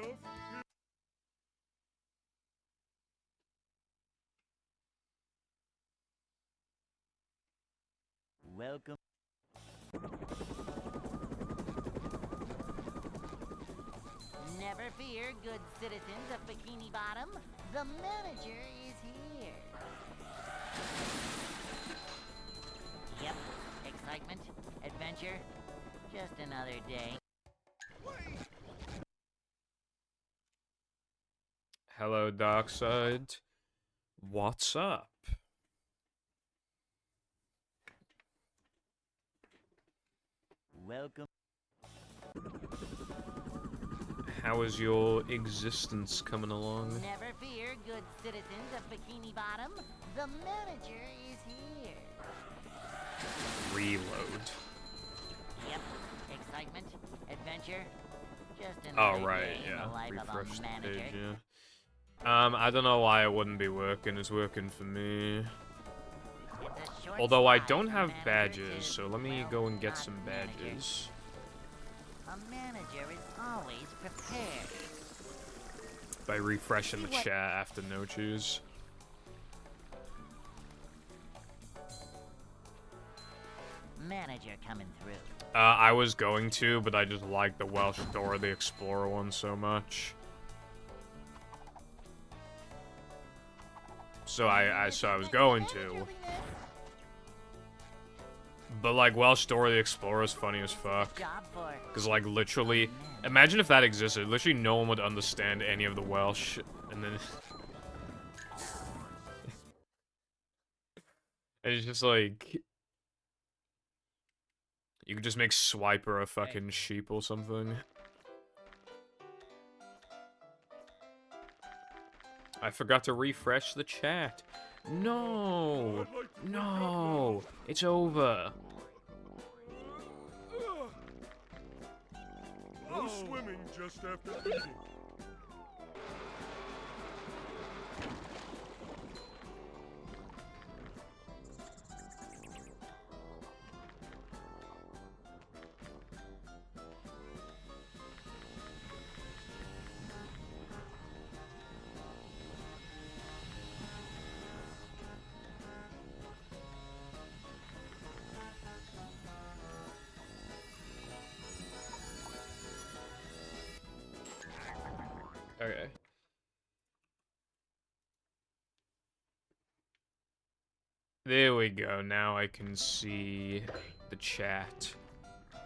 this? Welcome. Never fear, good citizens of Bikini Bottom. The manager is here. Yep, excitement, adventure, just another day. Hello, Darkside. What's up? Welcome. How is your existence coming along? Never fear, good citizens of Bikini Bottom. The manager is here. Reload. Yep, excitement, adventure, just Oh, another right, day in yeah. the life of Refresh a the manager. page, yeah. I don't know why it wouldn't be working. It's working for me. It's a short Although I slide don't from have manager badges, to, so let me well, go and get not some manager. badges. A manager is always prepared. By refreshing the See what- chat after no choose. Manager coming through. I was going to, but I just like the Welsh Dora the Explorer one so much. So I was going to. But like Welsh Dora the Explorer is funny as fuck. Job for Cause like literally, imagine if that existed. Literally no one would understand any of the Welsh, and then it's just like you could just make Swiper a fucking sheep or something. I forgot to refresh the chat. No, no, it's over. No swimming just after eating. Okay. There we go. Now I can see the chat.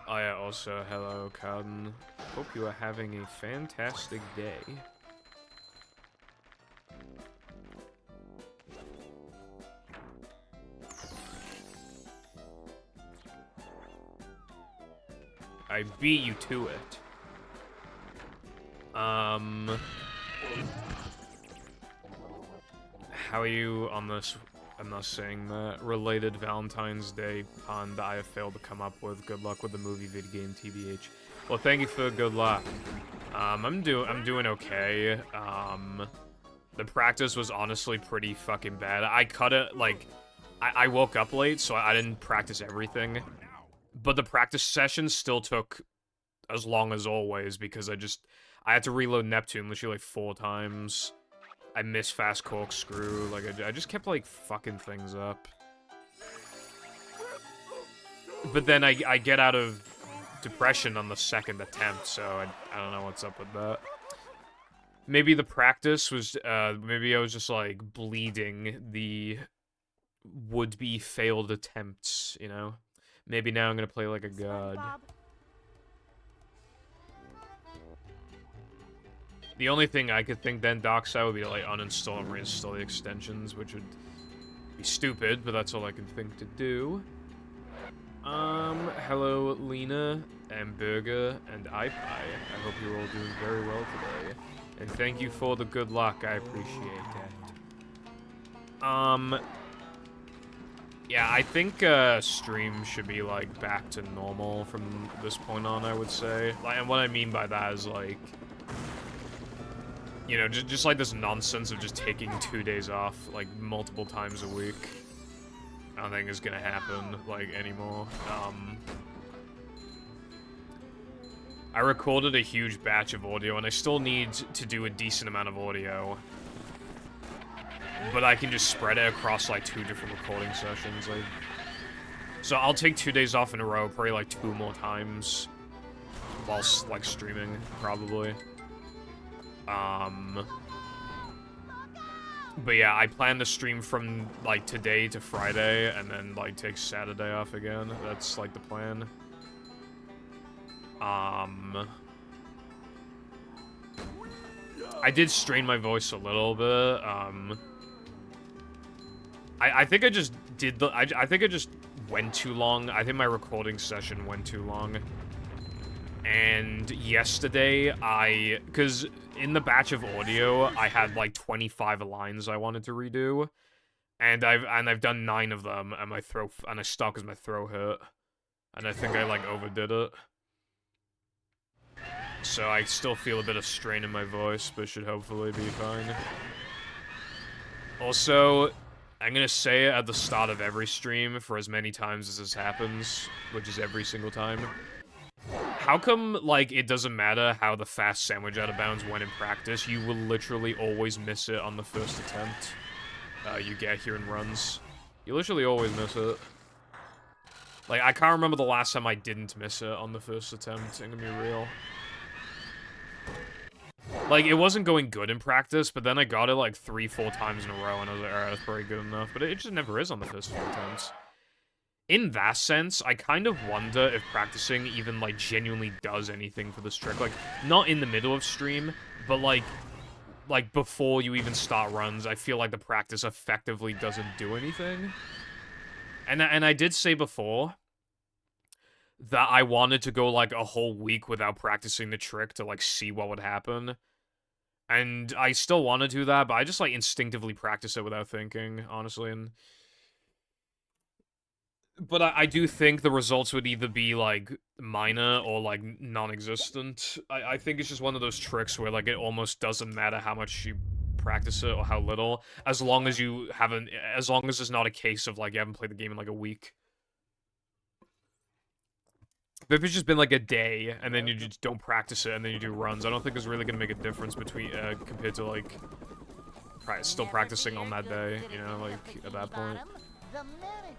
Oh yeah, also, hello, Cowden. Hope you are having a fantastic day. I beat you to it. How are you on this, I'm not saying that, related Valentine's Day pun that I have failed to come up with? Good luck with the movie, vid game, TBH. Well, thank you for good luck. I'm doing okay. The practice was honestly pretty fucking bad. I cut it, like, I woke up late, so I didn't practice everything. But the practice session still took as long as always, because I had to reload Neptune literally like 4 times. I missed fast corkscrew, like, I just kept, like, fucking things up. But then I get out of depression on the 2nd attempt, so I don't know what's up with that. Maybe the practice was, maybe I was just, like, bleeding the would-be failed attempts, you know? Maybe now I'm gonna play like a god. The only thing I could think then, Dockside, would be to, like, uninstall and reinstall the extensions, which would be stupid, but that's all I can think to do. Hello, Lena, and Burger, and iPie. I hope you're all doing very well today. And thank you for the good luck, I appreciate that. Yeah, I think, stream should be, like, back to normal from this point on, I would say. Like, and what I mean by that is, like, you know, just like this nonsense of just taking 2 days off, like, multiple times a week. I don't think is gonna happen, like, anymore. I recorded a huge batch of audio, and I still need to do a decent amount of audio. But I can just spread it across, like, 2 different recording sessions. Like, so I'll take 2 days off in a row, probably, like, 2 more times. Whilst, like, streaming, probably. But yeah, I plan to stream from, like, today to Friday, and then, like, take Saturday off again. That's, like, the plan. I did strain my voice a little bit. I think I just did the... I think I just went too long. I think my recording session went too long. And yesterday, because in the batch of audio, I had like 25 lines I wanted to redo, and I've done 9 of them, and I stopped because my throat hurt, and I think I like overdid it. So I still feel a bit of strain in my voice, but should hopefully be fine. Also, I'm gonna say it at the start of every stream for as many times as this happens, which is every single time. How come, like, it doesn't matter how the fast sandwich out of bounds went in practice? You will literally always miss it on the first attempt you get here in runs. You literally always miss it. Like, I can't remember the last time I didn't miss it on the first attempt, I'm gonna be real. Like, it wasn't going good in practice, but then I got it, like, 3-4 times in a row, and I was like, alright, that's pretty good enough. But it just never is on the first 4 attempts. In that sense, I kind of wonder if practicing even, like, genuinely does anything for this trick. Like, not in the middle of stream, but, like, before you even start runs, I feel like the practice effectively doesn't do anything. And I did say before that I wanted to go, like, a whole week without practicing the trick to, like, see what would happen. And I still want to do that, but I just, like, instinctively practice it without thinking, honestly, and... But I do think the results would either be, like, minor or, like, non-existent. I think it's just one of those tricks where, like, it almost doesn't matter how much you practice it or how little, as long as you haven't... As long as it's not a case of, like, you haven't played the game in, like, a week. But if it's just been, like, a day, and then you just don't practice it, and then you do runs, I don't think it's really gonna make a difference between, compared to, like, still practicing on that day, you know, like, at that point.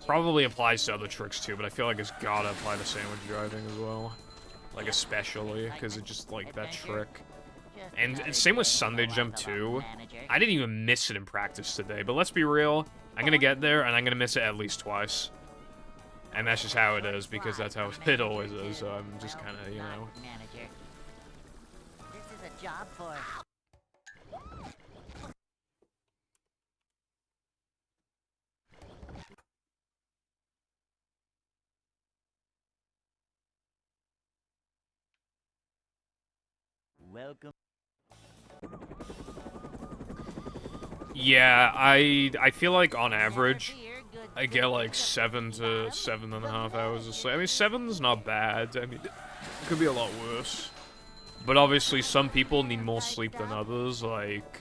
Probably applies to other tricks too, but I feel like it's gotta apply to sandwich driving as well. Like, especially, because it's just, like, that trick. And same with Sunday Jump too. I didn't even miss it in practice today, but let's be real, I'm gonna get there, and I'm gonna miss it at least twice. And that's just how it is, because that's how it always is, so I'm just kinda, you know... This is a job for... Welcome. Yeah, I feel like on average, I get like 7 to 7.5 hours of sleep. I mean, 7's not bad. I mean, it could be a lot worse. But obviously, some people need more sleep than others. Like,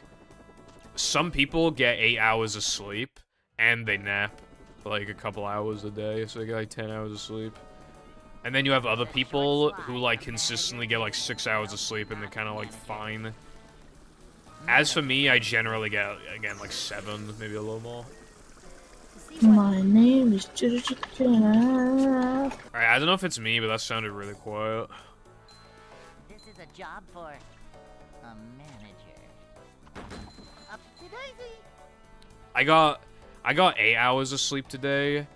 some people get 8 hours of sleep, and they nap, like, a couple hours a day, so they get like 10 hours of sleep. And then you have other people who, like, consistently get, like, 6 hours of sleep, and they're kind of, like, fine. As for me, I generally get, again, like, 7, maybe a little more. My name is Jessica. Alright, I don't know if it's me, but that sounded really quiet. This is a job for a manager. Upsy-daisy. I got 8 hours of sleep today,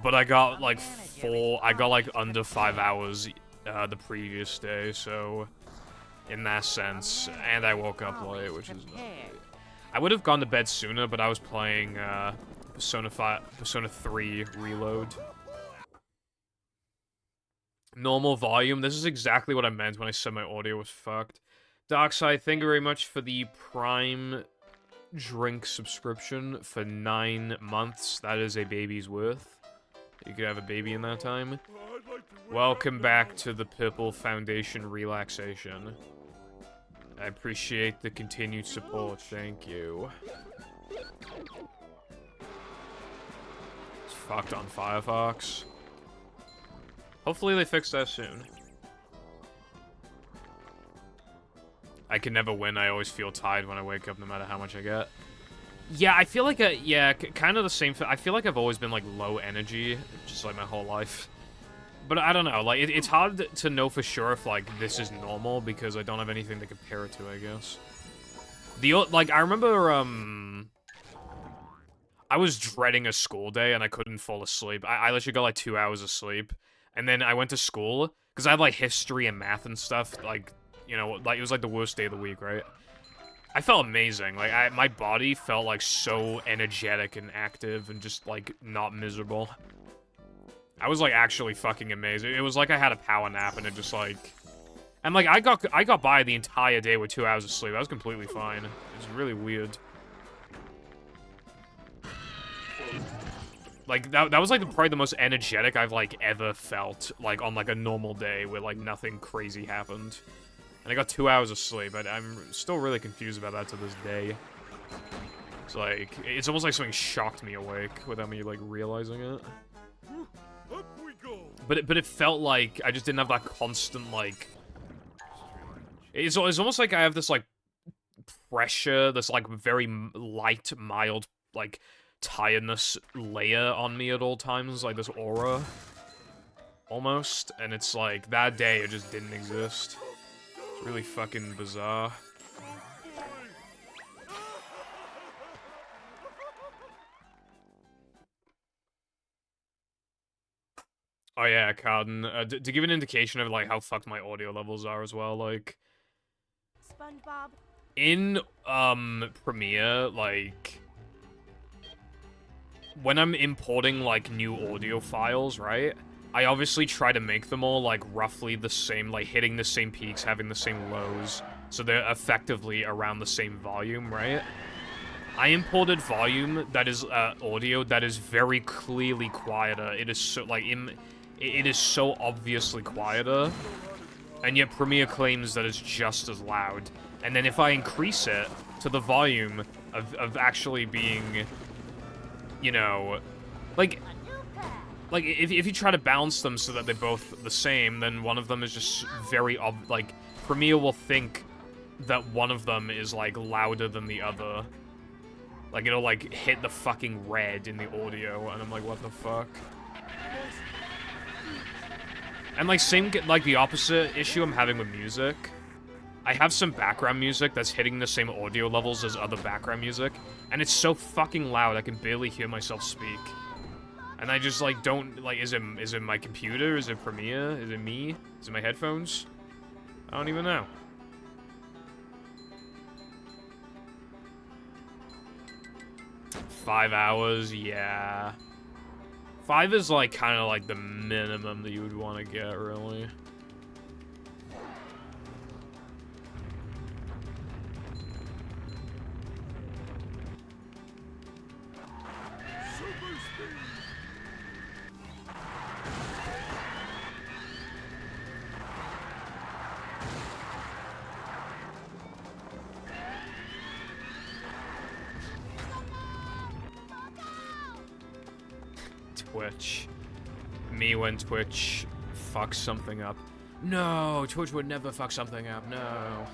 but I got like under 5 hours the previous day, so in that sense, and I woke up late, which is I would have gone to bed sooner, but I was playing Persona 3 Reload. Normal volume. This is exactly what I meant when I said my audio was fucked. Darkside, thank you very much for the Prime drink subscription for 9 months. That is a baby's worth. You could have a baby in that time. Welcome back to the Purple Foundation relaxation. I appreciate the continued support. Thank you. It's fucked on Firefox. Hopefully they fix that soon. I can never win. I always feel tired when I wake up, no matter how much I get. Yeah, I feel like kind of the same. I feel like I've always been like low energy, just like my whole life. But I don't know. Like it's hard to know for sure if like this is normal because I don't have anything to compare it to. I guess. Like I remember I was dreading a school day and I couldn't fall asleep. I literally got like 2 hours of sleep, and then I went to school because I had like history and math and stuff. Like, you know, like it was like the worst day of the week, right? I felt amazing. Like my body felt like so energetic and active and just like not miserable. I was like actually fucking amazing. It was like I had a power nap and it just like, and like I got by the entire day with 2 hours of sleep. I was completely fine. It was really weird. Like, that was, like, probably the most energetic I've, like, ever felt, like, on, like, a normal day where, like, nothing crazy happened. And I got 2 hours of sleep. I'm still really confused about that to this day. It's, like, it's almost like something shocked me awake without me, like, realizing it. Up we go. But it felt like I just didn't have that constant, like... It's almost like I have this, like, pressure, this, like, very light, mild, like... tiredness layer on me at all times, like this aura, almost, and it's like, that day it just didn't exist. It's really fucking bizarre. Oh yeah, Carden, to give an indication of, like, how fucked my audio levels are as well, like... SpongeBob? In, Premiere, like... when I'm importing, like, new audio files, right? I obviously try to make them all, like, roughly the same, like, hitting the same peaks, having the same lows, so they're effectively around the same volume, right? I imported volume that is, audio that is very clearly quieter. It is so, like, it is so obviously quieter, and yet Premiere claims that it's just as loud. And then if I increase it to the volume of actually being... you know, like if you try to balance them so that they're both the same, then one of them is just very like, Premiere will think that one of them is, like, louder than the other. Like, it'll, like, hit the fucking red in the audio, and I'm like, what the fuck? And, like, same, like, the opposite issue I'm having with music. I have some background music that's hitting the same audio levels as other background music, and it's so fucking loud I can barely hear myself speak. And I just, like, don't, like, is it my computer? Is it Premiere? Is it me? Is it my headphones? I don't even know. $5 hours, yeah. 5 is, like, kind of like the minimum that you would want to get, really. Twitch. Me when Twitch fucks something up. No, Twitch would never fuck something up, no.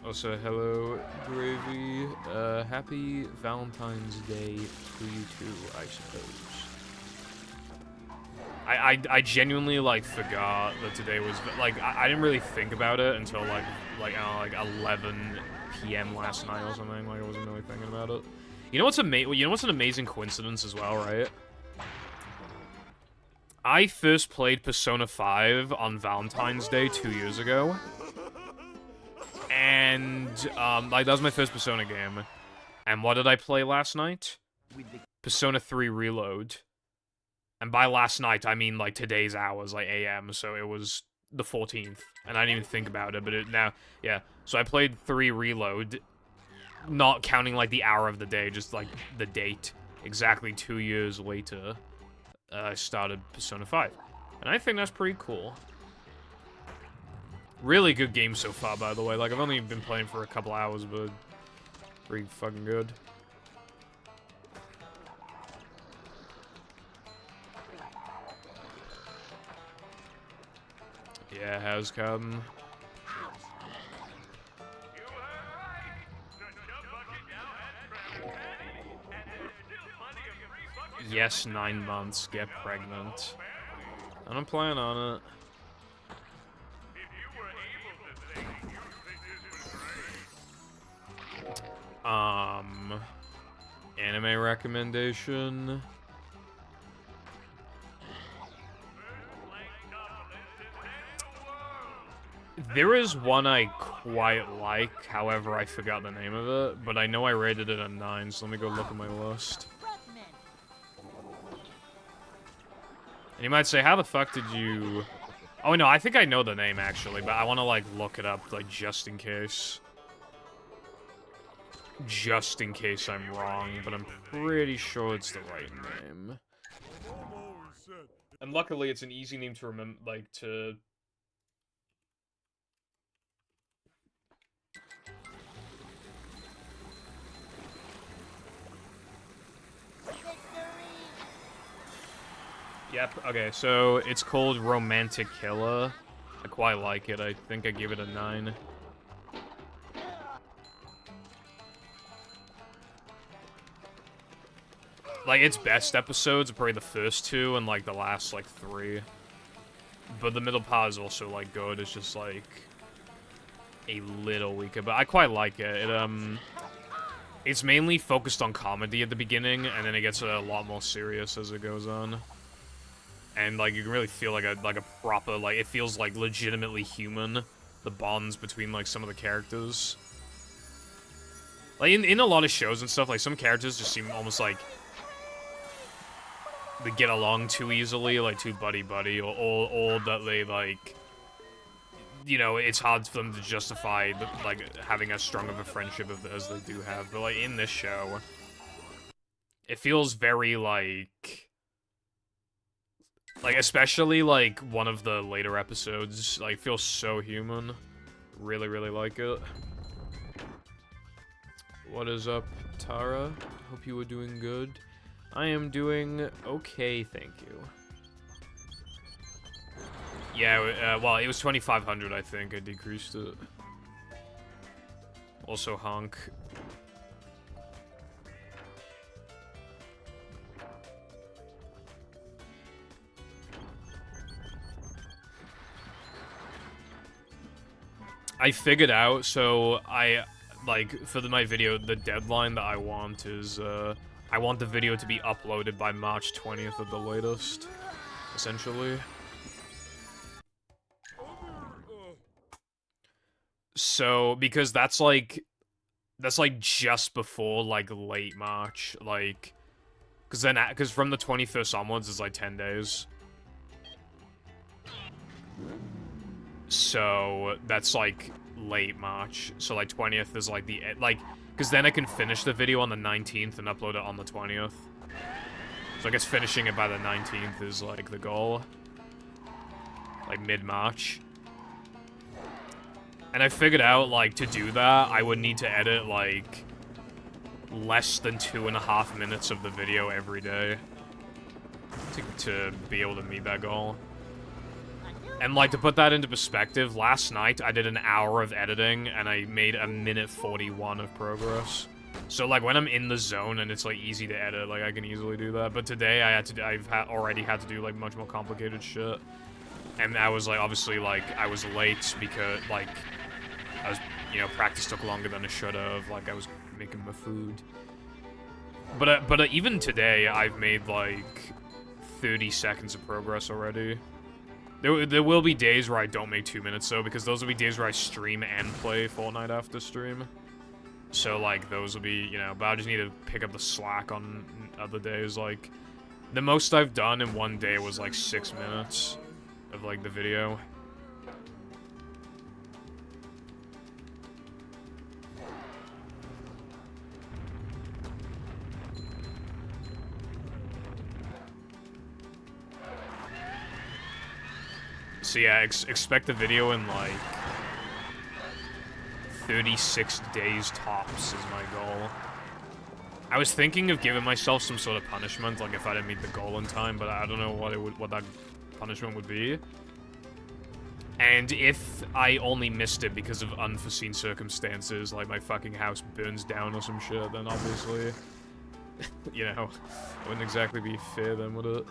Also, hello, Gravy. Happy Valentine's Day to you too, I suppose. I genuinely, like, forgot that today was, like, I didn't really think about it until, I don't know, like 11 p.m. last night or something. Like, I wasn't really thinking about it. You know what's an amazing coincidence as well, right? I first played Persona 5 on Valentine's Day 2 years ago. And, like, that was my first Persona game. And what did I play last night? Persona 3 Reload. And by last night, I mean, like, today's hours, like, AM, so it was the 14th. And I didn't even think about it, but yeah. So I played 3 Reload, not counting, like, the hour of the day, just, like, the date. Exactly 2 years later, I started Persona 5. And I think that's pretty cool. Really good game so far, by the way. Like, I've only been playing for a couple hours, but pretty fucking good. Yeah, how's Cotton? Yes, 9 months, get pregnant. I don't plan on it. Anime recommendation. There is one I quite like, however, I forgot the name of it, but I know I rated it a 9, so let me go look at my list. And you might say, how the fuck did you... Oh, no, I think I know the name, actually, but I want to, like, look it up, like, just in case. Just in case I'm wrong, but I'm pretty sure it's the right name. And luckily, it's an easy name to remember, like, to... Yep, okay, so it's called Romantic Killer. I quite like it. I think I give it a 9. Like, its best episodes are probably the first 2 and, like, the last, like, 3. But the middle part is also, like, good. It's just, like, a little weaker. But I quite like it. It's mainly focused on comedy at the beginning, and then it gets a lot more serious as it goes on. And, like, you can really feel like a proper, like, it feels, like, legitimately human, the bonds between, like, some of the characters. Like, in a lot of shows and stuff, like, some characters just seem almost like they get along too easily, like, too buddy-buddy, or that they, like, you know, it's hard for them to justify, like, having as strong of a friendship as they do have. But, like, in this show, it feels very, like, especially, like, one of the later episodes, like, feels so human. Really, really like it. What is up, Tara? Hope you were doing good. I am doing okay, thank you. Yeah, well, it was 2,500, I think. I decreased it. Also, honk. I figured out, so like, for my video, the deadline that I want is, I want the video to be uploaded by March 20th at the latest, essentially. So, because that's like just before, like, late March, like, because from the 21st onwards is, like, 10 days. So, that's, like, late March. So, like, 20th is, like, because then I can finish the video on the 19th and upload it on the 20th. So I guess finishing it by the 19th is, like, the goal. Like, mid-March. And I figured out, like, to do that, I would need to edit, like, less than 2.5 minutes of the video every day to be able to meet that goal. And, like, to put that into perspective, last night I did an hour of editing, and I made 1:41 of progress. So, like, when I'm in the zone and it's, like, easy to edit, like, I can easily do that. But today I've already had to do, like, much more complicated shit. And I was, like, obviously, like, I was late because, like, I was, you know, practice took longer than it should have. Like, I was making my food. But even today, I've made, like, 30 seconds of progress already. There will be days where I don't make 2 minutes, though, because those will be days where I stream and play Fortnite after stream. So, like, those will be, you know, but I just need to pick up the slack on other days. Like, the most I've done in one day was, like, 6 minutes of, like, the video. So yeah, expect the video in, like, 36 days tops is my goal. I was thinking of giving myself some sort of punishment, like if I didn't meet the goal in time, but I don't know what that punishment would be. And if I only missed it because of unforeseen circumstances, like my fucking house burns down or some shit, then obviously You know, it wouldn't exactly be fair then, would it?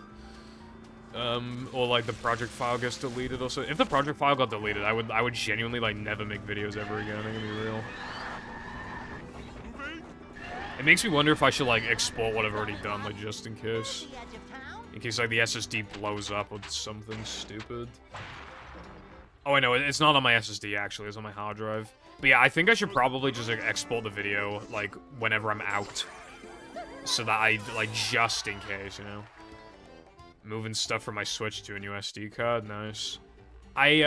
Or like the project file gets deleted or so. If the project file got deleted, I would genuinely like never make videos ever again, I'm gonna be real. It makes me wonder if I should like export what I've already done, like just in case. The edge of town? In case like the SSD blows up with something stupid. Oh, I know, it's not on my SSD actually, it's on my hard drive. But yeah, I think I should probably just like, export the video, like, whenever I'm out. So that I, like, just in case, you know? Moving stuff from my Switch to a new SD card, nice. I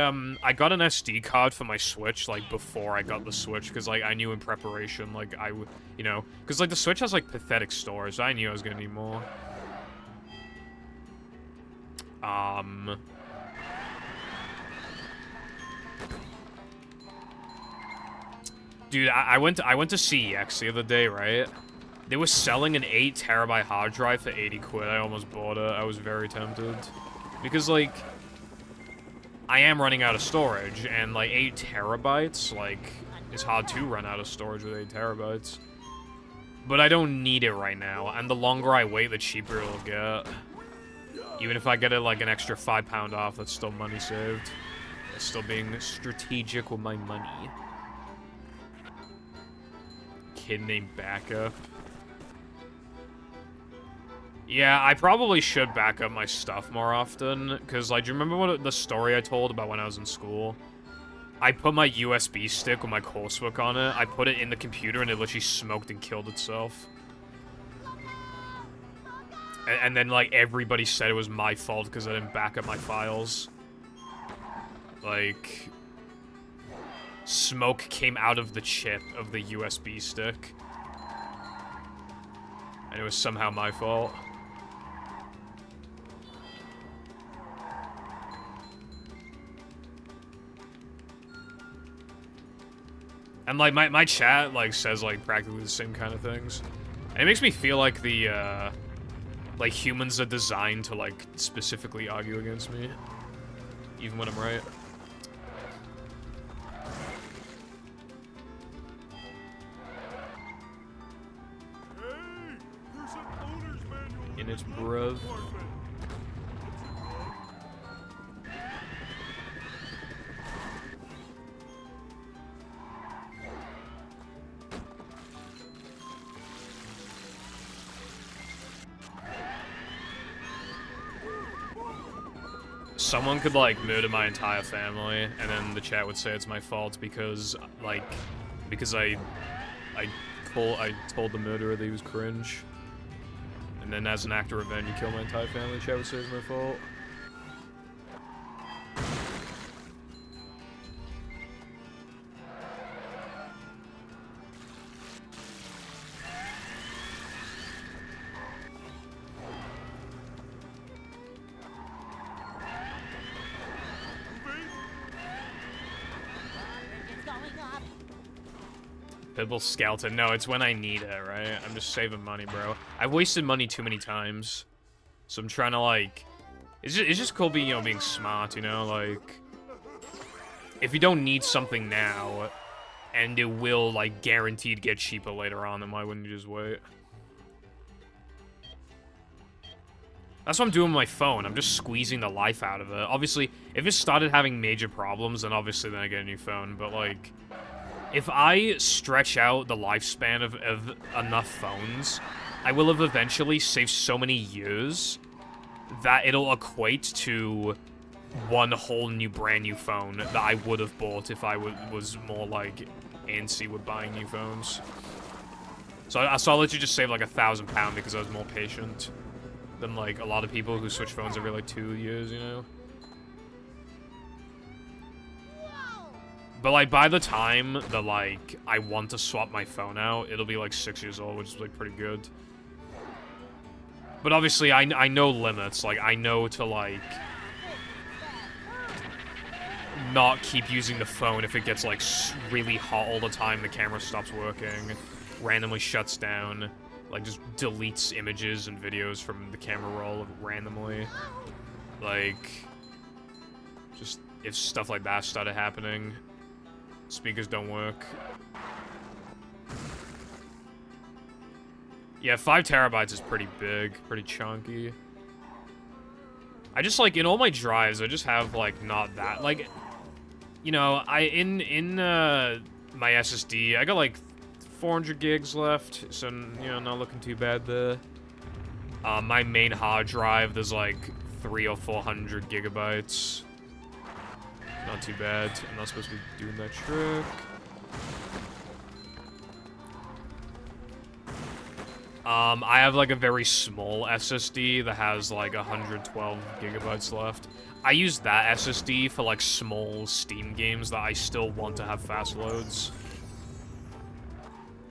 got an SD card for my Switch, like, before I got the Switch, because, like, I knew in preparation, like, I would, you know? Because, like, the Switch has, like, pathetic storage, so I knew I was gonna need more. Dude, I went to CEX the other day, right? They were selling an 8 terabyte hard drive for 80 quid. I almost bought it. I was very tempted. Because, like, I am running out of storage, and, like, 8 terabytes, like, it's hard to run out of storage with 8 terabytes. But I don't need it right now, and the longer I wait, the cheaper it'll get. Even if I get it, like, an extra £5 off, that's still money saved. It's still being strategic with my money. Kid named Backup. Yeah, I probably should back up my stuff more often, because, like, do you remember the story I told about when I was in school? I put my USB stick with my coursework on it, I put it in the computer, and it literally smoked and killed itself. And then, like, everybody said it was my fault because I didn't back up my files. Like, smoke came out of the chip of the USB stick. And it was somehow my fault. And, like, my chat, like, says, like, practically the same kind of things. And it makes me feel like the, like, humans are designed to, like, specifically argue against me. Even when I'm right. In its bruv. Someone could, like, murder my entire family, and then the chat would say it's my fault because, like, because I told the murderer that he was cringe. And then as an act of revenge, you kill my entire family, chat would say it's my fault. Pibble Skeleton. No, it's when I need it, right? I'm just saving money, bro. I've wasted money too many times. So I'm trying to, like... It's just cool being, you know, being smart, you know? Like... If you don't need something now, and it will, like, guaranteed get cheaper later on, then why wouldn't you just wait? That's what I'm doing with my phone. I'm just squeezing the life out of it. Obviously, if it started having major problems, then obviously then I get a new phone. But, like... If I stretch out the lifespan of enough phones, I will have eventually saved so many years that it'll equate to one whole new brand new phone that I would have bought if I was more, like, antsy with buying new phones. So I'll let you just save, like, £1,000 because I was more patient than, like, a lot of people who switch phones every, like, 2 years, you know? But, like, by the time that, like, I want to swap my phone out, it'll be, like, 6 years old, which is, like, pretty good. But obviously, I know limits. Like, I know to, like, not keep using the phone if it gets, like, really hot all the time, the camera stops working, randomly shuts down, like, just deletes images and videos from the camera roll randomly. Like, just, if stuff like that started happening... Speakers don't work. Yeah, 5 terabytes is pretty big, pretty chunky. I just, like, in all my drives, I just have, like, not that, like, you know, in my SSD, I got, like, 400 gigs left, so, you know, not looking too bad there. My main hard drive, there's, like, 300 or 400 gigabytes. Not too bad. I'm not supposed to be doing that trick. I have, like, a very small SSD that has, like, 112 gigabytes left. I use that SSD for, like, small Steam games that I still want to have fast loads.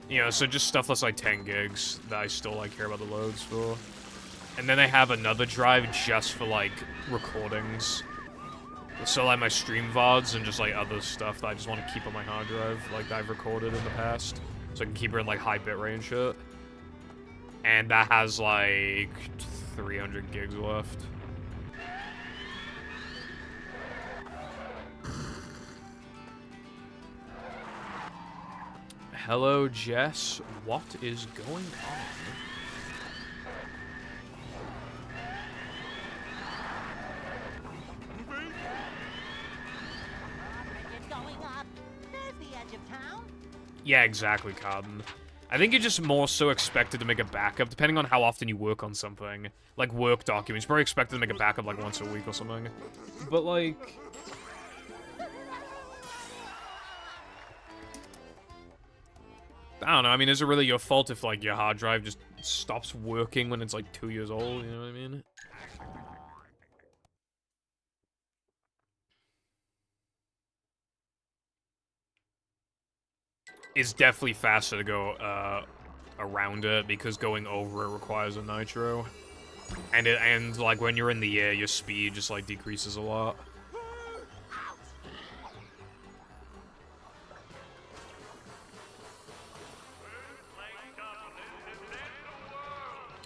You know, so just stuff that's, like, 10 gigs that I still, like, care about the loads for. And then I have another drive just for, like, recordings. So, like, my stream VODs and just, like, other stuff that I just want to keep on my hard drive, like, that I've recorded in the past. So I can keep it in, like, high bitrate and shit. And that has, like, 300 gigs left. Hello, Jess. What is going on? It's going up. There's the edge of town. Yeah, exactly, Cotton. I think you're just more so expected to make a backup, depending on how often you work on something. Like, work documents. You're probably expected to make a backup, like, once a week or something. But, like... I don't know, I mean, is it really your fault if, like, your hard drive just stops working when it's, like, 2 years old, you know what I mean? It's definitely faster to go, around it, because going over it requires a nitro. And, like, when you're in the air, your speed just, like, decreases a lot.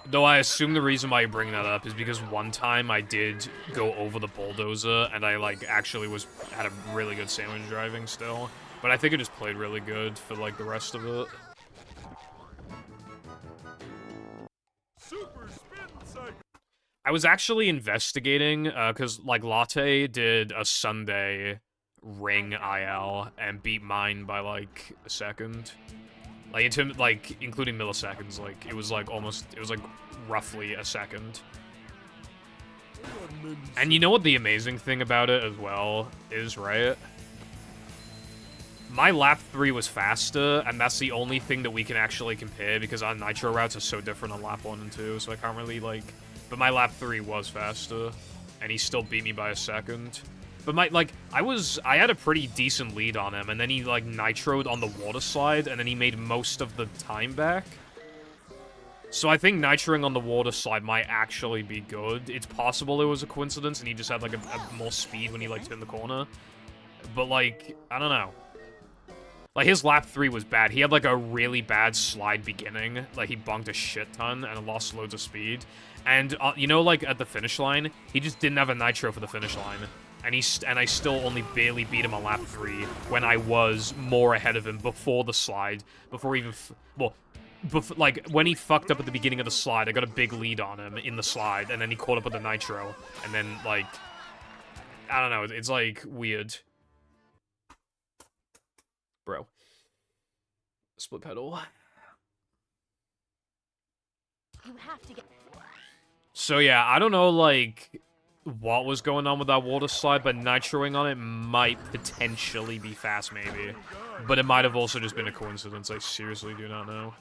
Though I assume the reason why you bring that up is because one time I did go over the bulldozer, and I, like, actually had a really good sandwich driving still. But I think it just played really good for, like, the rest of it. Super spin cycle. I was actually investigating, because, like, Latte did a Sunday ring IL and beat mine by, like, a second. Like, in terms, like, including milliseconds, like, it was, like, roughly a second. And you know what the amazing thing about it as well is, right? My lap 3 was faster, and that's the only thing that we can actually compare, because our nitro routes are so different on lap 1 and 2, so I can't really, like... But my lap 3 was faster, and he still beat me by a second. But I had a pretty decent lead on him, and then he, like, nitroed on the water slide, and then he made most of the time back. So I think nitroing on the water slide might actually be good. It's possible it was a coincidence, and he just had, like, a more speed when he, like, turned the corner. But, like, I don't know. Like, his lap 3 was bad. He had, like, a really bad slide beginning. Like, he bonked a shit ton and lost loads of speed. And, you know, like, at the finish line, he just didn't have a nitro for the finish line. And I still only barely beat him on lap 3 when I was more ahead of him before the slide. Before even... like, when he fucked up at the beginning of the slide, I got a big lead on him in the slide, and then he caught up with the nitro. And then, like... I don't know, it's, like, weird. Bro. Split pedal. You have to get. So yeah, I don't know, like, what was going on with that water slide, but nitroing on it might potentially be fast, maybe. But it might have also just been a coincidence. I seriously do not know.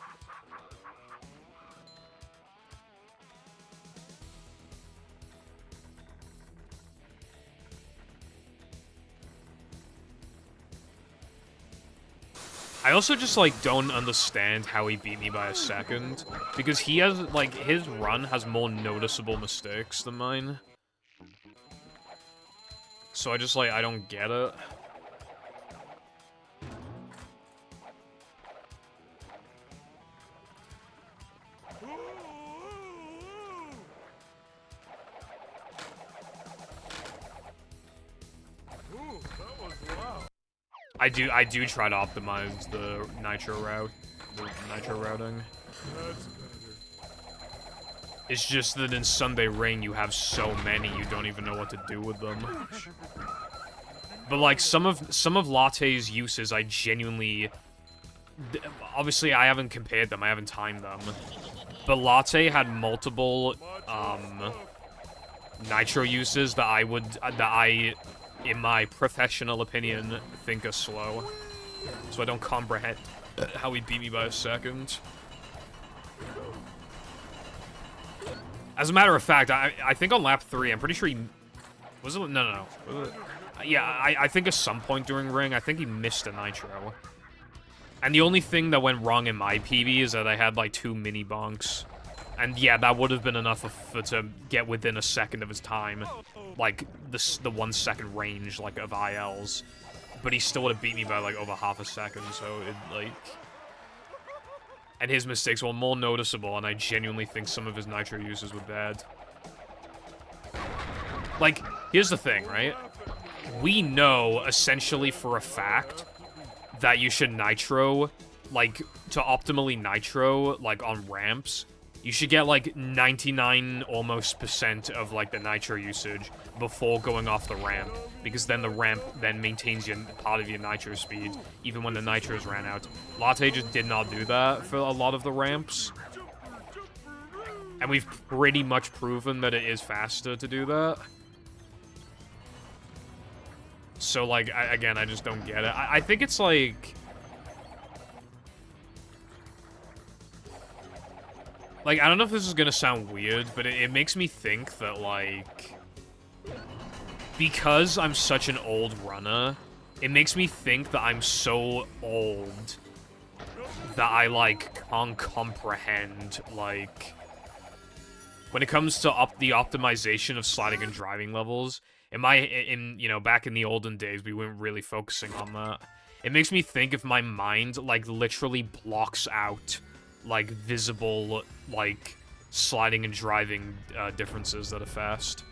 I also just, like, don't understand how he beat me by a second. Because he has, like, his run has more noticeable mistakes than mine. So I just, like, I don't get it. Ooh, that was loud. I do try to optimize the nitro route, the nitro routing. That's better. It's just that in Sunday Ring, you have so many, you don't even know what to do with them. But, like, some of Latte's uses, I genuinely... Obviously, I haven't compared them, I haven't timed them. But Latte had multiple, Nitro uses that I, in my professional opinion, think are slow. So I don't comprehend how he beat me by a second. As a matter of fact, I think on lap 3, I'm pretty sure he... Was it? No. Was it, yeah, I think at some point during Ring, I think he missed a Nitro. And the only thing that went wrong in my PB is that I had, like, 2 mini bonks. And yeah, that would have been enough to get within a second of his time. Like, the 1 second range, like, of ILs. But he still would have beat me by, like, over half a second, so it, like... And his mistakes were more noticeable, and I genuinely think some of his Nitro uses were bad. Like, here's the thing, right? We know, essentially for a fact, that you should Nitro, like, to optimally Nitro, like, on ramps, you should get, like, 99 almost % of, like, the Nitro usage before going off the ramp, because then the ramp then maintains your part of your Nitro speed, even when the Nitros ran out. Latte just did not do that for a lot of the ramps. And we've pretty much proven that it is faster to do that. So, like, again, I just don't get it. I think it's, like... Like, I don't know if this is gonna sound weird, but it makes me think that, like... Because I'm such an old runner, it makes me think that I'm so old that I, like, can't comprehend, like... When it comes to the optimization of sliding and driving levels... you know, back in the olden days, we weren't really focusing on that. It makes me think if my mind, like, literally blocks out, like, visible, like, sliding and driving differences that are fast.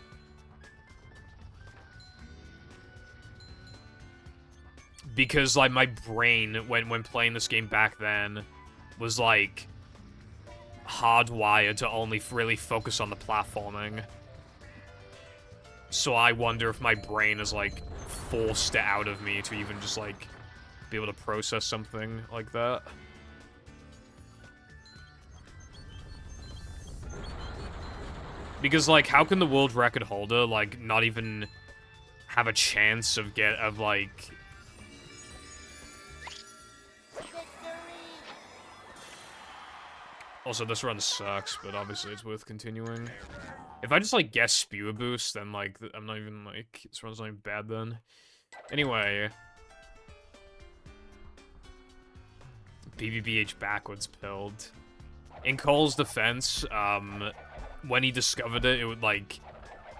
Because, like, my brain, when playing this game back then, was, like, hardwired to only really focus on the platforming. So I wonder if my brain is, like, forced it out of me to even just, like, be able to process something like that. Because, like, how can the world record holder, like, not even have a chance of like... Also, this run sucks, but obviously it's worth continuing. If I just, like, guess Spewer Boost, then, like, I'm not even, like, this run's not even bad then. Anyway. BBBH backwards pilled. In Cole's defense, when he discovered it, it would, like...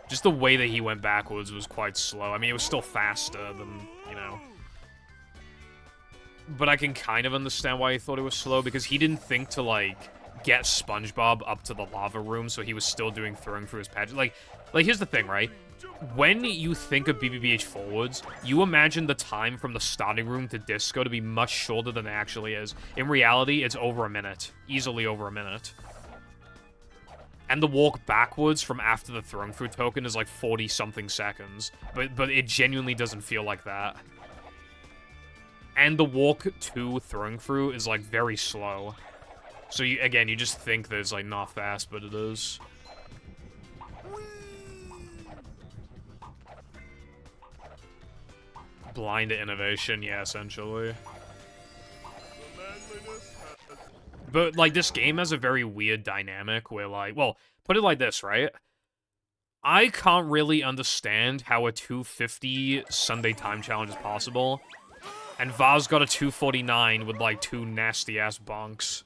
Just the way that he went backwards was quite slow. I mean, it was still faster than, you know... But I can kind of understand why he thought it was slow, because he didn't think to, like... get SpongeBob up to the lava room, so he was still doing throwing through his patch. Like, here's the thing, right? When you think of BBBH forwards, you imagine the time from the starting room to disco to be much shorter than it actually is. In reality, it's over a minute. Easily over a minute. And the walk backwards from after the throwing through token is like 40-something seconds. But it genuinely doesn't feel like that. And the walk to throwing through is, like, very slow. So, again, you just think that it's, like, not fast, but it is. Blind to innovation, yeah, essentially. But, like, this game has a very weird dynamic where, like... Well, put it like this, right? I can't really understand how a 250 Sunday time challenge is possible. And Vaz got a 249 with, like, 2 nasty-ass bonks.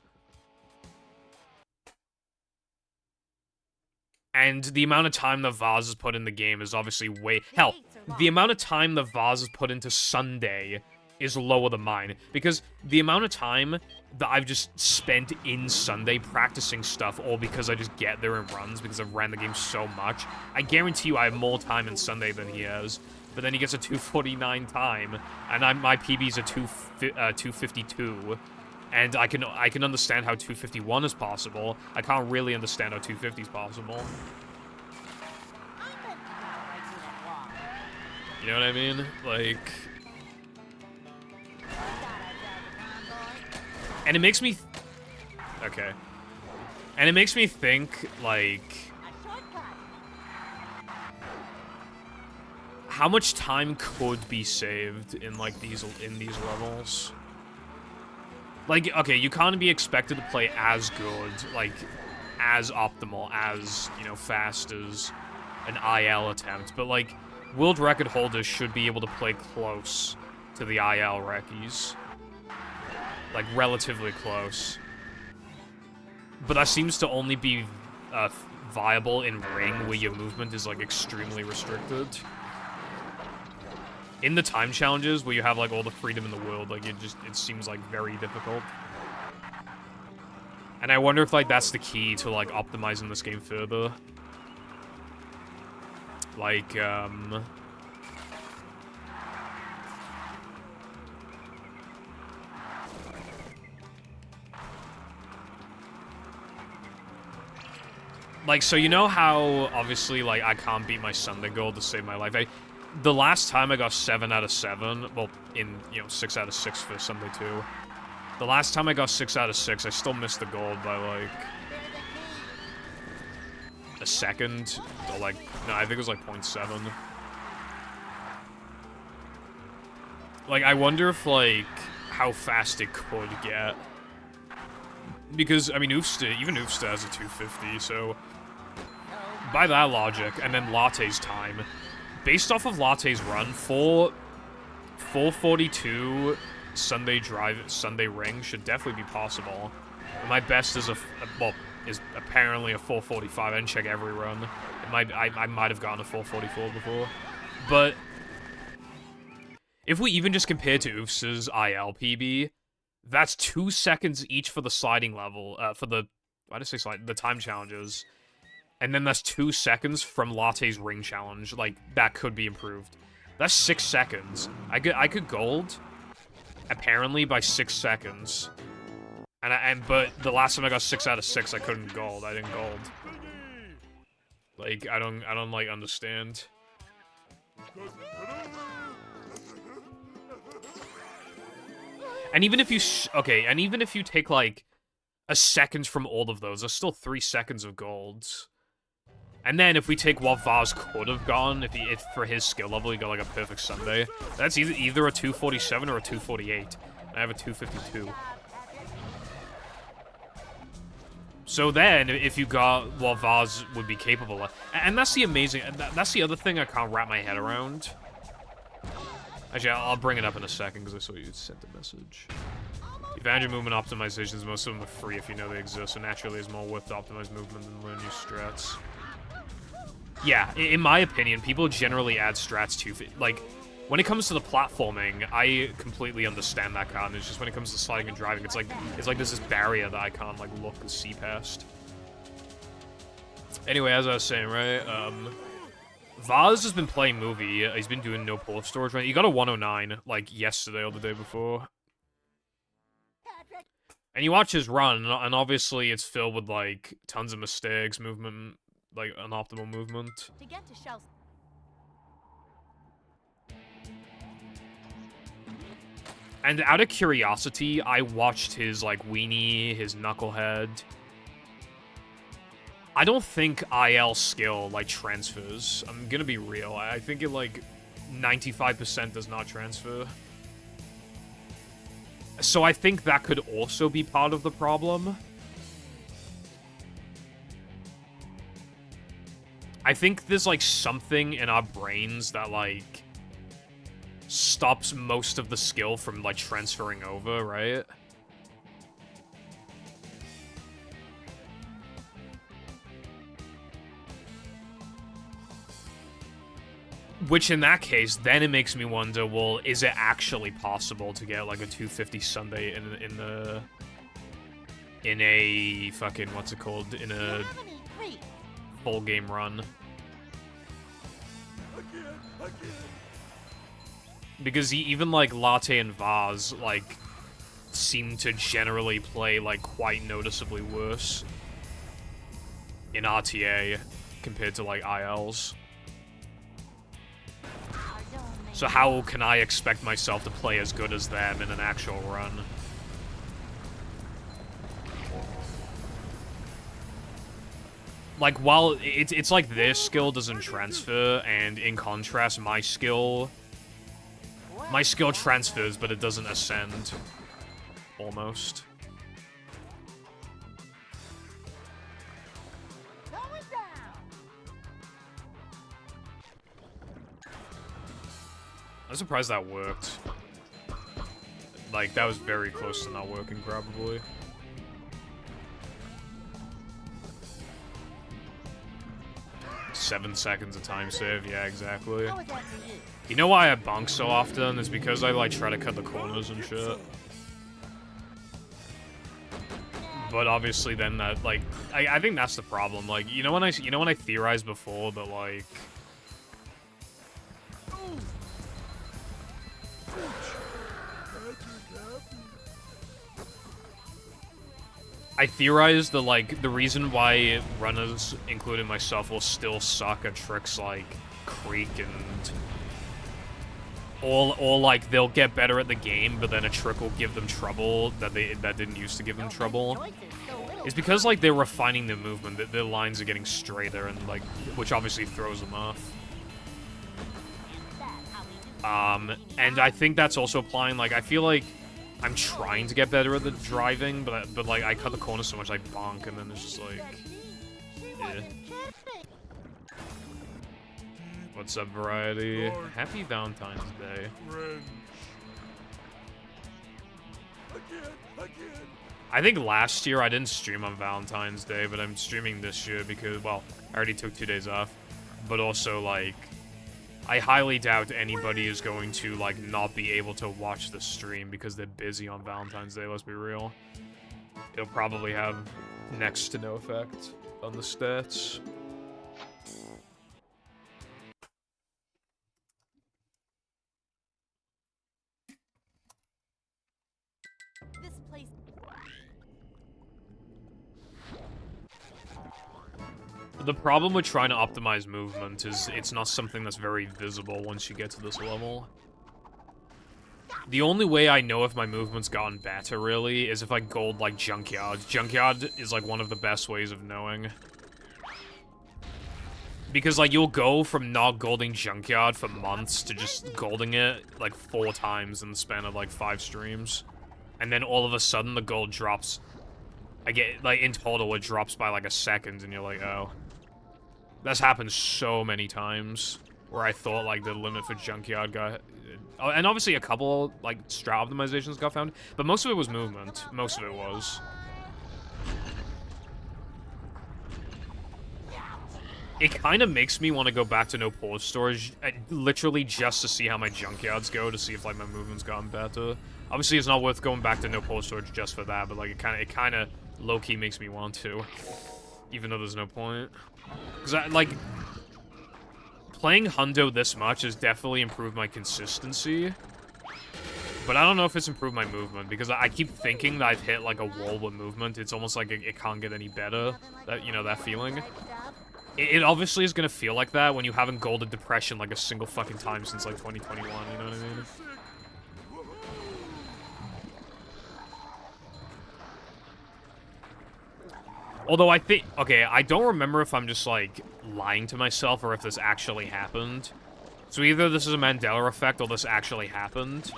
And the amount of time that Vaz has put in the game is obviously way... Hell, the amount of time that Vaz has put into Sunday is lower than mine. Because the amount of time that I've just spent in Sunday practicing stuff, all because I just get there and runs, because I've ran the game so much, I guarantee you I have more time in Sunday than he has. But then he gets a 249 time, and my PB's a 252. And I can understand how 251 is possible. I can't really understand how 250 is possible. I meant to go right through that wall. You know what I mean? Like, I thought I grabbed the convoy. and it makes me okay. And it makes me think like A shortcut. how much time could be saved in like these levels? Like, okay, you can't be expected to play as good, like, as optimal, as, you know, fast as an IL attempt, but, like, world record holders should be able to play close to the IL recce's. Like, relatively close. But that seems to only be viable in Ring, where your movement is, like, extremely restricted. In the time challenges, where you have, like, all the freedom in the world, like, it seems, like, very difficult. And I wonder if, like, that's the key to, like, optimizing this game further. Like, like, so you know how, obviously, like, I can't beat my Sunday goal to save my life? The last time I got 7 out of 7, well, in, you know, 6 out of 6 for Sunday 2. The last time I got 6 out of 6, I still missed the gold by, like, a second. Or, like, no, I think it was, like, 0.7. Like, I wonder if, like, how fast it could get. Because, I mean, even Oofsta has a 250, so by that logic, and then Latte's time, based off of Latte's run, 442 Sunday Ring should definitely be possible. My best is is apparently a 445. I didn't check every run. I might have gotten a 444 before. But if we even just compare to Oofsta's IL PB, that's 2 seconds each for the sliding level, for the, why did I say slide? The time challenges. And then that's 2 seconds from Latte's Ring Challenge. Like, that could be improved. That's 6 seconds. I could gold, apparently, by 6 seconds. But the last time I got 6 out of 6, I couldn't gold. I didn't gold. Like, I don't, like, understand. And even if you, and even if you take, like, a second from all of those, there's still 3 seconds of golds. And then if we take what Vaz could have gone, if for his skill level he got, like, a perfect Sunday, that's either a 247 or a 248. I have a 252. So then, if you got what Vaz would be capable of, and that's the amazing, that's the other thing I can't wrap my head around. Actually, I'll bring it up in a second, because I saw you sent a message. Advantage movement optimizations, most of them are free if you know they exist, so naturally it's more worth to optimize movement than learn new strats. Yeah, in my opinion, people generally add strats to, like, when it comes to the platforming, I completely understand that kind. It's just when it comes to sliding and driving, it's like there's this barrier that I can't, like, look and see past. Anyway, as I was saying, right, Vaz has been playing movie. He's been doing no pull storage, right? He got a 109, like, yesterday or the day before. And you watch his run, and obviously it's filled with, like, tons of mistakes, movement, like, unoptimal movement. To get to shells. And out of curiosity, I watched his, like, weenie, his knucklehead. I don't think IL skill, like, transfers. I'm gonna be real. I think it, like, 95% does not transfer. So I think that could also be part of the problem. I think there's, like, something in our brains that, like, stops most of the skill from, like, transferring over, right? Which, in that case, then it makes me wonder, well, is it actually possible to get, like, a 250 Sunday in a fucking, what's it called? In a full game run? Because even, like, Latte and Vaz, like, seem to generally play, like, quite noticeably worse in RTA compared to, like, ILs. So how can I expect myself to play as good as them in an actual run? Like, while it's like their skill doesn't transfer, and in contrast, my skill transfers, but it doesn't ascend. Almost. I'm surprised that worked. Like, that was very close to not working, probably. "7 seconds of time save, yeah, exactly. You know why I bonk so often? It's because I, like, try to cut the corners and shit. But obviously then that, like, I think that's the problem. Like, you know when I theorized before that, like... I theorized that, like, the reason why runners, including myself, will still suck at tricks like Creek and... Or like, they'll get better at the game, but then a trick will give them trouble that didn't used to give them trouble. Is because, like, they're refining their movement, that their lines are getting straighter, and, like, which obviously throws them off. And I think that's also applying, like, I feel like I'm trying to get better at the driving, but like, I cut the corner so much I bonk, and then it's just like... Yeah. What's up, Variety? Happy Valentine's Day. I think last year I didn't stream on Valentine's Day, but I'm streaming this year because, well, I already took 2 days off. But also, like, I highly doubt anybody is going to, like, not be able to watch the stream because they're busy on Valentine's Day, let's be real. It'll probably have next to no effect on the stats. This place. The problem with trying to optimize movement is it's not something that's very visible once you get to this level. The only way I know if my movement's gotten better, really, is if I gold, like, Junkyard. Junkyard is, like, one of the best ways of knowing. Because, like, you'll go from not golding Junkyard for months to just golding it, like, 4 times in the span of, like, 5 streams. And then all of a sudden, the gold drops. I get, like, in total, it drops by, like, a second, and you're like, oh. That's happened so many times, where I thought, like, the limit for Junkyard got... And obviously a couple, like, strat optimizations got found, but most of it was movement. Most of it was. It kind of makes me want to go back to no pause storage, literally just to see how my Junkyards go, to see if, like, my movement's gotten better. Obviously, it's not worth going back to no pause storage just for that, but, like, it kind of low-key makes me want to. Even though there's no point. Because, like, playing Hundo this much has definitely improved my consistency. But I don't know if it's improved my movement, because I keep thinking that I've hit, like, a wall with movement. It's almost like it can't get any better, that, you know, that feeling. It obviously is gonna feel like that when you haven't golded Depression, like, a single fucking time since, like, 2021, you know what I mean? Although I think... Okay, I don't remember if I'm just, like, lying to myself or if this actually happened. So either this is a Mandela effect or this actually happened.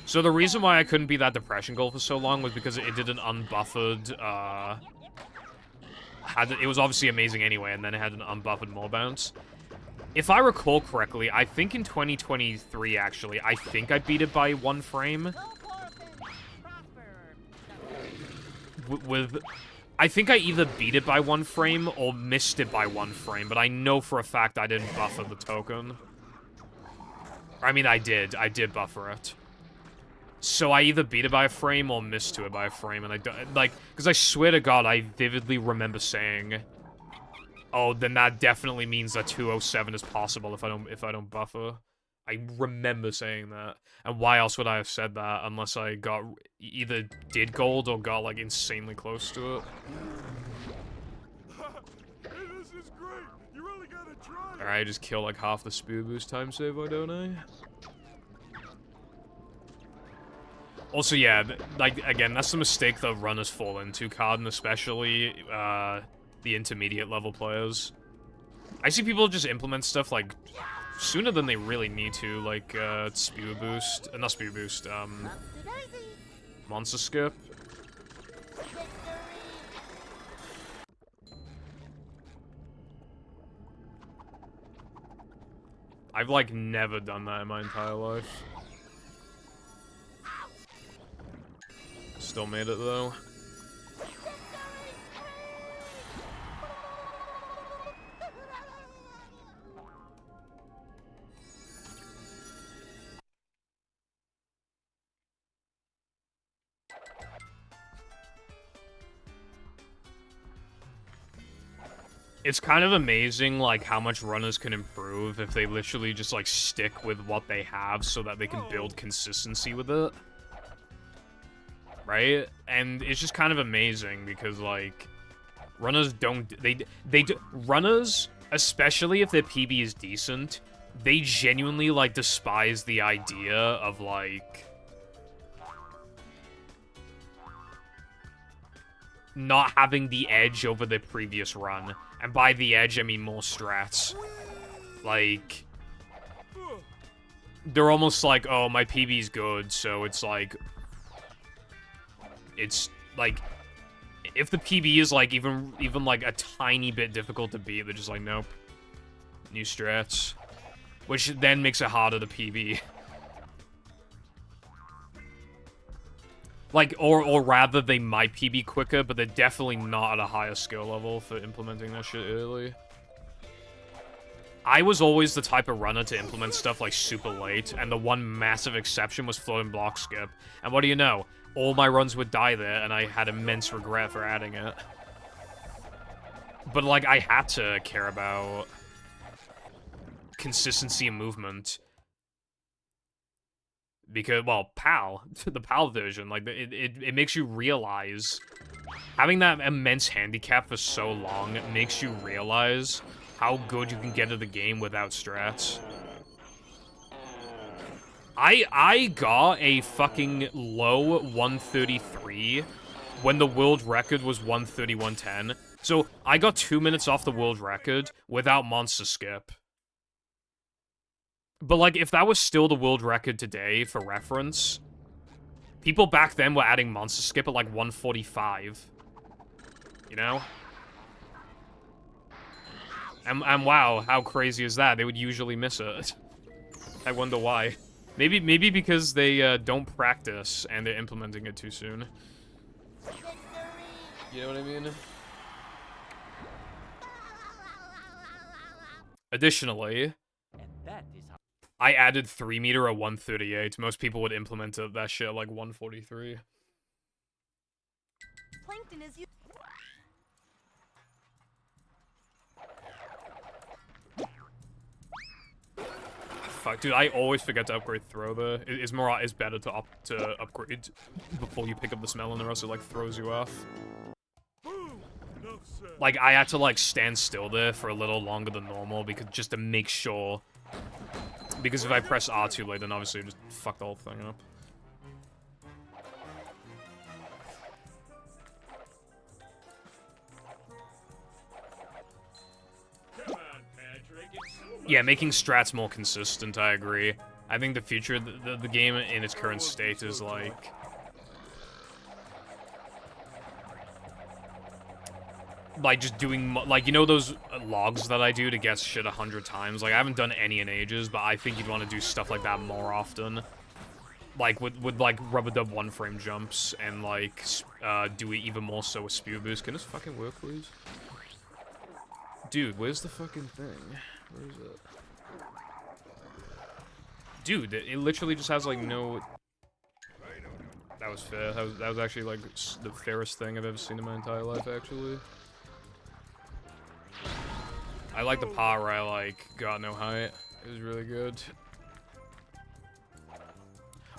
So the reason why I couldn't be that Depression goal for so long was because it did an unbuffered, it was obviously amazing anyway, and then it had an unbuffered more bounce. If I recall correctly, I think in 2023, actually, I think I beat it by 1 frame. I think I either beat it by 1 frame or missed it by 1 frame, but I know for a fact I didn't buffer the token. I mean, I did buffer it. So I either beat it by a frame or missed to it by a frame, and I don't, like, because I swear to God, I vividly remember saying, oh, then that definitely means that 207 is possible if I don't buffer. I remember saying that. And why else would I have said that unless I got either did gold or got like insanely close to it? Hey, this is great. You really gotta try it. Alright, just kill like half the spear boost time save, why don't I? Also, yeah, like, again, that's the mistake that runners fall into, Carden, especially, the intermediate level players. I see people just implement stuff, like, sooner than they really need to, like, spear boost, not spear boost, monster skip. I've, like, never done that in my entire life. Still made it, though. It's kind of amazing, like, how much runners can improve if they literally just, like, stick with what they have so that they can build consistency with it. Right? And it's just kind of amazing because, like, runners don't... Runners, especially if their PB is decent, they genuinely, like, despise the idea of, like... not having the edge over the previous run. And by the edge, I mean more strats. Like... they're almost like, oh, my PB's good, so it's like... it's, like... if the PB is, like, even like, a tiny bit difficult to beat, they're just like, nope. New strats. Which then makes it harder to PB. Like, or rather, they might PB quicker, but they're definitely not at a higher skill level for implementing that shit early. I was always the type of runner to implement stuff, like, super late, and the one massive exception was floating block skip. And what do you know? All my runs would die there, and I had immense regret for adding it. But, like, I had to care about consistency and movement. Because, well, PAL, the PAL version, like, it makes you realize... having that immense handicap for so long makes you realize how good you can get at the game without strats. I got a fucking low 133 when the world record was 131.10. So, I got 2 minutes off the world record without monster skip. But, like, if that was still the world record today, for reference, people back then were adding monster skip at, like, 145. You know? And wow, how crazy is that? They would usually miss it. I wonder why. Maybe because they, don't practice, and they're implementing it too soon. You know what I mean? Additionally... I added 3 meter at 138. Most people would implement that shit at like 143. Plankton is Fuck, dude, I always forget to upgrade throw there. It's better to upgrade before you pick up the smell, or else it like throws you off. Like, I had to like stand still there for a little longer than normal because just to make sure. Because if I press R too late, then obviously it just fucked the whole thing up. Yeah, making strats more consistent, I agree. I think the future, the game in its current state is like... just doing, like, you know those logs that I do to get shit 100 times? Like, I haven't done any in ages, but I think you'd want to do stuff like that more often. Like, with like, rubber dub 1-frame jumps, and, like, do it even more so with spear boost. Can this fucking work, please? Dude, where's the fucking thing? Where is it? Dude, it literally just has, like, no... That was fair. That was actually, like, the fairest thing I've ever seen in my entire life, actually. I like the part where I, like, got no height. It was really good.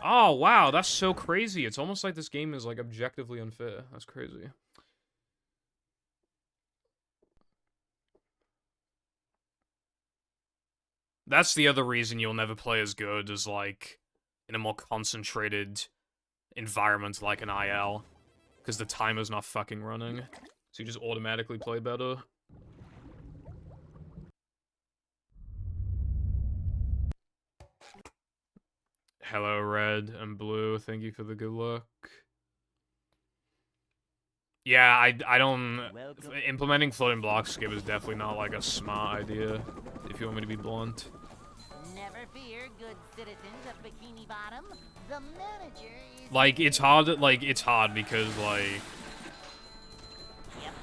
Oh, wow, that's so crazy. It's almost like this game is, like, objectively unfair. That's crazy. That's the other reason you'll never play as good as, like, in a more concentrated environment like an IL. Because the timer's not fucking running. So you just automatically play better. Hello, red and blue. Thank you for the good luck. Yeah, I don't... Implementing floating block skip is definitely not, like, a smart idea, if you want me to be blunt. Never fear, good citizens of Bikini Bottom. The manager is... Like, it's hard because, like... Yep.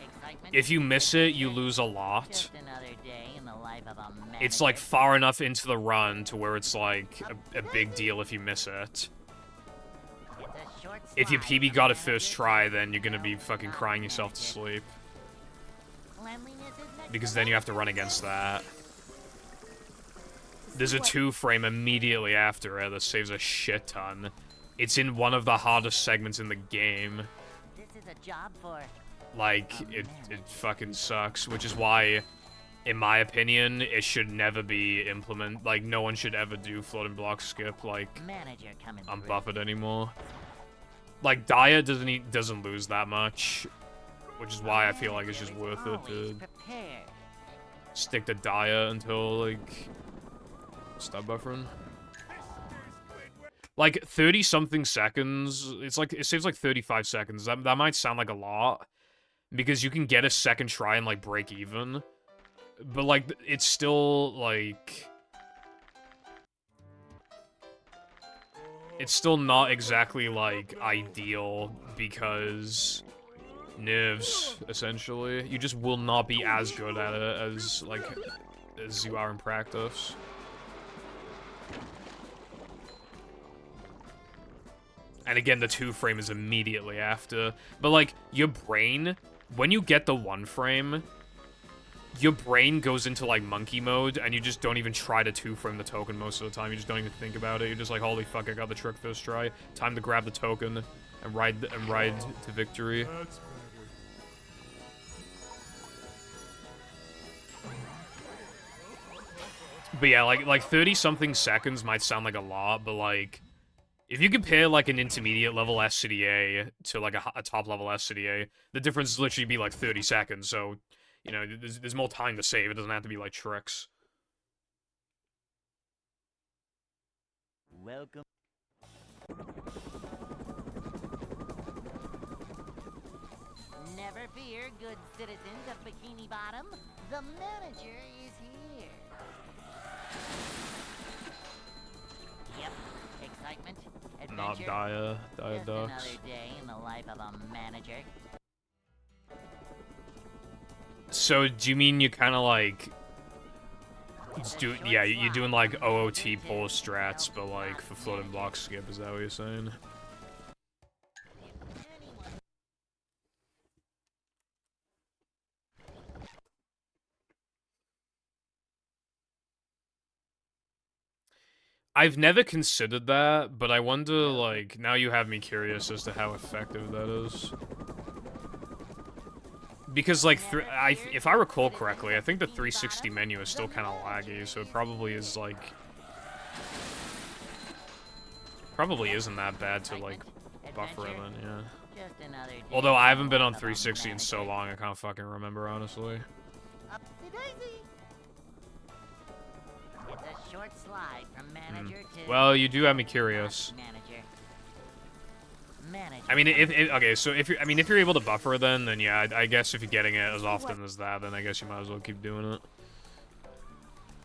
Excitement. If you miss it, you lose a lot. Just another day in the life of a manager. It's, like, far enough into the run to where it's, like, a big deal if you miss it. If your PB got it first try, then you're gonna be fucking crying yourself to sleep. Because then you have to run against that. There's a 2-frame immediately after it that saves a shit ton. It's in one of the hardest segments in the game. This is a job for... Like, it fucking sucks, which is why, in my opinion, it should never be implemented. Like, no one should ever do floating block skip, like, on Buffett anymore. Like, Dia doesn't lose that much, which is why I feel like it's just worth it to stick to Dia until, like, stop buffering. Like, 30-something seconds, it's like, it saves like 35 seconds. That might sound like a lot, because you can get a second try and, like, break even. But, like, it's still, like... It's still not exactly, like, ideal, because... nerves, essentially. You just will not be as good at it as, like, as you are in practice. And again, the 2-frame is immediately after. But, like, your brain, when you get the 1-frame... your brain goes into, like, monkey mode, and you just don't even try to 2-frame the token most of the time. You just don't even think about it. You're just like, holy fuck, I got the trick first try. Time to grab the token and ride to victory. But yeah, like 30-something seconds might sound like a lot, but, like, if you compare, like, an intermediate-level SCDA to, like, a top-level SCDA, the difference is literally be, like, 30 seconds, so... You know, there's more time to save. It doesn't have to be like tricks. Welcome. Never fear, good citizens of Bikini Bottom. The manager is here. Yep. Excitement. Adventure. Not Dia Just Ducks. another day in the life of a manager. So, do you mean you kind of, like... Yeah, you're doing, like, OOT pull strats, but, like, for floating block skip, is that what you're saying? I've never considered that, but I wonder, like, now you have me curious as to how effective that is. Because, like, if I recall correctly, I think the 360 menu is still kind of laggy, so it probably is, like... Probably isn't that bad to, like, buffer it then, yeah. Although I haven't been on 360 in so long, I can't fucking remember, honestly. Up the daisy. It's a short slide from manager to... Well, you do have me curious. I mean, okay, so if you're able to buffer then yeah, I guess if you're getting it as often as that, then I guess you might as well keep doing it.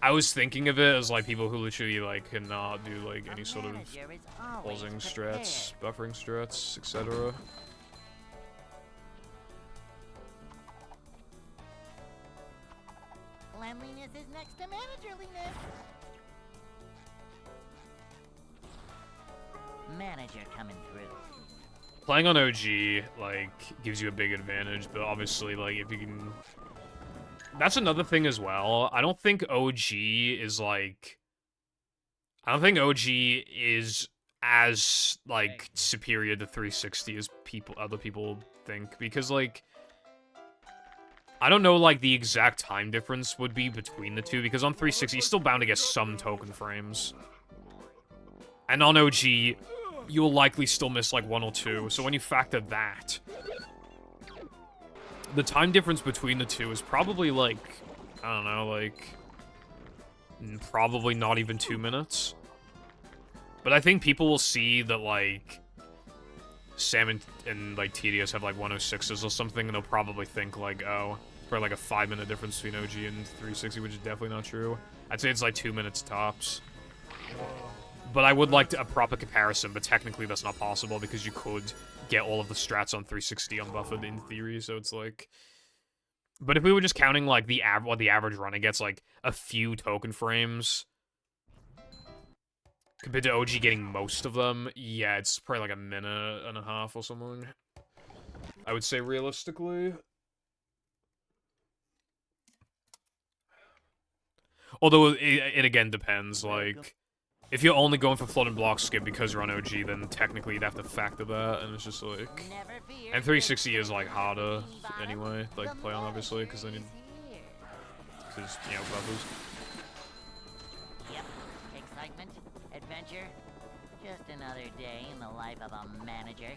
I was thinking of it as, like, people who literally, like, cannot do, like, any sort of pulsing strats, buffering strats, etc. Cleanliness is next to managerliness. Manager coming through. Playing on OG, like, gives you a big advantage, but obviously, like, if you can... That's another thing as well. I don't think OG is, like... I don't think OG is as, like, superior to 360 as other people think. Because, like, I don't know, like, the exact time difference would be between the two, because on 360, you're still bound to get some token frames. And on OG, you'll likely still miss, like, 1 or 2, so when you factor that, the time difference between the two is probably, like, I don't know, like, probably not even 2 minutes. But I think people will see that, like, Sam and like, TDS have, like, 106s or something, and they'll probably think, like, oh, probably, like, a 5-minute difference between OG and 360, which is definitely not true. I'd say it's, like, 2 minutes tops. But I would like a proper comparison, but technically that's not possible, because you could get all of the strats on 360 unbuffered in theory, so it's, like... But if we were just counting, like, what the average runner gets, like, a few token frames... Compared to OG getting most of them, yeah, it's probably like a minute and a half or something. I would say realistically. Although it again depends, like, if you're only going for floating block skip because you're on OG, then technically you'd have to factor that, and it's just like... And 360 is, like, harder anyway, like, to play on, obviously, because then you... Because, you know, buffers. Yep, excitement. Adventure? Just another day in the life of a manager.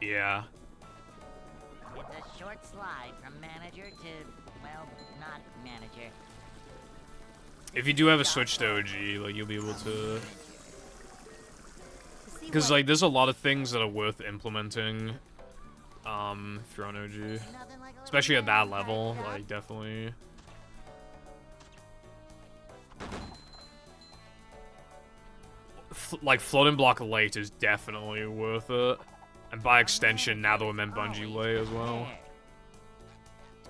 Yeah. It's a short slide from manager to, well, not manager. If you do have a Switch to OG, like, you'll be able to... Because, like, there's a lot of things that are worth implementing, if you're on OG. Especially at that level, like, definitely... Like, floating block late is definitely worth it. And by extension, now the Women Bungee late as well.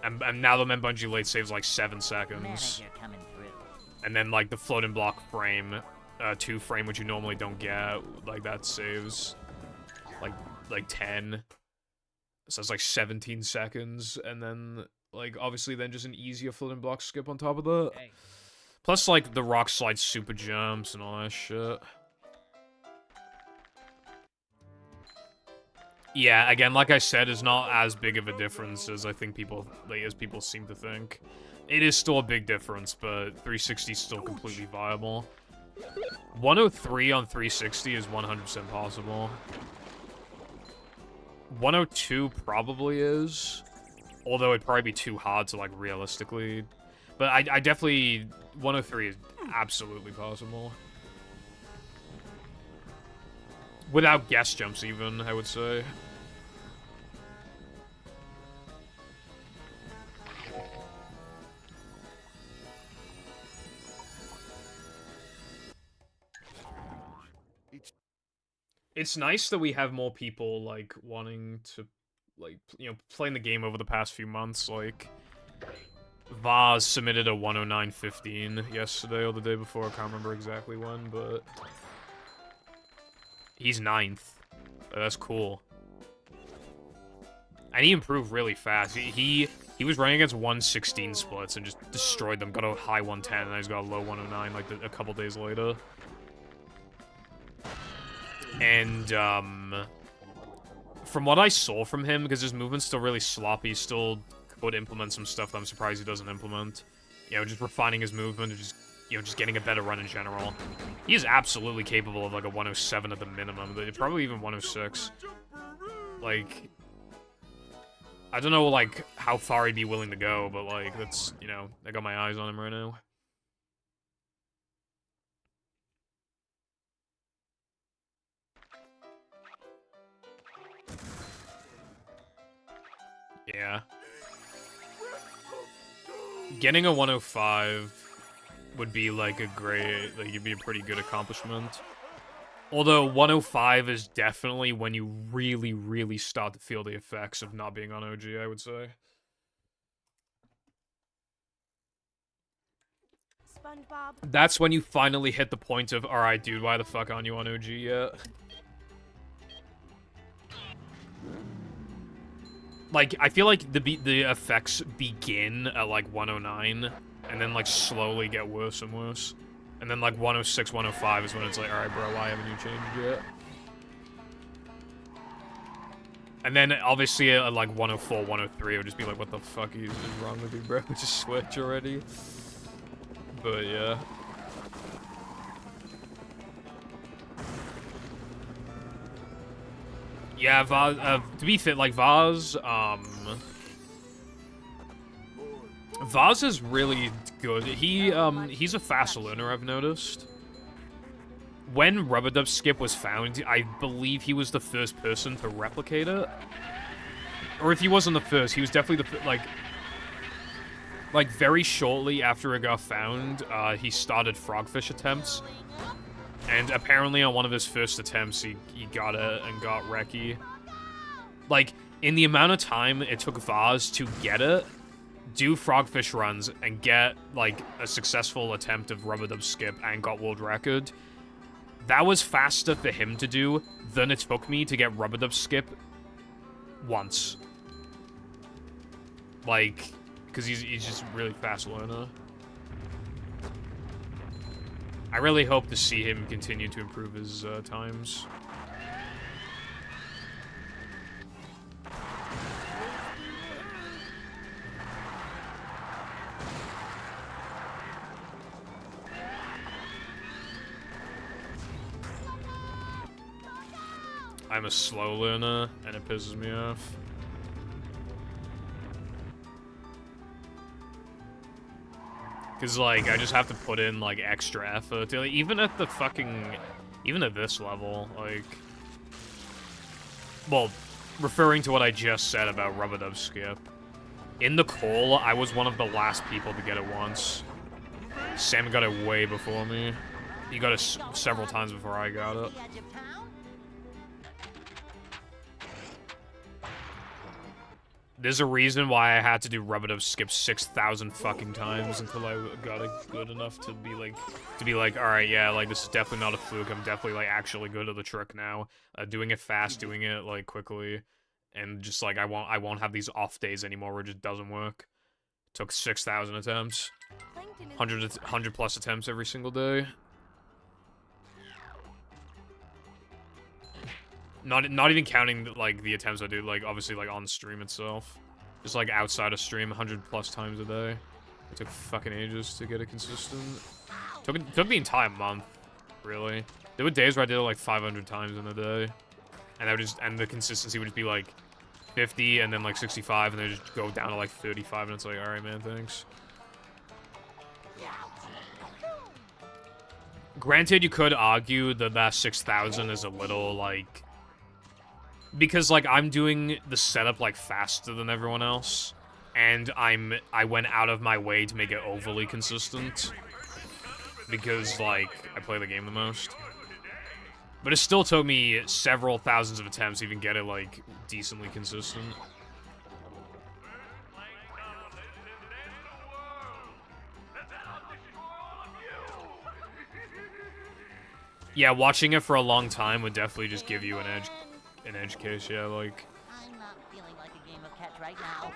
And now the Women Bungee late saves like 7 seconds. And then, like, the floating block frame, 2 frame, which you normally don't get, like, that saves like 10. So it's like 17 seconds. And then, like, obviously then just an easier floating block skip on top of that. Plus, like, the rock slide super jumps and all that shit. Yeah, again, like I said, it's not as big of a difference as I think people seem to think. It is still a big difference, but 360 is still completely viable. 103 on 360 is 100% possible. 102 probably is, although it'd probably be too hard to, like, realistically. But I definitely... 103 is absolutely possible. Without guess jumps, even, I would say. It's nice that we have more people, like, wanting to, like, you know, playing the game over the past few months. Like, Vaz submitted a 109.15 yesterday or the day before. I can't remember exactly when, but... He's 9th. That's cool. And he improved really fast. He was running against 116 splits and just destroyed them. Got a high 110, and then he's got a low 109, like, a couple days later. And, from what I saw from him, because his movement's still really sloppy, still could implement some stuff that I'm surprised he doesn't implement. You know, just refining his movement, just, you know, just getting a better run in general. He is absolutely capable of, like, a 107 at the minimum, but probably even 106. Like, I don't know, like, how far he'd be willing to go, but, like, that's, you know, I got my eyes on him right now. Yeah. Getting a 105 would be, like, a great, like, it'd be a pretty good accomplishment. Although 105 is definitely when you really, really start to feel the effects of not being on OG, I would say. SpongeBob. That's when you finally hit the point of, alright, dude, why the fuck aren't you on OG yet? Like, I feel like the effects begin at, like, 109, and then, like, slowly get worse and worse. And then like 106, 105 is when it's like, alright, bro, why haven't you changed yet? And then obviously at like 104, 103, it would just be like, what the fuck is wrong with you, bro? Just switch already. But yeah. Yeah, Vaz, to be fit, like Vaz, Vaz is really good. He's a fast learner, I've noticed. When Rubber Dub Skip was found, I believe he was the first person to replicate it. Or if he wasn't the first, he was definitely the, like very shortly after it got found, he started frogfish attempts. And apparently on one of his first attempts, he got it and got Reki. Like, in the amount of time it took Vaz to get it, do frogfish runs, and get, like, a successful attempt of Rubber Dub Skip and got world record, that was faster for him to do than it took me to get Rubber Dub Skip once. Like, because he's just a really fast learner. I really hope to see him continue to improve his times. I'm a slow learner, and it pisses me off. Cause like, I just have to put in like extra effort, like, even at the fucking, even at this level, like, well, referring to what I just said about Rubber Dub Skip, in the call, I was one of the last people to get it once. Sam got it way before me. He got it several times before I got it. There's a reason why I had to do Rubber Dub Skip 6,000 fucking times until I got it good enough to be like, all right, yeah, like this is definitely not a fluke. I'm definitely like actually good at the trick now. Doing it fast, doing it like quickly, and just like I won't have these off days anymore where it just doesn't work. Took 6,000 attempts, 100 plus attempts every single day. Not even counting like the attempts I do, like obviously like on stream itself, just like outside of stream, 100 plus times a day. It took fucking ages to get it consistent. Took the entire month, really. There were days where I did it like 500 times in a day, and the consistency would just be like 50 and then like 65, and then just go down to like 35, and it's like, all right, man, thanks. Granted, you could argue that 6,000 is a little like. Because, like, I'm doing the setup, like, faster than everyone else, and I went out of my way to make it overly consistent, because, like, I play the game the most. But it still took me several thousands of attempts to even get it, like, decently consistent. Yeah, watching it for a long time would definitely just give you an edge case, yeah, like... I'm not feeling like a game of catch right now.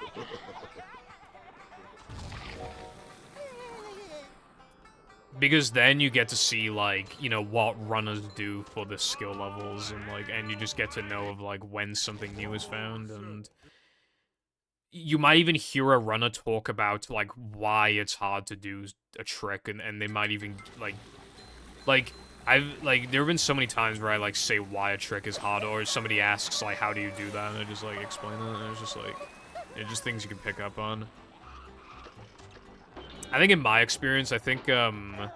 Because then you get to see, like, you know, what runners do for the skill levels, and, like, and you just get to know of, like, when something new is found, and... You might even hear a runner talk about, like, why it's hard to do a trick, and they might even, like, there have been so many times where I, like, say why a trick is hard, or somebody asks, like, how do you do that, and I just, like, explain it, and it's just, like, it's just things you can pick up on. I think in my experience, I think, the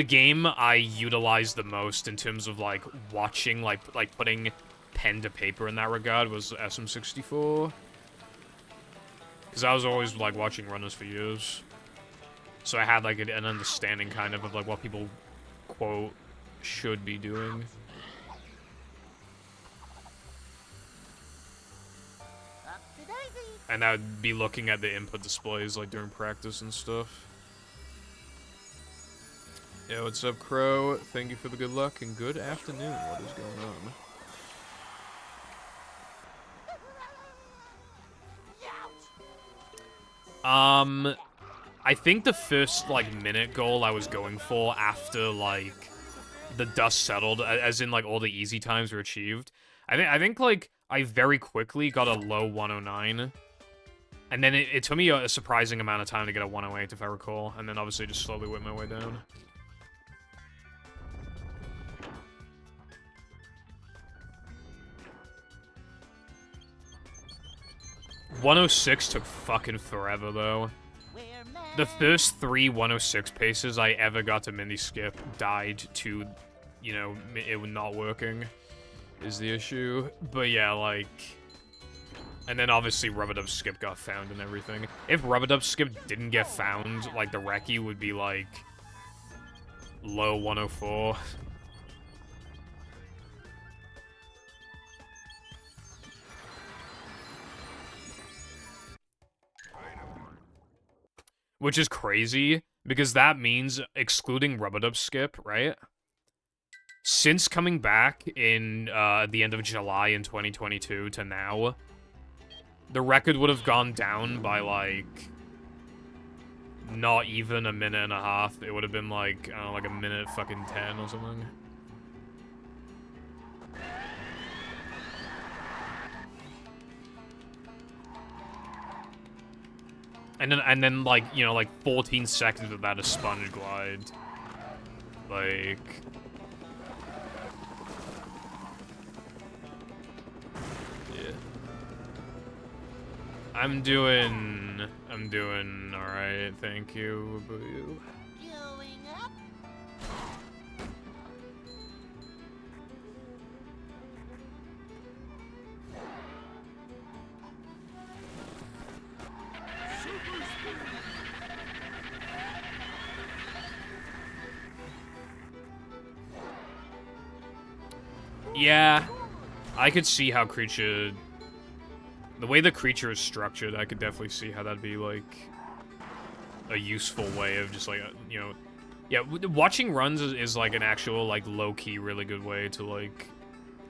game I utilized the most in terms of, like, watching, like putting pen to paper in that regard was SM64. Because I was always, like, watching runners for years. So I had, like, an understanding, kind of, like, what people, quote, should be doing. And I would be looking at the input displays, like, during practice and stuff. Yo, what's up, Crow? Thank you for the good luck, and good afternoon. What is going on? I think the first, like, minute goal I was going for after, like, the dust settled, as in, like, all the easy times were achieved, I think, like, I very quickly got a low 109. And then it took me a surprising amount of time to get a 108, if I recall. And then obviously just slowly worked my way down. .106 took fucking forever, though. The first 3 106 paces I ever got to mini-skip died to, you know, it not working, is the issue. But yeah, like... And then obviously Rub-a-Dub Skip got found and everything. If Rub-a-Dub Skip didn't get found, like, the recce would be, like, low 104. Which is crazy, because that means, excluding Rub-a-Dub Skip, right? Since coming back in, the end of July in 2022 to now, the record would have gone down by, like, not even a minute and a half. It would have been, like, I don't know, like a minute fucking 10 or something. And then, like, you know, like, 14 seconds of that is sponge glide. Like... I'm doing alright, thank you. What about you? Going up. Yeah, I could see how creature... The way the creature is structured, I could definitely see how that'd be, like, a useful way of just, like, you know... Yeah, watching runs is like, an actual, like, low-key, really good way to, like,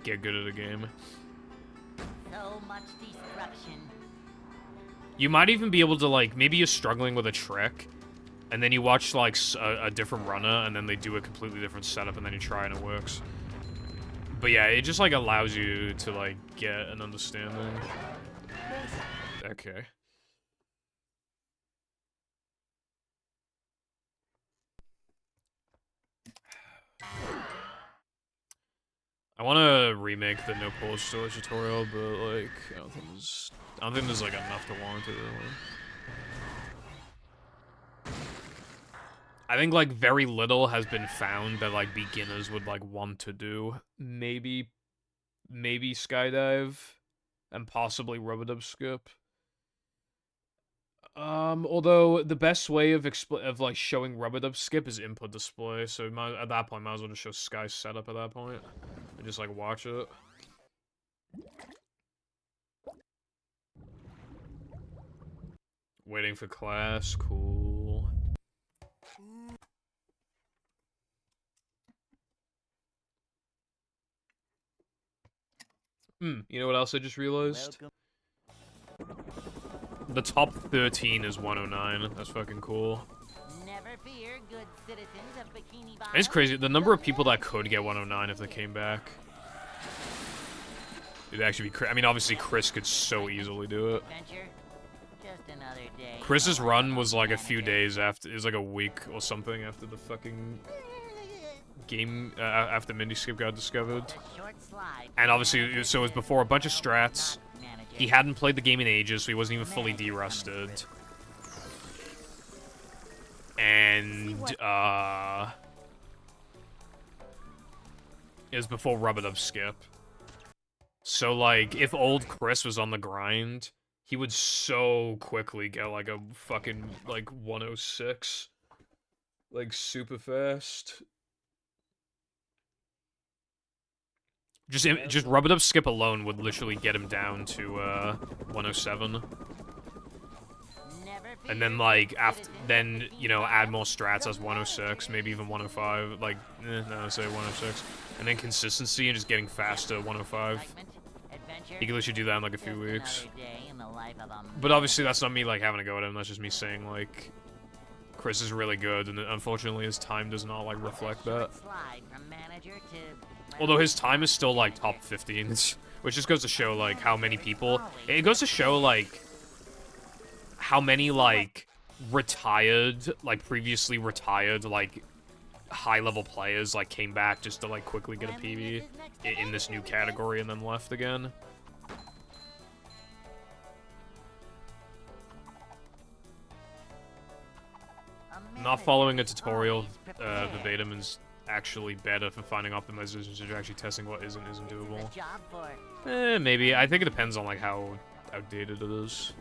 get good at a game. So much destruction. You might even be able to, like, maybe you're struggling with a trick, and then you watch, like, a different runner, and then they do a completely different setup, and then you try and it works. But yeah, it just, like, allows you to, like, get an understanding. Okay. I want to remake the no pull storage tutorial, but, like, I don't think there's like enough to warrant it, really. I think, like, very little has been found that, like, beginners would, like, want to do. Maybe skydive, and possibly Rub-a-Dub Skip. Although the best way of like showing Rub-a-Dub Skip is input display, so at that point, might as well just show Sky setup at that point, and just like watch it. Waiting for class, cool. You know what else I just realized? The top 13 is 109. That's fucking cool. Never fear, good citizens of Bikini Bottom. It's crazy. The number of people that could get 109 if they came back. It'd actually be I mean, obviously, Chris could so easily do it. Adventure, just another day. Chris's run was like a few days after. It was like a week or something after the fucking game, after Miniskip got discovered. And obviously, so it was before a bunch of strats. He hadn't played the game in ages, so he wasn't even fully derusted. And, it was before Rub-a-Dub Skip. So, like, if old Chris was on the grind, he would so quickly get, like, a fucking, like, 106. Like, super fast. Just Rub-a-Dub Skip alone would literally get him down to, 107. And then, like, then, you know, add more strats as 106, maybe even 105, like, no, say 106. And then consistency and just getting faster, 105. He could literally do that in, like, a few weeks. But obviously that's not me, like, having a go at him, that's just me saying, like, Chris is really good, and unfortunately his time does not, like, reflect that. Slide from manager to Although his time is still, like, top 15, which just goes to show, like, how many people... It goes to show, like, how many, like, retired, like, previously retired, like, high-level players, like, came back just to, like, quickly get a PB in this new category and then left again. Not following a tutorial verbatim is actually better for finding optimizations and actually testing what isn't doable. job for Maybe. I think it depends on, like, how outdated it is.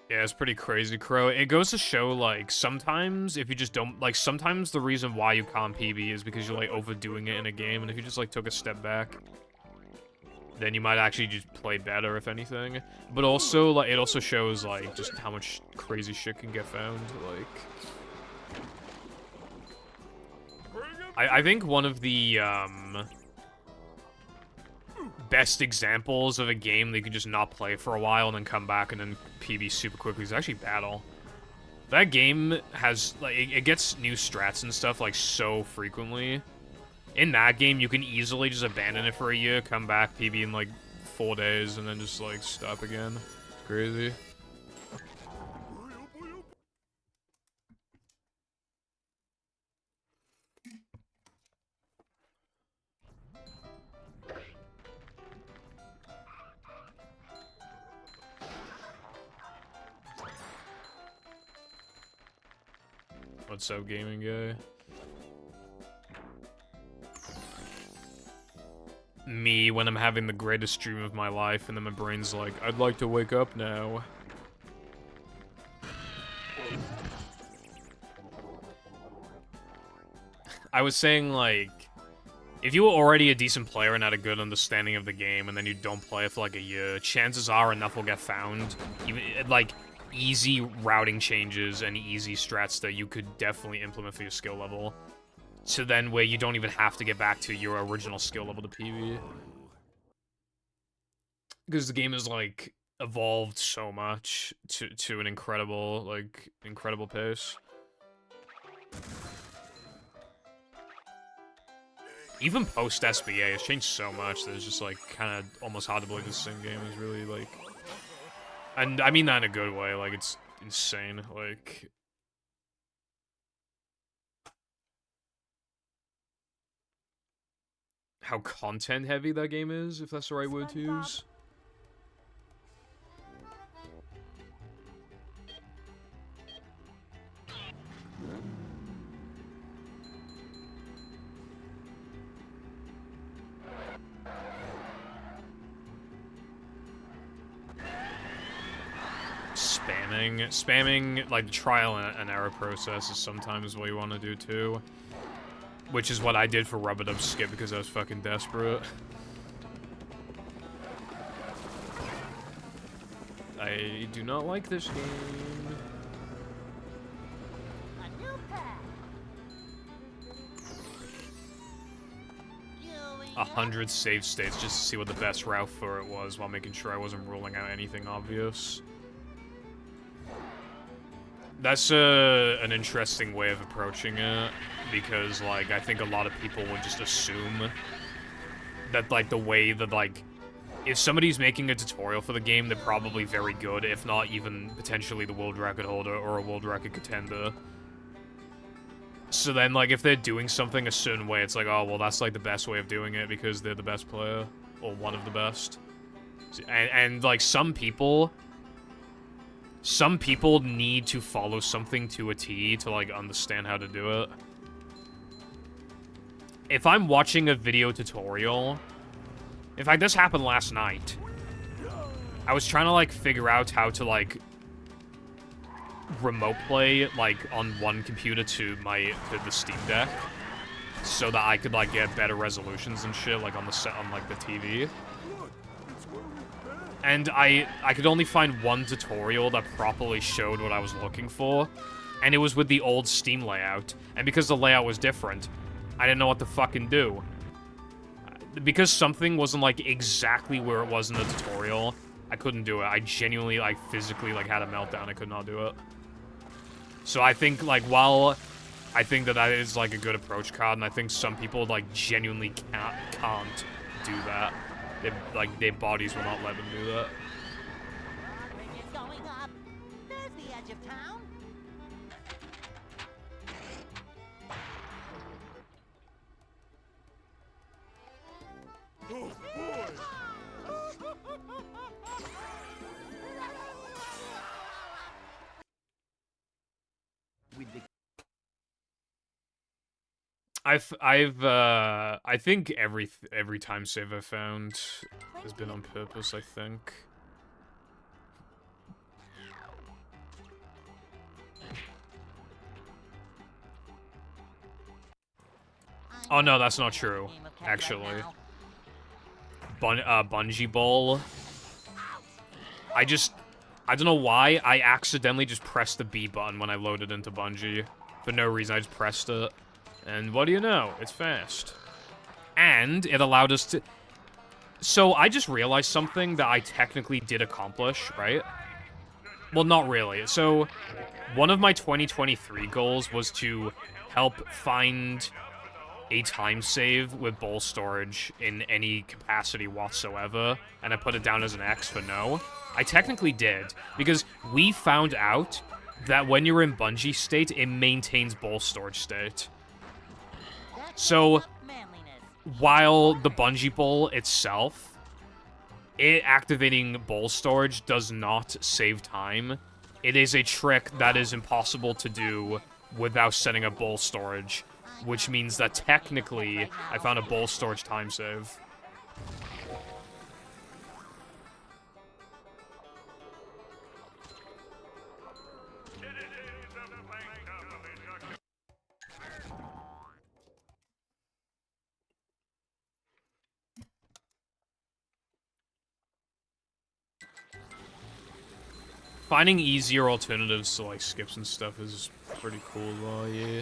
Yeah, it's pretty crazy, Crow. It goes to show, like, sometimes if you just don't... Like, sometimes the reason why you can't PB is because you're, like, overdoing it in a game, and if you just, like, took a step back, then you might actually just play better, if anything. But also, like, it also shows, like, just how much crazy shit can get found, like... I think one of the, best examples of a game that you can just not play for a while and then come back and then PB super quickly is actually Battle. That game has, like, it gets new strats and stuff, like, so frequently. In that game, you can easily just abandon it for a year, come back, PB in, like, 4 days, and then just, like, stop again. It's crazy. What's up, gaming guy? Me, when I'm having the greatest dream of my life, and then my brain's like, I'd like to wake up now. I was saying, like, if you were already a decent player and had a good understanding of the game, and then you don't play it for, like, a year, chances are enough will get found. Even, like, easy routing changes and easy strats that you could definitely implement for your skill level. So then where you don't even have to get back to your original skill level to PB. Because the game has, like, evolved so much to an incredible, like, incredible pace. Even post-SBA, it's changed so much that it's just, like, kind of almost hard to believe this sim game is really, like... And I mean that in a good way, like, it's insane, like... How content-heavy that game is, if that's the right word to use. Spamming, like, the trial and error process is sometimes what you want to do, too. Which is what I did for Rub-a-Dub Skip, because I was fucking desperate. I do not like this game. 100 save states just to see what the best route for it was, while making sure I wasn't ruling out anything obvious. That's an interesting way of approaching it, because, like, I think a lot of people would just assume that, like, the way that, like, if somebody's making a tutorial for the game, they're probably very good, if not even potentially the world record holder or a world record contender. So then, like, if they're doing something a certain way, it's like, oh, well, that's, like, the best way of doing it because they're the best player, or one of the best. And like, some people need to follow something to a T to, like, understand how to do it. If I'm watching a video tutorial... In fact, this happened last night. I was trying to, like, figure out how to, like, remote play, like, on one computer to the Steam Deck, so that I could, like, get better resolutions and shit, like, on the TV. And I could only find one tutorial that properly showed what I was looking for. and it was with the old Steam layout. And because the layout was different, I didn't know what to fucking do. Because something wasn't, like, exactly where it was in the tutorial, I couldn't do it. I genuinely, like, physically, like, had a meltdown. I could not do it. So I think, like, while I think that that is, like, a good approach card, and I think some people, like, genuinely can't do that. Their bodies will not let them do that. Bridge is going up. There's the edge of town. Oh boy! I think every time save I've found has been on purpose, I think. Oh no, that's not true, actually. Bungee Bowl. I don't know why, I accidentally just pressed the B button when I loaded into Bungie. For no reason, I just pressed it. And what do you know? It's fast. And it allowed us to... So, I just realized something that I technically did accomplish, right? Well, not really. So, one of my 2023 goals was to help find a time save with bowl storage in any capacity whatsoever, and I put it down as an X for no. I technically did, because we found out that when you're in Bungie state, it maintains bowl storage state. So, while the Bungie Bowl itself, it activating bowl storage does not save time, it is a trick that is impossible to do without setting up bowl storage, which means that technically, I found a bowl storage time save. Finding easier alternatives to, like, skips and stuff is pretty cool, though, yeah.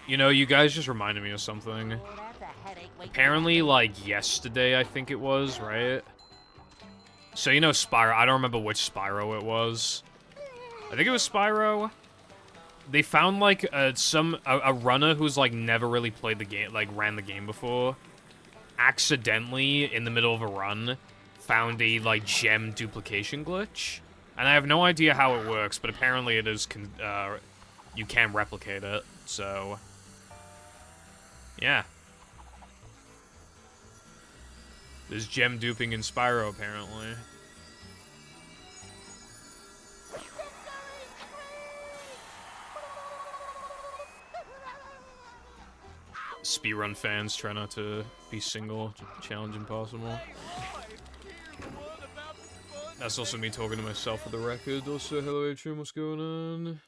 You know, you guys just reminded me of something. Apparently, like, yesterday, I think it was, right? So, you know Spyro, I don't remember which Spyro it was. I think it was Spyro. They found, like, a runner who's, like, never really played the game, like, ran the game before, accidentally, in the middle of a run, found a, like, gem duplication glitch. And I have no idea how it works, but apparently it is, you can replicate it, so... Yeah. There's gem duping in Spyro, apparently. Speedrun fans try not to be single, challenge impossible. That's also me talking to myself for the record. Also, hello Atrium, what's going on?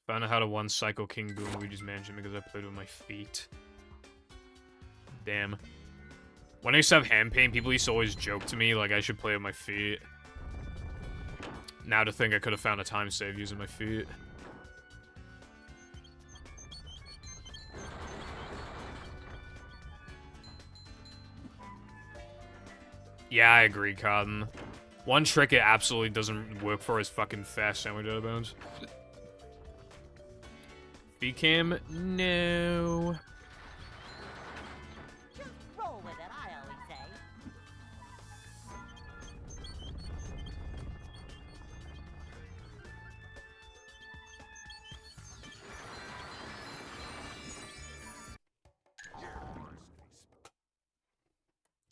Found out how to one Psycho King Boom Luigi's Mansion because I played with my feet. Damn. When I used to have hand pain, people used to always joke to me like I should play with my feet. Now to think I could have found a time save using my feet. Yeah, I agree, Cotton. One trick it absolutely doesn't work for is fucking fast sandwich out of bounds. V-cam? No. Just roll with it, I always say.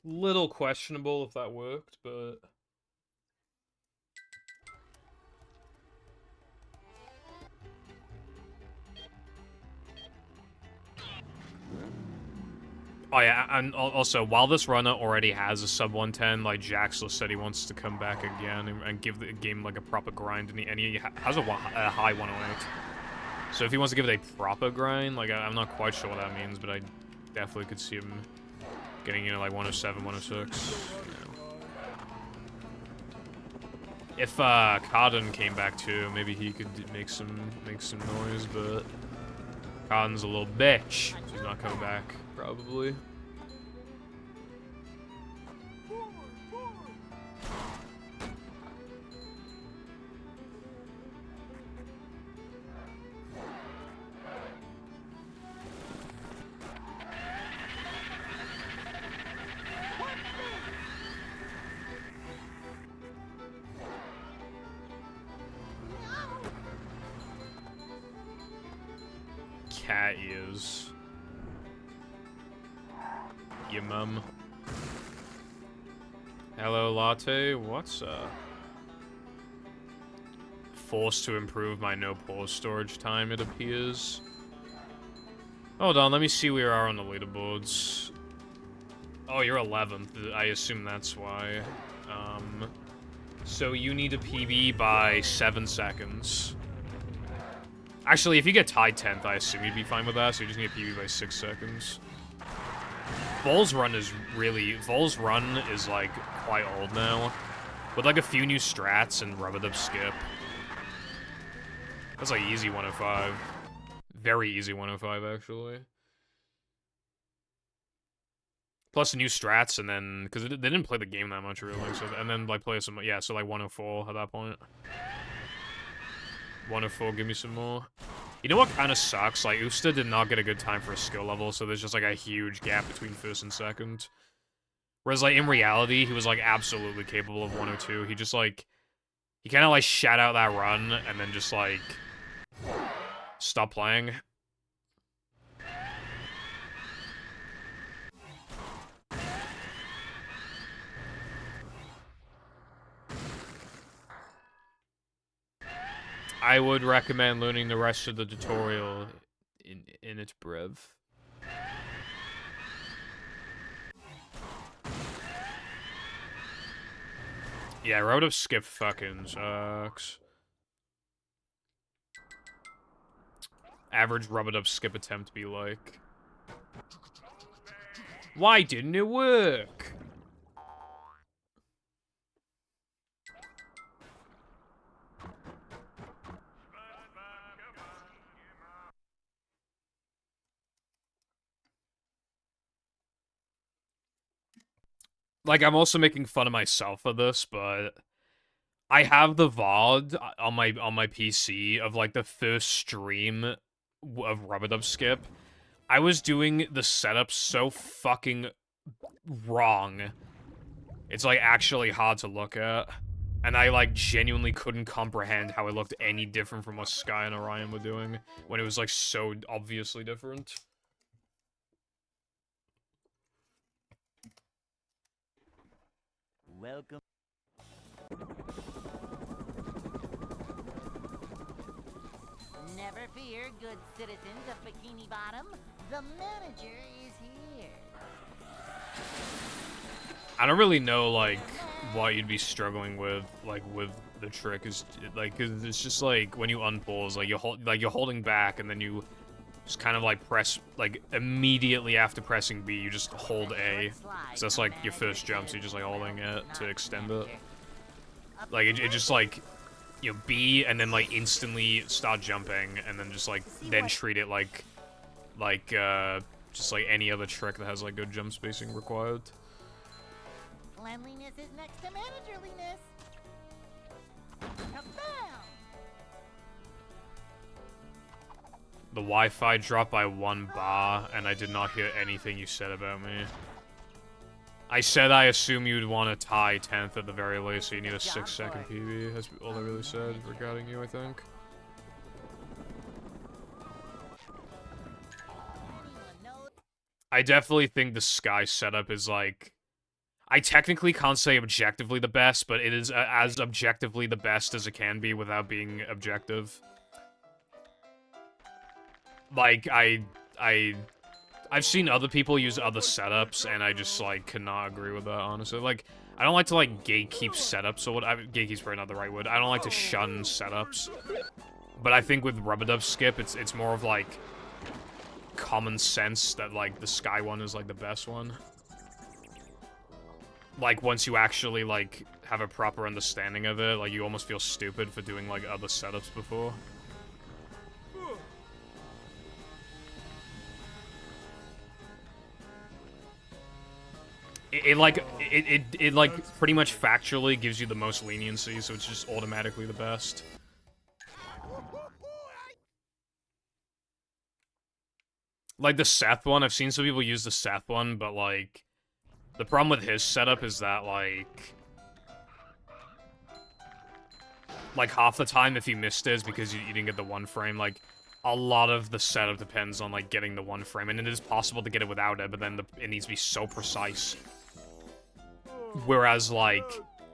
Little questionable if that worked, but... Oh yeah, and also, while this runner already has a sub 110, like, Jaxler said he wants to come back again and give the game, like, a proper grind, and he has a high 108. So if he wants to give it a proper grind, like, I'm not quite sure what that means, but I definitely could see him getting, you know, like, 107, 106. If Cardin came back too, maybe he could make some noise, but Cardin's a little bitch. So he's not coming back, probably. Cat ears. Your mum. Hello, Latte. What's up? Forced to improve my no pause storage time, it appears. Hold on, let me see where you are on the leaderboards. Oh, you're 11th. I assume that's why. So you need a PB by 7 seconds. Actually, if you get tied 10th, I assume you'd be fine with that, so you just need a PB by 6 seconds. Vol's Run is like quite old now. With like a few new strats and rub-a-dub skip. That's like easy 105. Very easy 105, actually. Plus new strats, and then, because they didn't play the game that much, really, so, and then like play some, yeah, so like 104 at that point. 104, give me some more. You know what kind of sucks? Like, Usta did not get a good time for a skill level, so there's just, like, a huge gap between first and second. Whereas, like, in reality, he was, like, absolutely capable of 102. He just, like... He kind of, like, shat out that run, and then just, like... Stop playing. I would recommend learning the rest of the tutorial in its breadth. Yeah, road of skip fucking sucks. Average rub-a-dub skip attempt be like. Why didn't it work? Like, I'm also making fun of myself for this, but I have the VOD on my PC of like the first stream of Rub-a-Dub Skip. I was doing the setup so fucking wrong. It's like actually hard to look at. And I like genuinely couldn't comprehend how it looked any different from what Sky and Orion were doing when it was like so obviously different. Welcome. Never fear, good citizens of Bikini Bottom. The manager is here. I don't really know, like, what you'd be struggling with, like, with the trick. Is like, 'cause it's just like when you unpause, like you're holding back, and then you just kind of like press, like immediately after pressing B, you just hold A. So that's like your first jump, so you're just like holding it to extend it. Like it just like, you know, B and then like instantly start jumping, and then just like then treat it like just like any other trick that has like good jump spacing required. Cleanliness is next to managerliness. Kaboom! The Wi-Fi dropped by 1 bar, and I did not hear anything you said about me. I said I assume you'd want to tie 10th at the very least, so you need a 6-second PB. That's all I really said regarding you, I think. I definitely think the Sky setup is, like... I technically can't say objectively the best, but it is as objectively the best as it can be without being objective. Like, I've seen other people use other setups, and I just, like, cannot agree with that, honestly. Like, I don't like to, like, gatekeep setups, or what, gatekeep's probably not the right word. I don't like to shun setups. But I think with Rub-a-Dub Skip, it's more of, like, common sense that, like, the Sky one is, like, the best one. Like, once you actually, like, have a proper understanding of it, like, you almost feel stupid for doing, like, other setups before. It like, pretty much factually gives you the most leniency, so it's just automatically the best. Like, the Seth one, I've seen some people use the Seth one, but, like, the problem with his setup is that, like, half the time if you missed it is because you didn't get the one frame, like, a lot of the setup depends on, like, getting the one frame, and it is possible to get it without it, but then it needs to be so precise. Whereas, like,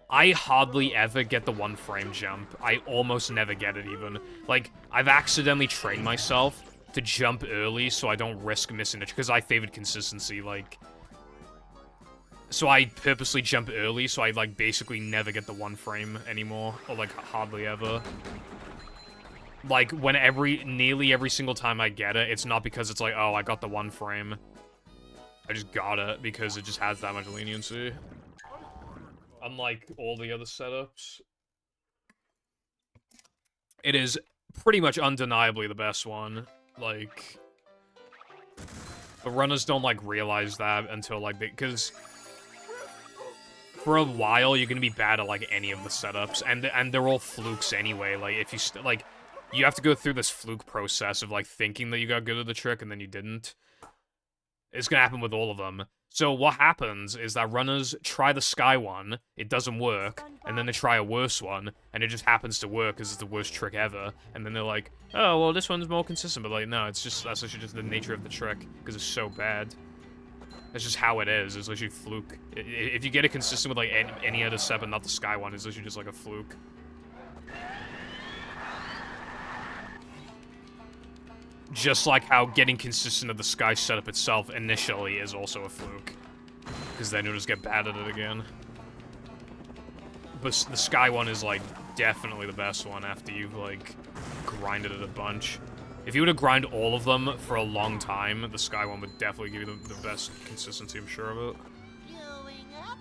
I hardly ever get the one frame jump. I almost never get it, even. Like, I've accidentally trained myself to jump early so I don't risk missing it, because I favored consistency, like... So I purposely jump early, so I, like, basically never get the one frame anymore, or, like, hardly ever. Like, when nearly every single time I get it, it's not because it's like, oh, I got the one frame. I just got it, because it just has that much leniency. Unlike all the other setups. It is pretty much undeniably the best one. Like, the runners don't, like, realize that until, like, because for a while, you're gonna be bad at, like, any of the setups, and they're all flukes anyway. Like, if you, like, you have to go through this fluke process of, like, thinking that you got good at the trick and then you didn't. It's gonna happen with all of them. So what happens is that runners try the sky one, it doesn't work, and then they try a worse one, and it just happens to work because it's the worst trick ever, and then they're like, oh, well, this one's more consistent, but, like, no, it's just, that's actually just the nature of the trick, because it's so bad. That's just how it is, it's literally fluke. If you get it consistent with, like, any other set, but not the sky one, it's literally just, like, a fluke. Just like how getting consistent of the sky setup itself initially is also a fluke. Because then you'll just get bad at it again. But the sky one is, like, definitely the best one after you've, like, grinded it a bunch. If you were to grind all of them for a long time, the sky one would definitely give you the best consistency, I'm sure of it. Going up.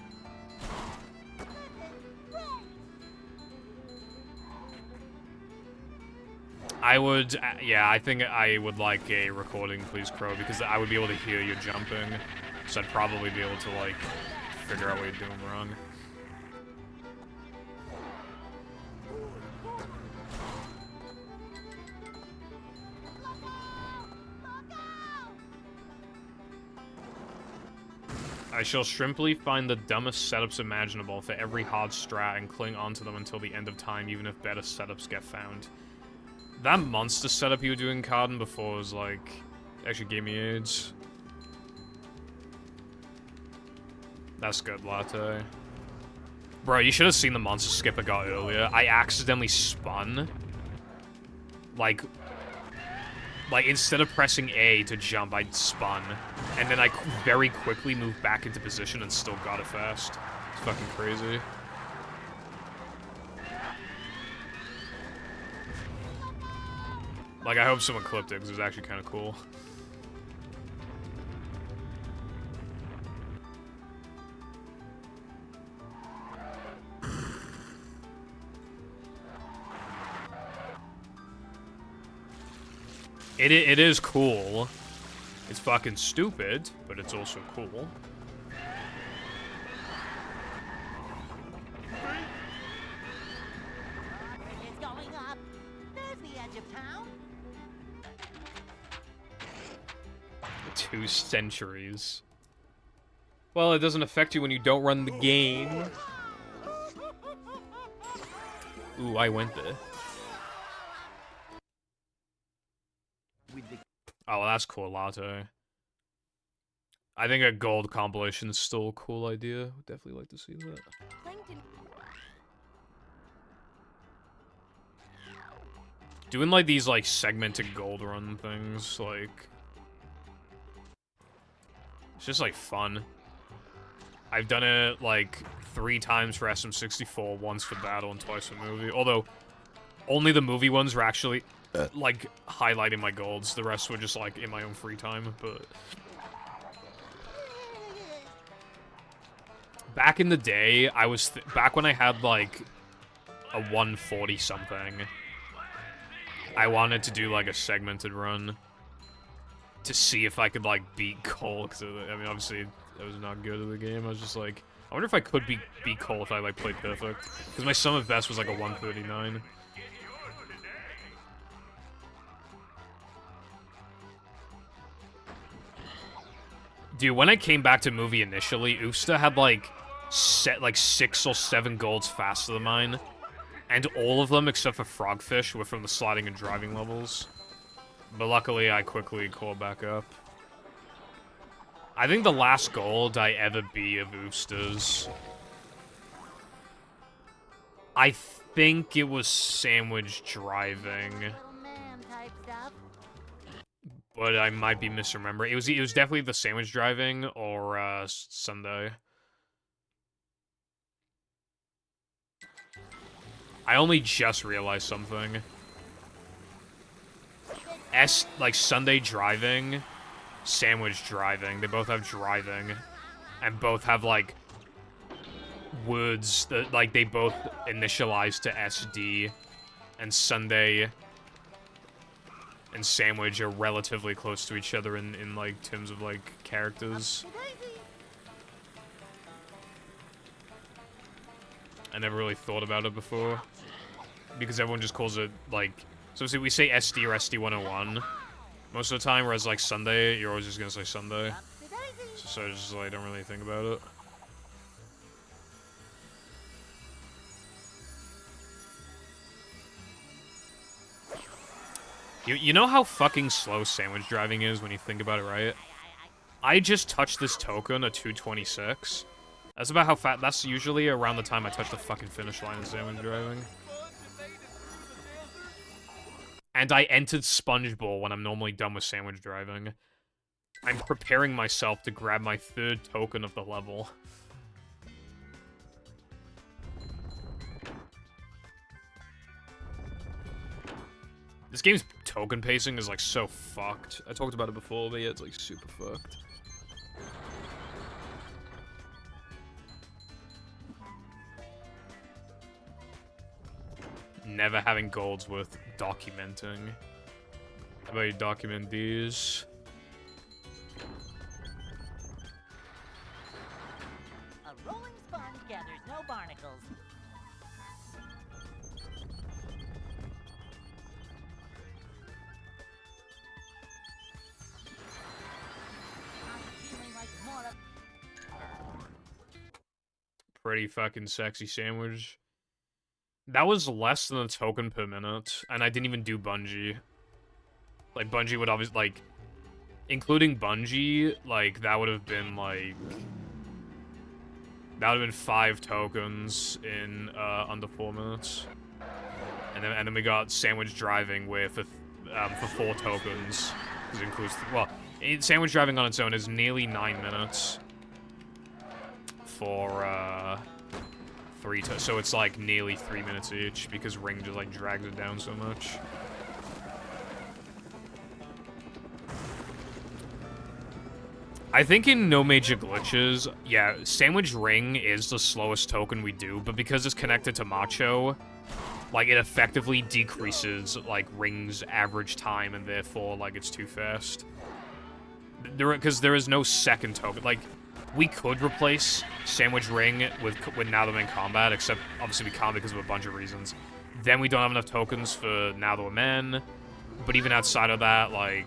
I would, yeah, I think I would like a recording, please, Crow, because I would be able to hear you jumping, so I'd probably be able to, like, figure out what you're doing wrong. I shall shrimply find the dumbest setups imaginable for every hard strat and cling onto them until the end of time, even if better setups get found. That monster setup you were doing, Carden, before was, like, actually gave me AIDS. That's good, Latte. Bro, you should have seen the monster skip I got earlier. I accidentally spun. Like, instead of pressing A to jump, I spun. And then I very quickly moved back into position and still got it fast. It's fucking crazy. Like, I hope someone clipped it, because it was actually kind of cool. It is cool. It's fucking stupid, but it's also cool. It's going up. There's the edge of town. 2 centuries. Well, it doesn't affect you when you don't run the game. Ooh, I went there. Oh, well, that's cool, Latte. I think a gold compilation is still a cool idea. Would definitely like to see that. Plankton. Doing, like, these, like, segmented gold run things, like... It's just, like, fun. I've done it, like, 3 times for SM64, once for battle and twice for movie. Although, only the movie ones were actually, like, highlighting my golds. The rest were just, like, in my own free time, but... back in the day, I was back when I had like a 140 something. I wanted to do like a segmented run to see if I could like beat Cole. Cause I mean, obviously, I was not good at the game. I was just like, I wonder if I could beat Cole if I like played perfect. Because my sum of best was like a 139. Dude, when I came back to movie initially, Usta had like 6 or 7 golds faster than mine. And all of them, except for Frogfish, were from the sliding and driving levels. But luckily, I quickly caught back up. I think the last gold I ever beat of Usta's, I think it was sandwich driving. Little man type stuff. But I might be misremembering. It was definitely the sandwich driving or Sunday. I only just realized something. Like Sunday driving, sandwich driving. They both have driving, and both have like words that like they both initialize to SD, and Sunday and sandwich are relatively close to each other in like terms of like characters. I never really thought about it before because everyone just calls it like, so we say SD or SD101 most of the time, whereas like Sunday you're always just gonna say Sunday, so I just like don't really think about it. You know how fucking slow sandwich driving is when you think about it, right? I just touched this token at 226. That's about how fast. That's usually around the time I touch the fucking finish line in sandwich driving. And I entered Sponge Bowl when I'm normally done with sandwich driving. I'm preparing myself to grab my 3rd token of the level. This game's token pacing is, like, so fucked. I talked about it before, but yeah, it's, like, super fucked. Never having gold's worth documenting. How about you document these? A rolling sponge gathers no barnacles. I'm feeling like more of Pretty fucking sexy sandwich. That was less than a token per minute, and I didn't even do Bungie. Like, Bungie would obviously, like, including Bungie, like, that would have been, like, that would have been 5 tokens in, under 4 minutes. And then we got sandwich driving with, for 4 tokens. This includes, well, sandwich driving on its own is nearly 9 minutes. For, 3 so it's like nearly 3 minutes each because Ring just like drags it down so much. I think in No Major Glitches, yeah, Sandwich Ring is the slowest token we do, but because it's connected to Macho, like it effectively decreases like Ring's average time and therefore like it's too fast. Because there is no second token, like we could replace Sandwich Ring with Now That We're in Combat, except obviously we can't because of a bunch of reasons. Then we don't have enough tokens for Now That We're Men, but even outside of that, like,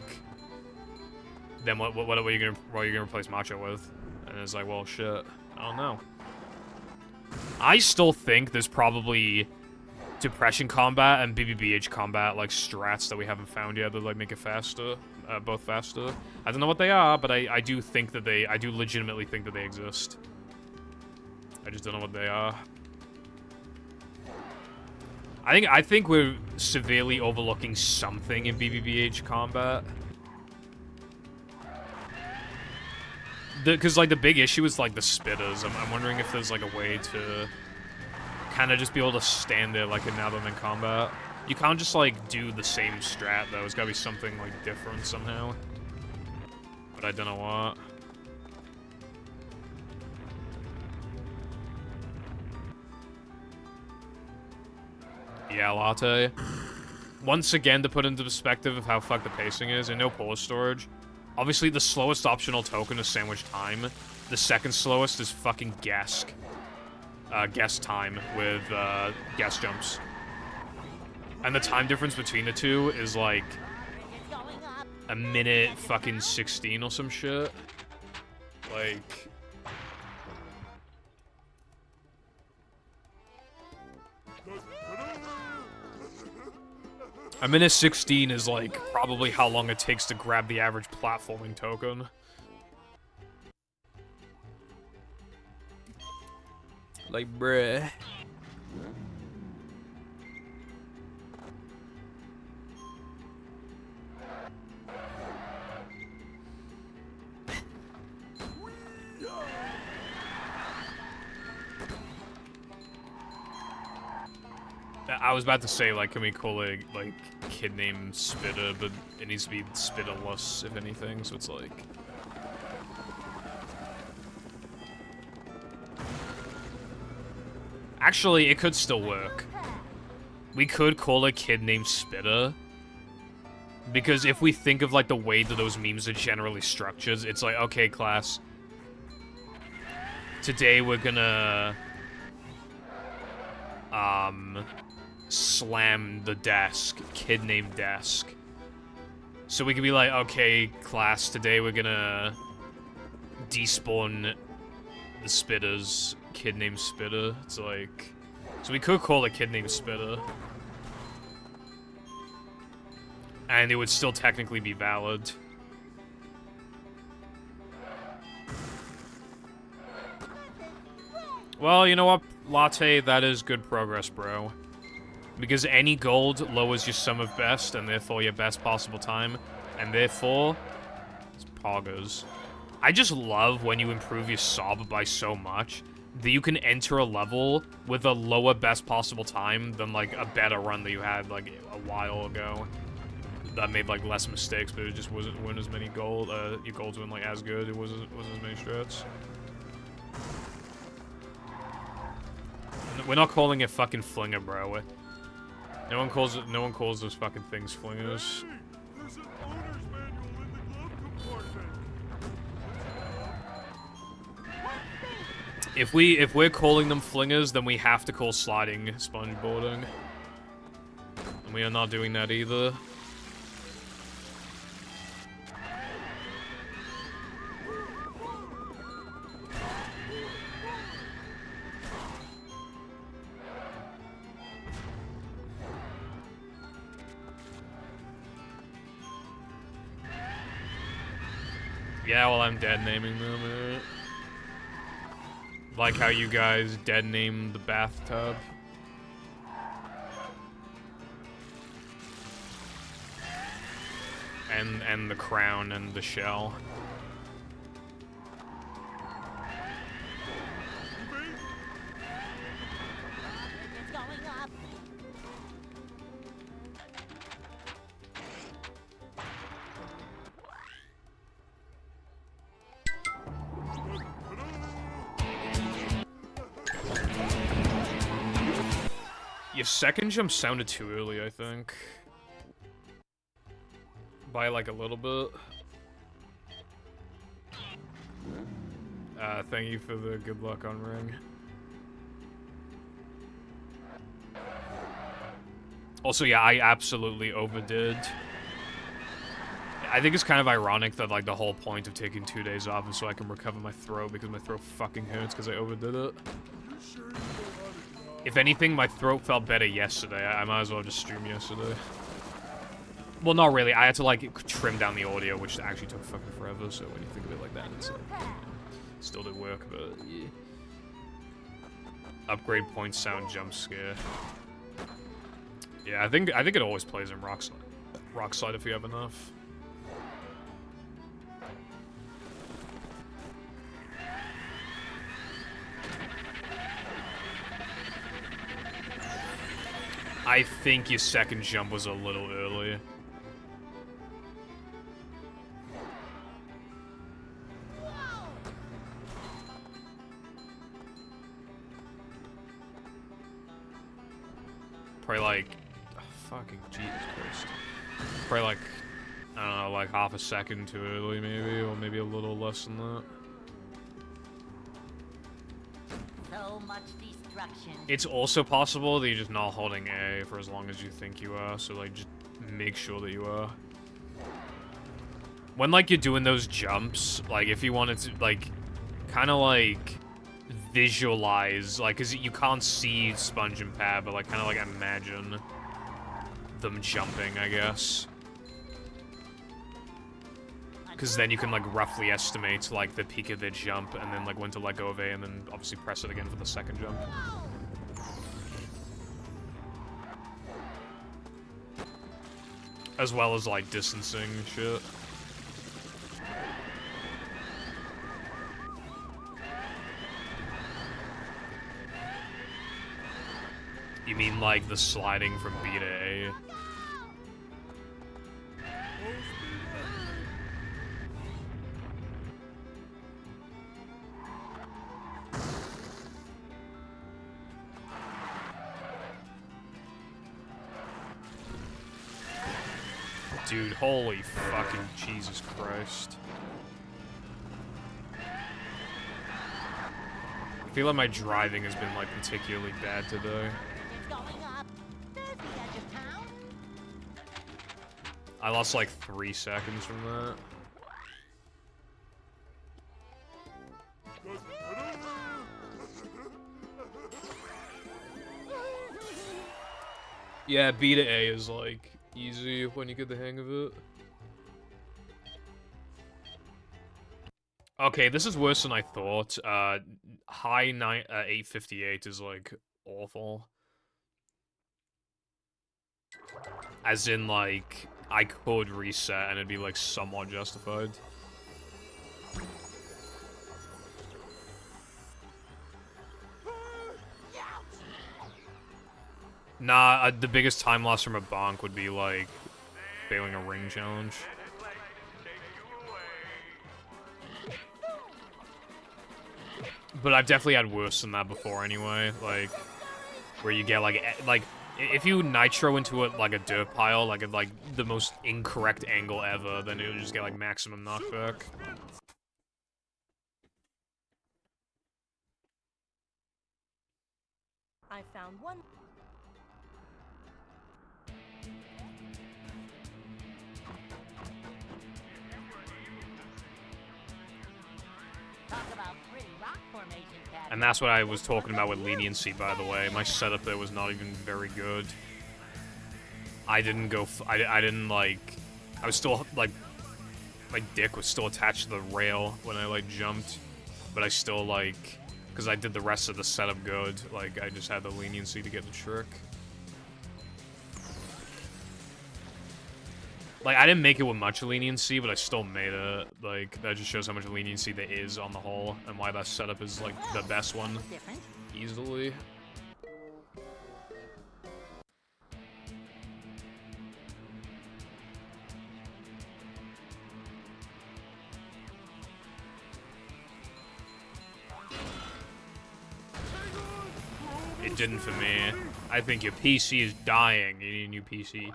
then what are you gonna replace Macho with? And it's like, well, shit, I don't know. I still think there's probably Depression Combat and BBBH Combat, like, strats that we haven't found yet that, like, make it faster. Both faster. I don't know what they are, but I do think that I do legitimately think that they exist. I just don't know what they are. I think we're severely overlooking something in BBBH combat. Because, like, the big issue is, like, the spitters. I'm wondering if there's, like, a way to kind of just be able to stand there, like, in Now That I'm in Combat. You can't just, like, do the same strat, though. It's gotta be something, like, different somehow. But I don't know what. Yeah, latte. Once again, to put into perspective of how fucked the pacing is, and no pause storage, obviously the slowest optional token is sandwich time. The second slowest is fucking guess. Guess time with, guess jumps. And the time difference between the two is like a minute fucking 16 or some shit. Like... A minute 16 is like probably how long it takes to grab the average platforming token. Like, bruh. I was about to say, like, can we call a, like, kid named Spitter, but it needs to be Spitterless, if anything, so it's like... Actually, it could still work. We could call a kid named Spitter, because if we think of, like, the way that those memes are generally structured, it's like, okay, class, today we're gonna... slam the desk, kid named desk. So we could be like, okay, class, today we're gonna despawn the Spitters, kid named Spitter. It's like, so we could call a kid named Spitter. And it would still technically be valid. Well, you know what, Latte, that is good progress, bro. Because any gold lowers your sum of best, and therefore your best possible time, and therefore, it's poggers. I just love when you improve your sob by so much that you can enter a level with a lower best possible time than, like, a better run that you had, like, a while ago. That made, like, less mistakes, but it just wasn't win as many gold, your golds weren't, like, as good, it wasn't as many strats. We're not calling it fucking flinger, bro. No one calls those fucking things flingers. Hey, there's an owner's manual in the glove compartment. If we're calling them flingers, then we have to call sliding spongeboarding. And we are not doing that either. Yeah, well, I'm dead naming them. Like how you guys dead named the bathtub. And the crown and the shell. It's going up. Your second jump sounded too early, I think. By like a little bit. Thank you for the good luck on ring. Also, yeah, I absolutely overdid. I think it's kind of ironic that, like, the whole point of taking 2 days off is so I can recover my throat, because my throat fucking hurts because I overdid it. If anything, my throat felt better yesterday. I might as well just stream yesterday. Well, not really. I had to, like, trim down the audio, which actually took fucking forever, so when you think of it like that, it's, still did work, but, yeah. Upgrade point sound jump scare. Yeah, I think it always plays in Rock Slide if you have enough. I think your second jump was a little early. Probably like, oh, fucking Jesus Christ. Probably like, I don't know, like half a second too early maybe, or maybe a little less than that. So much destruction. It's also possible that you're just not holding A for as long as you think you are, so like just make sure that you are. When like you're doing those jumps, like if you wanted to like kind of like visualize, like, cause you can't see Sponge and Pad, but like kind of like imagine them jumping, I guess. Because then you can like roughly estimate like the peak of their jump, and then like when to let go of A, and then obviously press it again for the second jump. As well as like distancing shit. You mean like the sliding from B to A? Dude, holy fucking Jesus Christ. I feel like my driving has been like particularly bad today. It's going up. There's the edge of town. I lost like 3 seconds from that. Yeah, B to A is like easy when you get the hang of it. Okay, this is worse than I thought. High 858 is like awful. As in like I could reset and it'd be like somewhat justified. Nah, the biggest time loss from a bonk would be like failing a ring challenge. But I've definitely had worse than that before anyway, like where you get like if you nitro into like a dirt pile, like at like the most incorrect angle ever, then it'll just get like maximum knockback. I found one. Talk about pretty rock formation patterns. And that's what I was talking about with leniency, by the way. My setup there was not even very good. I didn't go, I didn't like, I was still like, my dick was still attached to the rail when I like jumped, but I still like, because I did the rest of the setup good, like I just had the leniency to get the trick. Like, I didn't make it with much leniency, but I still made it. Like, that just shows how much leniency there is on the whole, and why that setup is, like, the best one. Different. Easily. It didn't for me. I think your PC is dying. You need a new PC.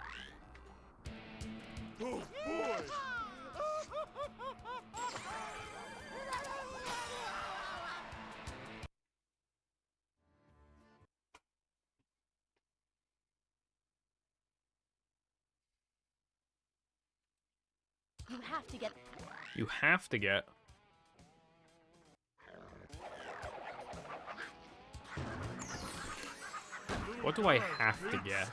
Oh boy! You have to get. You have to get. What do I have to get?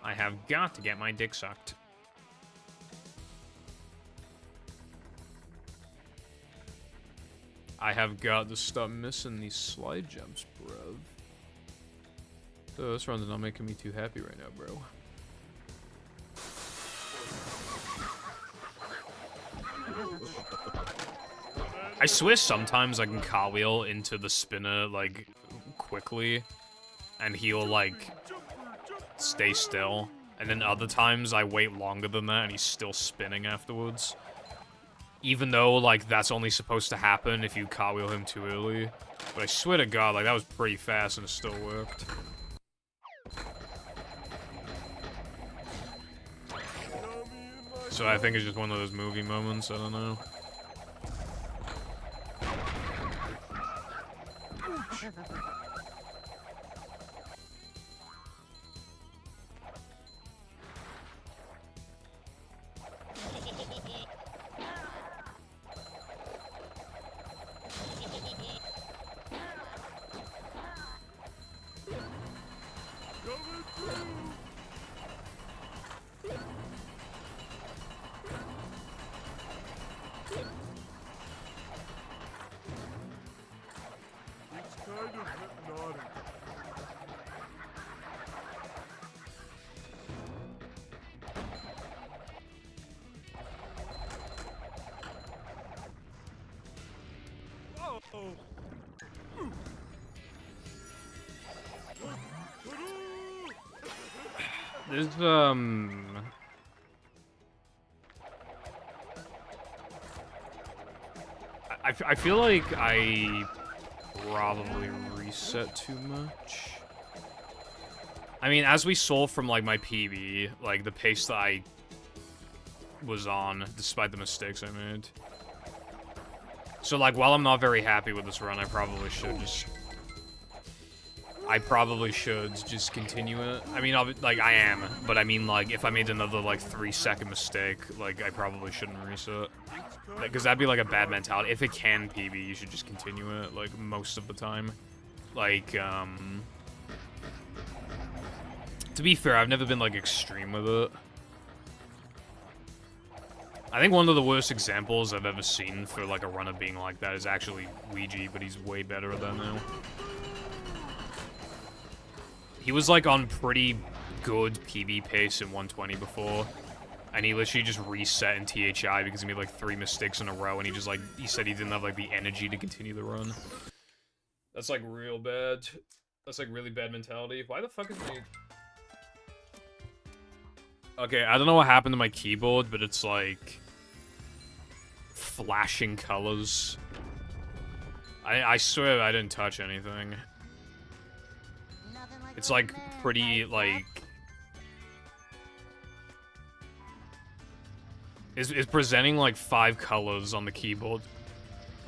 I have got to get my dick sucked. I have got to stop missing these slide jumps, bruv. So this run's not making me too happy right now, bro. I swear sometimes I can cartwheel into the spinner, like, quickly, and he'll, like, stay still. And then other times I wait longer than that and he's still spinning afterwards. Even though, like, that's only supposed to happen if you cartwheel him too early. But I swear to God, like, that was pretty fast and it still worked. So I think it's just one of those movie moments, I don't know. It's kind of hypnotic. Oh. There's, I feel like I probably reset too much. I mean, as we saw from, like, my PB, like, the pace that I was on, despite the mistakes I made. So, like, while I'm not very happy with this run, I probably should just continue it. I mean, like, I am, but I mean, like, if I made another, like, 3-second mistake, like, I probably shouldn't reset. Because that'd be, like, a bad mentality. If it can PB, you should just continue it, like, most of the time. Like, to be fair, I've never been, like, extreme with it. I think one of the worst examples I've ever seen for, like, a runner being like that is actually Ouija, but he's way better at that now. He was, like, on pretty good PB pace in 120 before, and he literally just reset in THI because he made, like, 3 mistakes in a row, and he just, like, he said he didn't have, like, the energy to continue the run. That's, like, real bad. That's, like, really bad mentality. Why the fuck is my... Okay, I don't know what happened to my keyboard, but it's, like... flashing colors. I swear I didn't touch anything. It's, like, pretty, like... It's presenting, like, 5 colors on the keyboard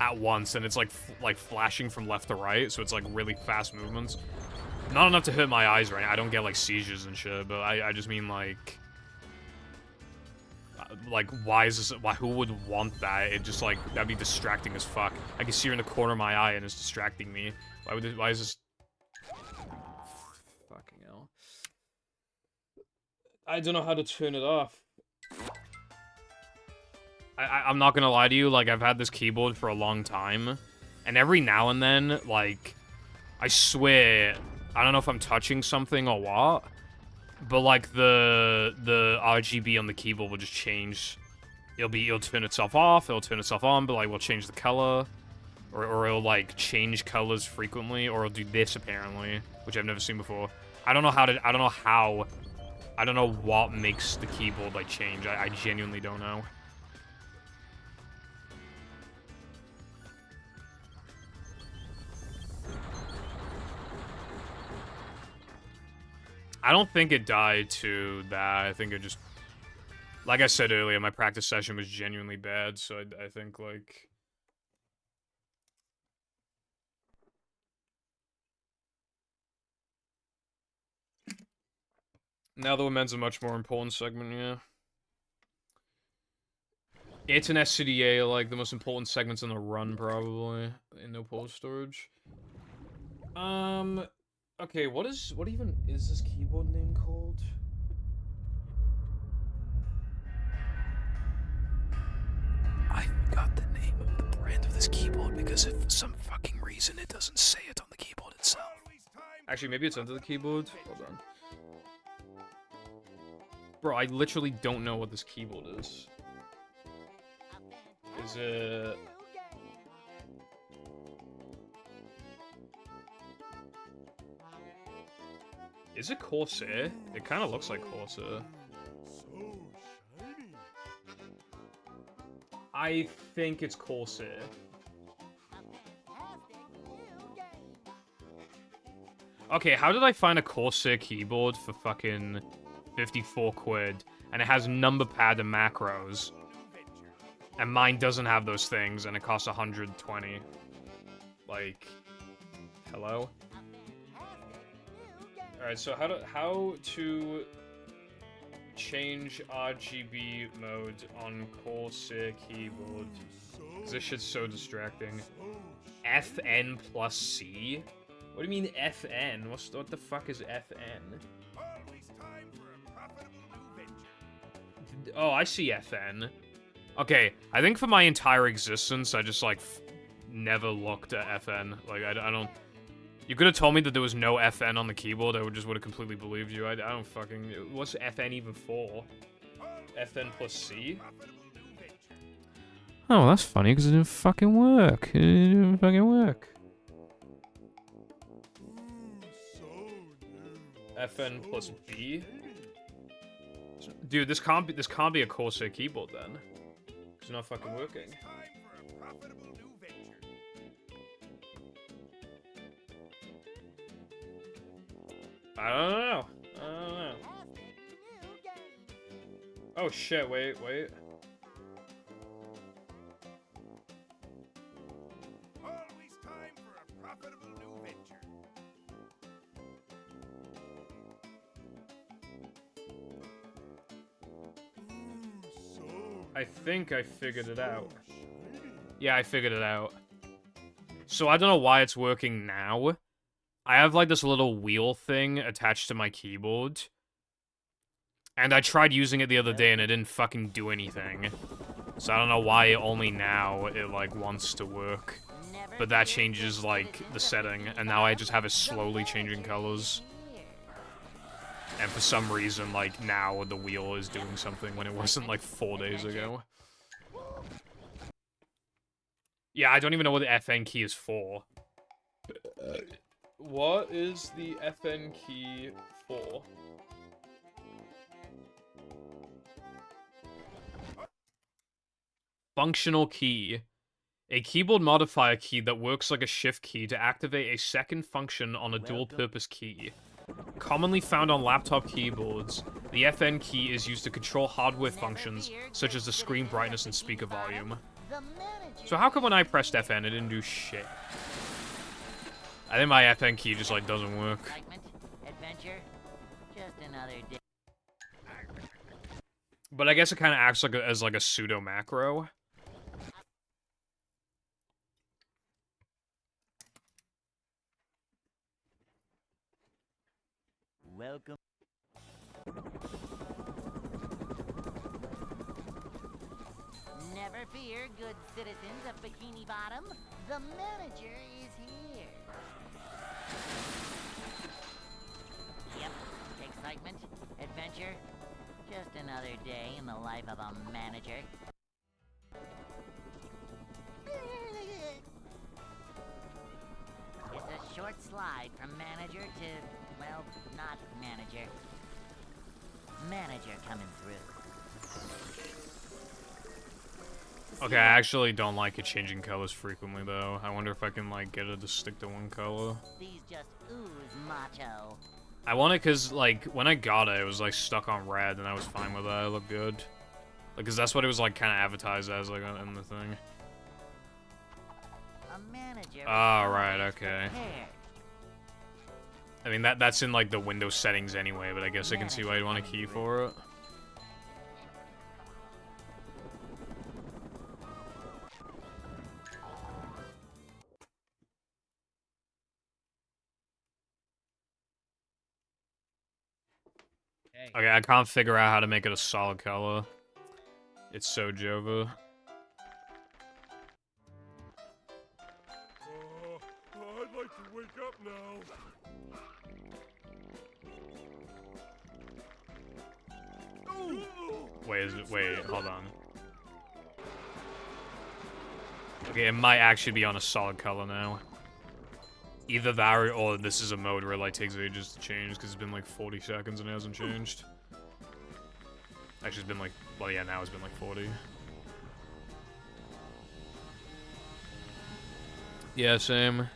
at once, and it's, like, flashing from left to right, so it's, like, really fast movements. Not enough to hurt my eyes right now. I don't get, like, seizures and shit, but I just mean, like, why is this... who would want that? It just, like, that'd be distracting as fuck. I can see her in the corner of my eye, and it's distracting me. Why is this... Fucking hell. I don't know how to turn it off. I'm not gonna lie to you, like, I've had this keyboard for a long time, and every now and then, like, I swear, I don't know if I'm touching something or what, but, like, the RGB on the keyboard will just change. It'll turn itself off, it'll turn itself on, but, like, we'll change the color, or it'll, like, change colors frequently, or it'll do this, apparently, which I've never seen before. I don't know what makes the keyboard, like, change. I genuinely don't know. I don't think it died to that. I think it just... Like I said earlier, my practice session was genuinely bad, so I think, like... Now the women's a much more important segment, yeah. It's an SCDA, like, the most important segments in the run, probably. In no pole storage. Okay, what even is this keyboard name called? I forgot the name of the brand of this keyboard because if for some fucking reason it doesn't say it on the keyboard itself. Actually, maybe it's under the keyboard. Hold on. Bro, I literally don't know what this keyboard is. Is it... Is it Corsair? It kind of looks like Corsair. So shiny. I think it's Corsair. A fantastic new game. Okay, how did I find a Corsair keyboard for fucking 54 quid? And it has number pad and macros. And mine doesn't have those things, and it costs 120. Like, hello? Alright, so how to change RGB mode on Corsair keyboard? 'Cause this shit's so distracting. FN plus C? What do you mean FN? What the fuck is FN? Oh, I see FN. Okay, I think for my entire existence, I just, like, never looked at FN. Like, I don't... You could have told me that there was no FN on the keyboard, I would have completely believed you. I don't fucking... What's FN even for? FN plus C? Oh, that's funny, because it didn't fucking work. It didn't fucking work. FN plus B? Dude, this can't be a Corsair keyboard then. It's not fucking working. I don't know. Oh shit, wait. Always time for a profitable new venture. I think I figured it out. Yeah, I figured it out. So I don't know why it's working now. I have like this little wheel thing attached to my keyboard. And I tried using it the other day and it didn't fucking do anything. So I don't know why only now it like wants to work. But that changes like the setting and now I just have it slowly changing colors. And for some reason, like, now the wheel is doing something when it wasn't, like, 4 days ago. Yeah, I don't even know what the FN key is for. What is the FN key for? Functional key. A keyboard modifier key that works like a shift key to activate a second function on a dual-purpose key. Commonly found on laptop keyboards, the FN key is used to control hardware functions, such as the screen brightness and speaker volume. So how come when I pressed FN, it didn't do shit? I think my FN key just, like, doesn't work. But I guess it kind of acts like as, like, a pseudo-macro. Welcome. Never fear, good citizens of Bikini Bottom. The manager is here. Yep, excitement, adventure. Just another day in the life of a manager. It's a short slide from manager to, well, not manager. Manager coming through. Okay, I actually don't like it changing colors frequently, though. I wonder if I can, like, get it to stick to one color. These just ooze macho. I want it because, like, when I got it, it was, like, stuck on red, and I was fine with that. It looked good. Like, because that's what it was, like, kind of advertised as, like, in the thing. A manager. Oh, right, okay. I mean, that's in, like, the Windows settings anyway, but I guess I can see why you'd want a key for it. Okay, I can't figure out how to make it a solid color. It's so Jova. I'd like to wake up now. Wait, hold on. Okay, it might actually be on a solid color now. Either that or this is a mode where it like takes ages to change because it's been like 40 seconds and it hasn't changed. Actually, it's been like, well, yeah, now it's been like 40. Yeah, same.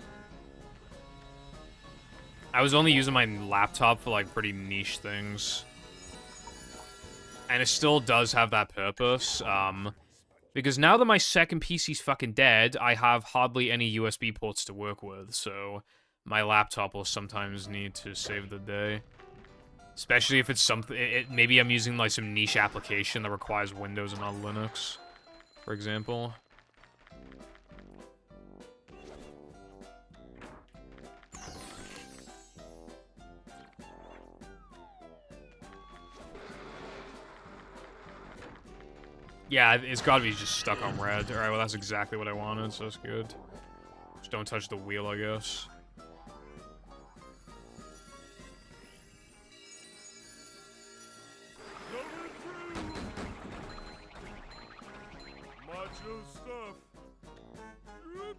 I was only using my laptop for, like, pretty niche things. And it still does have that purpose, because now that my second PC's fucking dead, I have hardly any USB ports to work with, so my laptop will sometimes need to save the day. Especially if it's something, maybe I'm using, like, some niche application that requires Windows and not Linux, for example. Yeah, it's gotta be just stuck on red. Alright, well that's exactly what I wanted, so that's good. Just don't touch the wheel, I guess. Macho stuff. Good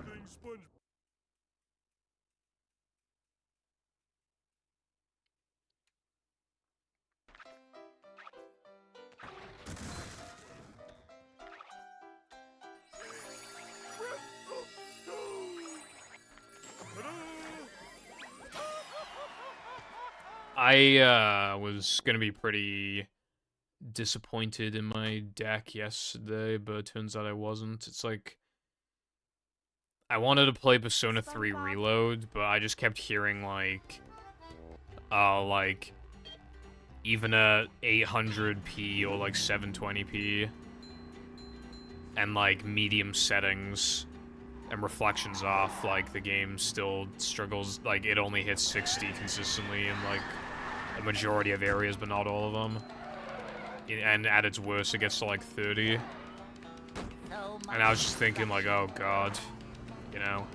thing Sponge. I was gonna be pretty disappointed in my deck yesterday, but it turns out I wasn't. It's like, I wanted to play Persona 3 Reload, but I just kept hearing, like, even a 800p or, like, 720p, and, like, medium settings, and reflections off, like, the game still struggles, like, it only hits 60 consistently in, like, a majority of areas, but not all of them. And at its worst, it gets to, like, 30. And I was just thinking, like, oh god, you know,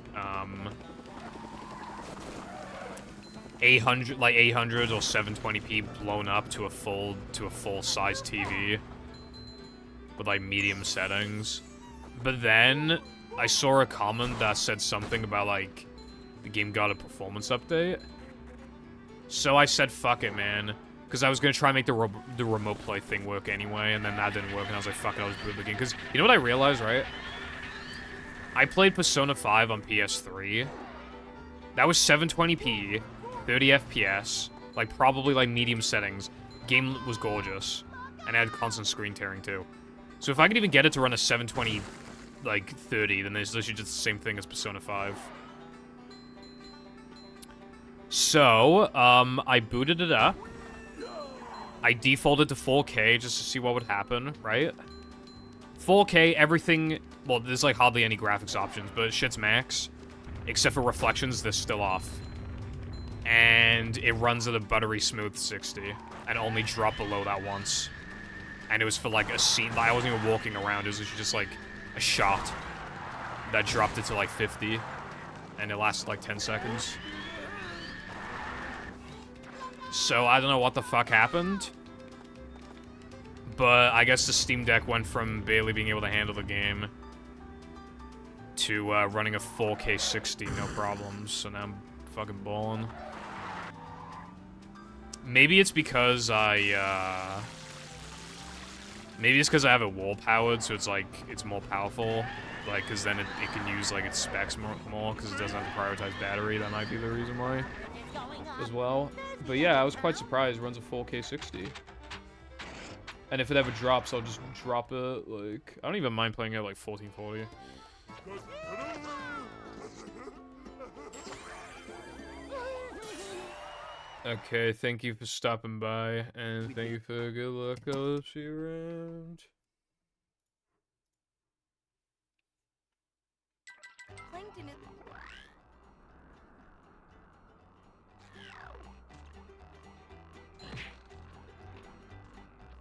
800 or 720p blown up to a full-size TV with, like, medium settings. But then I saw a comment that said something about, like, the game got a performance update. So I said, fuck it, man. Because I was going to try and make the remote play thing work anyway, and then that didn't work, and I was like, fuck it, I'll just boot the game. Because, you know what I realized, right? I played Persona 5 on PS3. That was 720p, 30 FPS, like, probably, like, medium settings. Game was gorgeous. And it had constant screen tearing, too. So if I could even get it to run a 720, like, 30, then there's literally just the same thing as Persona 5. So, I booted it up. I defaulted to 4K just to see what would happen, right? 4K, everything... Well, there's, like, hardly any graphics options, but shit's max. Except for reflections, they're still off. And it runs at a buttery smooth 60. And only dropped below that once. And it was for, like, a scene... I wasn't even walking around. It was just, like, a shot. That dropped it to, like, 50. And it lasted, like, 10 seconds. So, I don't know what the fuck happened. But I guess the Steam Deck went from barely being able to handle the game to running a 4K 60, no problems. So now I'm fucking balling. Maybe it's because maybe it's because I have it wall powered, so it's like, it's more powerful. Like, because then it can use, like, its specs more, because it doesn't have to prioritize battery. That might be the reason why as well. But yeah, I was quite surprised. It runs a 4K 60. And if it ever drops, I'll just drop it, like... I don't even mind playing it at, like, 1440. Okay, thank you for stopping by, and thank you for good luck. I'll see you around.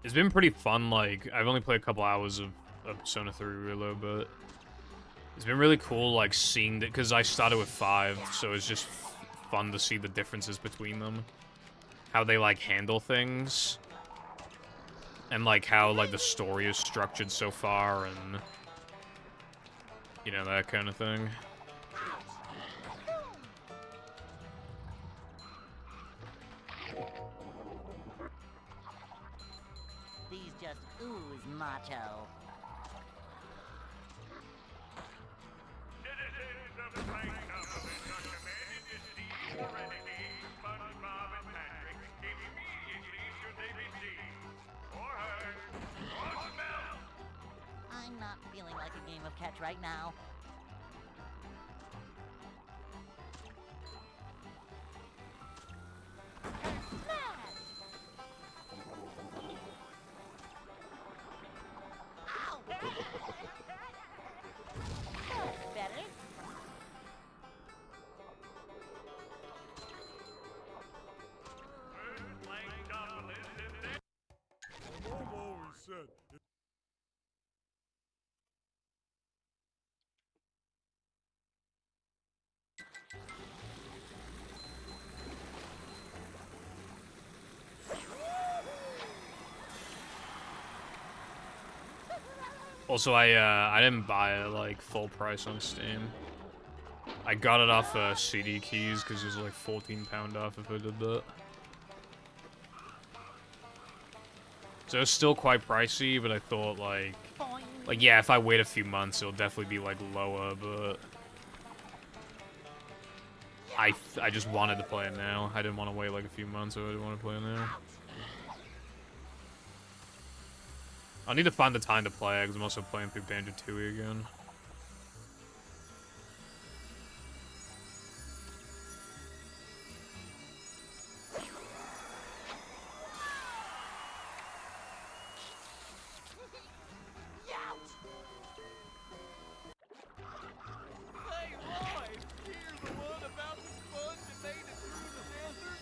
It's been pretty fun, like, I've only played a couple hours of Persona 3 Reload, but it's been really cool, like, seeing that, because I started with 5, so it's just fun to see the differences between them. How they, like, handle things. And, like, how, like, the story is structured so far, and, you know, that kind of thing. These just ooze macho. Citizens of the Plain Government are commanded to seize the renegades, SpongeBob and Patrick, immediately should they be seen, or heard, or smelled. I'm not feeling like a game of catch right now. Ow! That's better. Mom always said, Also, I didn't buy it like full price on Steam. I got it off CD Keys because it was like £14 off if I did that. So it's still quite pricey, but I thought like yeah, if I wait a few months, it'll definitely be like lower. But I just wanted to play it now. I didn't want to wait like a few months. I really want to play it now. I need to find the time to play it because I'm also playing through Banjo Tooie again. Hey, Roy! You're the one about the sponge that made it through the desert?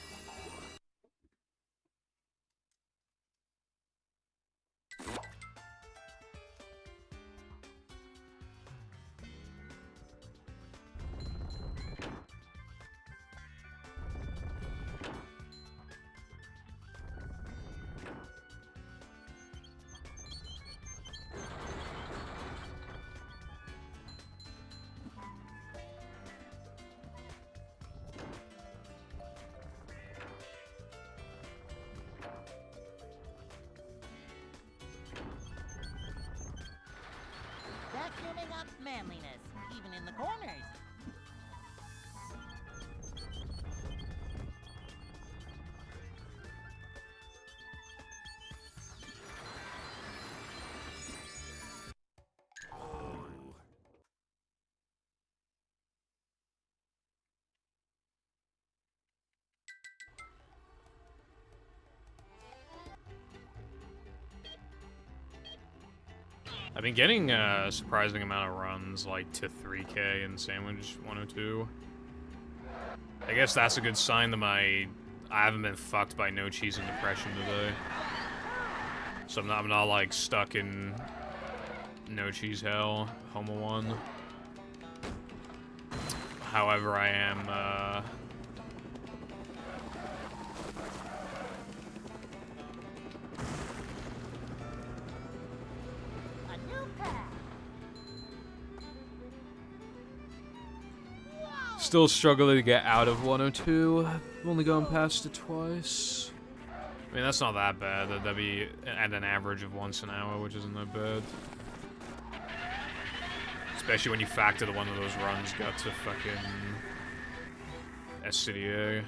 Vacuuming up manliness, even in the corners. I've been getting a surprising amount of runs, like to 3K in Sandwich 102. I guess that's a good sign that I haven't been fucked by no cheese and depression today. So I'm not like stuck in no cheese hell, Homo 1. However, I am A new path. still struggling to get out of 102. I've only gone past it twice. I mean, that's not that bad. That'd be at an average of once an hour, which isn't that bad. Especially when you factor that one of those runs got to fucking SCDA.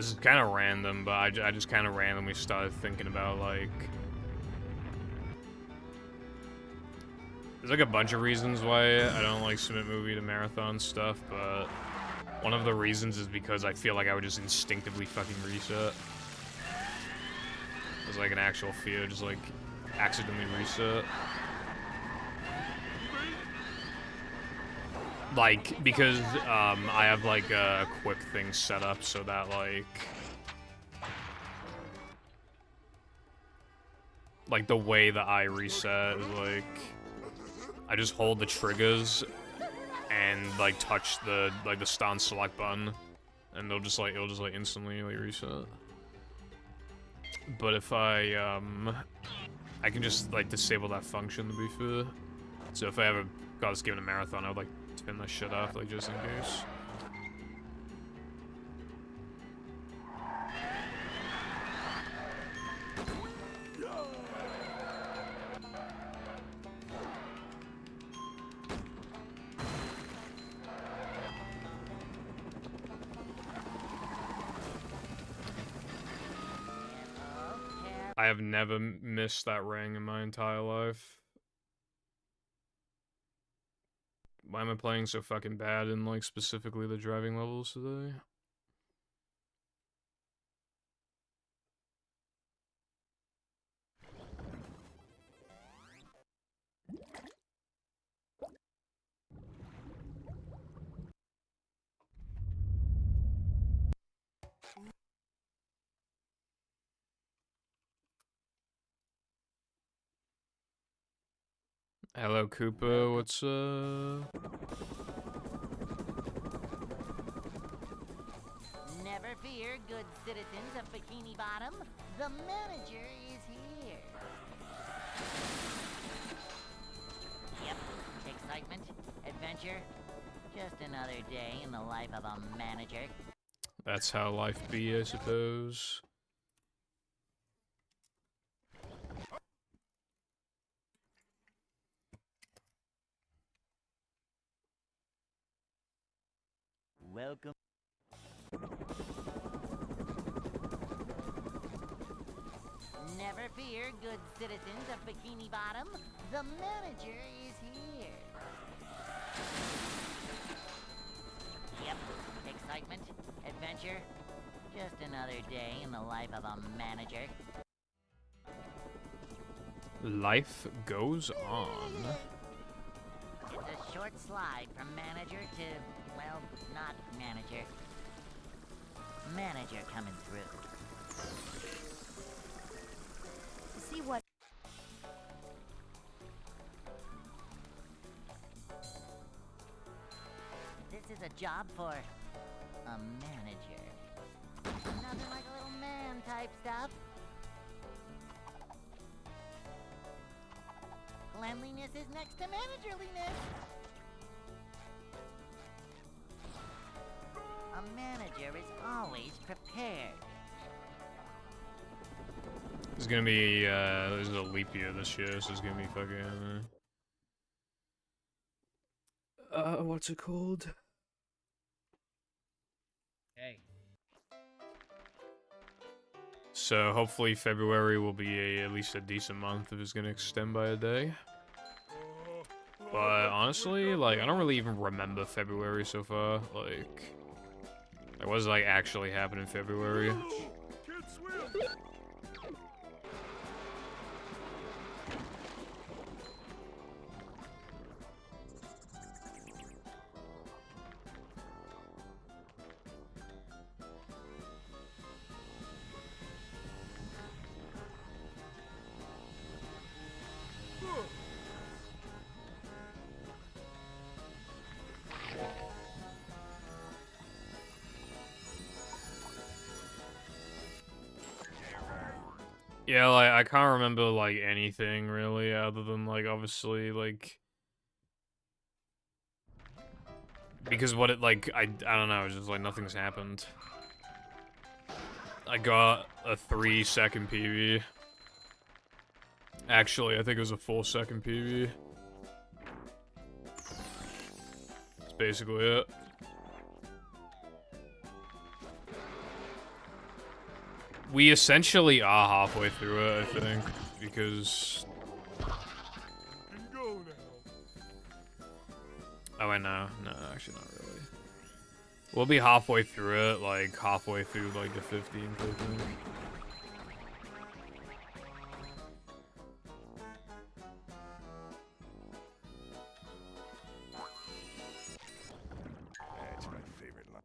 This is kind of random, but I just kind of randomly started thinking about, like... There's, like, a bunch of reasons why I don't, like, submit movie to marathon stuff, but... One of the reasons is because I feel like I would just instinctively fucking reset. There's, like, an actual fear, just, like, accidentally reset. Like, because, I have, like, quick things set up so that, like, the way that I reset is, like, I just hold the triggers and, like, touch the, like, the start and select button, and it'll just, like, instantly, like, reset. But if I can just, like, disable that function, to be fair. So if I ever got this game in a marathon, I would, like, turn that shit off, like, just in case. I have never missed that ring in my entire life. Why am I playing so fucking bad in, like, specifically the driving levels today? Hello, Koopa, what's Never fear, good citizens of Bikini Bottom. The manager is here. Yep, excitement, adventure. Just another day in the life of a manager. That's how life be, I suppose. Welcome. Never fear, good citizens of Bikini Bottom. The manager is here. Yep, excitement, adventure. Just another day in the life of a manager. Life goes on. It's a short slide from manager to, well, not manager. Manager coming through. See what? This is a job for a manager. Nothing like a little man type stuff. Cleanliness is next to managerliness. A manager is always prepared. It's gonna be, this is a leap year this year, so it's gonna be fucking, what's it called? Hey. So hopefully February will be at least a decent month if it's gonna extend by a day. But honestly, like, I don't really even remember February so far. Like what does, like, actually happen in February? Yeah, like, I can't remember, like, anything, really, other than, like, obviously, like... Because what it, like, I don't know, it's just, like, nothing's happened. I got a 3-second PB. Actually, I think it was a full second PB. That's basically it. We essentially are halfway through it, I think, because... Oh, wait, no. No, actually not really. We'll be halfway through it, like, halfway through, like, the 15th, I think. That's my favorite line.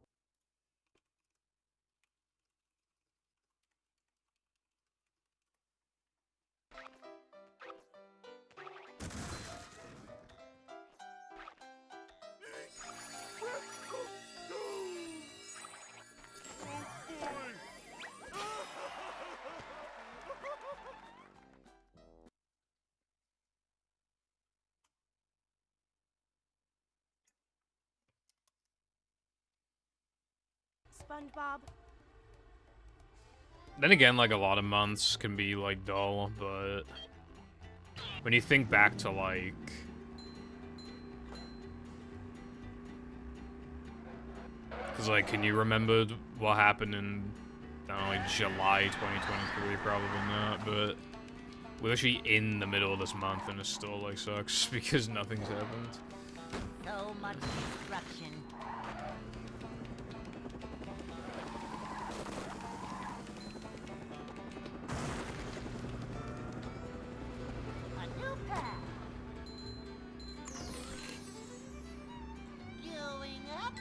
SpongeBob. Then again, like, a lot of months can be, like, dull, but... When you think back to, like... Because, like, can you remember what happened in, I don't know, like, July 2023? Probably not, but... We're actually in the middle of this month, and it still, like, sucks, because nothing's happened. So much destruction. A new path. Going up.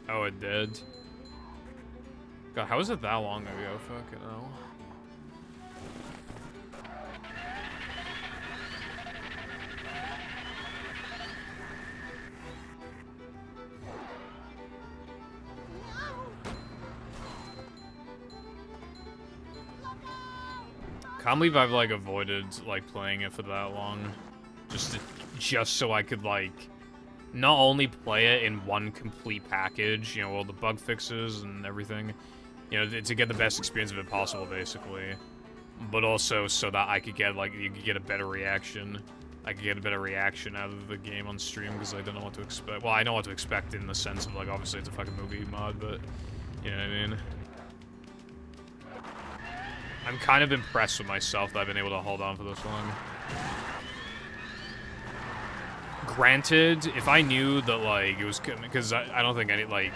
Oh, it did? God, how was it that long ago? Fucking hell. Can't believe I've, like, avoided, like, playing it for that long. Just so I could, like, not only play it in one complete package, you know, all the bug fixes and everything, you know, to get the best experience of it possible, basically, but also so that I could get, like, you could get a better reaction. I could get a better reaction out of the game on stream, because I don't know what to expect. Well, I know what to expect in the sense of, like, obviously it's a fucking movie mod, but, you know what I mean? I'm kind of impressed with myself that I've been able to hold on for this long. Granted, if I knew that, like, it was... Because I don't think any, like,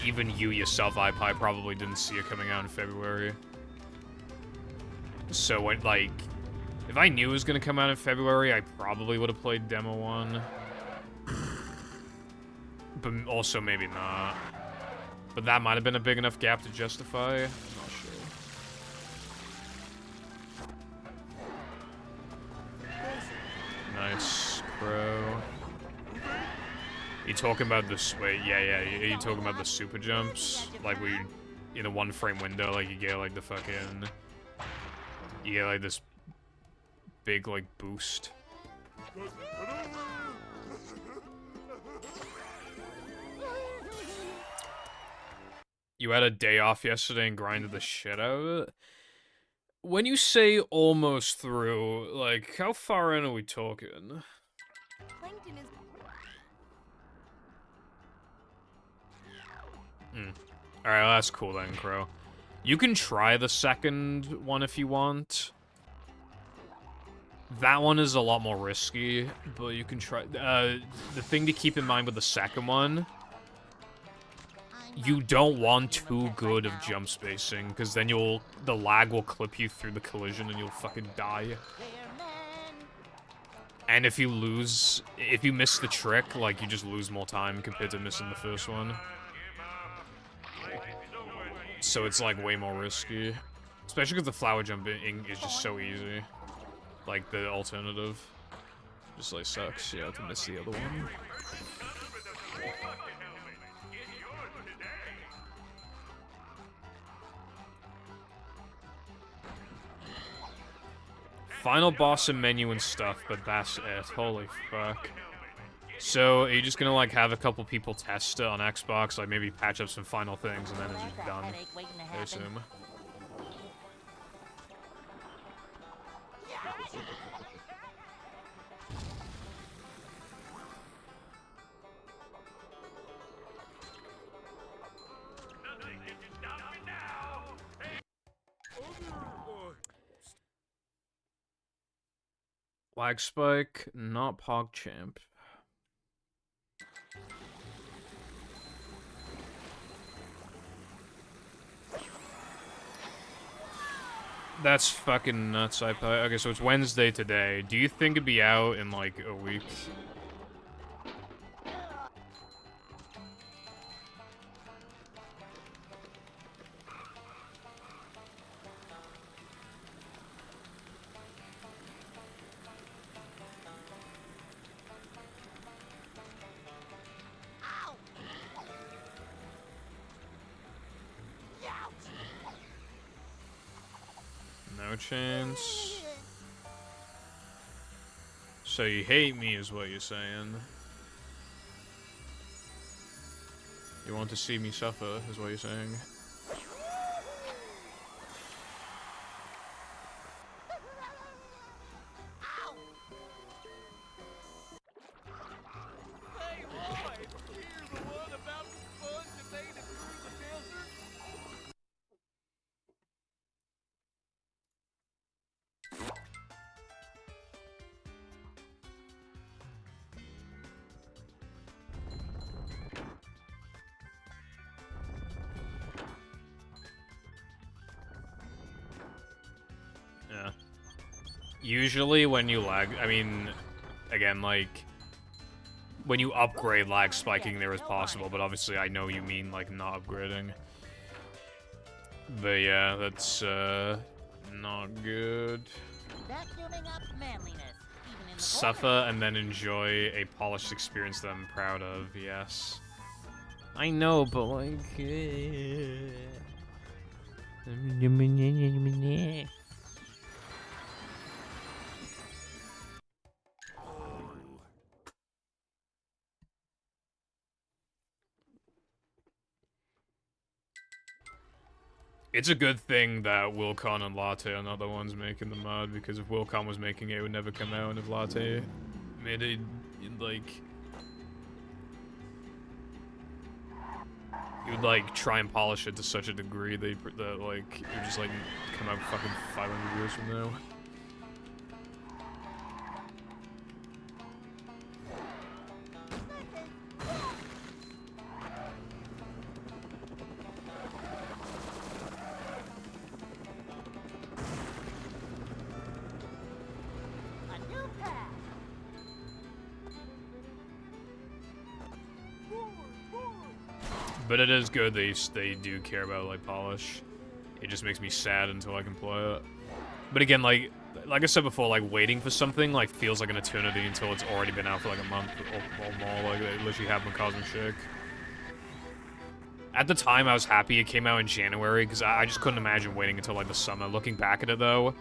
even you yourself, I probably didn't see it coming out in February. So, when, like, if I knew it was going to come out in February, I probably would have played Demo 1. But also maybe not. But that might have been a big enough gap to justify. I'm not sure. Nice, bro. You talking about this? Wait, yeah. You talking about the super jumps? Like, we in a one-frame window, like, you get, like, the fucking... You get, like, this big, like, boost. You had a day off yesterday and grinded the shit out of it? When you say almost through, like, how far in are we talking? Plankton is. Alright, that's cool then, Crow. You can try the second one if you want. That one is a lot more risky, but you can try... the thing to keep in mind with the second one... You don't want too good of jump spacing, because then the lag will clip you through the collision and you'll fucking die. And if you miss the trick, like, you just lose more time compared to missing the first one. So it's, like, way more risky. Especially because the flower jumping is just so easy. Like, the alternative. Just, like, sucks, yeah, to miss the other one. Final boss and menu and stuff, but that's it. Holy fuck. So, are you just gonna, like, have a couple people test it on Xbox, like, maybe patch up some final things, and then it's just done, I assume? Lag spike, not PogChamp. That's fucking nuts, iPod. Okay, so it's Wednesday today. Do you think it'd be out in, like, a week? No chance. So you hate me is what you're saying. You want to see me suffer is what you're saying. Hey, Roy! Here's the one about the sponge that made it through the desert. Yeah. Usually when you lag, I mean, again, like, when you upgrade, lag spiking there is possible, but obviously I know you mean, like, not upgrading. But yeah, that's, not good. Vacuuming up manliness, even in the Suffer and then enjoy a polished experience that I'm proud of, yes. I know, but like... It's a good thing that Wilcon and Latte are not the ones making the mod, because if Wilcon was making it, it would never come out, and if Latte made it, like... He would, like, try and polish it to such a degree that, like, it would just, like, come out fucking 500 years from now. A new path. But it is good they do care about, like, polish. It just makes me sad until I can play it. But again, like I said before, like, waiting for something, like, feels like an eternity until it's already been out for, like, a month or more. Like, they literally have Cosmic Shake. At the time, I was happy it came out in January, because I just couldn't imagine waiting until, like, the summer. Looking back at it, though,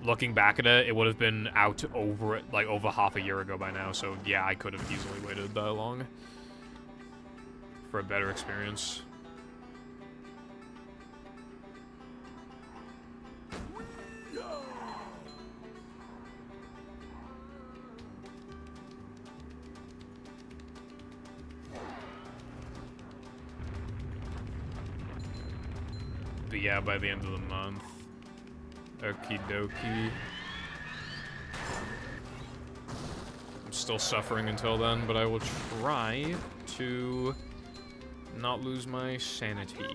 it would have been out over half a year ago by now, so yeah, I could have easily waited that long for a better experience. But yeah, by the end of the month. Okie dokie. I'm still suffering until then, but I will try to not lose my sanity.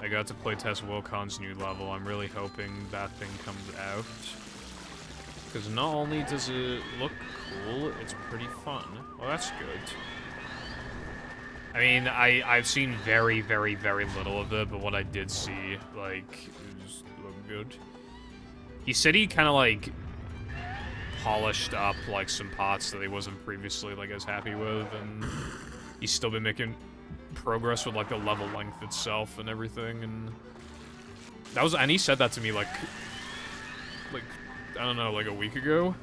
I got to playtest Wilcon's new level. I'm really hoping that thing comes out. Because not only does it look cool, it's pretty fun. Well, that's good. I mean, I've seen very, very, very little of it, but what I did see, like, it just looked good. He said he kind of, like, polished up, like, some parts that he wasn't previously, like, as happy with, and he's still been making progress with, like, the level length itself and everything, and that was, and he said that to me, like, I don't know, like a week ago?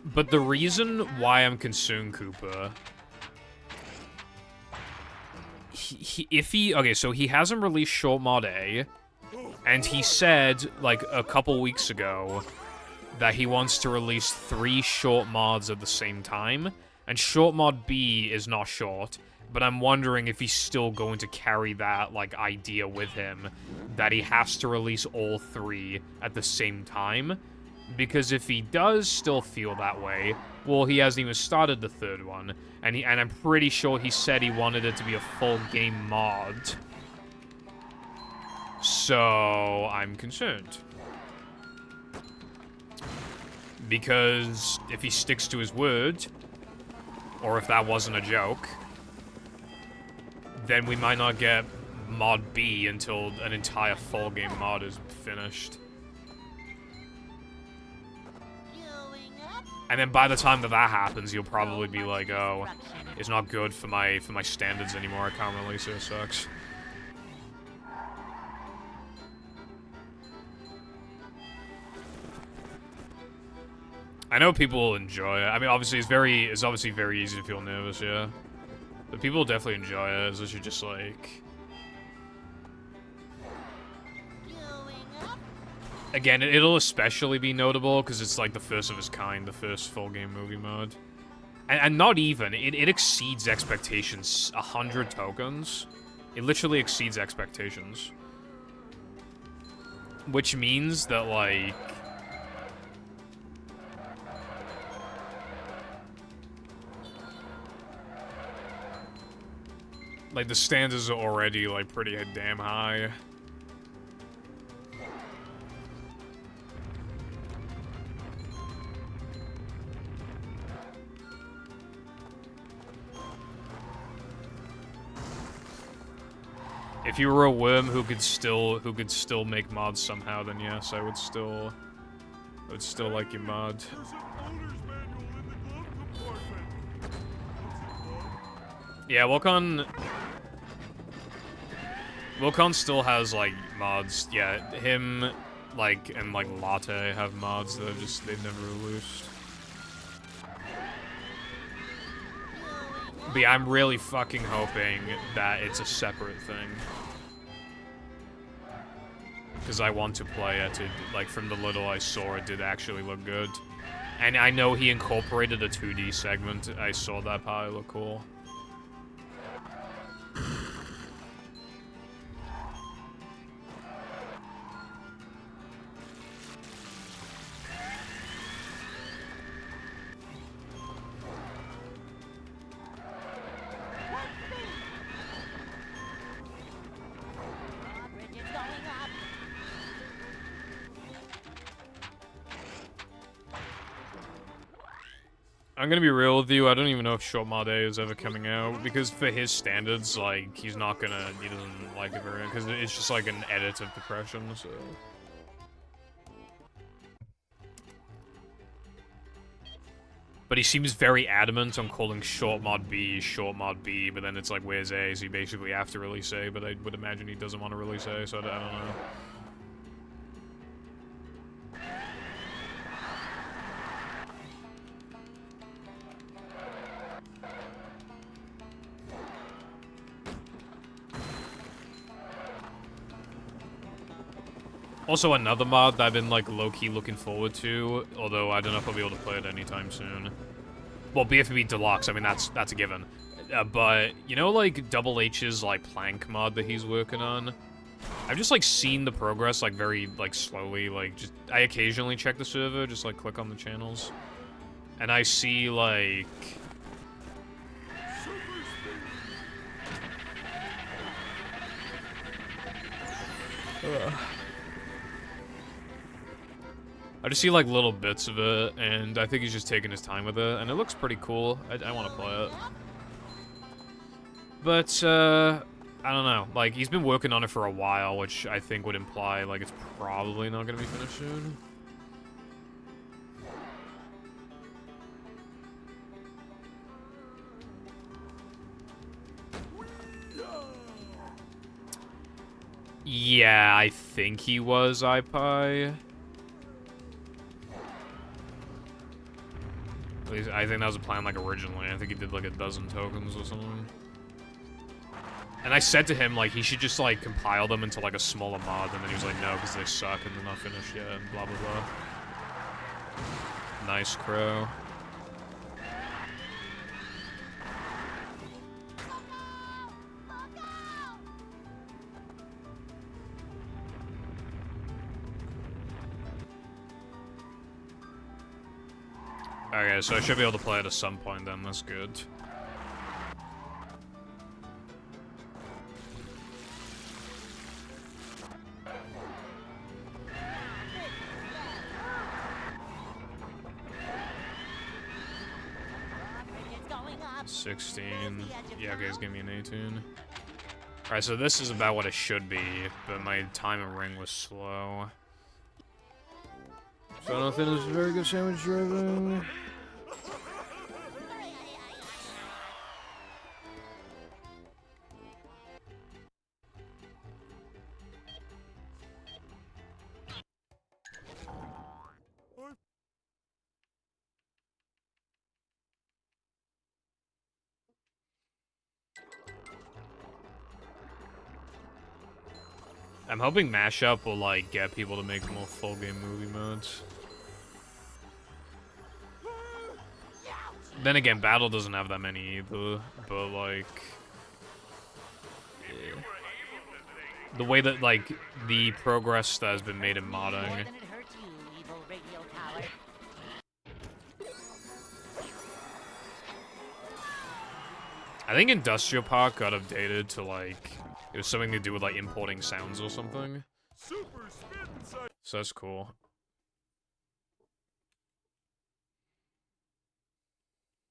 But the reason why I'm consuming Koopa... Okay, so he hasn't released Short Mod A, and he said, like, a couple weeks ago that he wants to release 3 short mods at the same time. And short mod B is not short, but I'm wondering if he's still going to carry that, like, idea with him, that he has to release all 3 at the same time. Because if he does still feel that way, well, he hasn't even started the 3rd one, and I'm pretty sure he said he wanted it to be a full game mod. So, I'm concerned. Because if he sticks to his word, or if that wasn't a joke, then we might not get mod B until an entire full game mod is finished. And then by the time that happens, you'll probably be like, oh, it's not good for my standards anymore, I can't release it, it sucks. I know people will enjoy it. I mean, obviously, it's obviously very easy to feel nervous, yeah. But people will definitely enjoy it, as you're just like... Again, it'll especially be notable, because it's like the first of its kind, the first full game movie mode. And not even, it exceeds expectations. 100 tokens. It literally exceeds expectations. Which means that, like... Like, the standards are already, like, pretty damn high. If you were a worm who could still make mods somehow, then yes, I would still like your mod. There's an owner's manual in the glove compartment. Yeah, Wilcon still has, like, mods. Yeah, him, like, and, like, Latte have mods that they've never released. But yeah, I'm really fucking hoping that it's a separate thing. Because I want to play it. Like, from the little I saw, it did actually look good. And I know he incorporated a 2D segment. I saw that part, it looked cool. I'm gonna be real with you, I don't even know if Short Mod A is ever coming out, because for his standards, like, he doesn't like it very much, because it's just like an edit of Depression, so... But he seems very adamant on calling Short Mod B, but then it's like, where's A? So you basically have to release A, but I would imagine he doesn't want to release A, so I don't know. Also, another mod that I've been, like, low-key looking forward to, although I don't know if I'll be able to play it anytime soon. Well, BFB Deluxe, I mean, that's a given. But, you know, like, Double H's, like, plank mod that he's working on? I've just, like, seen the progress, like, very, like, slowly, like, I occasionally check the server, just, like, click on the channels. And I see, like... I just see, like, little bits of it, and I think he's just taking his time with it, and it looks pretty cool. I want to play it. But, I don't know. Like, he's been working on it for a while, which I think would imply, like, it's probably not going to be finished soon. Yeah, I think he was iPie. At least, I think that was a plan, like, originally. I think he did, like, 12 tokens or something. And I said to him, like, he should just, like, compile them into, like, a smaller mod, and then he was like, no, because they suck, and they're not finished yet, and blah, blah, blah. Nice crow. Okay, so I should be able to play it at some point then, that's good. It's going up. 16. Yeah, okay, it's giving me an 18. Alright, so this is about what it should be, but my time in ring was slow. So I don't think it's very good sandwich driving. I'm hoping Mashup will, like, get people to make more full game movie modes. Then again, Battle doesn't have that many either, but, like... yeah. The way that, like, the progress that has been made in More modding... than it hurts you, evil radio tower. I think Industrial Park got updated to, like... It was something to do with, like, importing sounds or something. Super spin cycle. So that's cool.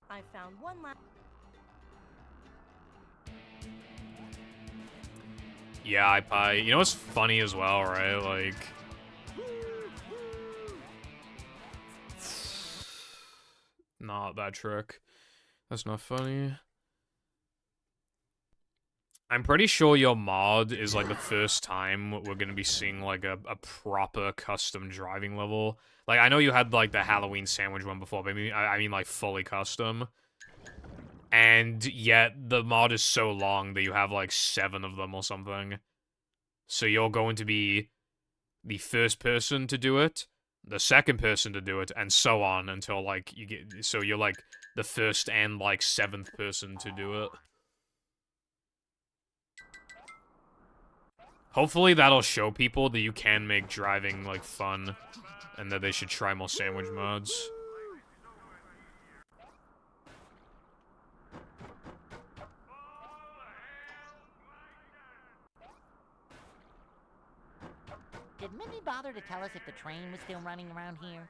I found one last. Yeah, iPie. You know what's funny as well, right? Like... Not that trick. That's not funny. I'm pretty sure your mod is, like, the first time we're gonna be seeing, like, a proper custom driving level. Like, I know you had, like, the Halloween sandwich one before, but I mean, like, fully custom. And yet, the mod is so long that you have, like, 7 of them or something. So you're going to be the first person to do it, the second person to do it, and so on until, like, you get... So you're, like, the first and, like, 7th person to do it. Hopefully that'll show people that you can make driving, like, fun, and that they should try more sandwich mods. Did Mindy bother to tell us if the train was still running around here?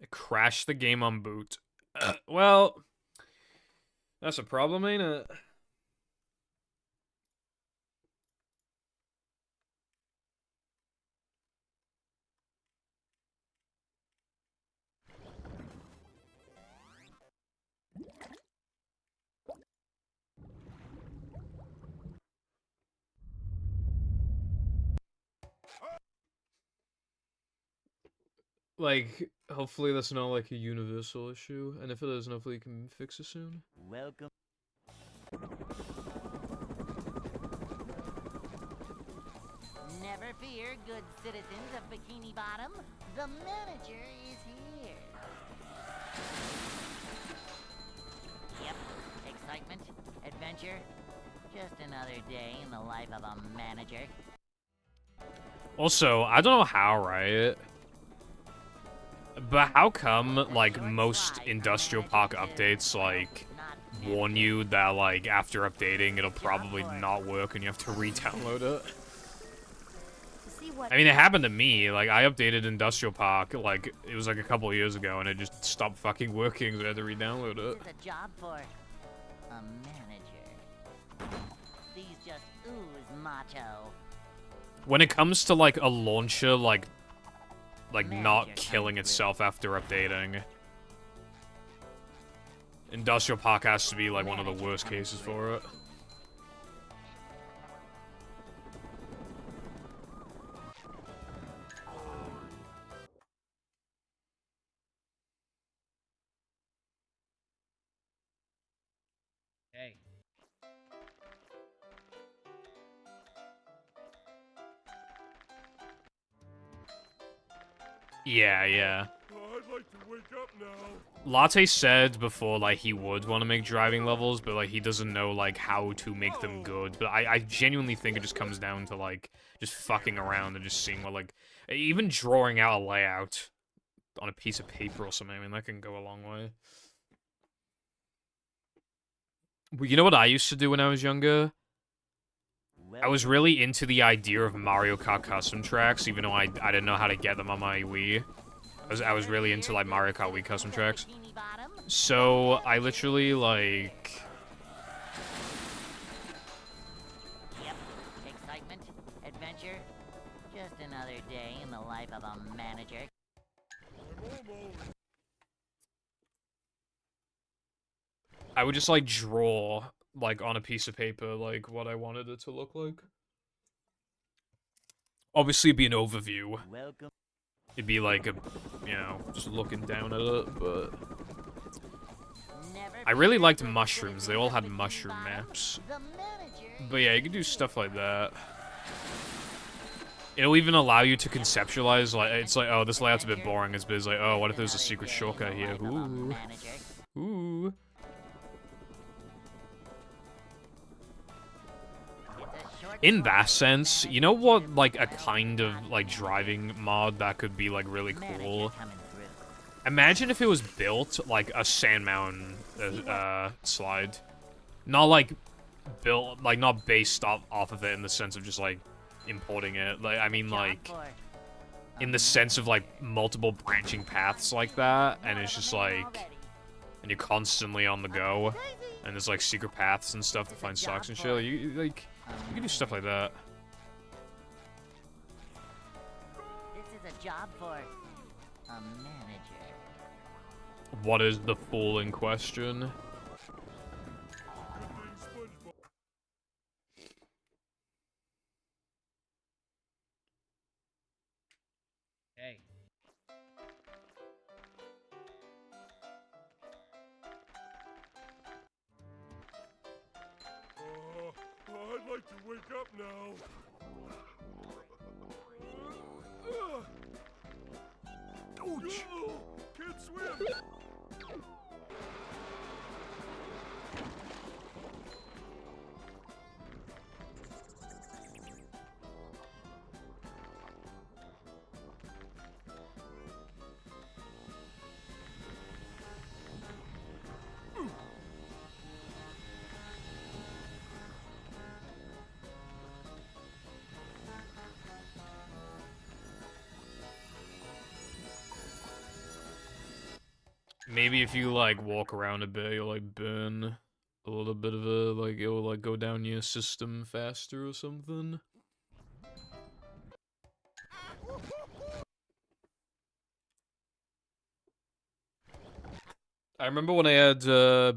It crashed the game on boot. Well, that's a problem, ain't it? Like, hopefully that's not, like, a universal issue, and if it is, hopefully you can fix it soon. Welcome. Never fear, good citizens of Bikini Bottom. The manager is here. Yep, excitement, adventure. Just another day in the life of a manager. Also, I don't know how, right? But how come, like, most Industrial Park updates, like, warn you that, like, after updating, it'll probably not work and you have to re-download it? To see what. I mean, it happened to me. Like, I updated Industrial Park, like, it was, like, a couple years ago, and it just stopped fucking working, so I had to re-download it. Here's a job for a manager. These just ooze macho. When it comes to, like, a launcher, like not Manager killing comes itself after updating, Industrial Park has to be, like, one of the worst cases for it. Hey. Yeah, yeah. I'd like to wake up now. Latte said before, like, he would want to make driving levels, but, like, he doesn't know, like, how to make them good. But I genuinely think it just comes down to, like, just fucking around and just seeing what, like, even drawing out a layout on a piece of paper or something. I mean, that can go a long way. Well, you know what I used to do when I was younger? I was really into the idea of Mario Kart custom tracks, even though I didn't know how to get them on my Wii. I was really into, like, Mario Kart Wii custom tracks. So, I literally, like... Yep. Excitement, adventure, just another day in the life of a manager. I would just, like, draw, like, on a piece of paper, like, what I wanted it to look like. Obviously, it'd be an overview. Welcome. It'd be like a, you know, just looking down at it, but... I really liked mushrooms. They all had mushroom maps. But yeah, you can do stuff like that. It'll even allow you to conceptualize, like, it's like, oh, this layout's a bit boring. It's like, oh, what if there's a secret shortcut here? Ooh. Ooh. In that sense, you know what, like, a kind of, like, driving mod that could be, like, really cool? Imagine if it was built like a Sand Mountain slide. Not, like, built, like, not based off of it in the sense of just, like, importing it. Like, I mean, like, in the sense of, like, multiple branching paths like that, and it's just, like, and you're constantly on the go, and there's, like, secret paths and stuff to find stocks and shit. You can do stuff like that. This is a job for a manager. What is the fool in question? Hey. I'd like to wake up now. Ouch! Can't swim. Maybe if you, like, walk around a bit, you'll, like, burn a little bit of a, like, it'll, like, go down your system faster or something. I remember when I had,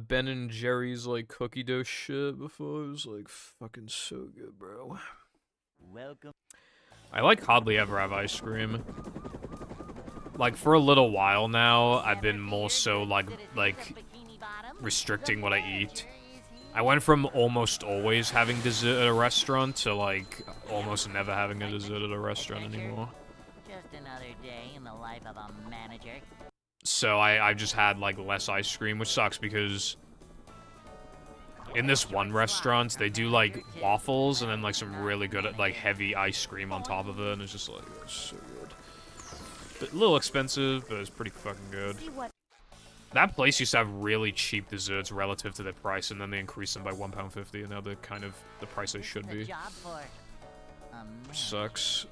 Ben and Jerry's, like, cookie dough shit before. It was, like, fucking so good, bro. Welcome. I, like, hardly ever have ice cream. Like, for a little while now, I've been more so, like, restricting what I eat. I went from almost always having dessert at a restaurant to, like, almost never having a dessert at a restaurant anymore. Just another day in the life of a manager. So I've just had, like, less ice cream, which sucks because in this one restaurant, they do, like, waffles and then, like, some really good, like, heavy ice cream on top of it, and it's just, like, it's so good. A little expensive, but it's pretty fucking good. That place used to have really cheap desserts relative to their price, and then they increased them by £1.50, and now they're kind of the price they should be. Sucks.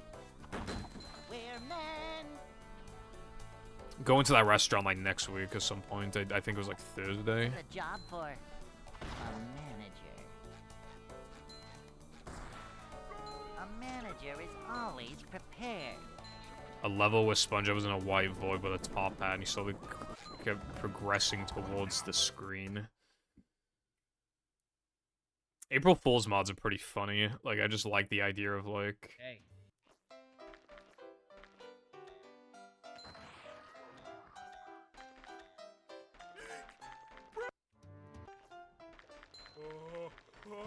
Going to that restaurant, like, next week at some point. I think it was, like, Thursday. A job for a manager. A manager is always prepared. A level where SpongeBob was in a white void with a top hat, and he slowly kept progressing towards the screen. April Fool's mods are pretty funny. Like, I just like the idea of, like... Hey.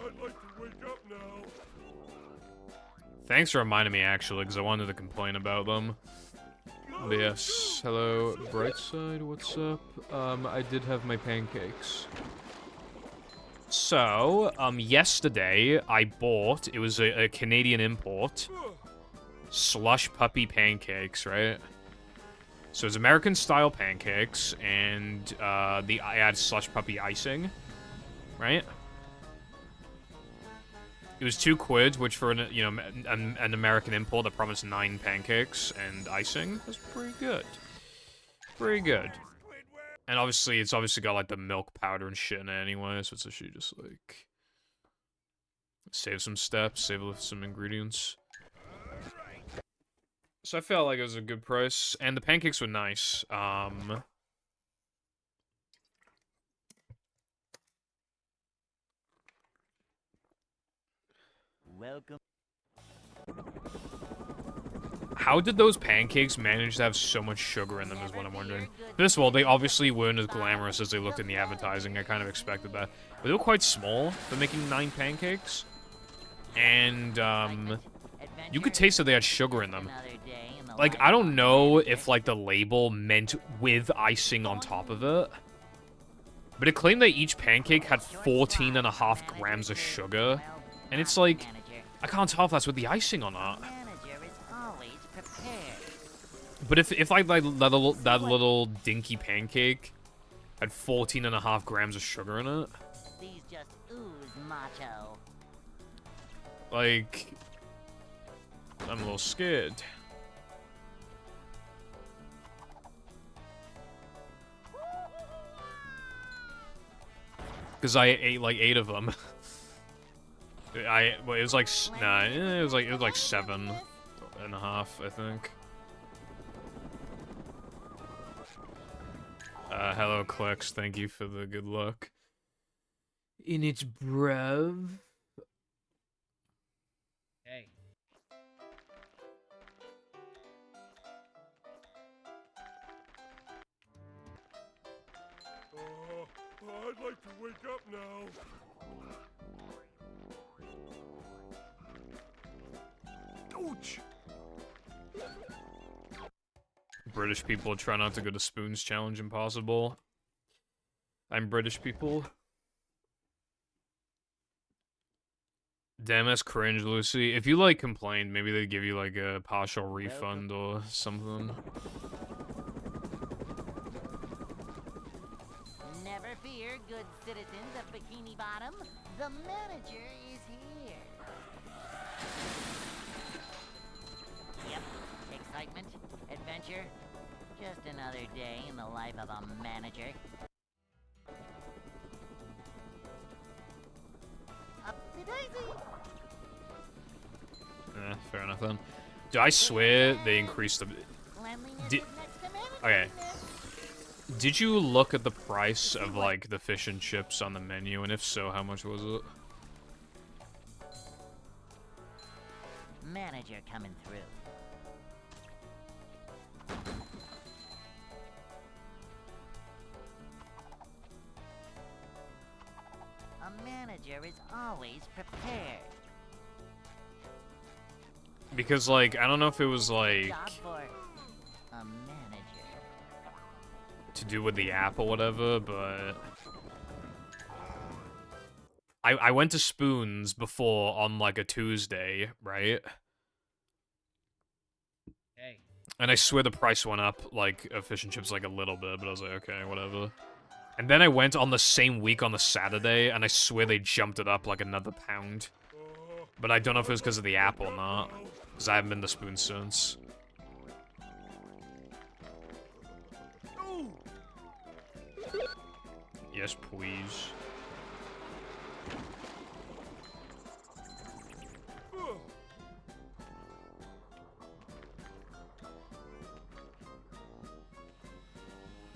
I'd like to wake up now. Thanks for reminding me, actually, because I wanted to complain about them. No! Yes. Hello, Brightside. What's up? I did have my pancakes. So, yesterday I bought, it was a Canadian import, slush puppy pancakes, right? So it's American style pancakes, and I add slush puppy icing, right? It was £2, which for an American import that promised 9 pancakes and icing was pretty good. Pretty good. And obviously, it's obviously got like the milk powder and shit in it anyway, so it's actually just like save some steps, save some ingredients. So I felt like it was a good price, and the pancakes were nice. Welcome. How did those pancakes manage to have so much sugar in them is what I'm wondering. First of all, they obviously weren't as glamorous as they looked in the advertising. I kind of expected that. But they were quite small for making 9 pancakes. And, you could taste that they had sugar in them. Like, I don't know if, like, the label meant with icing on top of it. But it claimed that each pancake had 14.5 grams of sugar. And it's like, I can't tell if that's with the icing or not. But if like that little dinky pancake had 14.5 grams of sugar in it, These just ooze macho. like, I'm a little scared. Because I ate like 8 of them. Well, it was like, nah, it was like 7.5, I think. Hello, Clex. Thank you for the good luck. In its bruv. Hey. I'd like to wake up now. Ouch! British people try not to go to Spoons Challenge Impossible. I'm British people. Damn, that's cringe, Lucy. If you, like, complained, maybe they'd give you, like, a partial refund or something. Never fear, good citizens of Bikini Bottom. The manager is here. Yep, excitement, adventure. Just another day in the life of a manager. Up-to-daisy! Fair enough then. Dude, I swear they increased the... Cleanliness Did- is next to Okay. managementness. Did you look at the price of, like, the fish and chips on the menu, and if so, how much was it? Manager coming through. A manager is always prepared. Because, like, I don't know if it was, like, Job for a manager. to do with the app or whatever, but... I went to Spoons before on, like, a Tuesday, right? Hey. And I swear the price went up, like, of fish and chips, like, a little bit, but I was like, okay, whatever. And then I went on the same week on the Saturday, and I swear they jumped it up, like, another £1. But I don't know if it was because of the app or not, because I haven't been to Spoons since. Yes, please.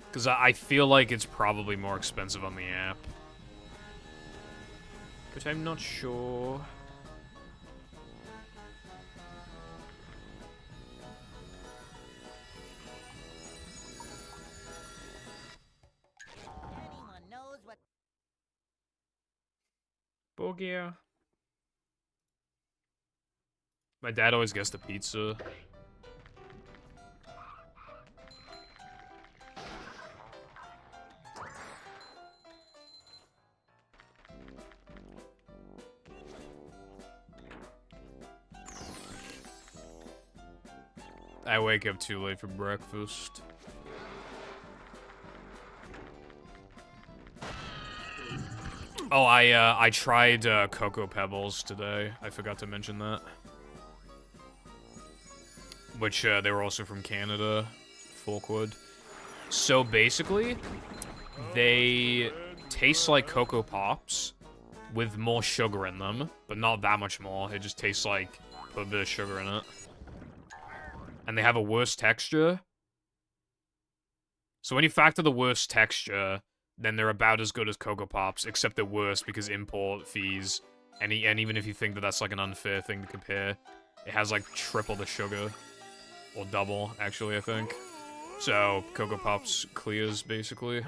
Because I feel like it's probably more expensive on the app. But I'm not sure. Anyone knows what Bogia. My dad always gets the pizza. I wake up too late for breakfast. Oh, I tried Cocoa Pebbles today. I forgot to mention that. Which, they were also from Canada. Folkwood. So basically, they taste like Cocoa Pops with more sugar in them, but not that much more. It just tastes like put a bit of sugar in it. And they have a worse texture. So when you factor the worst texture, then they're about as good as Cocoa Pops, except they're worse because import fees. And even if you think that that's like an unfair thing to compare, it has like triple the sugar. Or double, actually, I think. So, Cocoa Pops clears, basically.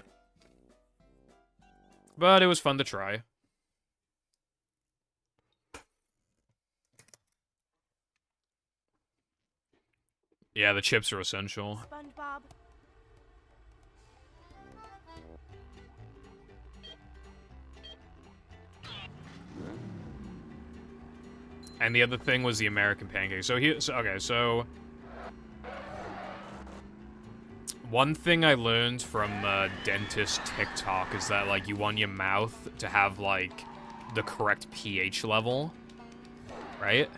But it was fun to try. Yeah, the chips are essential. SpongeBob. And the other thing was the American pancake. So one thing I learned from dentist TikTok is that, like, you want your mouth to have, like, the correct pH level, right?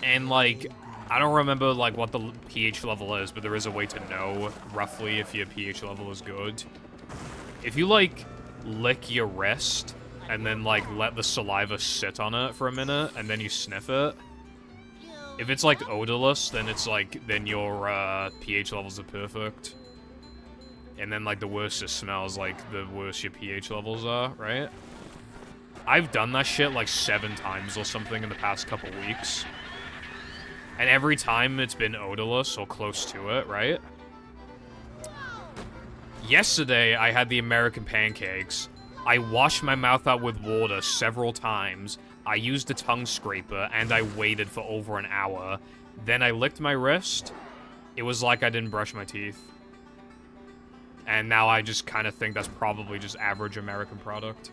And, like, I don't remember, like, what the pH level is, but there is a way to know, roughly, if your pH level is good. If you, like, lick your wrist, and then, like, let the saliva sit on it for a minute, and then you sniff it, if it's, like, odorless, then it's, like, then your, pH levels are perfect. And then, like, the worse it smells, like, the worse your pH levels are, right? I've done that shit, like, 7 times or something in the past couple weeks. And every time it's been odorless or close to it, right? Yesterday, I had the American pancakes. I washed my mouth out with water several times. I used a tongue scraper, and I waited for over an hour. Then I licked my wrist. It was like I didn't brush my teeth. And now I just kind of think that's probably just average American product.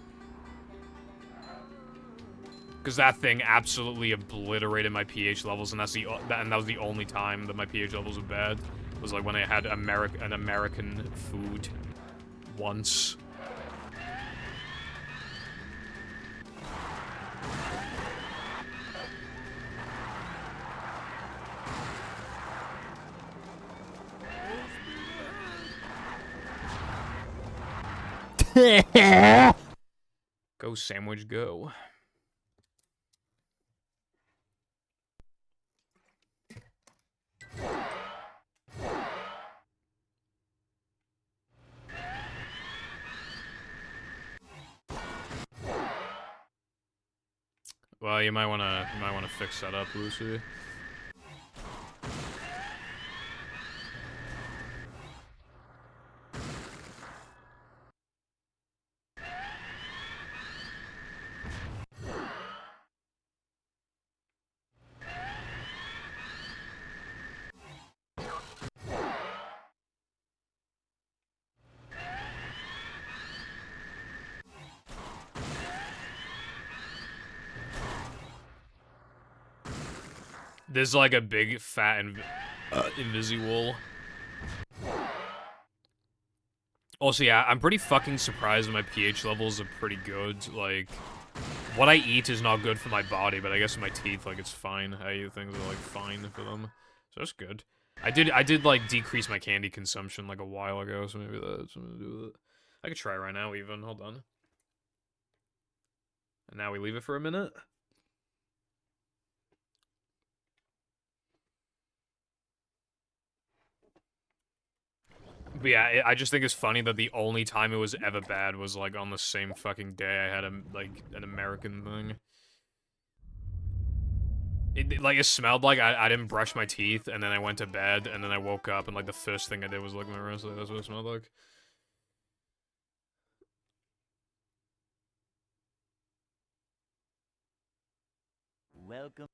Because that thing absolutely obliterated my pH levels, and that was the only time that my pH levels were bad. Was like when I had an American food once. Go, sandwich, go. Well, you might wanna fix that up, Lucy. There's like a big fat invisible. Also, yeah, I'm pretty fucking surprised my pH levels are pretty good. Like, what I eat is not good for my body, but I guess my teeth, like, it's fine. I eat things are like fine for them, so that's good. I did like decrease my candy consumption like a while ago, so maybe that's something to do with it. I could try right now even. Hold on. And now we leave it for a minute. But yeah, I just think it's funny that the only time it was ever bad was, like, on the same fucking day I had, like, an American thing. It smelled like I didn't brush my teeth, and then I went to bed, and then I woke up, and, like, the first thing I did was look in my wrist. Like, that's what it smelled like. Welcome.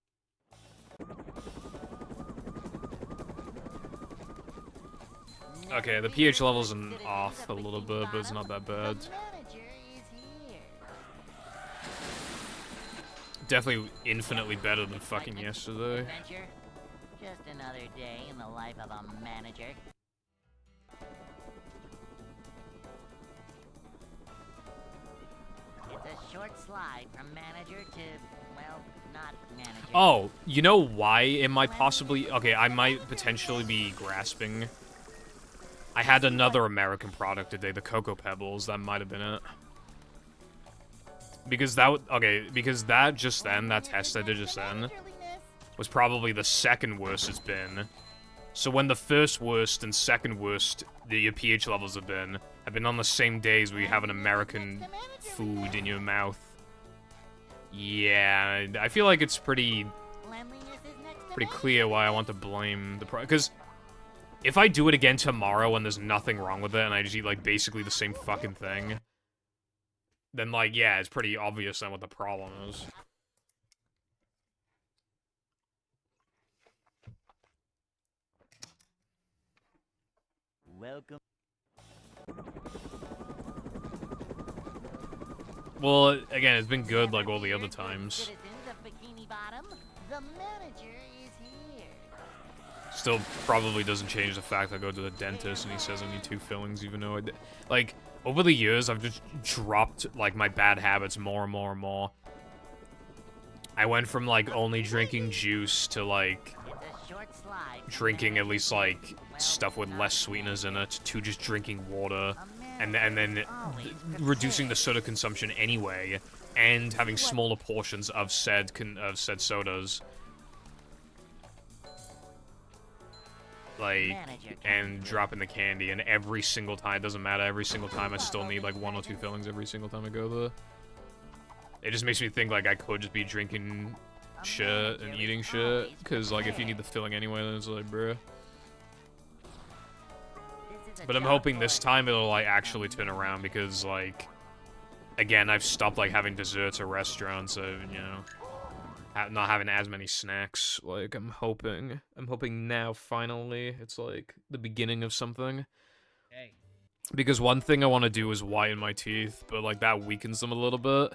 Okay, the pH level's off a little bit, but it's not that bad. Definitely infinitely better than fucking yesterday. Just another day in the life of a manager. It's a short slide from manager to, well, not manager. Oh, you know why it might possibly... Okay, I might potentially be grasping. I had another American product today, the Cocoa Pebbles. That might have been it. Because that... Okay, because that just then, that test I did just then, was probably the second worst it's been. So when the first worst and second worst your pH levels have been on the same days where you have an American food in your mouth. Yeah, I feel like it's pretty clear why I want to blame the because if I do it again tomorrow and there's nothing wrong with it and I just eat like basically the same fucking thing, then like yeah, it's pretty obvious then what the problem is. Welcome. Well, again, it's been good like all the other times. Citizens of Bikini Bottom, the manager is here. Still probably doesn't change the fact I go to the dentist and he says I need 2 fillings, even though like, over the years, I've just dropped, like, my bad habits more and more and more. I went from, like, only drinking juice to, like, drinking at least, like, stuff with less sweeteners in it, to just drinking water, and then reducing the soda consumption anyway, and having smaller portions of said sodas. Like, and dropping the candy, and every single time, it doesn't matter, every single time I still need, like, 1 or 2 fillings every single time I go there. It just makes me think, like, I could just be drinking shit and eating shit, because, like, if you need the filling anyway, then it's like, bruh. But I'm hoping this time it'll, like, actually turn around, because, like, again, I've stopped, like, having desserts at restaurants, so, you know, not having as many snacks. Like, I'm hoping now, finally, it's, like, the beginning of something. Because one thing I want to do is whiten my teeth, but, like, that weakens them a little bit.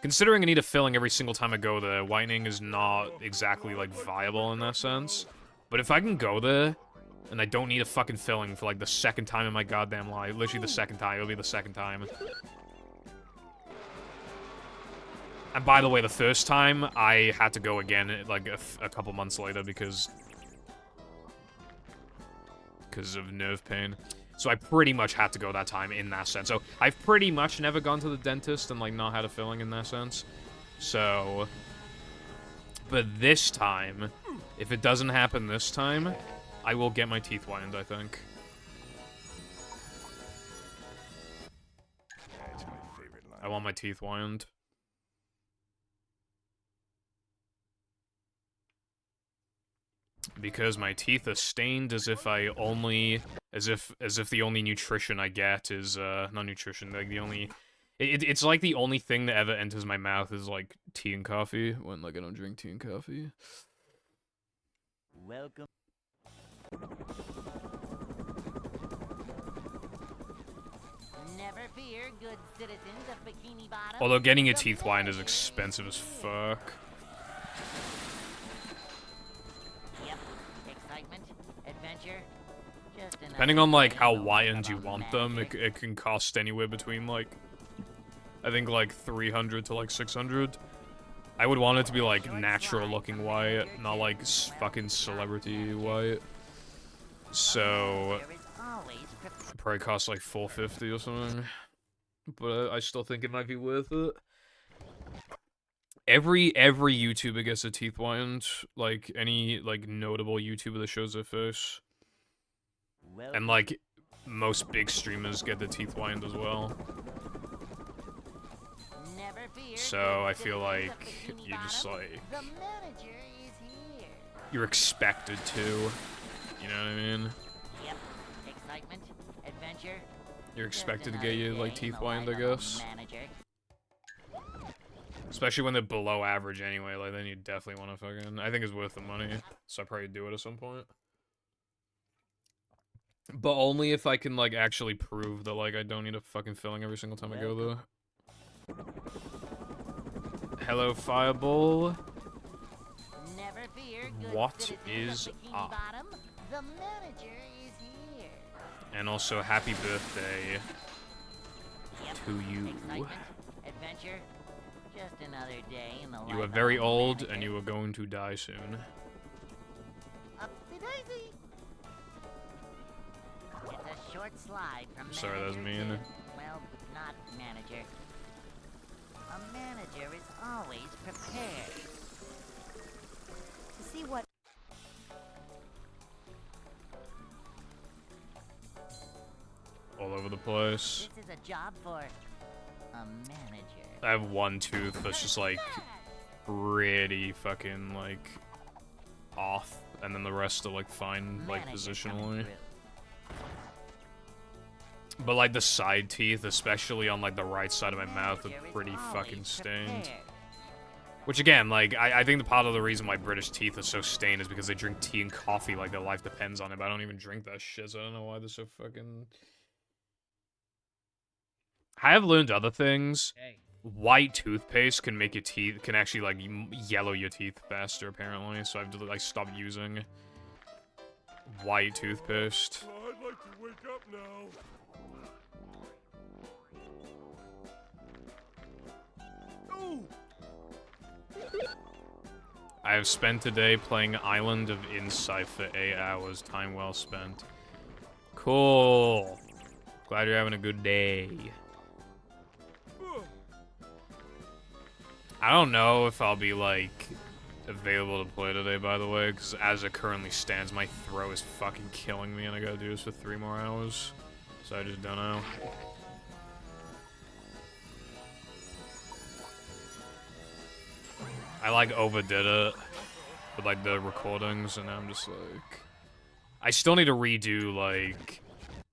Considering I need a filling every single time I go there, whitening is not exactly, like, viable in that sense. But if I can go there, and I don't need a fucking filling for, like, the second time in my goddamn life, literally the second time, it'll be the second time. And by the way, the first time, I had to go again, like, a couple months later because of nerve pain. So I pretty much had to go that time in that sense. So I've pretty much never gone to the dentist and, like, not had a filling in that sense. So, but this time, if it doesn't happen this time, I will get my teeth whitened, I think. I want my teeth whitened. Because my teeth are stained as if the only nutrition I get is, not nutrition, like the only, it's like the only thing that ever enters my mouth is, like, tea and coffee, when, like, I don't drink tea and coffee. Welcome. Never fear, good citizens of Bikini Bottom. Although getting your teeth whitened is expensive as fuck. Adventure. Depending on, like, how whitened you want them, it can cost anywhere between, like, I think, like, 300 to, like, 600. I would want it to be, like, natural-looking white, not, like, fucking celebrity white. So, it probably costs, like, 450 or something. But I still think it might be worth it. Every YouTuber gets their teeth whitened, like, any, like, notable YouTuber that shows their face. And, like, most big streamers get their teeth whitened as well. So, I feel like you just, like, you're expected to, you know what I mean? Yep. Excitement, adventure. You're expected to get your, like, teeth whitened, I guess. Especially when they're below average anyway, like, then you definitely want to fucking... I think it's worth the money, so I'll probably do it at some point. But only if I can, like, actually prove that, like, I don't need a fucking filling every single time I go there. Hello, Fireball. fear, good What citizens is of Bikini up? Bottom. The manager is here. And also, happy birthday Yep. to you. Excitement, adventure, just another day in the life You are of very a old, manager. and you are going to die soon. Upsy daisy. It's a short slide from Sorry, that was manager mean. to, well, not manager. A manager is always prepared. To see what All over the place. This is a job for a manager. I have one tooth that's just like pretty fucking like off, and then the rest are like fine, like Manager positionally. coming through. But like the side teeth, especially on like the right side of my mouth, Manager are is pretty always fucking stained. prepared. Which again, like I think the part of the reason why British teeth are so stained is because they drink tea and coffee like their life depends on it. But I don't even drink that shit, so I don't know why they're so fucking. I have learned other things. Hey. White toothpaste can make your teeth, can actually like yellow your teeth faster apparently. So I've like stopped using white toothpaste. Oh, I'd like to wake up now. Ooh! I have spent today playing Island of Insight for 8 hours. Time well spent. Cool. Glad you're having a good day. I don't know if I'll be, like, available to play today, by the way, because as it currently stands, my throat is fucking killing me, and I gotta do this for 3 more hours. So I just don't know. I, like, overdid it with, like, the recordings, and I'm just, like... I still need to redo,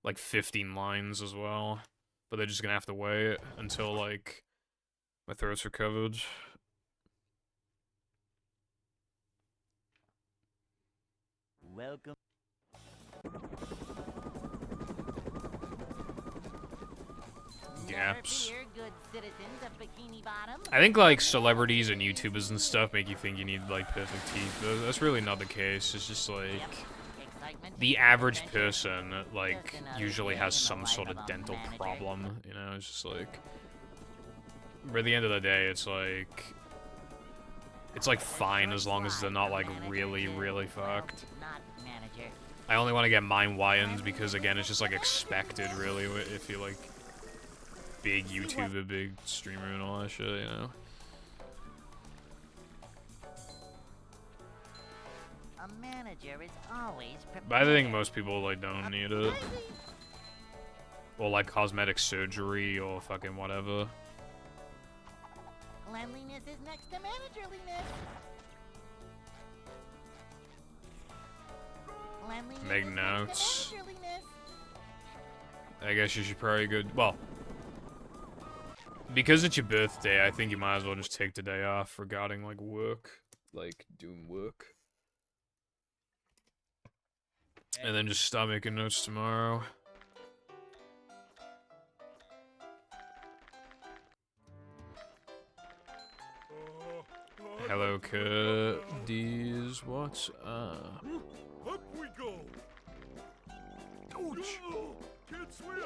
like 15 lines as well. But they're just gonna have to wait until, like... my throat's recovered. Welcome. Gaps. Never fear, good citizens of Bikini Bottom. I think, like, celebrities and YouTubers and stuff make you think you need, like, perfect teeth. That's really not the case. It's just, like... Yep. Excitement, The average adventure, person, like, just another usually day has in the some life sort of of a dental manager. problem, you know? It's just, like... But at the end of the day, it's, like... It's, like, fine as long as they're not, like, really, really fucked. Not manager. I only want to get mine whitened because, again, it's just, like, expected, really, if you're, like... big YouTuber, big streamer, and all that shit, you know? A manager is always prepared. But I think most people, like, don't need it. Or, like, cosmetic surgery or fucking whatever. Cleanliness is next to managerliness. Cleanliness Make is notes. next to managerliness. I guess you should probably go... Well... Because it's your birthday, I think you might as well just take the day off regarding, like, work. Like, doing work. And then just stop making notes tomorrow. Hello, Curtis. What's up? Up we go! Ouch! Can't swim!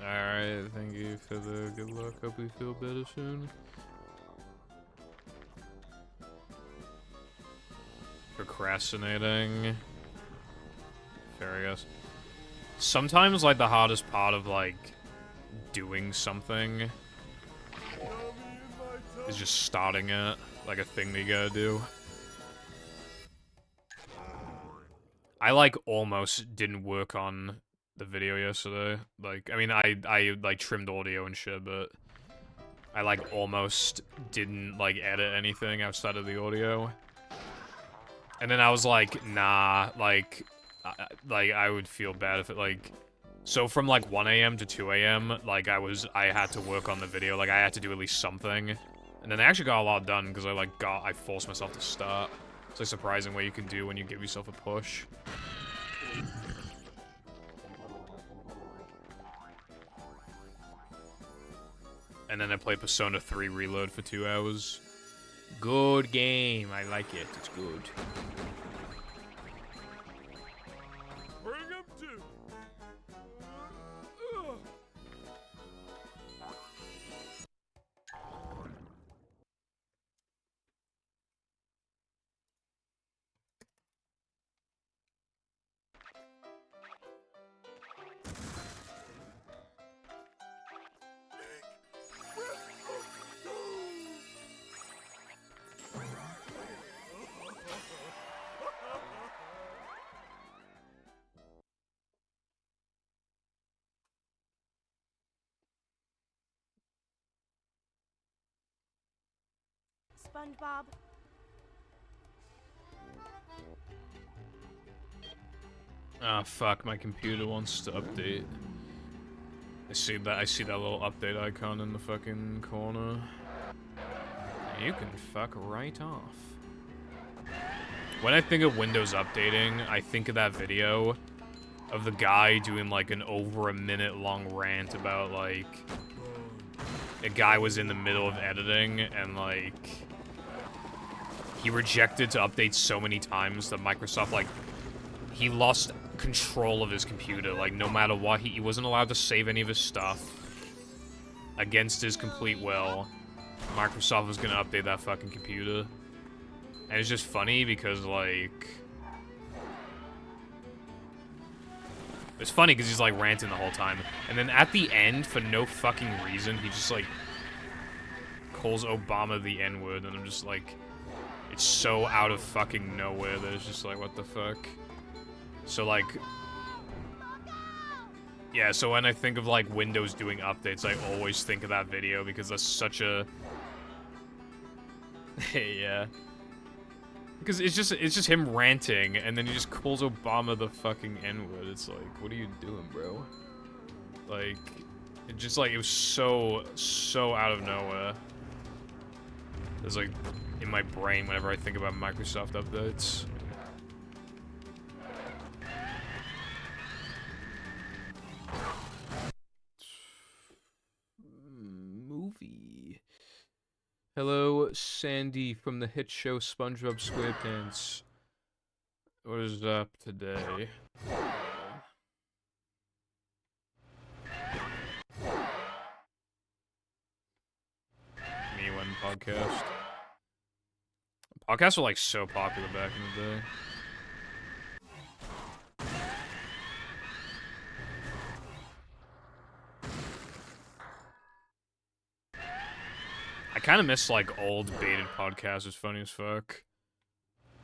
Alright, thank you for the good luck. Hope you feel better soon. Procrastinating. Fair, I guess. Sometimes, like, the hardest part of, like, doing something is just starting it. Like, a thing that you gotta do. I, like, almost didn't work on the video yesterday. Like, I mean, I like, trimmed audio and shit, but I, like, almost didn't, like, edit anything outside of the audio. And then I was like, nah, like, I would feel bad if it, like... So from, like, 1 AM to 2 AM, like, I had to work on the video. Like, I had to do at least something. And then I actually got a lot done, because I forced myself to start. It's, like, surprising what you can do when you give yourself a push. And then I play Persona 3 Reload for 2 hours. Good game. I like it. It's good. Bring him to. SpongeBob. Ah, fuck, my computer wants to update. I see that little update icon in the fucking corner. You can fuck right off. When I think of Windows updating, I think of that video of the guy doing like an over a minute long rant about like a guy was in the middle of editing and like he rejected to update so many times that Microsoft like he lost control of his computer. Like no matter what, he wasn't allowed to save any of his stuff against his complete will. Microsoft was gonna update that fucking computer. And it's just funny because, like... It's funny because he's, like, ranting the whole time. And then at the end, for no fucking reason, he just, like... calls Obama the N-word, and I'm just, like... It's so out of fucking nowhere that it's just, like, what the fuck? So, like... Yeah, so when I think of, like, Windows doing updates, I always think of that video because that's such a... yeah. Because it's just him ranting, and then he just calls Obama the fucking N-word. It's like, what are you doing, bro? Like, it was so out of nowhere. It's like, in my brain whenever I think about Microsoft updates. Movie. Hello, Sandy from the hit show SpongeBob SquarePants. What is up today? Me when podcast. Podcasts were like so popular back in the day. I kind of miss, like, old baited podcasts. It's funny as fuck.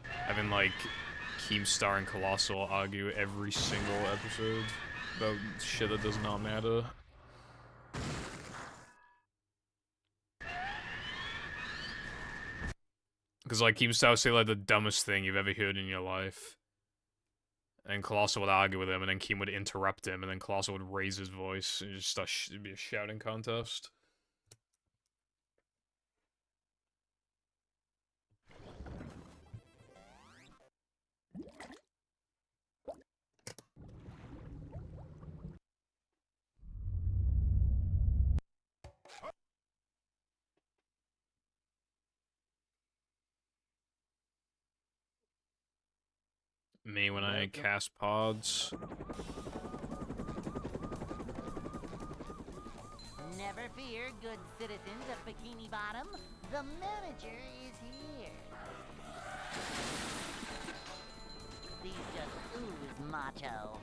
Having, like, Keemstar and Colossal argue every single episode about shit that does not matter. Because, like, Keemstar would say, like, the dumbest thing you've ever heard in your life. And Colossal would argue with him, and then Keem would interrupt him, and then Colossal would raise his voice, and just start it'd be a shouting contest. Me when I cast pods. Never fear, good citizens of Bikini Bottom. The manager is here. These just ooze macho.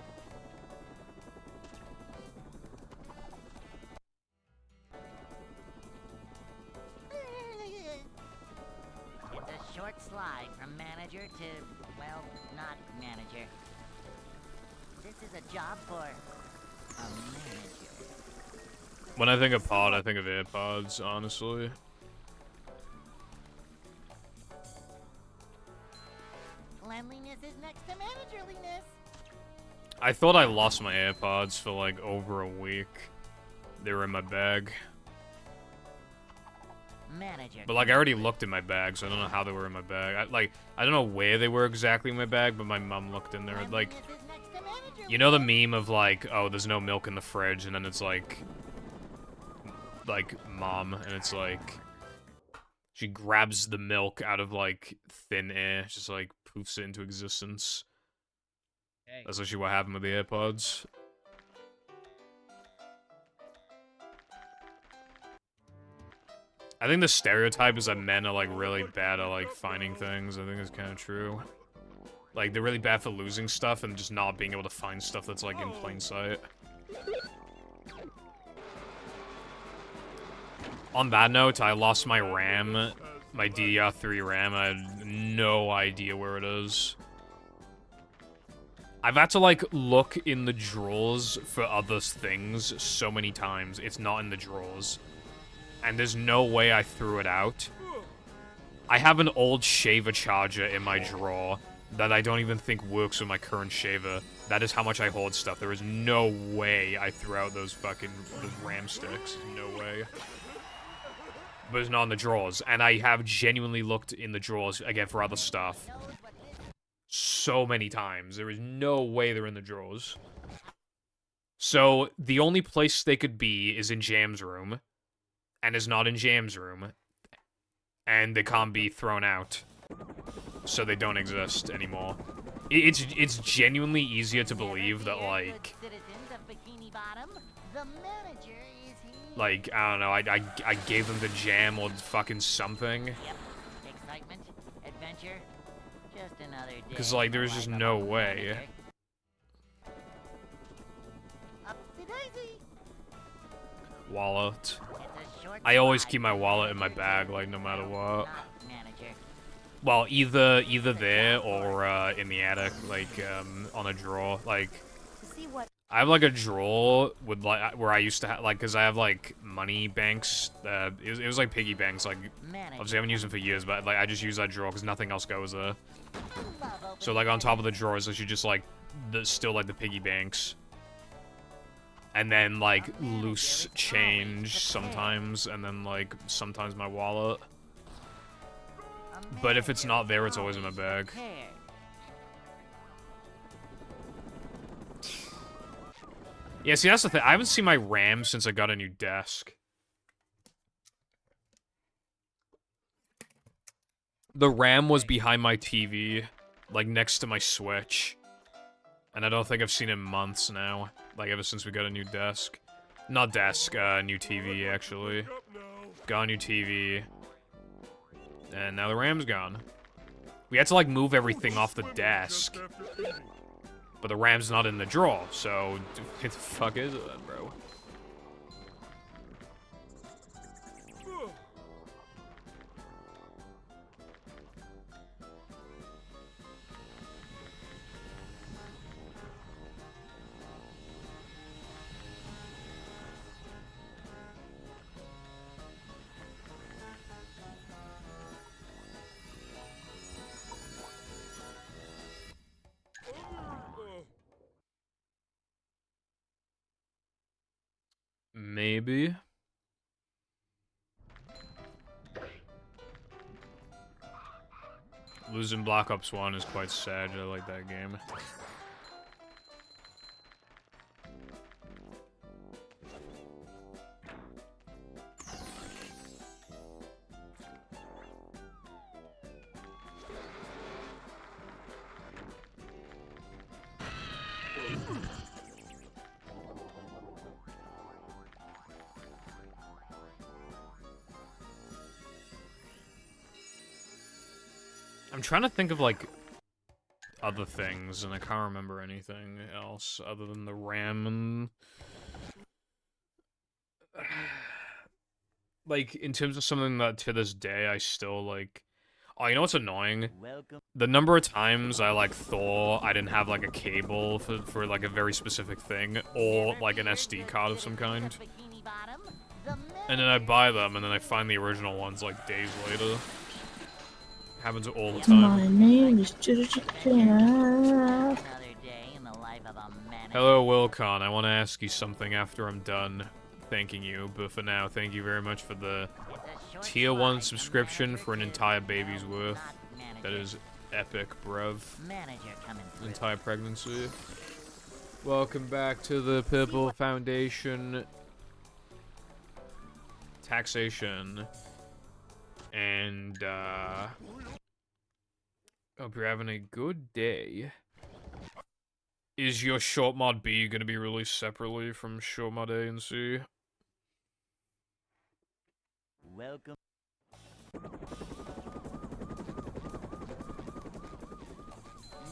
It's a short slide from manager to, well, not manager. This is a job for a manager. When I think of pod, I think of AirPods, honestly. Cleanliness is next to managerliness. I thought I lost my AirPods for like over a week. They were in my bag. Manager. But like I already looked in my bag, so I don't know how they were in my bag. I don't know where they were exactly in my bag, but my mom looked in there. Like, Cleanliness is next to managerliness. you know the meme of like, oh, there's no milk in the fridge, and then it's like like, mom, and it's like... She grabs the milk out of, like, thin air, just, like, poofs it into existence. Hey. That's actually what happened with the AirPods. I think the stereotype is that men are, like, really bad at, like, finding things. I think it's kind of true. Like, they're really bad for losing stuff and just not being able to find stuff that's, like, in plain sight. On that note, I lost my RAM, my DDR3 RAM. I had no idea where it is. I've had to, like, look in the drawers for other things so many times. It's not in the drawers. And there's no way I threw it out. I have an old shaver charger in my drawer that I don't even think works with my current shaver. That is how much I hold stuff. There is no way I threw out those RAM sticks. No way. But it's not in the drawers. And I have genuinely looked in the drawers, again, for other stuff. So many times. There is no way they're in the drawers. So, the only place they could be is in Jam's room. And is not in Jam's room. And they can't be thrown out. So they don't exist anymore. It's genuinely easier to believe that, like... Like, I don't know, I gave them the jam or fucking something. Yep. Excitement, adventure, just another day. Because, like, there's just no way. Upsy-daisy. Wallet. I always keep my wallet in my bag, like, no matter what. Well, either there or in the attic, like, on a drawer. Like, I have, like, a drawer with, like, where I used to have, like, because I have, like, money banks. It was like piggy banks, like, obviously I haven't used them for years, but, like, I just use that drawer because nothing else goes there. So, like, on top of the drawers, there's just, like, still, like, the piggy banks. And then, like, loose change sometimes, and then, like, sometimes my wallet. But if it's not there, it's always in my bag. Yeah, see, that's the thing. I haven't seen my RAM since I got a new desk. The RAM was behind my TV, like, next to my Switch. And I don't think I've seen it in months now. Like, ever since we got a new desk. Not desk, new TV, actually. Got a new TV. And now the RAM's gone. We had to, like, move everything off the desk. But the RAM's not in the drawer, so... What the fuck is it then, bro? Maybe. Losing Black Ops 1 is quite sad. I like that game. I'm trying to think of, like, other things, and I can't remember anything else other than the RAM and... Like, in terms of something that, to this day, I still, like... Oh, you know what's annoying? The number of times I, like, thought I didn't have, like, a cable for like, a very specific thing, or, like, an SD card of some kind. And then I buy them, and then I find the original ones, like, days later. Happens all the time. My name is Hello, Wilcon. I want to ask you something after I'm done thanking you, but for now, thank you very much for the Tier 1 subscription for an entire baby's worth. That is epic, bruv. Entire pregnancy. Welcome back to the Purple Foundation. taxation. And, hope you're having a good day. Is your short mod B gonna be released separately from short mod A and C? Welcome.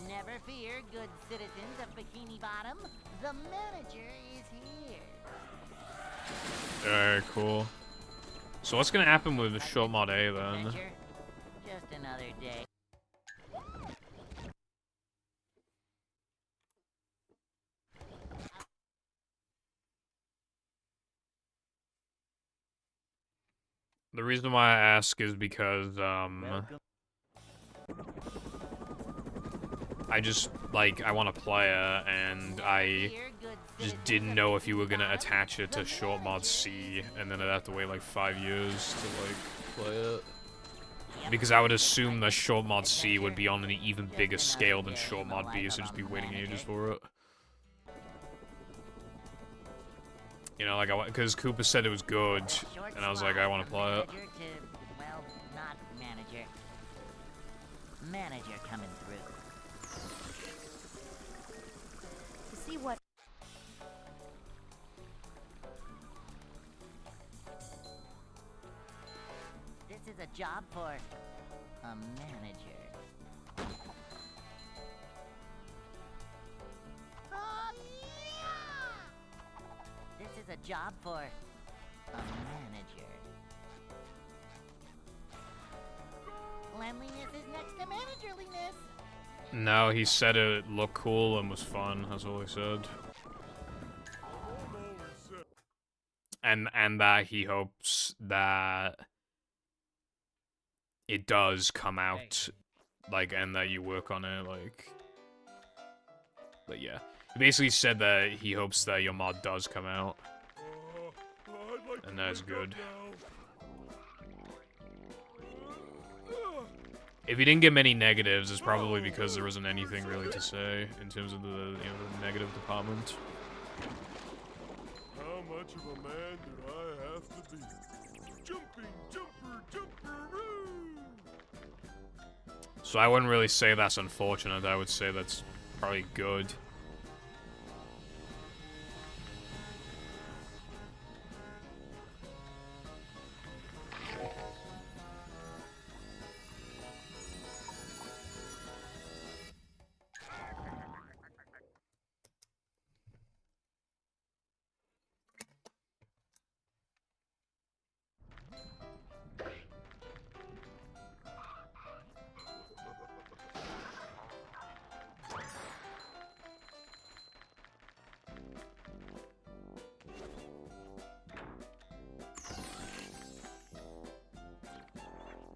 Never fear, good citizens of Bikini Bottom. The manager is here. Alright, cool. So what's gonna happen with the short mod A then? Adventure? Just another day. The reason why I ask is because, Welcome. I just, like, I want to play it, and I Fear, good just citizens didn't of know if you were Bikini gonna Bottom. attach it to The short mod C, manager and then I'd have to wait like 5 years to, like, play it. Yep. Because I would assume that short mod C would be on an even Just bigger another scale than day short in the mod B, life so of just a be waiting ages manager. for it. You know, like, because Cooper said it was good, The short and I was like, slide I want to from play it. manager to, well, not manager. Manager coming through. To see what This is a job for a manager. This is a job for a manager. Cleanliness is next to managerliness. No, he said it looked cool and was fun, that's all he said. And that he hopes that it does come out, like, and that you work on it, like... But yeah. He basically said that he hopes that your mod does come out. And that's good. If he didn't get many negatives, it's probably because there wasn't anything really to say in terms of the, the negative department. How much of a man do I have to be? Jumping, jumper, jumperoo! So I wouldn't really say that's unfortunate, I would say that's probably good.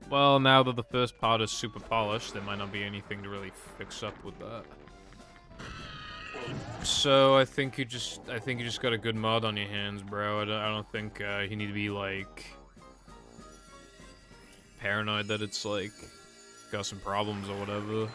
Well, now that the first part is super polished, there might not be anything to really fix up with that. So I think you just got a good mod on your hands, bro. I don't think you need to be like paranoid that it's like got some problems or whatever.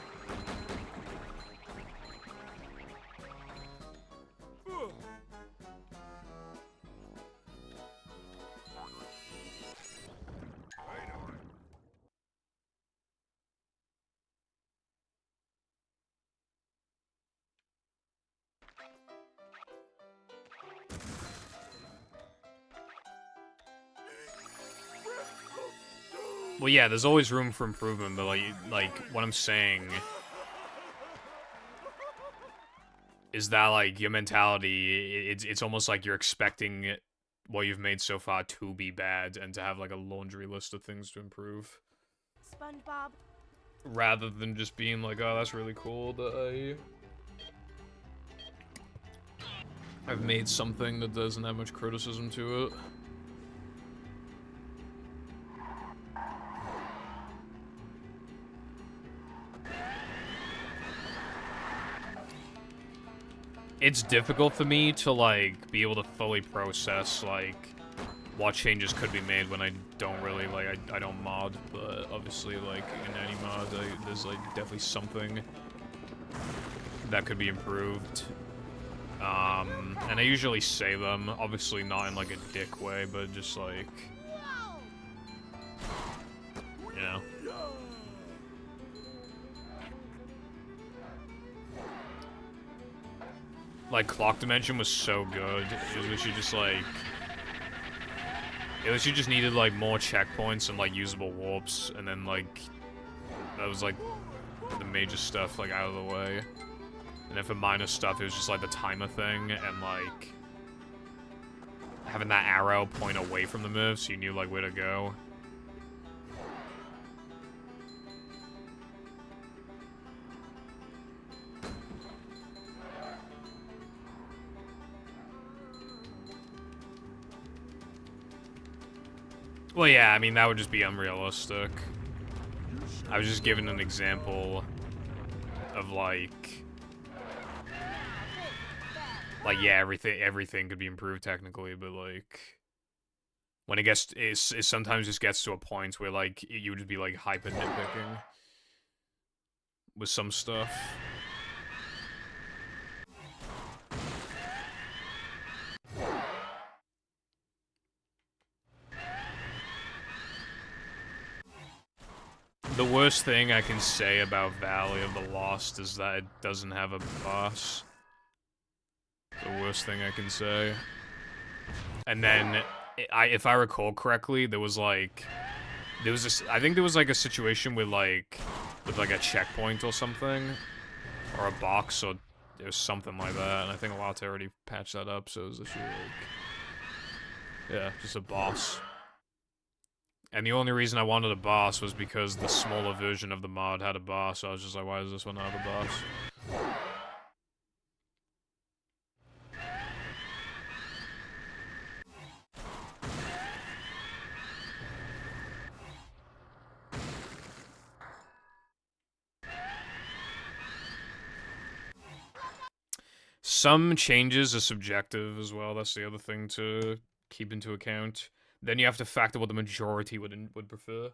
Well, yeah, there's always room for improvement, but like what I'm saying is that like your mentality, it's almost like you're expecting what you've made so far to be bad and to have like a laundry list of things to improve, SpongeBob. rather than just being like, oh, that's really cool that I've made something that doesn't have much criticism to it. It's difficult for me to, like, be able to fully process, like, what changes could be made when I don't really, like, I don't mod, but obviously, like, in any mod, there's, like, definitely something that could be improved. And I usually say them, obviously not in, like, a dick way, but just, like, like, Clock Dimension was so good. It was literally just, like... It literally just needed, like, more checkpoints and, like, usable warps, and then, like... That was, like, the major stuff, like, out of the way. And then for minor stuff, it was just, like, the timer thing, and, like... having that arrow point away from the move, so you knew, like, where to go. Well, yeah, I mean, that would just be unrealistic. I was just giving an example of, like, yeah, everything could be improved technically, but, like, when it gets, it sometimes just gets to a point where, like, you would just be, like, hyper nitpicking with some stuff. The worst thing I can say about Valley of the Lost is that it doesn't have a boss. The worst thing I can say. And then, if I recall correctly, there was like, I think there was like a situation with like a checkpoint or something, or a box, or it was something like that. And I think Latte already patched that up, so it was literally like, yeah, just a boss. And the only reason I wanted a boss was because the smaller version of the mod had a boss, so I was just like, why does this one not have a boss? Some changes are subjective as well, that's the other thing to keep into account. Then you have to factor what the majority would prefer.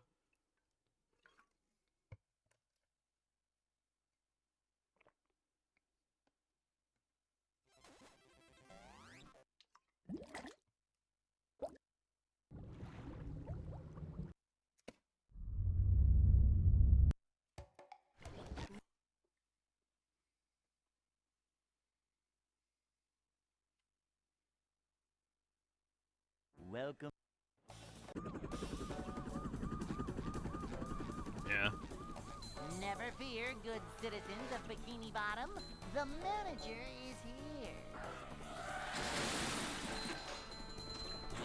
Welcome. Yeah. Never fear, good citizens of Bikini Bottom. The manager is here.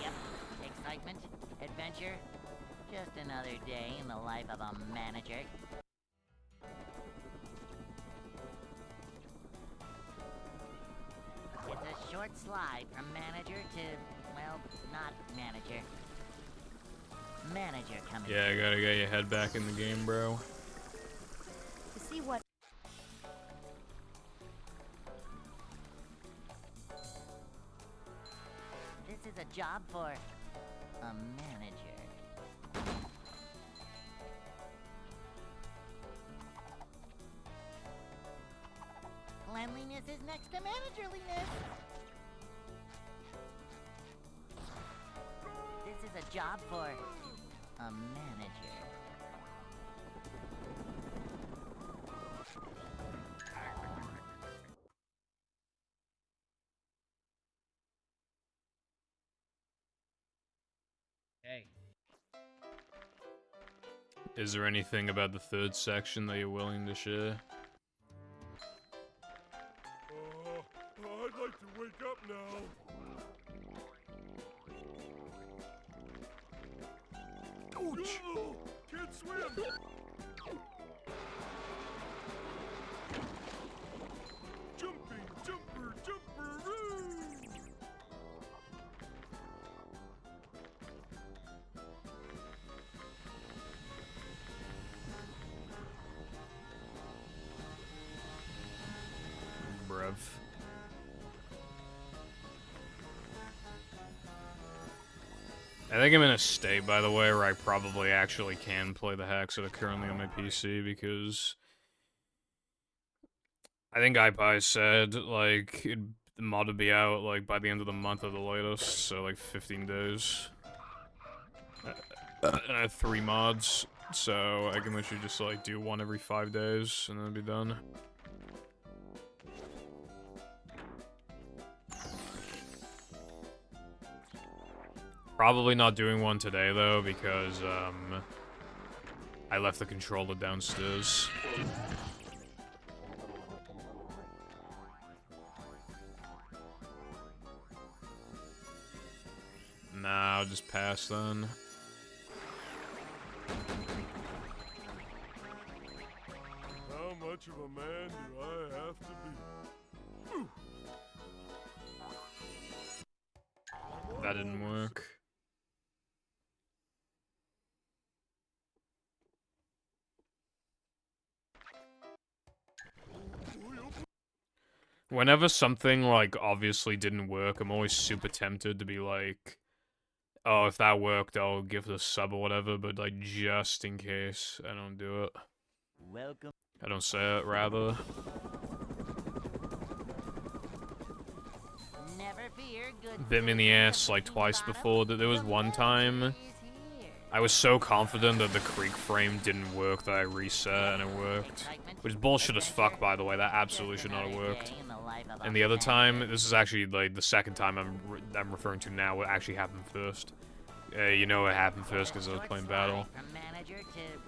Yep. Excitement, adventure. Just another day in the life of a manager. It's a short slide from manager to, well, not manager. Manager coming. Yeah, I gotta get your head back in the game, bro. To see what This is a job for a manager. Cleanliness is next to managerliness. This is a job for a manager. Hey. Is there anything about the third section that you're willing to share? I'd like to wake up now. Ouch! Can't swim! Jumping, jumper, jumper, Bruv. I think I'm in a state, by the way, where I probably actually can play the hacks that are currently on my PC, because I think iPie said, like, the mod would be out, like, by the end of the month at the latest, so, like, 15 days. And I have 3 mods, so I can literally just, like, do one every 5 days, and then it'll be done. Probably not doing one today, though, because, I left the controller downstairs. Nah, I'll just pass then. How much of a man do I have to be? That didn't work. Whenever something, like, obviously didn't work, I'm always super tempted to be like, oh, if that worked, I'll give it a sub or whatever, but, like, just in case, I don't do it. Welcome. I don't say it, rather. Never fear, good Bit me in the ass, like, twice before. There was one time I was so confident that the creek frame didn't work that I reset and it worked. Which is bullshit as fuck, by the way. That absolutely should not have worked. And the other time, this is actually, like, the second time I'm referring to now, what actually happened first. You know what happened first because I was playing battle.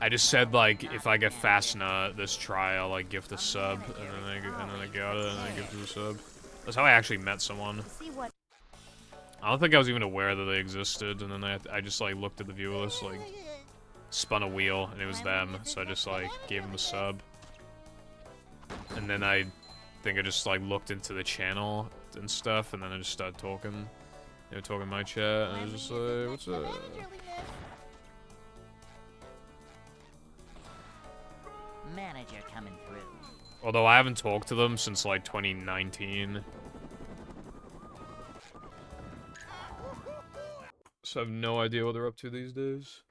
I just said, like, if I get faster this try, I'll, like, gift a sub, and then I got it, and I gifted a sub. That's how I actually met someone. See what I don't think I was even aware that they existed, and then I just, like, looked at the viewer list, like, spun a wheel, and it was them, so I just, like, gave them a sub. And then I think I just, like, looked into the channel and stuff, and then I just started talking. They were talking in my chat, and I was just like, what's up? Manager coming through. Although I haven't talked to them since, like, 2019. So I have no idea what they're up to these days.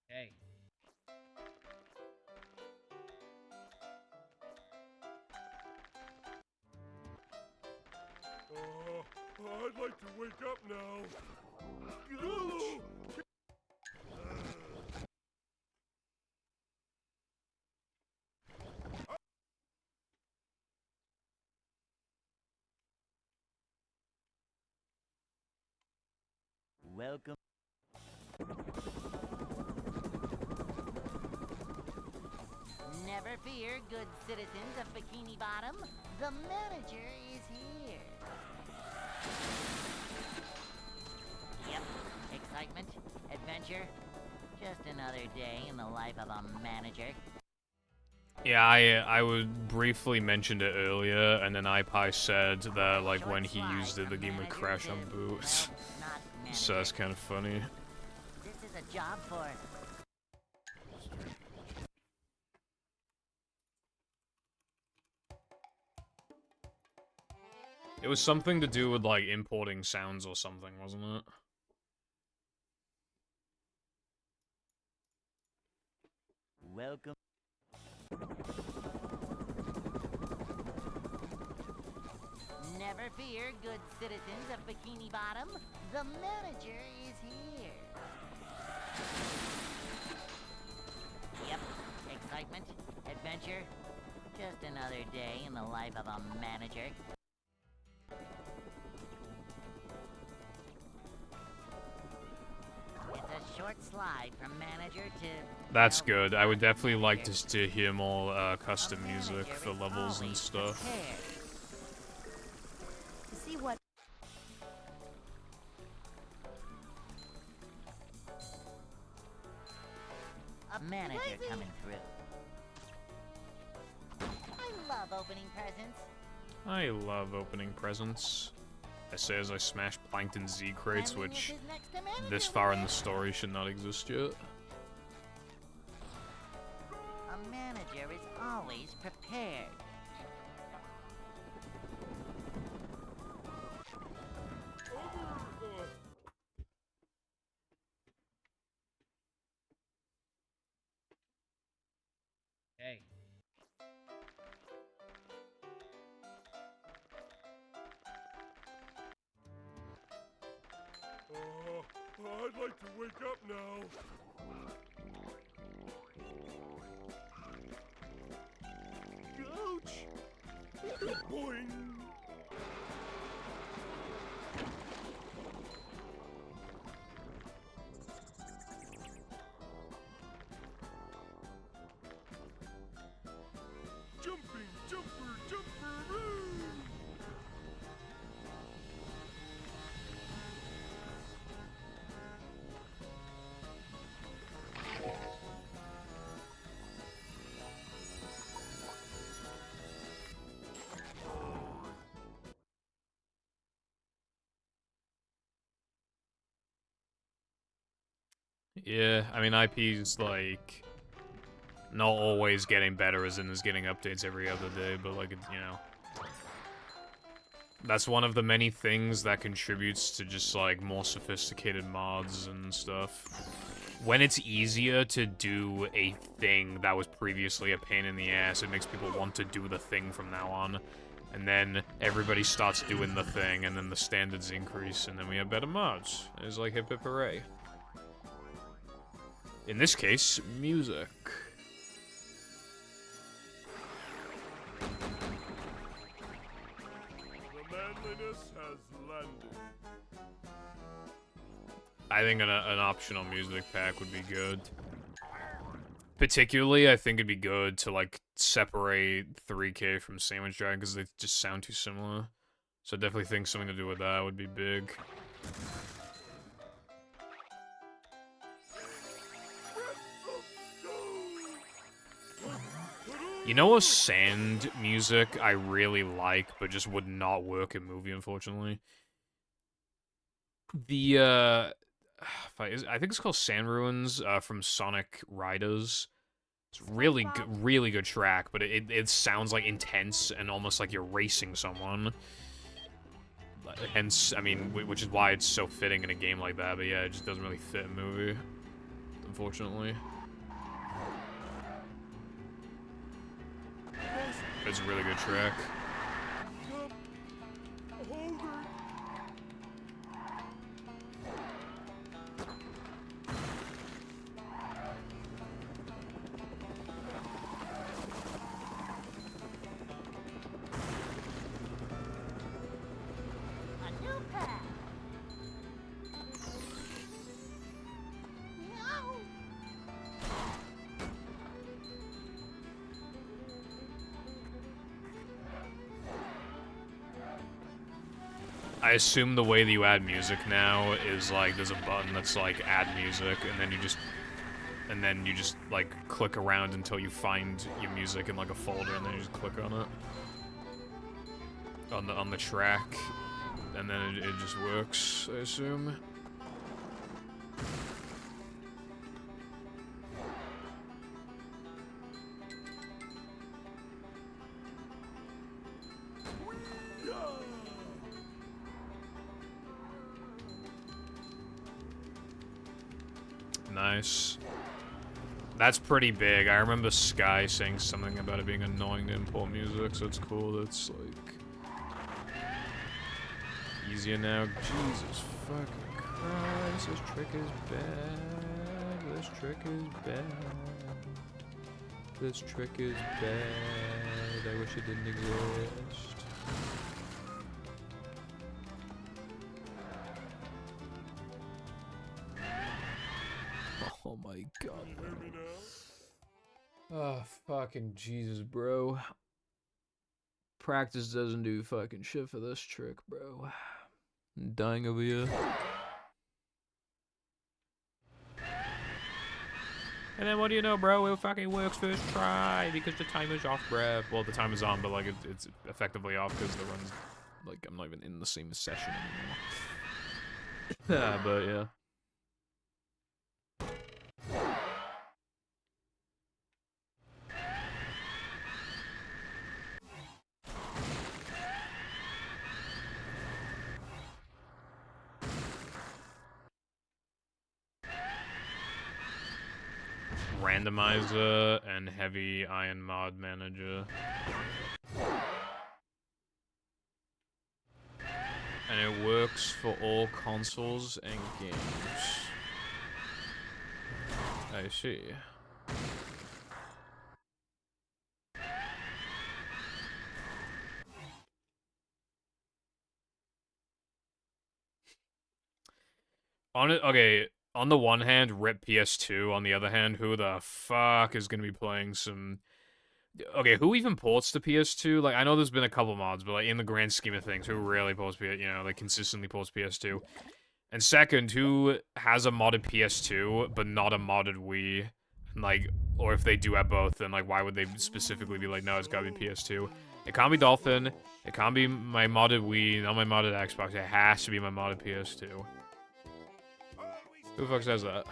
Hey. I'd like to wake up now. Hello. Welcome. Never fear, good citizens of Bikini Bottom. The manager is here. Yep, excitement, adventure. Just another day in the life of a manager. Yeah, I would briefly mentioned it earlier, and then iPie said that, like, when he used it, the game would crash on boot. So that's kind of funny. This is a job for... It was something to do with, like, importing sounds or something, wasn't it? Welcome. Never fear, good citizens of Bikini Bottom. The manager is here. Yep, excitement, adventure. Just another day in the life of a manager. It's a short slide from manager to... That's well, good. I would definitely like manager. to hear more custom A music manager for is levels and always stuff. prepared. to see what A manager coming through. I love opening presents. I love opening presents. I say as I smash Plankton Z crates, which Cleanliness is next to manager, this far in the Liz. story should not exist yet. A manager is always prepared. Hey. I'd like to wake up now. Ouch! Boing! Yeah, I mean, IP's, like, not always getting better, as in is getting updates every other day, but, like, you know. That's one of the many things that contributes to just, like, more sophisticated mods and stuff. When it's easier to do a thing that was previously a pain in the ass, it makes people want to do the thing from now on. And then everybody starts doing the thing, and then the standards increase, and then we have better mods. It's like hip hip hooray. In this case, music. The manliness has landed. I think an optional music pack would be good. Particularly, I think it'd be good to, like, separate 3K from Sandwich Dragon, because they just sound too similar. So I definitely think something to do with that would be big. You know a sand music I really like, but just would not work in movie, unfortunately? The, I think it's called Sand Ruins, from Sonic Riders. It's really good track, but it sounds, like, intense and almost like you're racing someone. Hence, I mean, which is why it's so fitting in a game like that, but yeah, it just doesn't really fit in a movie, unfortunately. It's a really good track. A new pack. No. I assume the way that you add music now is, like, there's a button that's, like, add music, and then you just, like, click around until you find your music in, like, a folder, and then you just click on it. On the track, and then it just works, I assume. Nice. That's pretty big. I remember Sky saying something about it being annoying to import music, so it's cool that it's, like, easier now. Jesus fucking Christ, this trick is bad. This trick is bad. This trick is bad. I wish it didn't exist. Oh my god. Oh, fucking Jesus, bro. Practice doesn't do fucking shit for this trick, bro. I'm dying over here. And then what do you know, bro? It fucking works first try because the timer's off, bruh. Well, the timer's on, but, like, it's effectively off because the run's, like, I'm not even in the same session anymore. But, yeah. Randomizer and heavy iron mod manager. And it works for all consoles and games. I see. Okay, on the one hand, rip PS2. On the other hand, who the fuck is gonna be playing some... Okay, who even ports to PS2? Like, I know there's been a couple mods, but, like, in the grand scheme of things, who really ports PS... You know, like, consistently ports PS2? And second, who has a modded PS2, but not a modded Wii? Like, or if they do have both, then, like, why would they specifically be like, no, it's gotta be PS2? It can't be Dolphin. It can't be my modded Wii, not my modded Xbox. It has to be my modded PS2. Who the fuck says that?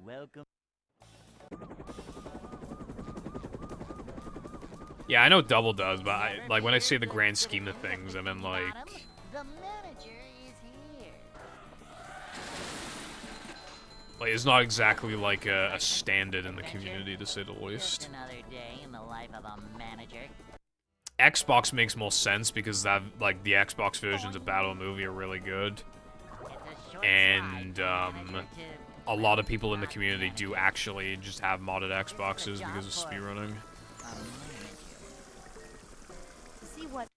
Welcome. Yeah, I know double does, but like when I say the grand scheme of things, I mean like The manager is here. it's not exactly like a standard in the community, to say the Just least. another day in the life of a manager. Xbox makes more sense because that like the Xbox versions of Battle Movie are really good, It's a short and slide from manager to, a lot of people in the community do actually just have modded Xboxes because of speedrunning. a manager. To see what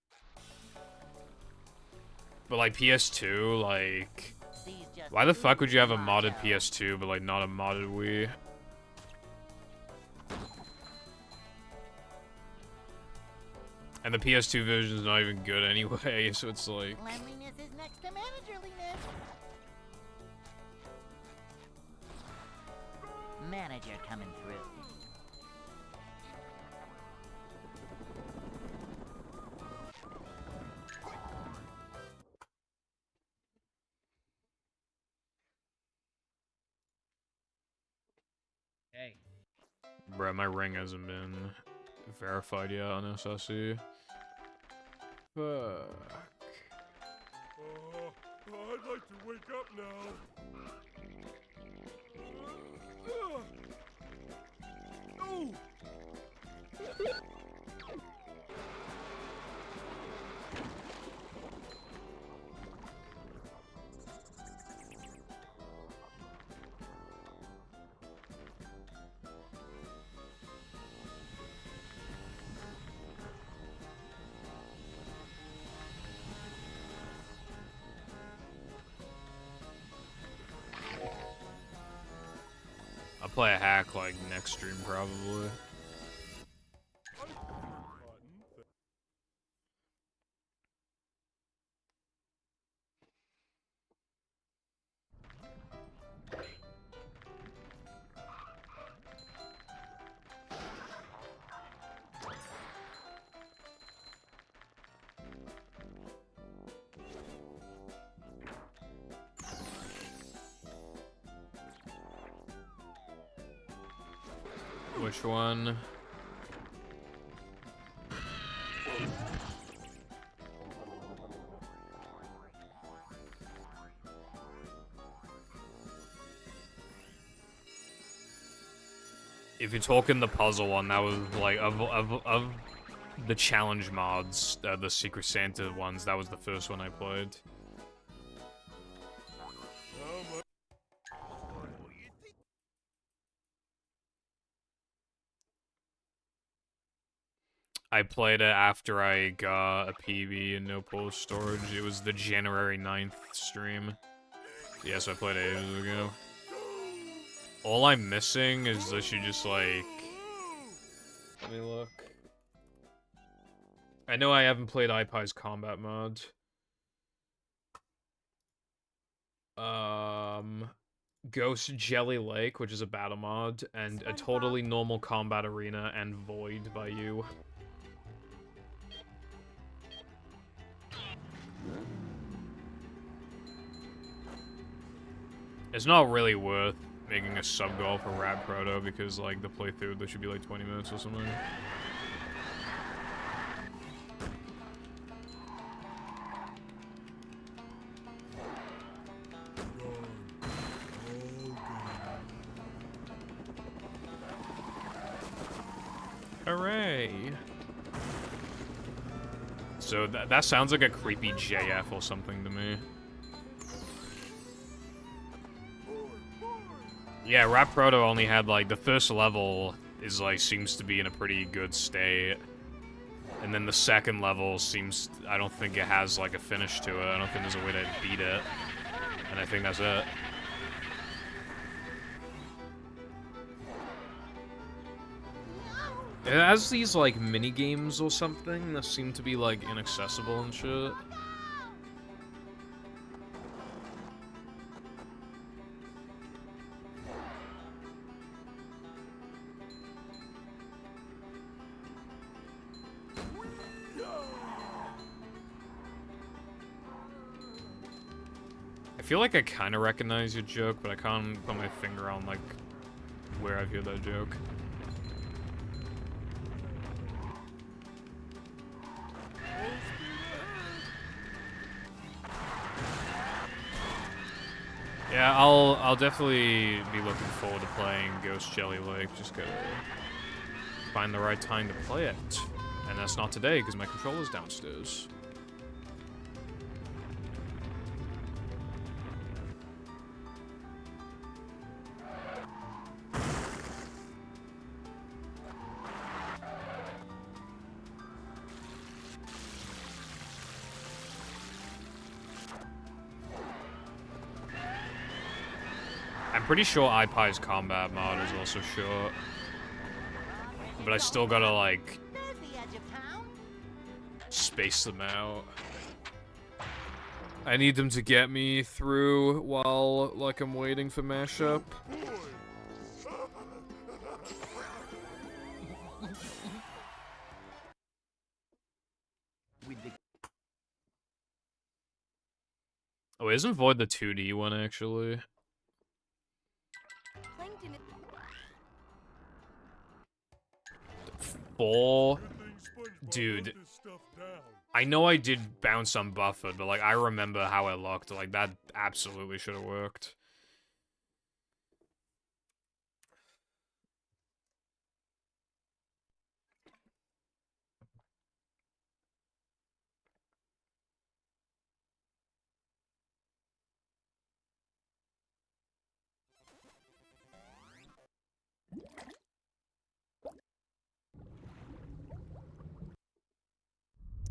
But like PS2, like These just why the fuck would you have a oozes modded macho. PS2 but like not a modded Wii? And the PS2 version is not even good anyway, so it's like... Cleanliness is next to managerliness. Manager coming through. Hey. Bruh, my ring hasn't been verified yet on SSE. Fuck. I'd like to wake up now. Oh! I'll play a hack like next stream probably. Which one? If you're talking the puzzle one, that was like of the challenge mods, the Secret Santa ones. That was the first one I played. I played it after I got a PB and no post storage. It was the January 9th stream. Yeah, so I played it ages ago. All I'm missing is I should just like... Let me look. I know I haven't played iPie's combat mod. Ghost Jelly Lake, which is a battle mod, and a totally normal combat arena, and Void by you. It's not really worth making a sub goal for Rap Proto because like the playthrough there should be like 20 minutes or something. Hooray! So that sounds like a creepy JF or something to me. Yeah, Rap Proto only had like the first level is like seems to be in a pretty good state. And then the second level seems, I don't think it has like a finish to it. I don't think there's a way to beat it. And I think that's it. It has these like mini games or something that seem to be like inaccessible and shit. I feel like I kind of recognize your joke, but I can't put my finger on like swear I've heard that joke. Yeah, I'll definitely be looking forward to playing Ghost Jelly Lake. Just gotta find the right time to play it. And that's not today, because my controller's downstairs. I'm pretty sure iPie's combat mod is also short. But I still gotta, like, There's the edge of town. space them out. I need them to get me through while, like, I'm waiting for mashup. Oh, isn't Void the 2D one, actually? Plankton is 4? Dude. I know I did bounce on Buffered, but, like, I remember how it looked. Like, that absolutely should have worked.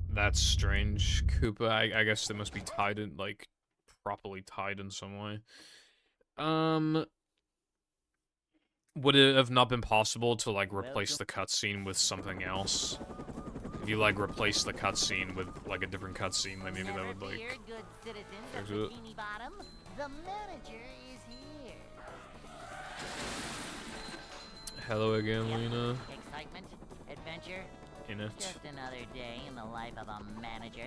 That's strange, Koopa. I guess they must be tied in, like, properly tied in some way. Would it have not been possible to, like, replace the cutscene with something else? If you, like, replace the cutscene with, like, a different cutscene, like, maybe that would, like... Fear, good citizens fix of it. Bikini Bottom. The manager is here. Hello again, Yep. Lena. Excitement, adventure, In it. just another day in the life of a manager.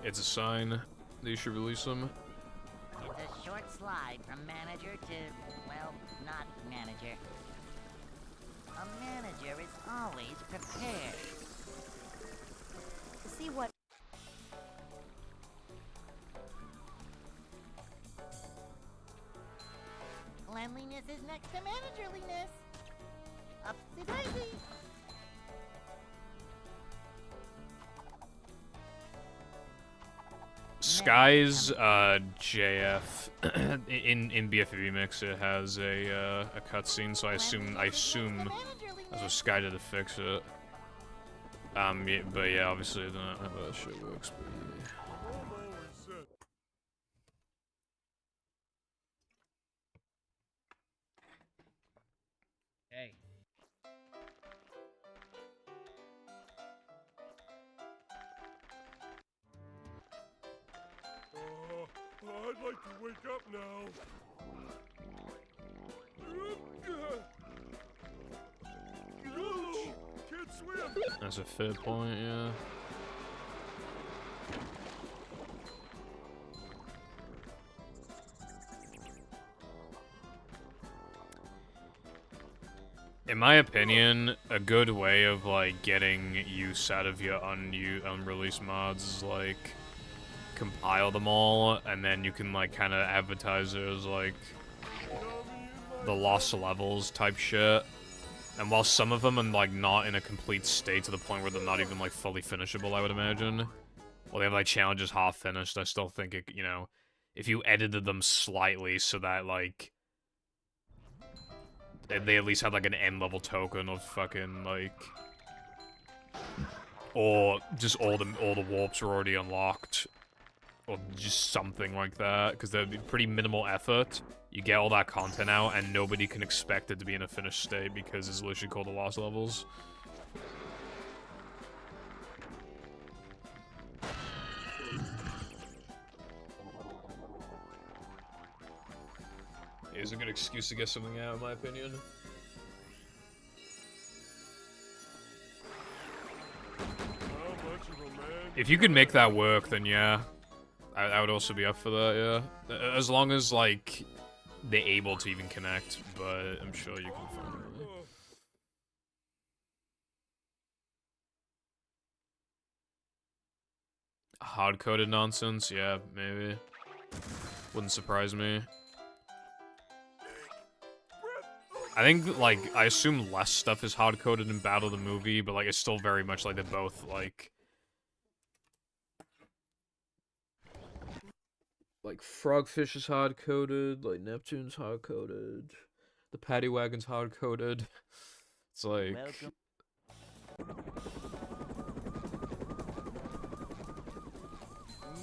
It's a sign that you should release them. It's a short slide from manager to, well, not manager. A manager is always prepared. to see what Cleanliness is next to managerliness. Upsy daisy. Sky's JF in BFB Mix, it has a cutscene, so I assume that's what Sky did to fix it. Yeah, but yeah, obviously I don't know how that shit works. But yeah. Hey. I'd like to wake up now. Can't swim. That's a fair point, yeah. In my opinion, a good way of, like, getting use out of your unreleased mods is, like, compile them all, and then you can, like, kind of advertise it as, like, the lost levels type shit. And while some of them are, like, not in a complete state to the point where they're not even, like, fully finishable, I would imagine. Well, they have, like, challenges half finished, I still think it, you know, if you edited them slightly so that, like, they at least had, like, an end-level token of fucking, like... Or just all the warps were already unlocked. Or just something like that, because that'd be pretty minimal effort. You get all that content out, and nobody can expect it to be in a finished state, because it's literally called the Lost Levels. It's a good excuse to get something out, in my opinion. If you could make that work, then yeah. I would also be up for that, yeah. As long as, like, they're able to even connect, but I'm sure you can find it. Hard-coded nonsense? Yeah, maybe. Wouldn't surprise me. I think, like, I assume less stuff is hard-coded in Battle the movie, but, like, it's still very much, like, they're both, like, Frogfish is hard-coded, like, Neptune's hard-coded, the Paddy Wagon's hard-coded. It's like... Welcome.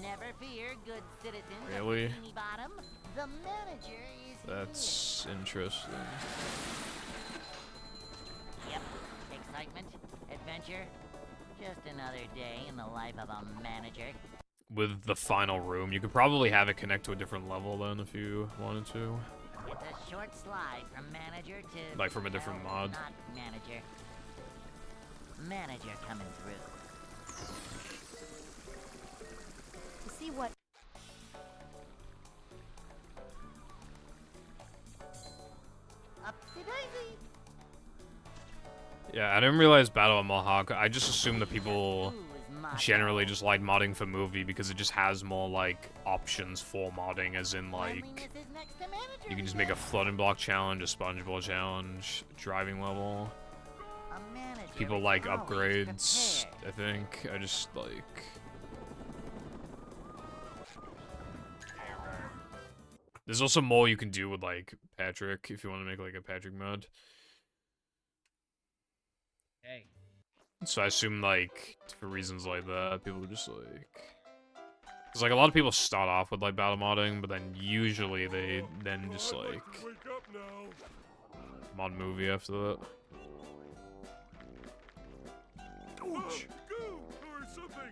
Never fear, good citizens Really? of Bikini Bottom. The manager is That's interesting. here. Yep. Excitement, adventure. Just another day in the life of a manager. With the final room, you could probably have it connect to a different level then if you wanted to. It's a short slide from manager to... Like from a different well, mod. Not manager. Manager coming through. To see what Upsy daisy. Yeah, I didn't realize Battle of Mohawk. I just assumed that people Ooh, is my generally just like modding for movie because it just has more, like, options for modding, as in, like, Cleanliness is next to manager, you can just make a flooding block challenge, a sponge ball challenge, driving level. A manager People is like always upgrades, prepared. I think. I just, like... There's also more you can do with, like, Patrick, if you want to make, like, a Patrick mod. Hey. So I assume, like, for reasons like that, people just, like... Because, like, a lot of people start off with, like, battle modding, but then usually they then just, like, Wake up now. mod movie after that. Ouch! Go or something.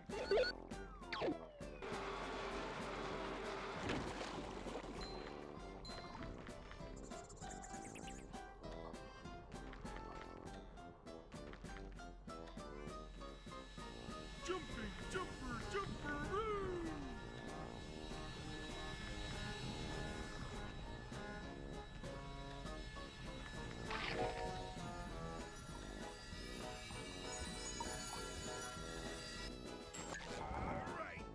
Jumping, jumper, jumperoo! Alright.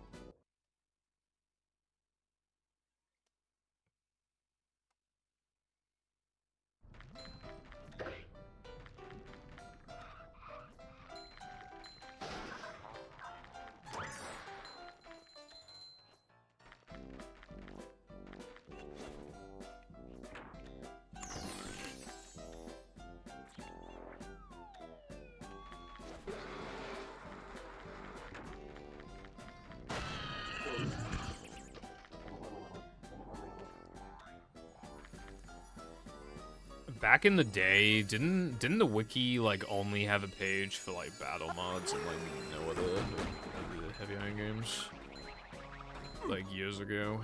Back in the day, didn't the wiki, like, only have a page for, like, battle mods and, like, no other heavy iron games? Like, years ago.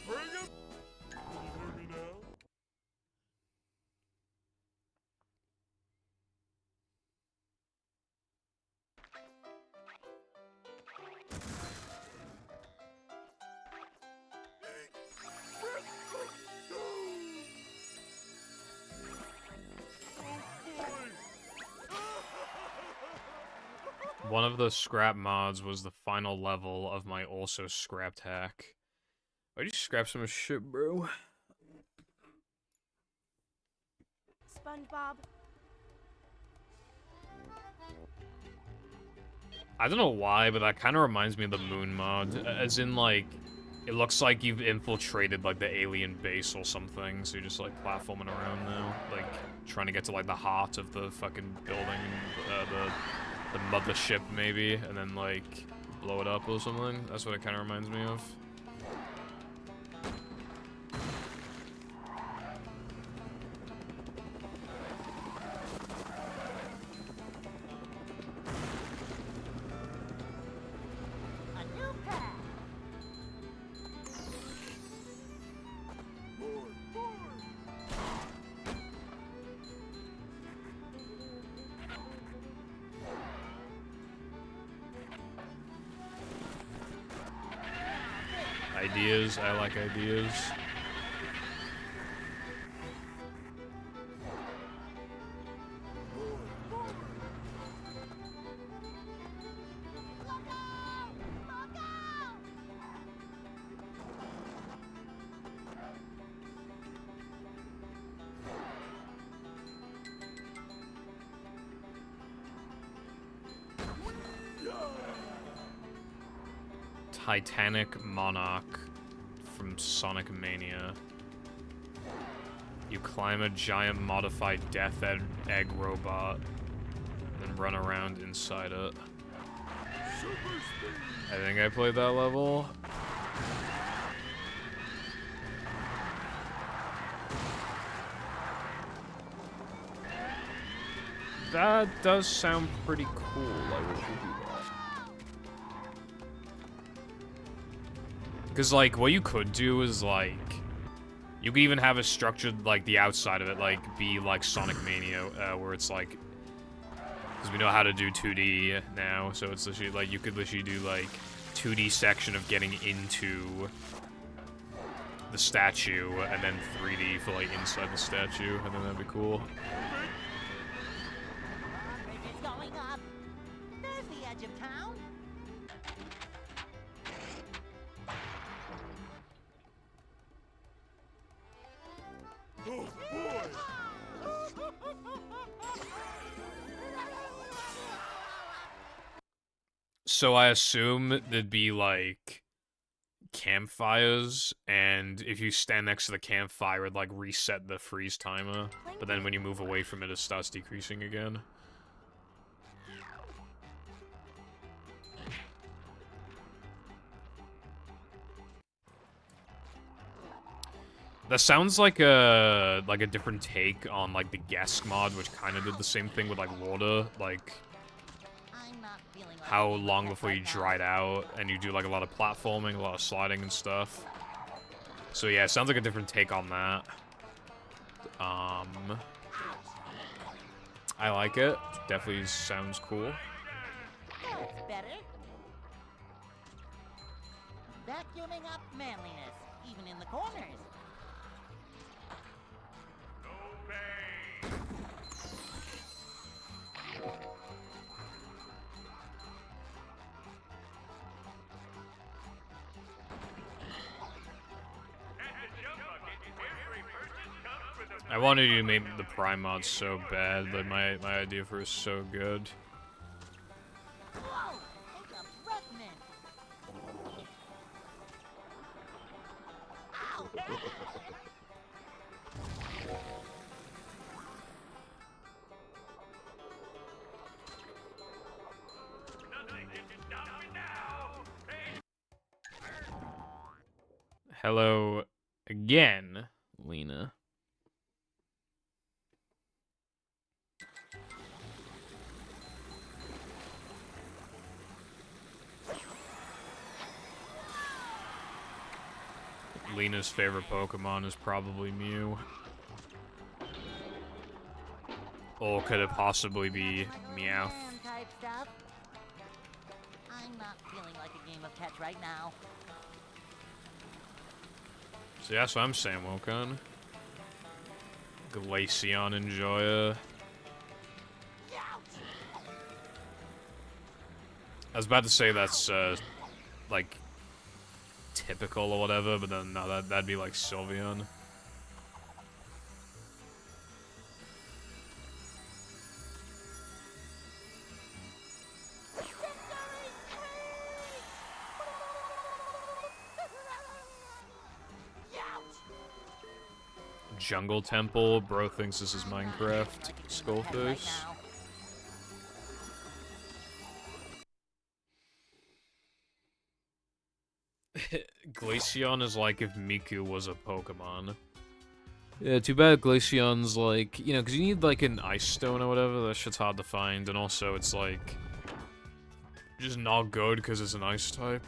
Bring him! Can you hear me now? One of the scrap mods was the final level of my also scrapped hack. I just scrapped some shit, bro. SpongeBob. I don't know why, but that kind of reminds me of the moon mod. As in, like, it looks like you've infiltrated, like, the alien base or something, so you're just, like, platforming around now. Like, trying to get to, like, the heart of the fucking building, the mothership, maybe, and then, like, blow it up or something. That's what it kind of reminds me of. A new path. Ideas, I like ideas. Titanic Monarch from Sonic Mania. You climb a giant modified death egg robot and run around inside it. I think I played that level. That does sound pretty cool. I will do that. Because, like, what you could do is, like, you could even have it structured, like, the outside of it, like, be like Sonic Mania, where it's, like, because we know how to do 2D now, so it's literally, like, you could literally do, like, 2D section of getting into the statue, and then 3D for, like, inside the statue. I think that'd be cool. Bridge is going up. There's the edge of town. Oh, boy! So I assume there'd be, like, campfires, and if you stand next to the campfire, it'd, like, reset the freeze timer. But then when you move away from it, it starts decreasing again. That sounds like a different take on, like, the guest mod, which kind of did the same thing with, like, water, like I'm not feeling like how a game of long pet before you right now. dried out, and you do, like, a lot of platforming, a lot of sliding and stuff. So yeah, it sounds like a different take on that. I like it. Definitely sounds cool. That's better. Vacuuming up manliness, even in the corners. Obey! At the jump bucket, every purchase comes with a I wanted you to make the Prime mod so bad, but my idea for it is so good. Whoa! Take a breath mint. Ow! nothing can stop me now! Hey, Hello again, Lena. Lena's favorite Pokemon is probably Mew. Or could it possibly be Meowth? Type stuff. I'm not feeling like a game of catch right now. So that's what I'm saying, Wokon. Glaceon Enjoyer. I was about to say that's, like, typical or whatever, but then, no, that'd be like Sylveon. Jungle Temple, bro thinks this is Minecraft. Skullface. Glaceon is like if Miku was a Pokemon. Yeah, too bad Glaceon's like, you know, because you need like an Ice Stone or whatever, that shit's hard to find, and also it's like, just not good because it's an Ice type.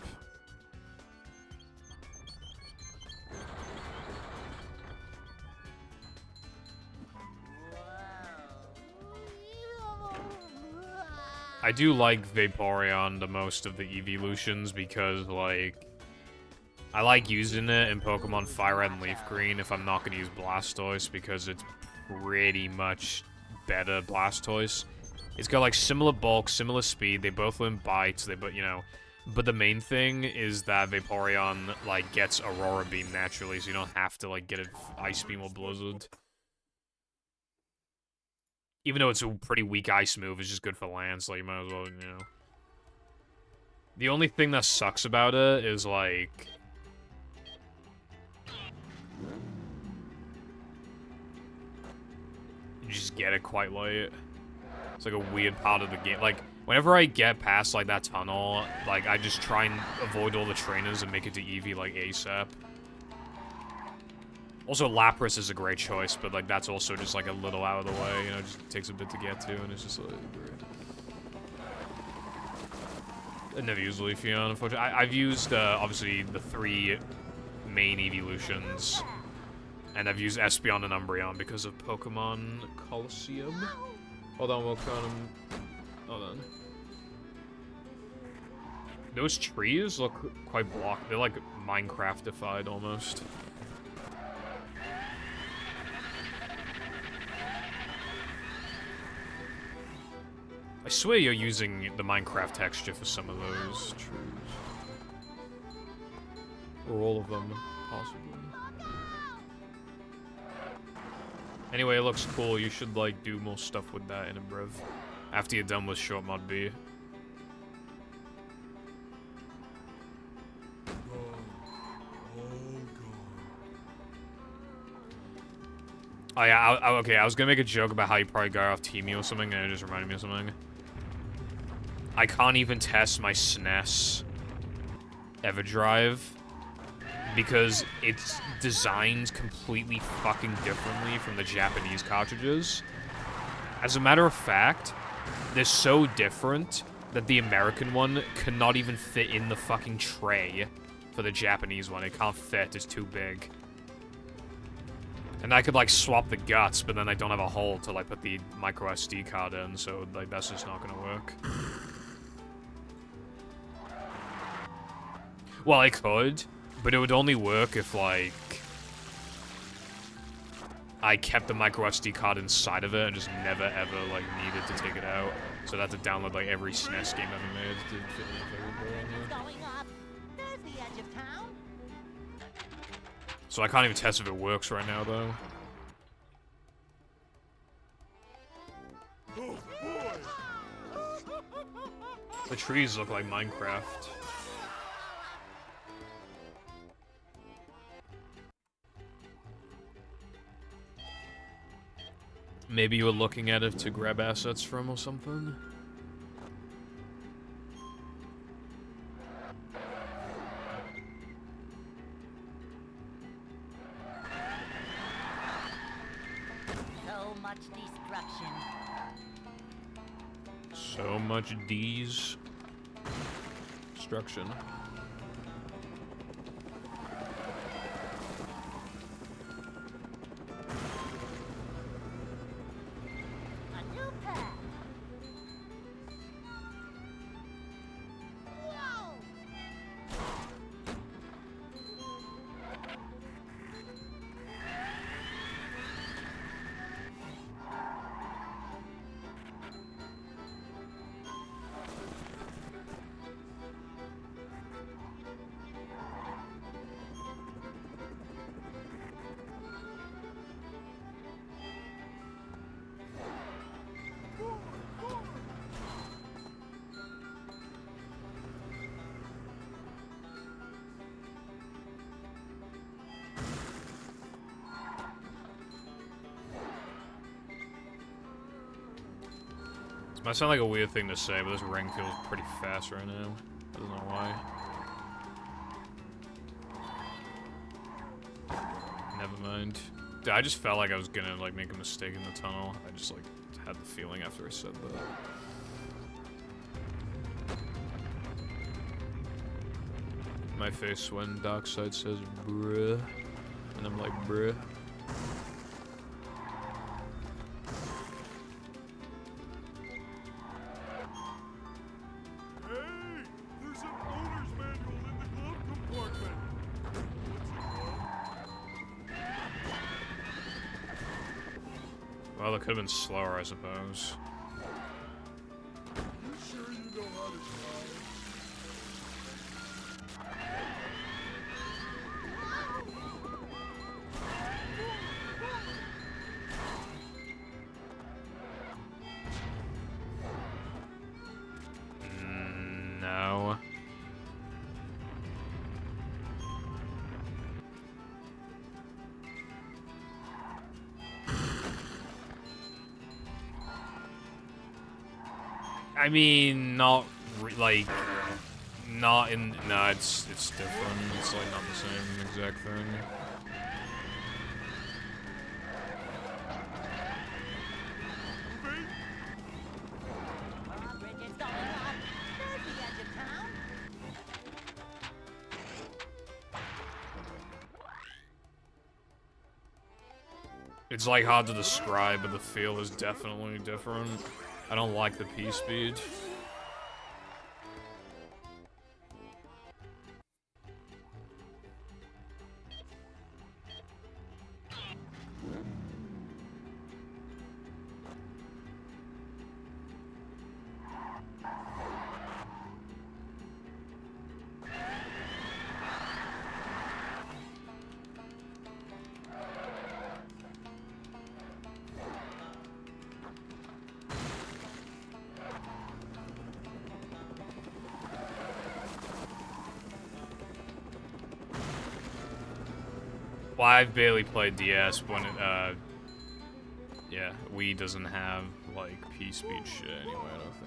I do like Vaporeon the most of the evolutions because, like, I like using it in Pokemon Fire Red and Leaf Green if I'm not going to use Blastoise because it's pretty much better Blastoise. It's got like similar bulk, similar speed, they both learn bites, but the main thing is that Vaporeon like gets Aurora Beam naturally, so you don't have to like get it Ice Beam or Blizzard. Even though it's a pretty weak ice move, it's just good for land, so you might as well, The only thing that sucks about it is like you just get it quite late. It's like a weird part of the game. Like, whenever I get past, like, that tunnel, like, I just try and avoid all the trainers and make it to Eevee, like, ASAP. Also, Lapras is a great choice, but, like, that's also just, like, a little out of the way, it just takes a bit to get to, and it's just, like, great. I never used Leafeon, unfortunately. I've used, obviously, the 3 main evolutions, and I've used Espeon and Umbreon because of Pokemon Colosseum. Hold on, we'll count them. Hold on. Those trees look quite blocked. They're like Minecraftified almost. I swear you're using the Minecraft texture for some of those trees. Or all of them, possibly. Anyway, it looks cool. You should, like, do more stuff with that in a brev. After you're done with Short Mod B. Oh, yeah, okay, I was gonna make a joke about how you probably got off Teamy or something, and it just reminded me of something. I can't even test my SNES Everdrive because it's designed completely fucking differently from the Japanese cartridges. As a matter of fact, they're so different that the American one cannot even fit in the fucking tray for the Japanese one. It can't fit, it's too big. And I could, like, swap the guts, but then I don't have a hole to, like, put the micro SD card in, so, like, that's just not gonna work. Well, I could, but it would only work if, like, I kept the micro SD card inside of it and just never, ever, like, needed to take it out. So I'd have to download, like, every SNES game ever made to fit in. Going up. There's the edge of town. So I can't even test if it works right now, though. The trees look like Minecraft. Maybe you were looking at it to grab assets from or something? So much destruction. So much D's. Destruction. A new path. Whoa! This might sound like a weird thing to say, but this ring feels pretty fast right now. I don't know why. Never mind. Dude, I just felt like I was gonna, like, make a mistake in the tunnel. I just, like, had the feeling after I said that. My face when Darkseid says bruh, and I'm like bruh. Hey, there's an owner's manual in the glove compartment. Well, it could have been slower, I suppose. You sure you know how to drive? No. I mean, not like, not in. No, it's different. It's like not the same exact thing. Bridget's going up. There's the edge of town. It's like hard to describe, but the feel is definitely different. I don't like the P speed. Well, I've barely played DS when it, yeah, Wii doesn't have, like, P speed shit anyway, I don't think.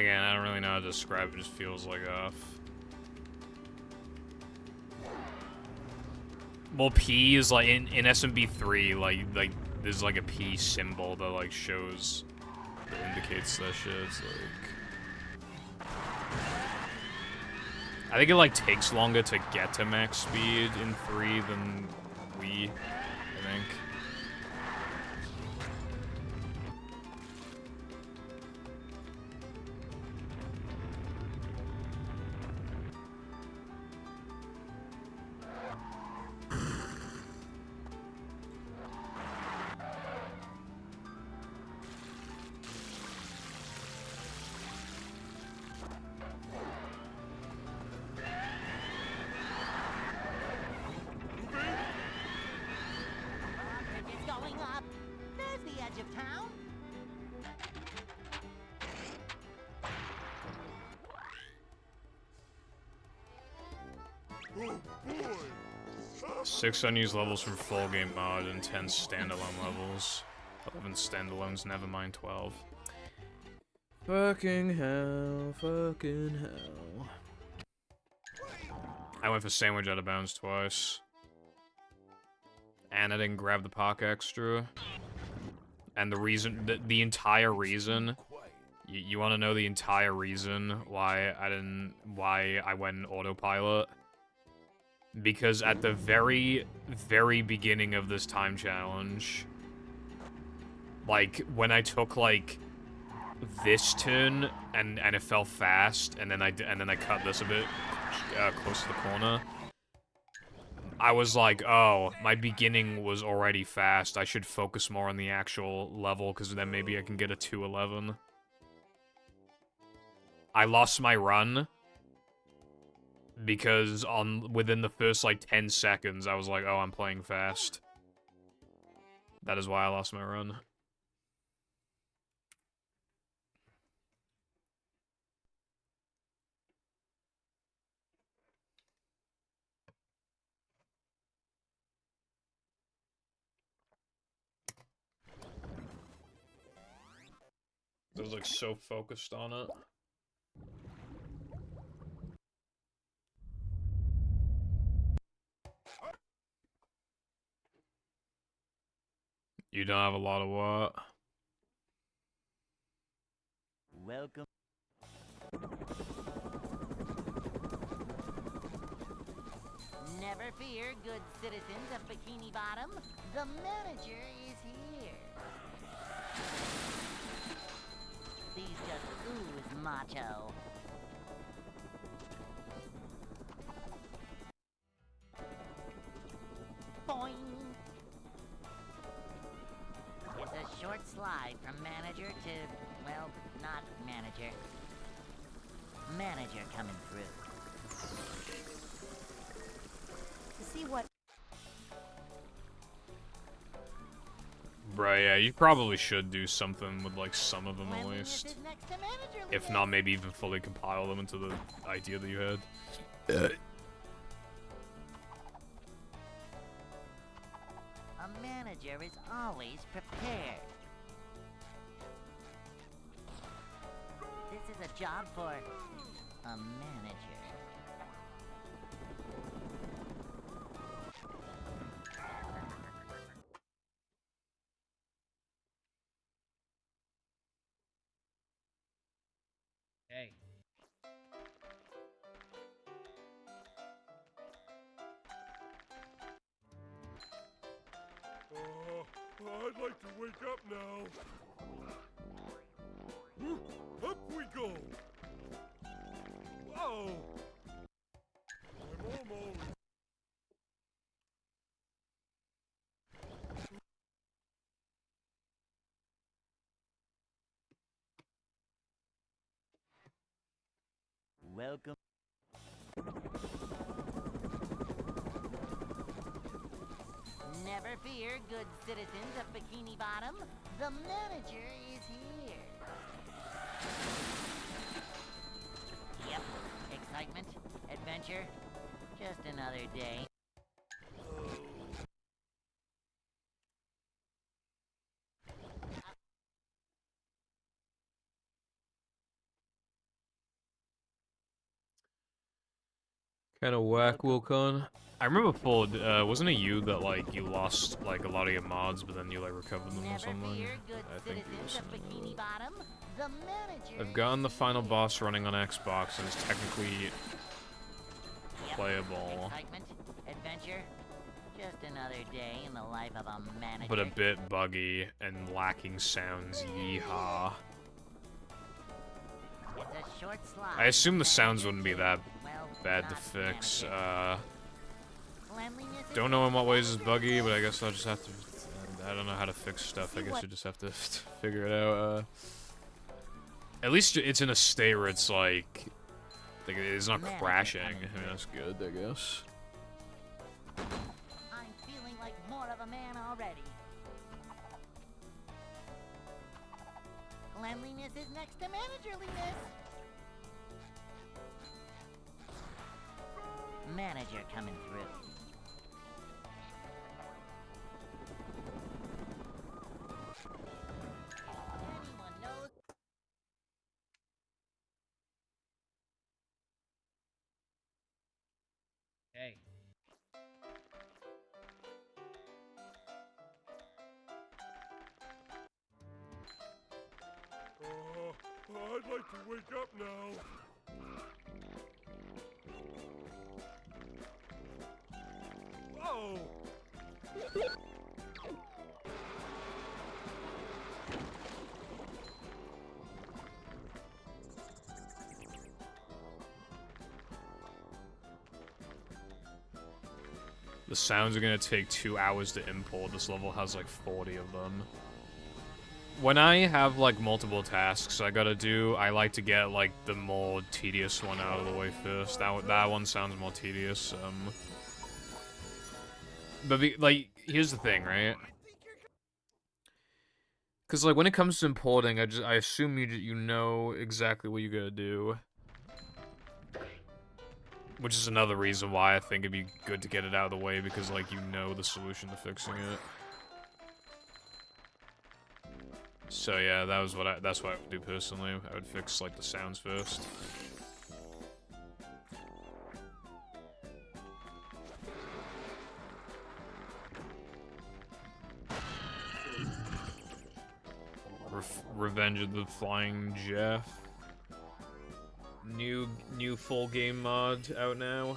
I don't really know how to describe it, it just feels like off. Well, P is like, in SMB3, like, there's like a P symbol that like shows, that indicates that shit, it's like... I think it like takes longer to get to max speed in 3 than Wii, I think. Bridget's going up. There's the edge of town. 6 unused levels from full game mod and 10 standalone levels. 11 standalones, never mind 12. Fucking hell, fucking hell. I went for sandwich out of bounds twice. And I didn't grab the Pock Extra. And the reason, the entire reason, you want to know the entire reason why I went in autopilot? Because at the very, very beginning of this time challenge, like, when I took, like, this turn, and it fell fast, and then I cut this a bit close to the corner, I was like, oh, my beginning was already fast. I should focus more on the actual level, because then maybe I can get a 211. I lost my run, because within the first, like, 10 seconds, I was like, oh, I'm playing fast. That is why I lost my run. I was, like, so focused on it. don't have a lot of what? Welcome. Never fear, good citizens of Bikini Bottom. The manager is here. These just ooze macho. Boing. It's a short slide from manager to, well, not manager. Manager coming through. To see what Right, yeah, you probably should do something with, like, some of them at Cleanliness least. is next to managerliness. If not, maybe even fully compile them into the idea that you had. A manager is always prepared. This is a job for a manager. Hey. I'd like to wake up now. Up we go. Whoa. I'm almost. Welcome. Never fear, good citizens of Bikini Bottom. The manager is here. Yep. Excitement, adventure, just another day. Kind of whack, Wilcon. I remember before, wasn't it you that, like, you lost, like, a lot of your mods, but then you, like, recovered them or Never something? fear, good I think you were citizens of saying Bikini that. Bottom. The manager. I've gotten the is final here. boss running on Xbox, and it's technically Yep. playable, Excitement, adventure, just another day in the life of a manager. but a bit buggy and lacking sounds. Yeehaw. It's a short slide. I assume the from sounds manager wouldn't be to, that well, bad to not fix. manager. Cleanliness is Don't know in what ways it's manager buggy, but I business. guess I'll just have to. I don't know how to fix stuff. I guess you just have to figure it out. At least it's in a state where it's like it's not Manager crashing. I coming mean, that's good, I guess. I'm feeling like more of a man already. Cleanliness is next to managerliness. Manager coming through. Anyone knows? Hey. I'd like to wake up now. Whoa. The sounds are gonna take 2 hours to import. This level has like 40 of them. When I have like multiple tasks I gotta do, I like to get like the more tedious one out of the way first. That one sounds more tedious. But like, here's the thing, right? Because like when it comes to importing, I assume you know exactly what you gotta do. Which is another reason why I think it'd be good to get it out of the way, because like you know the solution to fixing it. So yeah, that's what I would do personally. I would fix like the sounds first. Revenge of the Flying Jeff. New full game mod out now.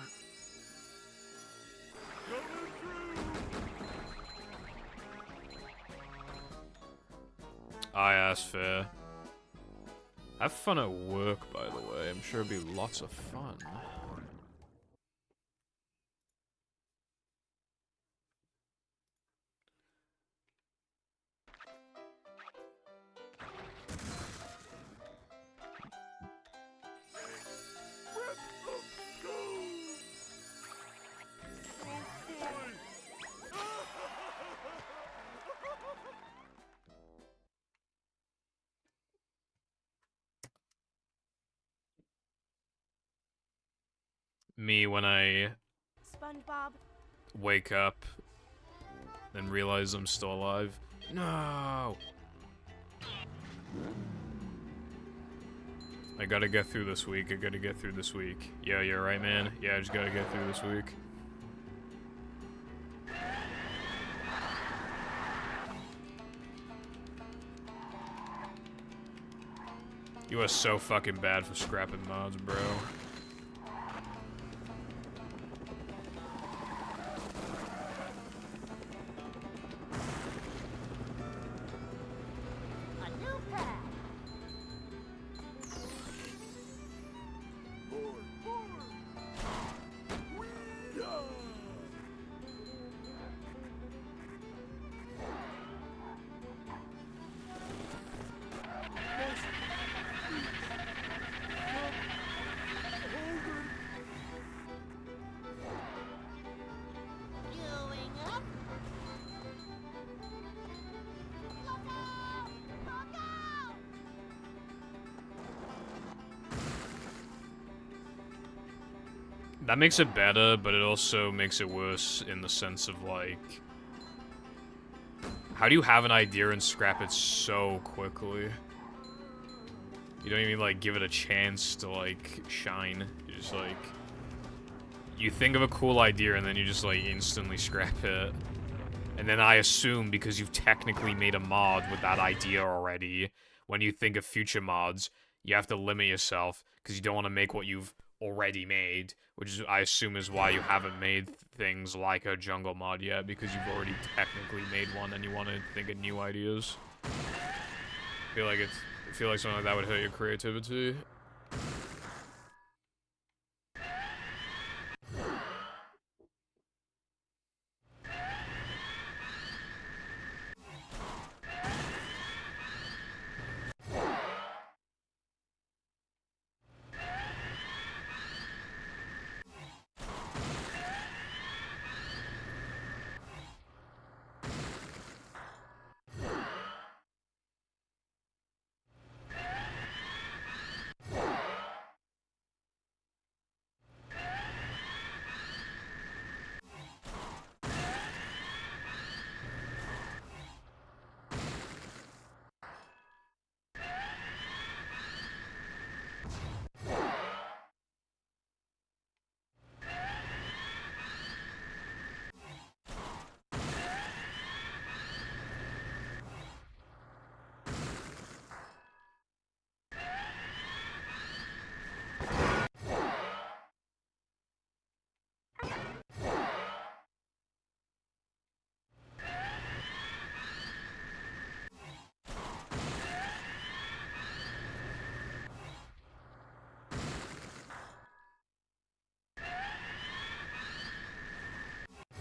Aye, that's fair. Have fun at work, by the way. I'm sure it'll be lots of fun. Me when I SpongeBob. wake up and realize I'm still alive. No! I gotta get through this week. I gotta get through this week. Yeah, you're right, man. Yeah, I just gotta get through this week. You are so fucking bad for scrapping mods, bro. A new pad. Queuing up. Look out! Look out! That makes it better, but it also makes it worse in the sense of, like... How do you have an idea and scrap it so quickly? You don't even, like, give it a chance to, like, shine. You just, like... You think of a cool idea and then you just, like, instantly scrap it. And then I assume, because you've technically made a mod with that idea already, when you think of future mods, you have to limit yourself, because you don't want to make what you've already made, which is, I assume, is why you haven't made things like a jungle mod yet, because you've already technically made one and you want to think of new ideas. I feel like something like that would hurt your creativity.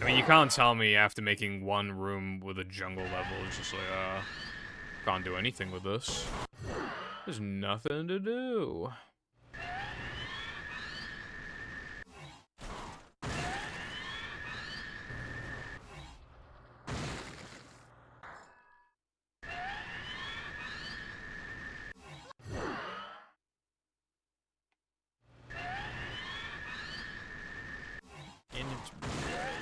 I mean, you can't tell me after making one room with a jungle level, it's just like, can't do anything with this. There's nothing to do. In its breath.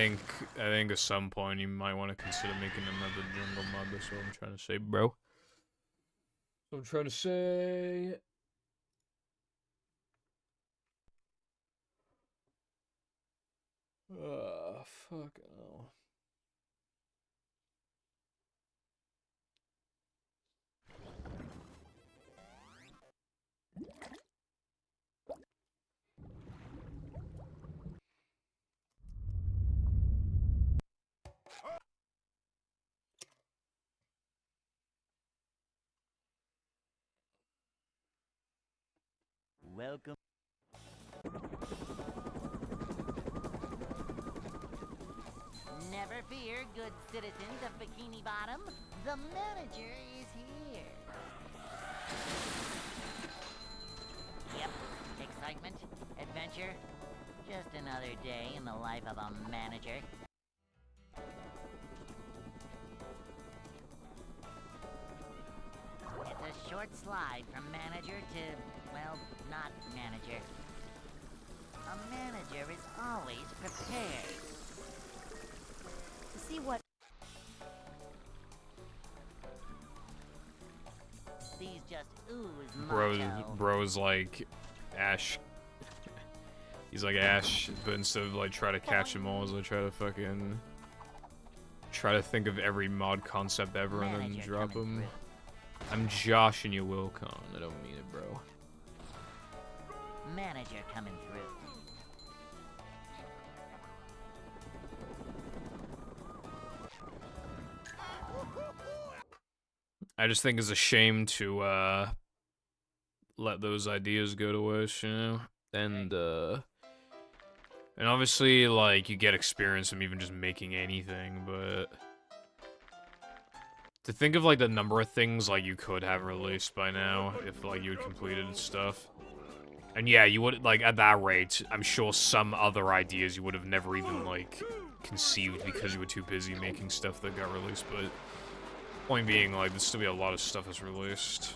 think at some point you might want to consider making another jungle mod. That's what I'm trying to say, bro. So I'm trying to say. Fuck no. Welcome. Never fear, good citizens of Bikini Bottom. The manager is here. Yep, excitement, adventure. Just another day in the life of a manager. It's a short slide from manager to, well, not manager. A manager is always prepared. To see what These just ooze Bro's like Ash. He's like Ash, but instead of like try to catch them all, is like try to think of every mod concept ever and then drop them. I'm joshing you, Wilcon. I don't mean it, bro. Manager coming through. I just think it's a shame to let those ideas go to waste, you know? And obviously, like, you get experience from even just making anything, but to think of, like, the number of things, like, you could have released by now if, like, you had completed stuff. And yeah, you would, like, at that rate, I'm sure some other ideas you would have never even, like, conceived because you were too busy making stuff that got released, but point being, like, there's still be a lot of stuff that's released.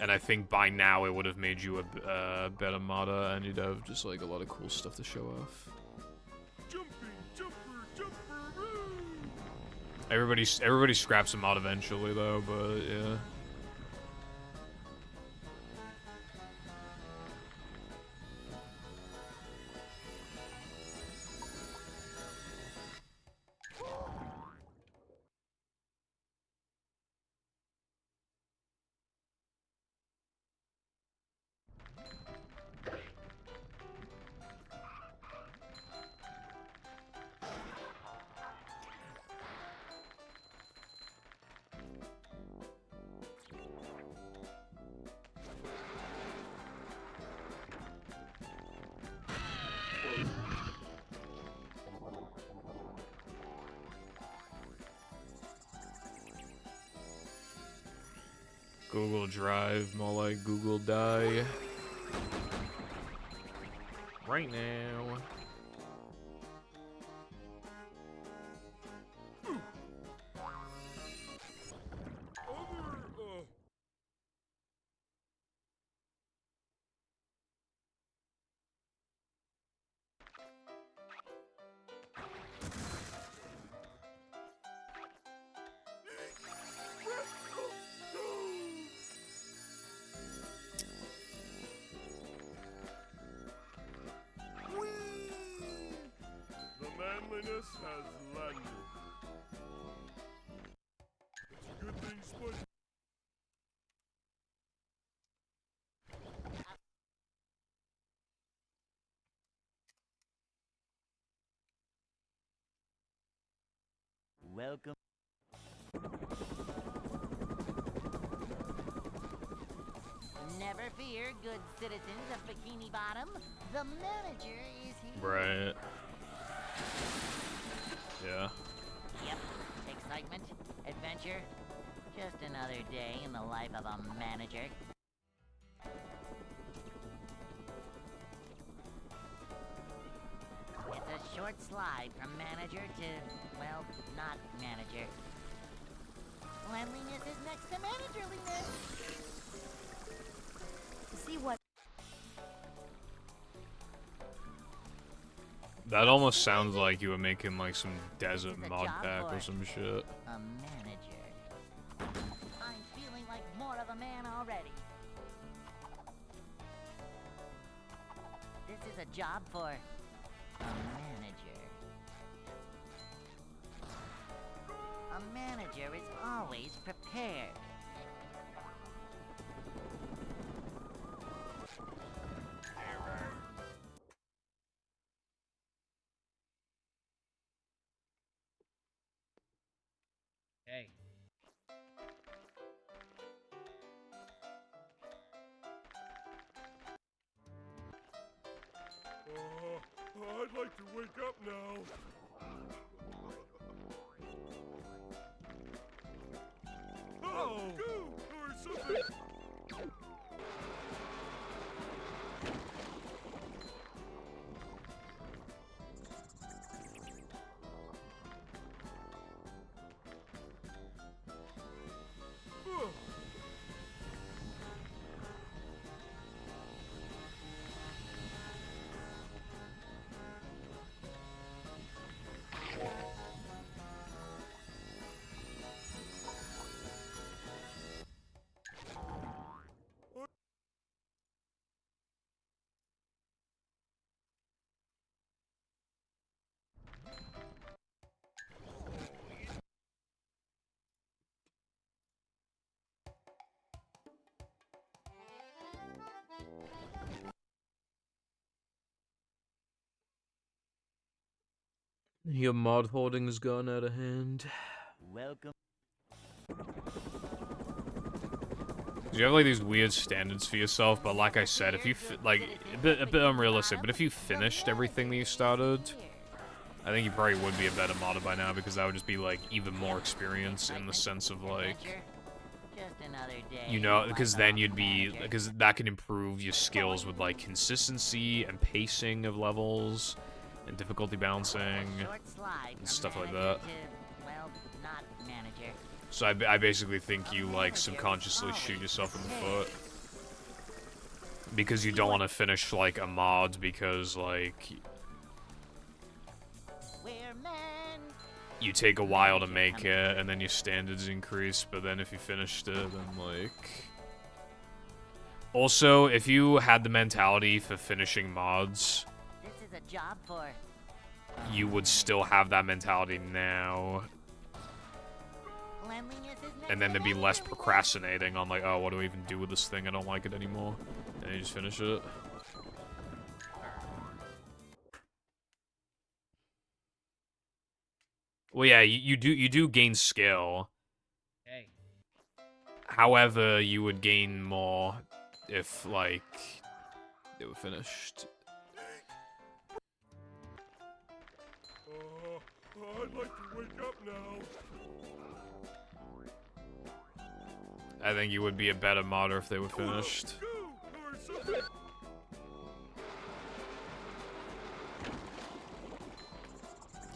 And I think by now it would have made you a better modder, and you'd have just, like, a lot of cool stuff to show off. Everybody scraps a mod eventually, though, but yeah. Google Drive, more like Google Die. Right now. Manliness has landed. It's a good thing Sponge. Welcome. Never fear, good citizens of Bikini Bottom. The manager is here. Right. Yeah. Yep. Excitement, adventure. Just another day in the life of a manager. It's a short slide from manager to, well, not manager. Cleanliness is next to managerliness. to see what That almost sounds like you were making like some desert This is a mod job pack for or some shit. a manager. I'm feeling like more of a man already. This is a job for a manager. A manager is always prepared. Hey. I'd like to wake up now. Oh, or something. Your mod hoarding has gone out of hand. Welcome. You have like these weird standards for yourself, but like I said, if you like a bit unrealistic, but if you finished everything that you started, I think you probably would be a better modder by now because that would just be like even more experience in the sense of like, Just another day. you know, because then you'd be, because that can improve your skills with like consistency and pacing of levels and difficulty balancing and stuff like that. Well, not manager. So I basically think you like subconsciously shoot yourself in the foot because you don't want to finish like a mod because like you take a while to make it and then your standards increase, but then if you finished it, then like also if you had the mentality for finishing mods, This is a job for you would still have that mentality now. cleanliness is And then there'd be less procrastinating on like, oh, what do I even do with this thing? I don't like it anymore. And you just finish it. Well, yeah, you do gain skill. Hey. However, you would gain more if like they were finished. I'd like to wake up now. I think you would be a better modder if they were finished. Or something.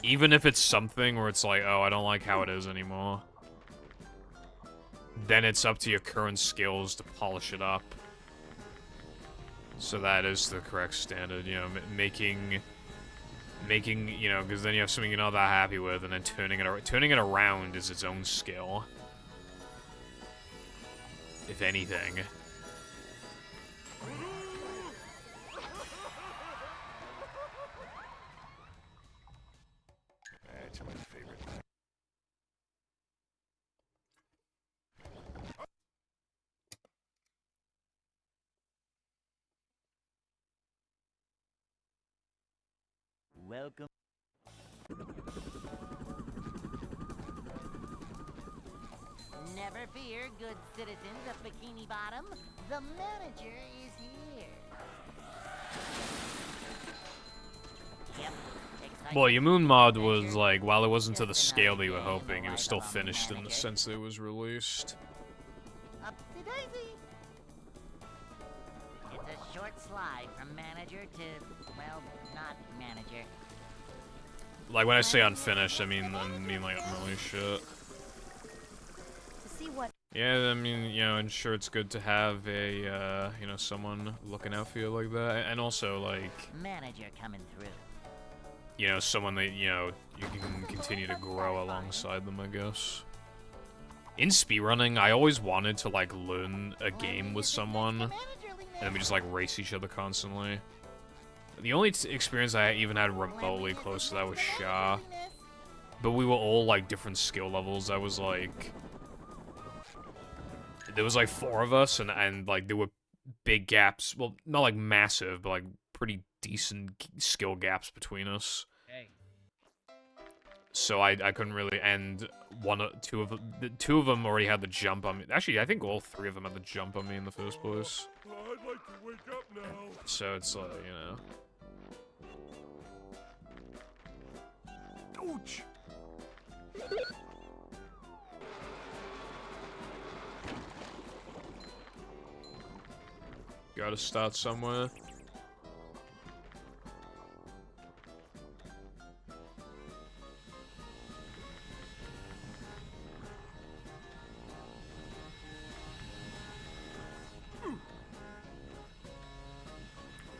Even if it's something where it's like, oh, I don't like how it is anymore. Then it's up to your current skills to polish it up. So that is the correct standard, you know, making, you know, because then you have something you're not that happy with, and then turning it around is its own skill. If anything. That's my favorite thing. welcome. Never fear, good citizens of Bikini Bottom. The manager is here. Yep. Well, your moon mod was like, while it wasn't to the scale that you were hoping, it was still finished in the sense that it was released. Upsy daisy. It's a short slide from manager to, well, not manager. Like when I say unfinished, I mean like unreleased shit. To see what Yeah, I mean, you know, and sure, it's good to have a, you know, someone looking out for you like that, and also like, Manager coming through. you know, someone that, you know, you can continue to grow alongside them, I guess. In speedrunning, I always wanted to, like, learn a game with someone, and then we just, like, race each other constantly. The only experience I even had remotely close to that was Sha. But we were all, like, different skill levels. I was, like... There was, like, 4 of us, and like, there were big gaps. Well, not, like, massive, but, like, pretty decent skill gaps between us. Hey. So I couldn't really, and two of them already had the jump on me. Actually, I think all 3 of them had the jump on me in the first place. I'd like to wake up now. So it's like, you know. Ouch! Gotta start somewhere.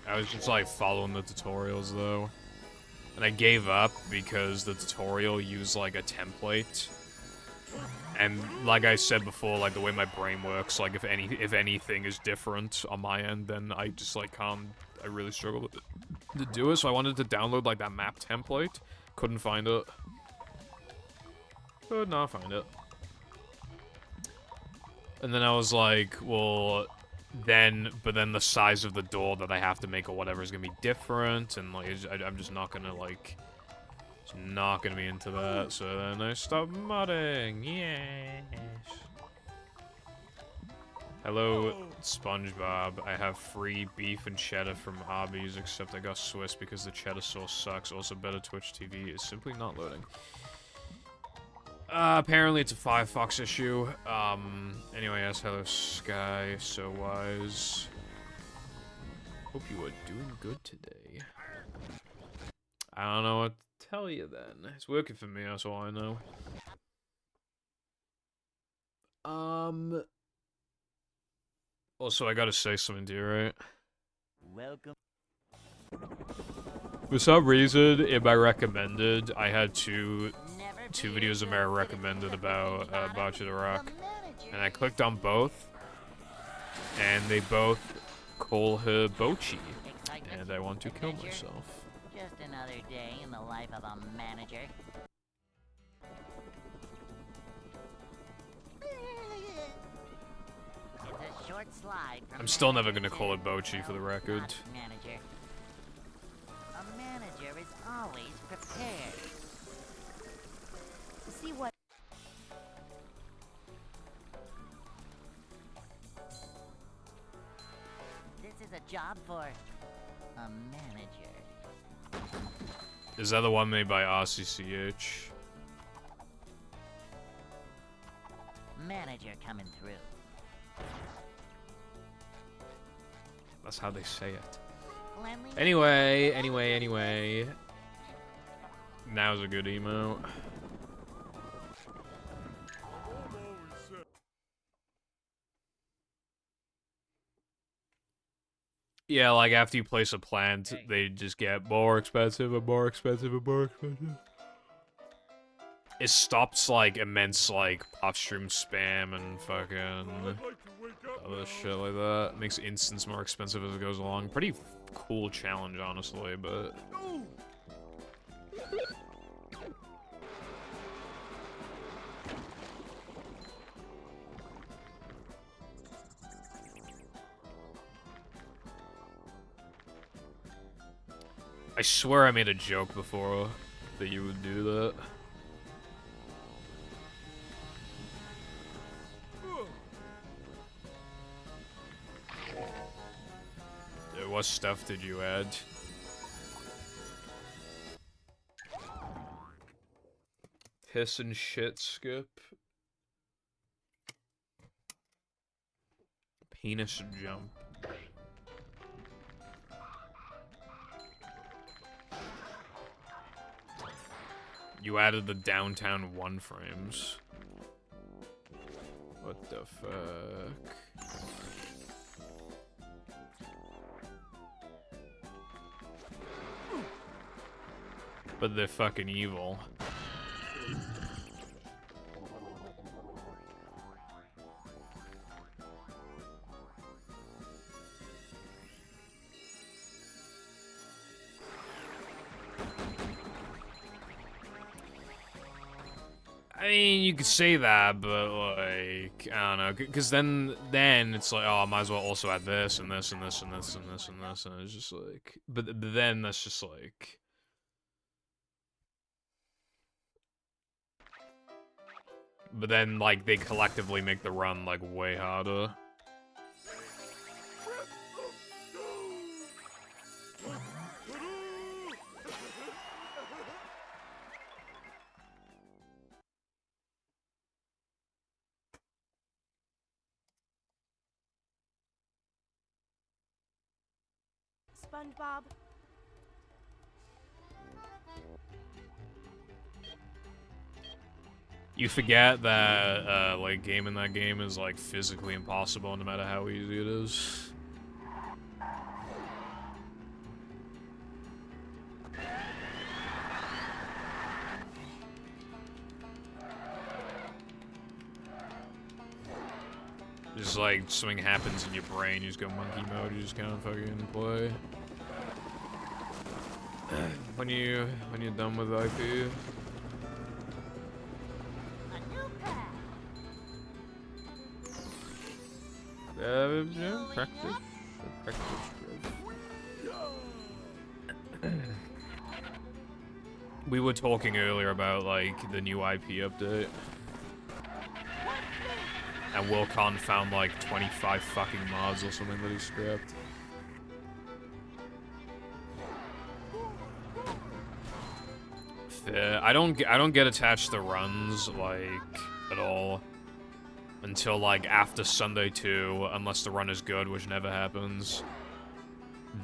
I was just like following the tutorials though. And I gave up because the tutorial used like a template. And like I said before, like the way my brain works, like if anything is different on my end, then I just like can't, I really struggle to do it. So I wanted to download like that map template. Couldn't find it. Could not find it. And then I was like, well, but then the size of the door that I have to make or whatever is gonna be different, and like I'm just not gonna like, just not gonna be into that. So then I stopped modding. Yes. Hello, SpongeBob. I have free beef and cheddar from Arby's, except I got Swiss because the cheddar sauce sucks. Also, better Twitch TV is simply not loading. Apparently it's a Firefox issue. Anyway, yes, hello, Sky, so wise. Hope you are doing good today. I don't know what to tell you then. It's working for me, that's all I know. Also, I gotta say something to you, right? Welcome. For some reason, in my recommended, I had two videos of my recommended about Bocce the Rock. And I clicked on both, and they both call her Bochi. And I want to kill myself. Just another day in the life of a manager. It's a short slide from I'm still never gonna call it Bochi for the record. Manager. A manager is always prepared. To see what This is a job for a manager. Is that the one made by RCCH? Manager coming through. That's how they say it. Cleanliness. Anyway. Now's a good emote. Yeah, like after you place a plant, they just get more expensive and more expensive and more expensive. It stops like immense like upstream spam and fucking other shit like that. Makes instants more expensive as it goes along. Pretty cool challenge, honestly, but I swear I made a joke before that you would do that. What stuff did you add? Piss and shit skip. Penis jump. You added the downtown 1 frames. What the fuck? But they're fucking evil. I mean, you could say that, but like, I don't know, because then it's like, oh, I might as well also add this and this and this and this and this and this, and it's just like, but then that's just like, but then like they collectively make the run like way harder. SpongeBob. You forget that like gaming that game is like physically impossible no matter how easy it is. Just like something happens in your brain, you just go monkey mode, you just kind of fucking play. When you're done with IP. A new path. Yeah, practice. We were talking earlier about like the new IP update. And Wilcon found like 25 fucking mods or something that he scrapped. Fair. I don't get attached to runs like at all until like after Sunday 2, unless the run is good, which never happens.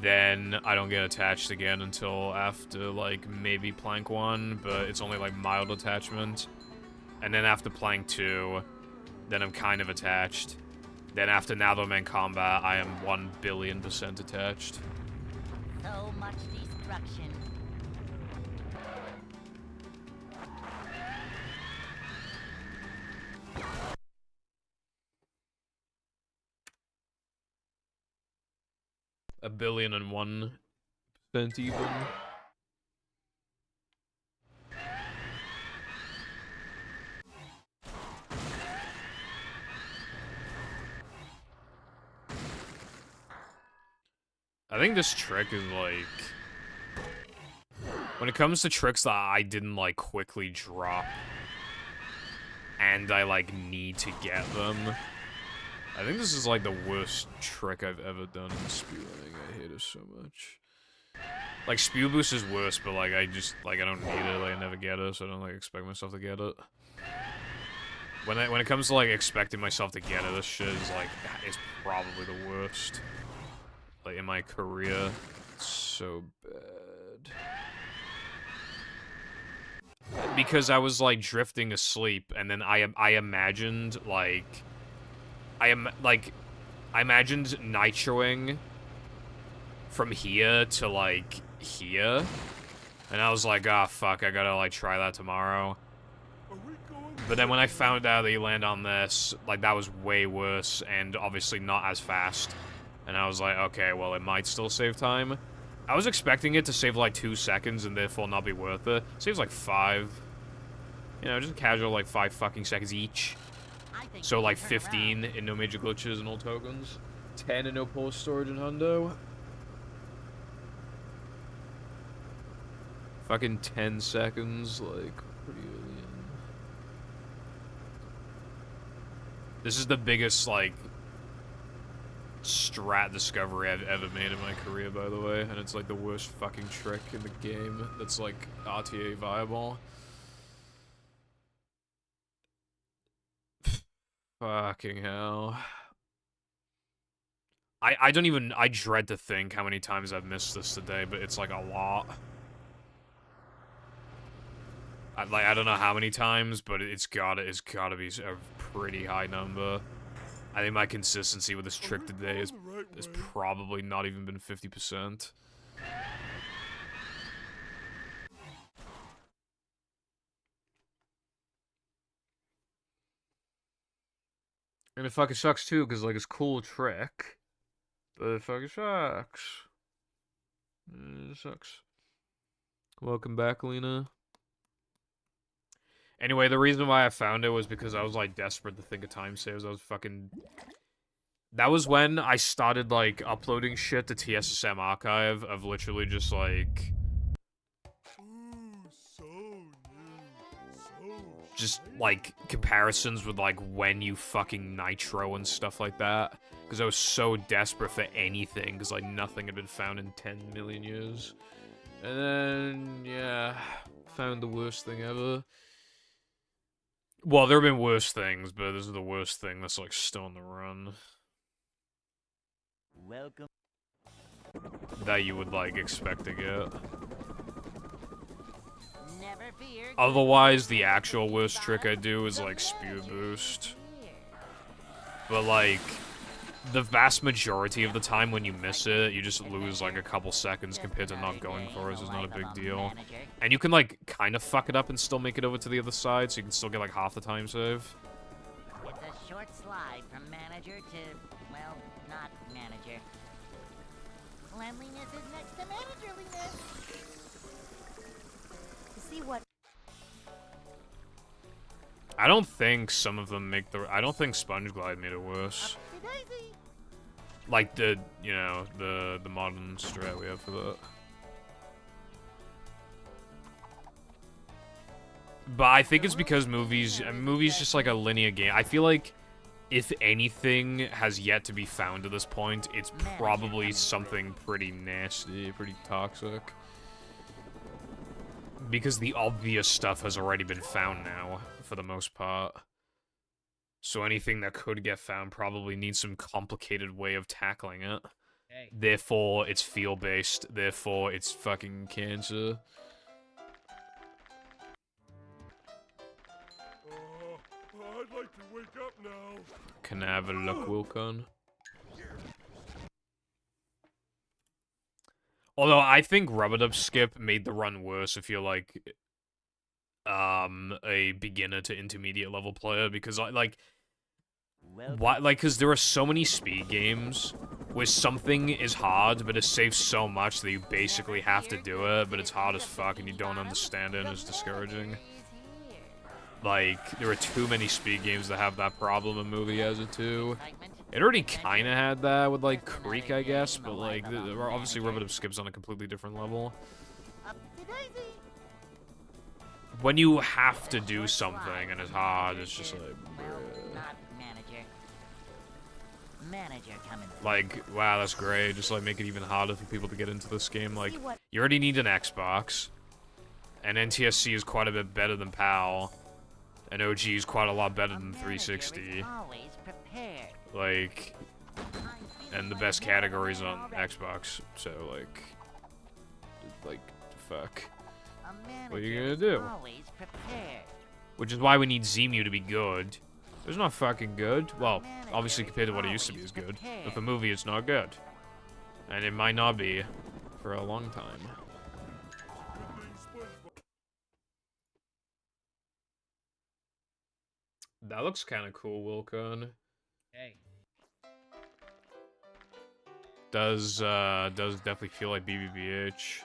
Then I don't get attached again until after like maybe Plank 1, but it's only like mild attachment. And then after Plank 2, then I'm kind of attached. Then after Now That I'm in Combat, I am 1 billion% attached. So much destruction. A 1,000,001% even. I think this trick is like, when it comes to tricks that I didn't like quickly drop and I like need to get them, I think this is like the worst trick I've ever done in spewing. I hate it so much. Like, Spew Boost is worse, but like I just like I don't need it, like I never get it, so I don't like expect myself to get it. When it comes to like expecting myself to get it, this shit is like, it's probably the worst. Like, in my career, it's so bad. Because I was, like, drifting asleep, and then I imagined, like... I imagined nitroing from here to, like, here. And I was like, ah, fuck, I gotta, like, try that tomorrow. But then when I found out that you land on this, like, that was way worse, and obviously not as fast. And I was like, okay, well, it might still save time. I was expecting it to save like 2 seconds and therefore not be worth it. Saves like 5. You know, just a casual like 5 fucking seconds each. So like 15 in no major glitches and all tokens. 10 in no pore storage and Hundo. Fucking 10 seconds, like, pretty early in. This is the biggest, like, strat discovery I've ever made in my career, by the way, and it's like the worst fucking trick in the game that's like RTA viable. Fucking hell. I don't even, I dread to think how many times I've missed this today, but it's like a lot. I don't know how many times, but it's gotta be a pretty high number. I think my consistency with this trick today is probably not even been 50%. And it fucking sucks too, because like it's a cool trick. But it fucking sucks. It sucks. Welcome back, Lena. Anyway, the reason why I found it was because I was like desperate to think of time saves. I was fucking... That was when I started like uploading shit to TSSM Archive of literally just like... Just like comparisons with like when you fucking nitro and stuff like that. Because I was so desperate for anything, because like nothing had been found in 10 million years. And then, yeah, found the worst thing ever. Well, there have been worse things, but this is the worst thing that's like still on the run. Welcome. That you would like expect to get. Never fear. Otherwise, the actual worst trick I do is like spear boost. But like, the vast majority of the time when you miss it, you just lose like a couple seconds compared to not going for it, so it's not a big deal. And you can like kind of fuck it up and still make it over to the other side, so you can still get like half the time save. It's a short slide from manager to, well, not manager. Cleanliness is next to managerliness. To see what I don't think some of them make the... I don't think Sponge Glide made it worse. Daisy. Like the, you know, the modern strat we have for that. But I think it's because movies just like a linear game. I feel like if anything has yet to be found at this point, it's probably something pretty nasty, pretty toxic. Because the obvious stuff has already been found now, for the most part. So anything that could get found probably needs some complicated way of tackling it. Hey. Therefore, it's feel-based. Therefore, it's fucking cancer. I'd like to wake up now. Can I have a look, Wilcon? Although, I think Rub-a-Dub Skip made the run worse if you're, like, a beginner to intermediate level player, because, like, why, like, because there are so many speed games where something is hard, but it saves so much that you basically have to do it, but it's hard as fuck and you don't understand it and it's discouraging. Like, there are too many speed games that have that problem, and movie has it too. It already kind of had that with, like, Creek, I guess, but, like, obviously Rub-a-Dub Skip's on a completely different level. When you have to do something and it's hard, it's just like, Manager coming. like, wow, that's great. Just, like, make it even harder for people to get into this game. Like, you already need an Xbox, and NTSC is quite a bit better than PAL, and OG is quite a lot better than 360. Like, and the best categories on Xbox, so, like, fuck. What are you gonna do? Which is why we need Zemu to be good. It's not fucking good. Well, obviously compared to what it used to be is good. But for movie, it's not good. And it might not be for a long time. That looks kind of cool, Wilcon. Hey. Does definitely feel like BBBH.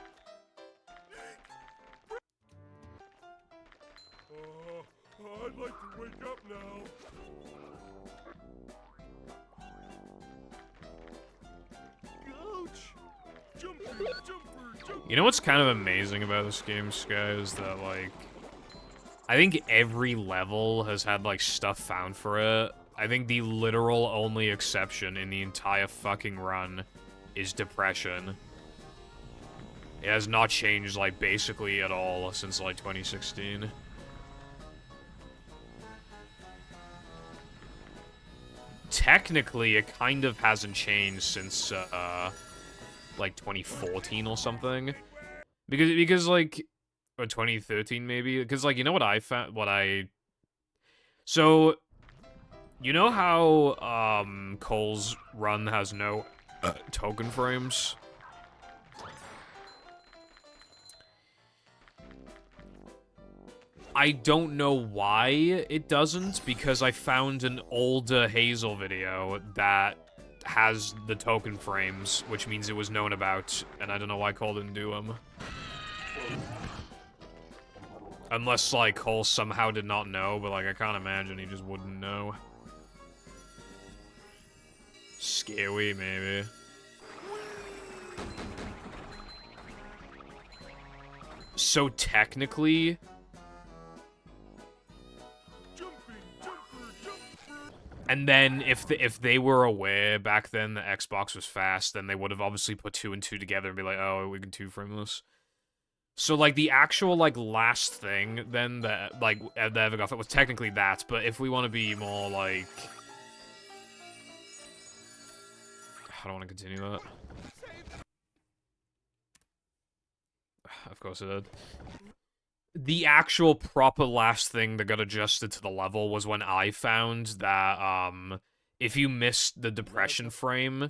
I'd like to wake up now. Ouch! Jumper! You know what's kind of amazing about this game, Sky, is that, like, I think every level has had, like, stuff found for it. I think the literal only exception in the entire fucking run is Depression. It has not changed, like, basically at all since, like, 2016. Technically, it kind of hasn't changed since, like, 2014 or something. Because, like, or 2013, maybe? Because, like, you know what I found? So, you know how, Cole's run has no token frames? I don't know why it doesn't, because I found an older Hazel video that has the token frames, which means it was known about, and I don't know why Cole didn't do them. Unless, like, Cole somehow did not know, but, like, I can't imagine he just wouldn't know. Scary, maybe. So, technically... And then, if they were aware back then that Xbox was fast, then they would have obviously put 2 and 2 together and be like, oh, we can 2-frame this. So, like, the actual, like, last thing, then, that, like, that ever got, it was technically that, but if we want to be more, like... I don't want to continue that. Of course it did. The actual proper last thing that got adjusted to the level was when I found that, if you missed the depression frame,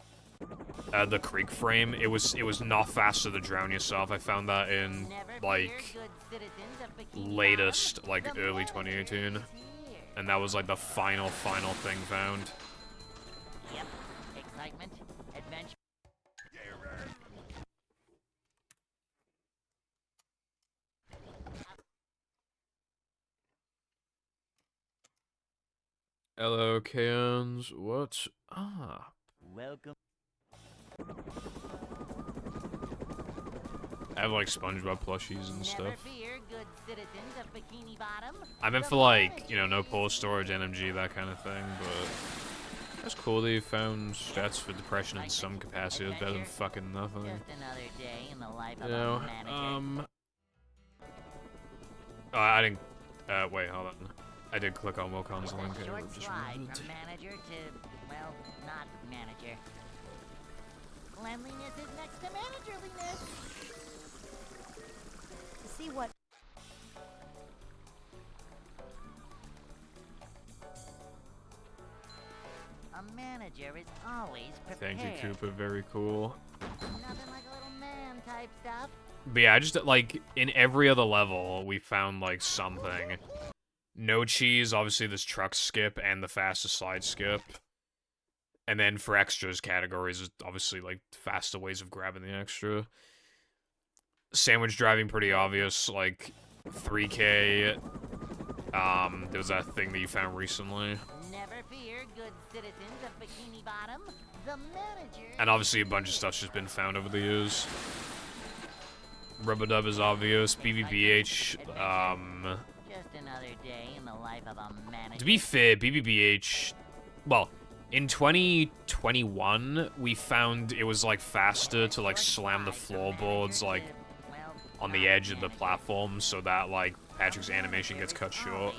the creek frame, it was not faster to drown yourself. I found that in, like, latest, like, early 2018. And that was, like, the final thing found. Yep. Excitement, adventure. Hello, Cans. What's up? Welcome. I have, like, SpongeBob plushies and stuff. Never fear, good citizens of Bikini Bottom. I meant for, like, you know, no pull storage, NMG, that kind of thing, but... That's cool that you found stats for depression in some capacity. It's better than fucking nothing. Just another day in the life You of know, a manager. Oh, I didn't... wait, hold on. I did click on Wilcon's link. A I short just slide removed it. from manager to, well, not manager. Cleanliness is next to managerliness. To see what A manager is always prepared. Thank you, Cooper. Very cool. Nothing like a little man type stuff. But yeah, I just, like, in every other level, we found, like, something. No cheese, obviously this truck skip, and the fastest slide skip. And then for extras categories, obviously, like, faster ways of grabbing the extra. Sandwich driving, pretty obvious, like, 3K. There was that thing that you found recently. Never fear, good citizens of Bikini Bottom. The manager. And obviously a bunch of stuff's just been found over the years. Rubber-dub is obvious. BBBH, Just another day in the life of a manager. To be fair, BBBH... Well, in 2021, we found it was, like, faster to, like, slam the floorboards, like, on the edge of the platform so that, like, Patrick's animation gets cut short.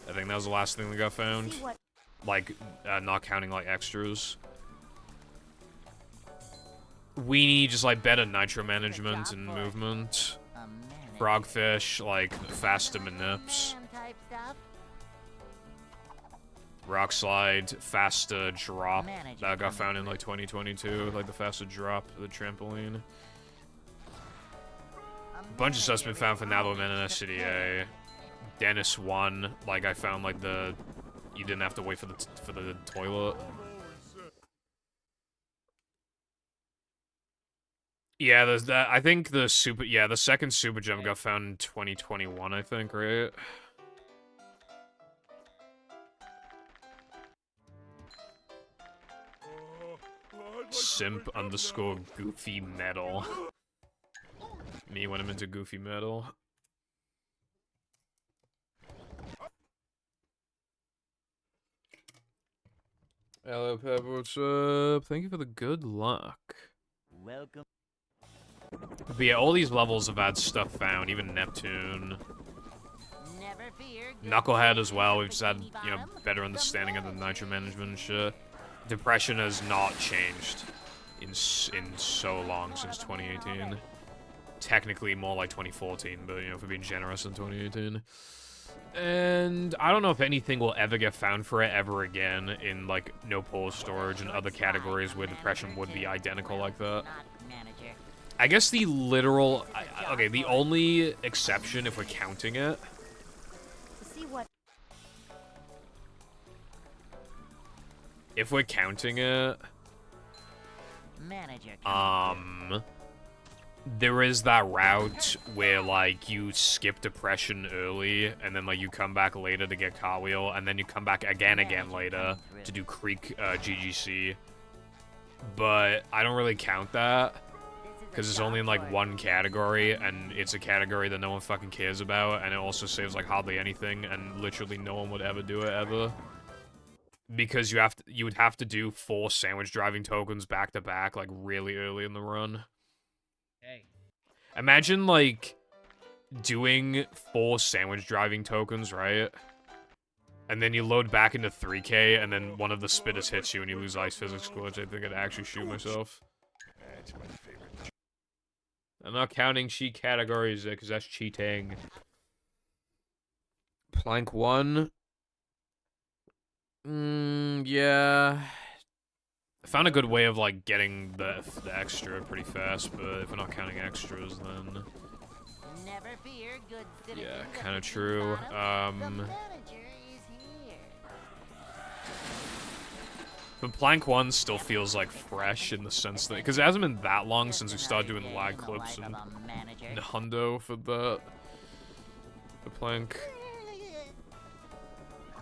I think that was the last thing we got found. see what Like, not counting, like, extras. We need just, like, better nitro management and movement. Frogfish, like, faster manips. Rock slide, faster drop. That got found in, like, 2022. Like, the faster drop, the trampoline. A bunch of stuff's been found for Navalman and SCDA. Dennis 1. Like, I found, like, the... You didn't have to wait for the toilet. Yeah, there's that. I think the second super gem got found in 2021, I think, right? Simp underscore goofy metal. Me when I'm into goofy metal. Hello, Pep, what's up? Thank you for the good luck. Welcome. But yeah, all these levels have had stuff found, even Neptune. Never fear, good Knucklehead as well, we've citizens just had, of Bikini you know, Bottom. better understanding of the nitro management and shit. Depression has not changed in so long, since 2018. Technically more like 2014, but, you know, for being generous in 2018. And I don't know if anything will ever get found for it ever again in, like, no pole storage and other categories where depression would be identical like that. Not manager. I guess the literal... okay, the only exception, if we're counting it... To see what If we're counting it... Manager. There is that route where, like, you skip depression early, and then, like, you come back later to get cartwheel, and then you come back again later to do Creek GGC. But I don't really count that, because it's only in, like, one category, and it's a category that no one fucking cares about, and it also saves, like, hardly anything, and literally no one would ever do it, ever. Because you would have to do 4 sandwich driving tokens back to back, like, really early in the run. Hey. Imagine, like, doing 4 sandwich driving tokens, right? And then you load back into 3K, and then one of the spitters hits you and you lose ice physics glitch. I think I'd actually shoot myself. That's my favorite. I'm not counting cheat categories, because that's cheating. Plank 1. Yeah. I found a good way of, like, getting the extra pretty fast, but if we're not counting extras, then... Never fear, good citizens. Yeah, kind of true. The manager is here. But Plank 1 still feels, like, fresh in the sense that... Because it hasn't been that long since we started doing lag clips and Hundo for the Plank.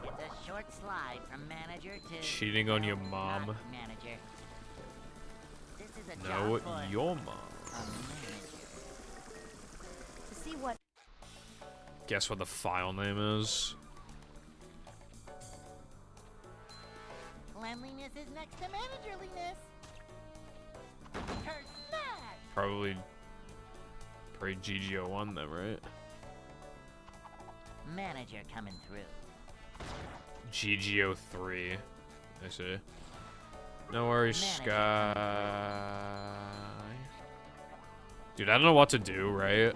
It's a short slide from manager to... Cheating on your mom. not manager. This is a No, job for your mom. a manager. to see what Guess what the file name is? Cleanliness is next to managerliness. Curse that! Probably GGO1 then, right? Manager coming through. GGO3. I see. No worries, Sky. Dude, I don't know what to do, right?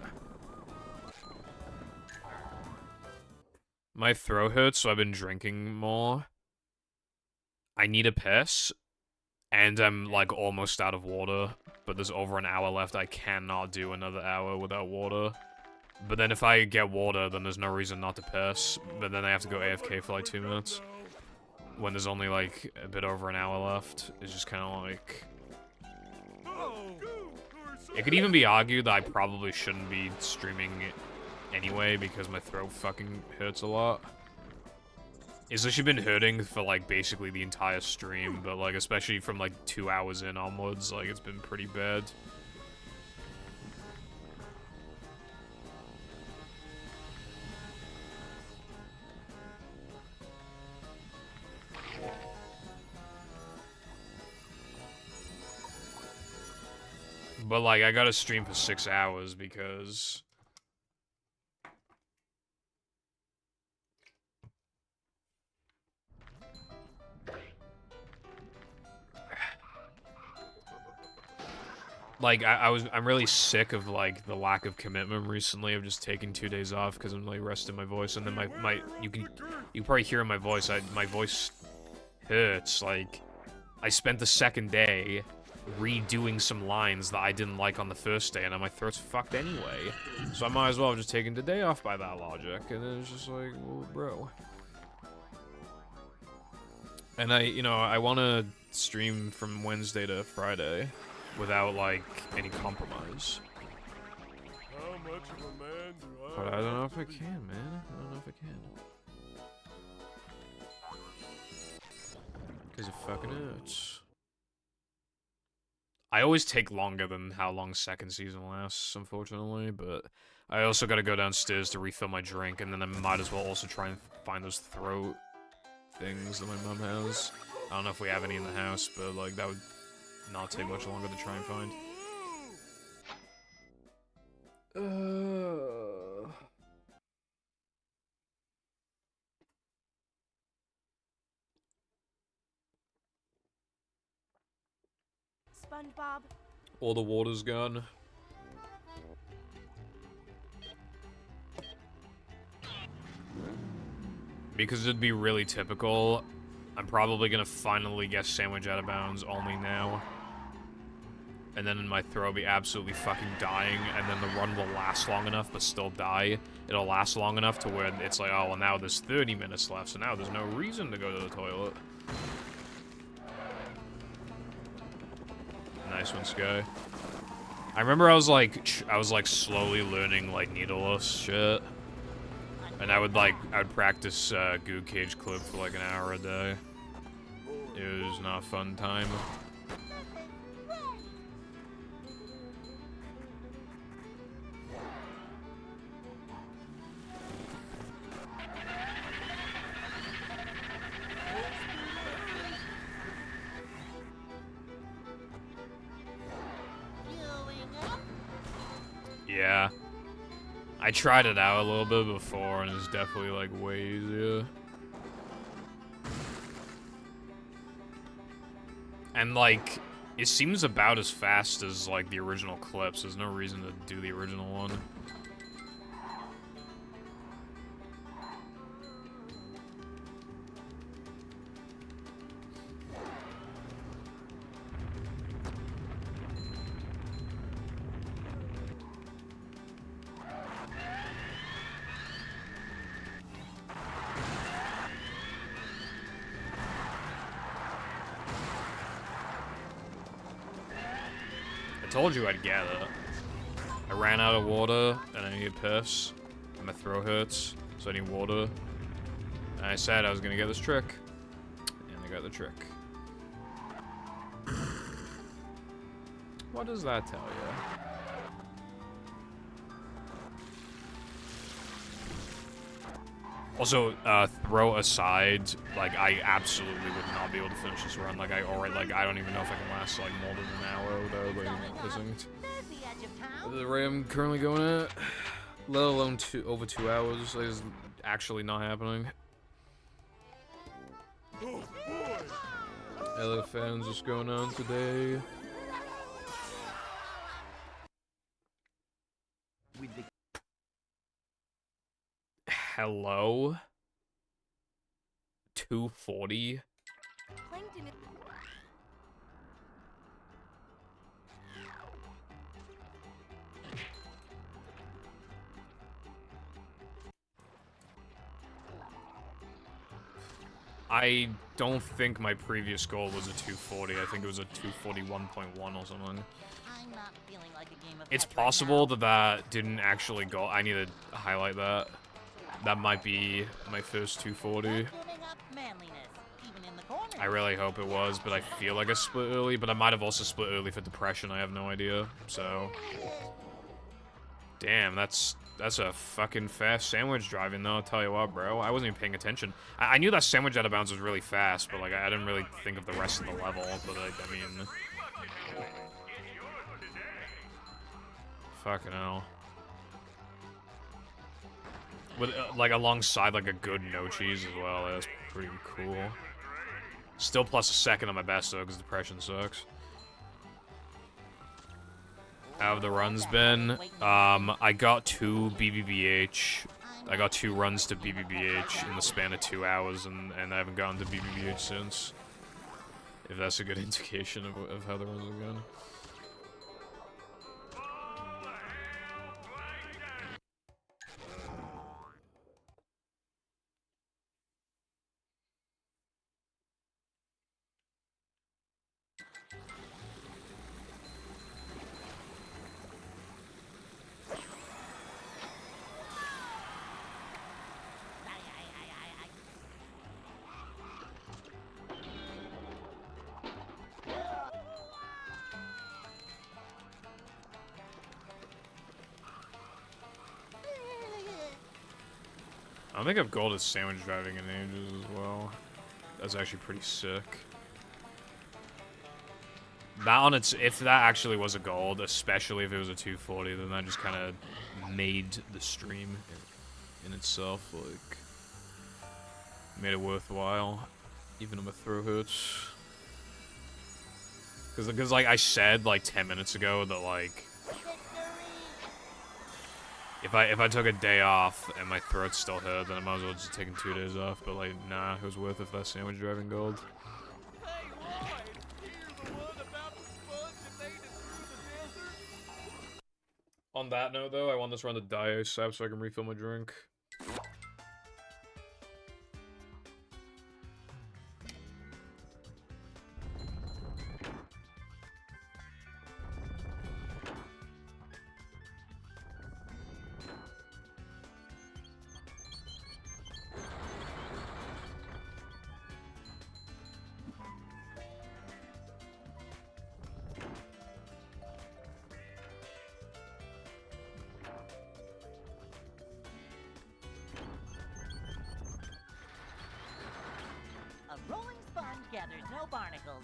My throat hurts, so I've been drinking more. I need a piss, and I'm, like, almost out of water, but there's over an hour left. I cannot do another hour without water. But then if I get water, then there's no reason not to piss, but then I have to go AFK for, like, 2 minutes. When there's only, like, a bit over an hour left. It's just kind of like... It could even be argued that I probably shouldn't be streaming anyway, because my throat fucking hurts a lot. It's actually been hurting for, like, basically the entire stream, but, like, especially from, like, 2 hours in onwards, like, it's been pretty bad. But, like, I gotta stream for 6 hours because... Like, I'm really sick of, like, the lack of commitment recently. I've just taken 2 days off because I'm, like, resting my voice. And then you can probably hear in my voice, my voice hurts. Like, I spent the second day redoing some lines that I didn't like on the first day, and then my throat's fucked anyway. So I might as well have just taken the day off by that logic. And then it's just like, well, bro. And I want to stream from Wednesday to Friday without, like, any compromise. How much of a man do I But I don't know if I can, man. I don't know if I can. Because it fucking hurts. I always take longer than how long second season lasts, unfortunately, but I also gotta go downstairs to refill my drink, and then I might as well also try and find those throat things that my mom has. I don't know if we have any in the house, but, like, that would not take much longer to try and find. SpongeBob. All the water's gone. Because it'd be really typical, I'm probably gonna finally get sandwich out of bounds only now. and then my throw will be absolutely fucking dying, and then the run will last long enough but still die. It'll last long enough to where it's like, oh, well, now there's 30 minutes left, so now there's no reason to go to the toilet. Nice one, Sky. I remember I was like slowly learning like needleless shit, and I would practice goo cage clip for like an hour a day. It was not a fun time. Yeah. I tried it out a little bit before, and it's definitely, like, way easier. And, like, it seems about as fast as, like, the original clips. There's no reason to do the original one. I told you I'd get it. I ran out of water, and I need piss, and my throat hurts, so I need water. And I said I was gonna get this trick, and I got the trick. What does that tell you? Also, throw aside, like, I absolutely would not be able to finish this run. Like, I don't even know if I can last, like, more than an hour without, like, pissing. There's the edge of town. The rate I'm currently going at, let alone over 2 hours, is actually not happening. LA fans, what's going on today? Hello? 240? Plankton is I don't think my previous goal was a 240. I think it was a 241.1 or something. I'm not feeling like a game of It's heads right possible now. that didn't actually go. I need to highlight that. That might be my first 240. Giving up manliness, even in the corner. I really hope it was, but I feel like I split early, but I might have also split early for depression. I have no idea. So, damn, that's a fucking fast sandwich driving, though. I'll tell you what, bro. I wasn't even paying attention. I knew that sandwich out of bounds was really fast, but like I didn't really think of the rest of the level. But like, I mean, fucking hell. With like alongside like a good no cheese as well. That's pretty cool. Still plus a second on my best though, because depression sucks. How have the runs been? I got 2 BBBH. I got 2 runs to BBBH in the span of 2 hours, and I haven't gotten to BBBH since. If that's a good indication of how the runs have gone. I don't think I've gold at sandwich driving in ages as well. That's actually pretty sick. That on its, if that actually was a gold, especially if it was a 240, then that just kind of made the stream in itself, like, made it worthwhile, even if my throat hurts. Because like I said like 10 minutes ago that like, if I took a day off and my throat still hurt, then I might as well just taking 2 days off. But like, nah, it was worth it for that sandwich driving gold. Hey, Roy, here's the one about the sponge that made it through On that note, though, I want this run to die ASAP so I can refill my drink. A rolling sponge gathers no barnacles.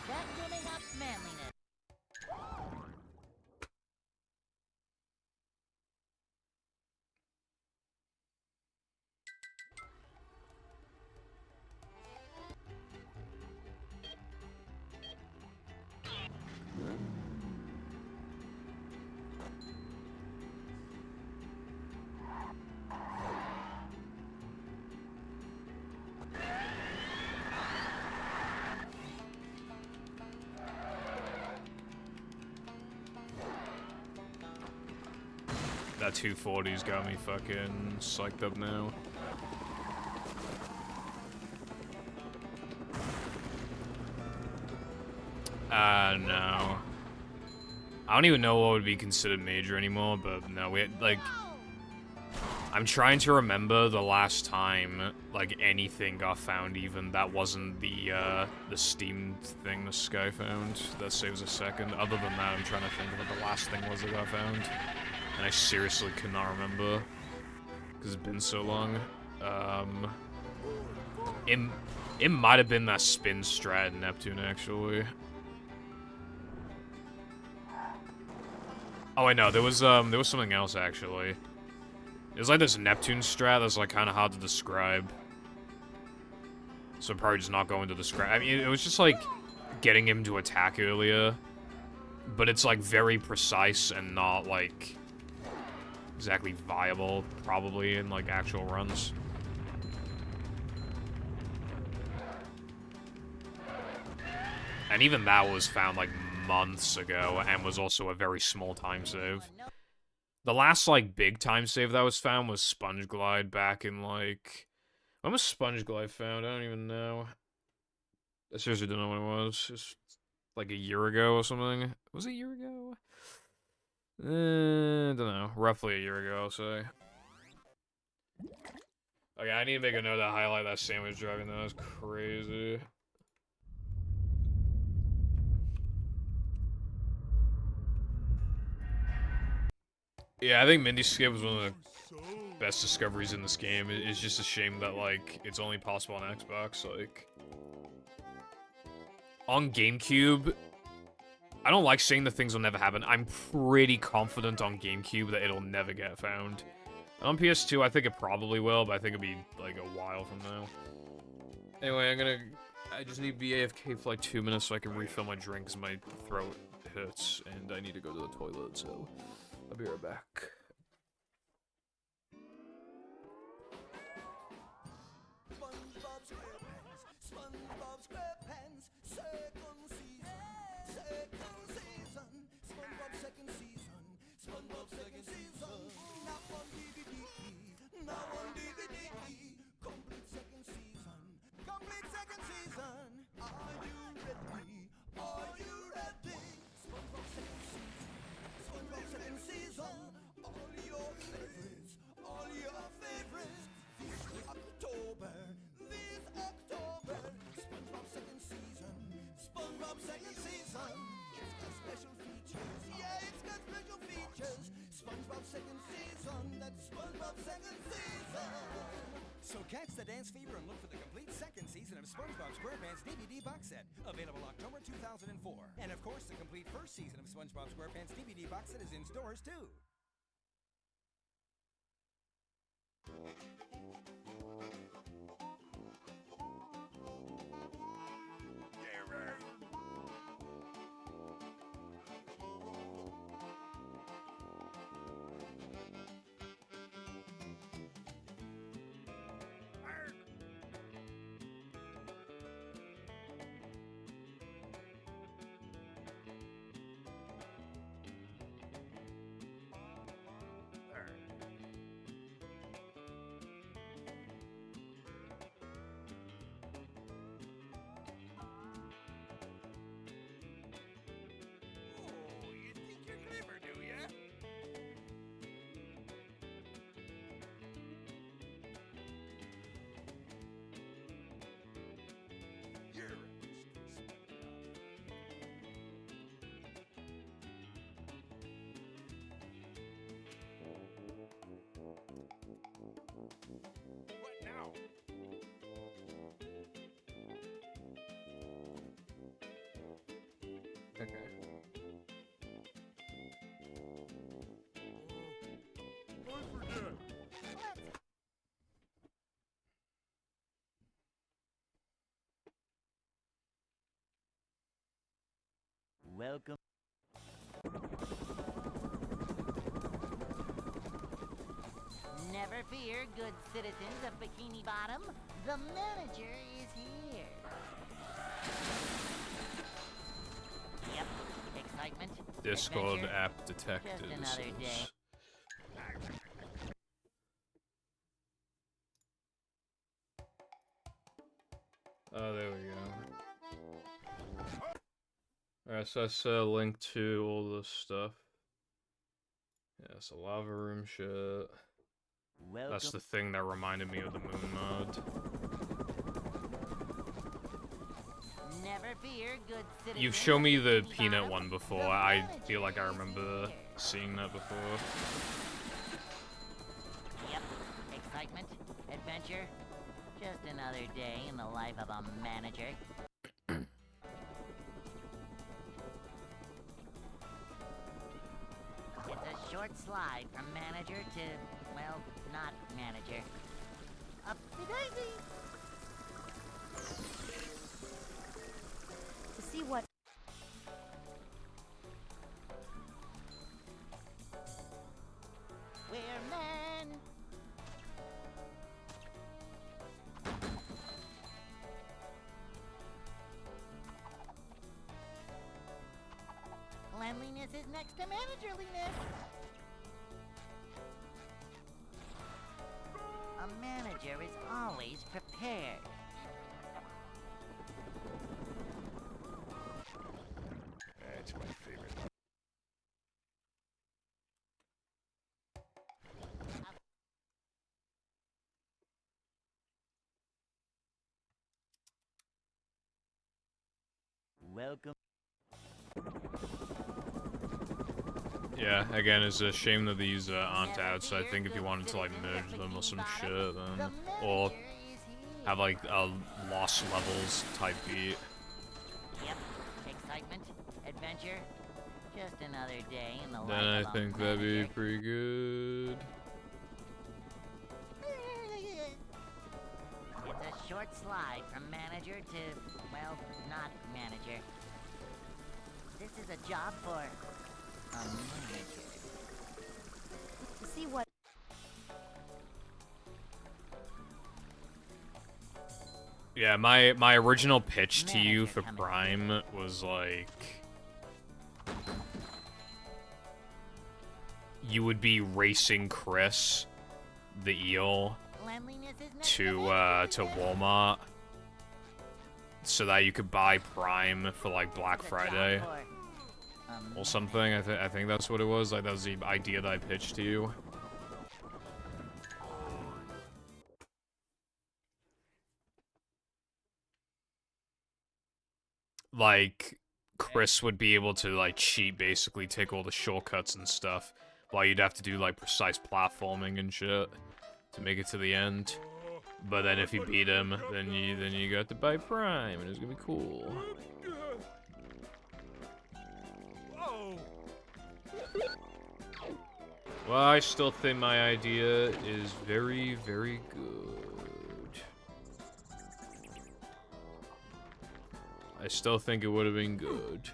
Vacuuming up manliness. That 240's got me fucking psyched up now. No. I don't even know what would be considered major anymore, but no, we had, like... I'm trying to remember the last time, like, anything got found even that wasn't the Steam thing this guy found. That saves a second. Other than that, I'm trying to think of what the last thing was that got found. And I seriously cannot remember. Because it's been so long. It might have been that spin strat in Neptune, actually. Oh, I know, there was something else, actually. It was like this Neptune strat that's like kind of hard to describe. So I'm probably just not going to describe. I mean, it was just like getting him to attack earlier. But it's like very precise and not like exactly viable, probably, in like actual runs. And even that was found like months ago and was also a very small time save. The last, like, big time save that was found was Sponge Glide back in, like... When was Sponge Glide found? I don't even know. I seriously don't know when it was. Just, like, a year ago or something. Was it a year ago? I don't know. Roughly a year ago, I'll say. Okay, I need to make a note to highlight that sandwich driving. That was crazy. Yeah, I think Mindy Skip was one of the best discoveries in this game. It's just a shame that, like, it's only possible on Xbox, like... On GameCube, I don't like saying that things will never happen. I'm pretty confident on GameCube that it'll never get found. And on PS2, I think it probably will, but I think it'll be, like, a while from now. Anyway, I just need to be AFK for, like, 2 minutes so I can refill my drink because my throat hurts, and I need to go to the toilet, so... I'll be right back. SpongeBob SquarePants, SpongeBob SquarePants, second season, SpongeBob second season, SpongeBob second season, now on DVD, complete second season, are you ready, SpongeBob second season, all your favorites, this October, SpongeBob second season, it's got special features, SpongeBob second season, that's SpongeBob second season. So catch the dance fever and look for the complete second season of SpongeBob SquarePants DVD box set, available October 2004. And of course, the complete first season of SpongeBob SquarePants DVD box set is in stores too. Welcome. Never fear, good citizens of Bikini Bottom. The manager is here. Yep, excitement. Discord adventure, app detected. Just another day. Oh, there we go. Alright, so that's a link to all this stuff. Yeah, it's a lava room shit. Welcome. That's the thing that reminded me of the moon mod. Never fear, good citizens. You've shown me of the Bikini peanut Bottom. one before. The I manager feel like I is remember here. seeing that before. Yep, excitement, adventure, just another day in the life of a manager. It's a short slide from manager to, well, not manager. Up-de-daisy! To see what We're men! Cleanliness is next to managerliness. A manager is always prepared. That's my favorite. Welcome. Yeah, again, it's a shame that these aren't out, so I think if you wanted to, like, merge them or some shit, then... Or have, like, a Lost Levels type beat. Yep, excitement, adventure, just another day in the Then life I of a think that'd be manager. pretty good. It's a short slide from manager to, well, not manager. This is a job for a manager. to see what Yeah, my original pitch to you Manager for coming. Prime was, like... You would be racing Chris, the eel, Cleanliness is next to managerliness. Walmart, so that you could buy Prime for, like, Black It's a job Friday. for a Or something. I think that's what it was. Like, that was the idea that I pitched to you. Like, Chris would be able to, like, cheat, basically, take all the shortcuts and stuff, while you'd have to do, like, precise platforming and shit to make it to the end. But then if you beat him, then you got to buy Prime, and it's gonna be cool. Well, I still think my idea is very, very good. I still think it would have been good.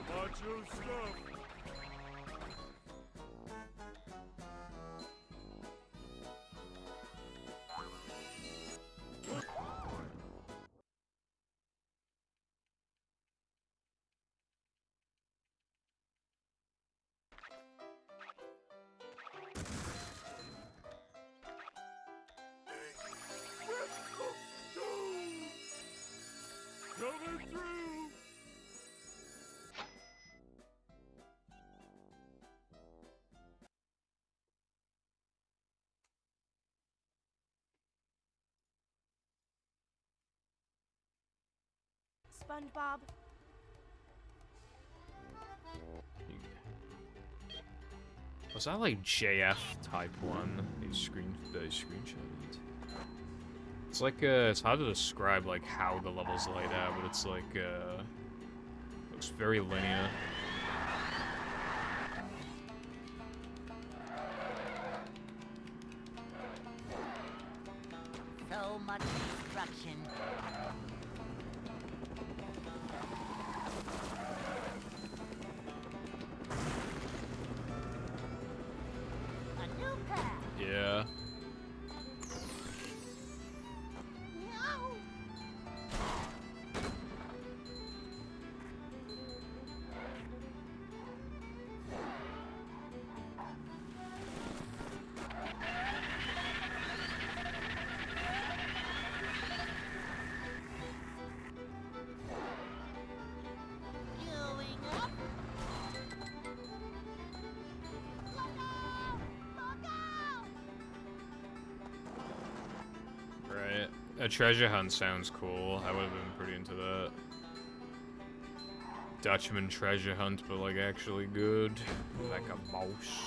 Watch your stuff. SpongeBob. Was that like JF type one? They screenshotted. It's like it's hard to describe like how the level's laid out, but it's like looks very linear. So much destruction. A new path. Yeah. No. Going up. Right. A treasure hunt sounds cool. I would have been pretty into that. Dutchman treasure hunt, but like actually good. Like a mouse.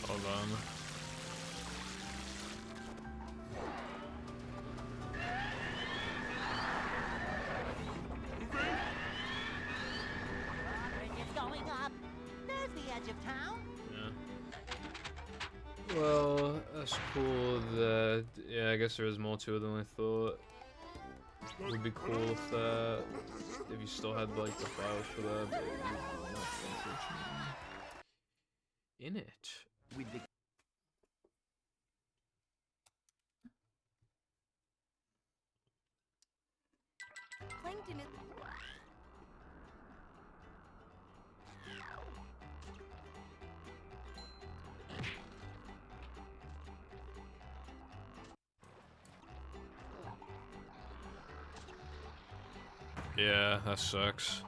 Hold on. Bridge is going up. There's the edge of town. Yeah. Well, that's cool that, yeah, I guess there is more to it than I thought. It would be cool if if you still had, like, the files for that, but you don't, unfortunately. In it. With the Plankton is. Yeah, that sucks.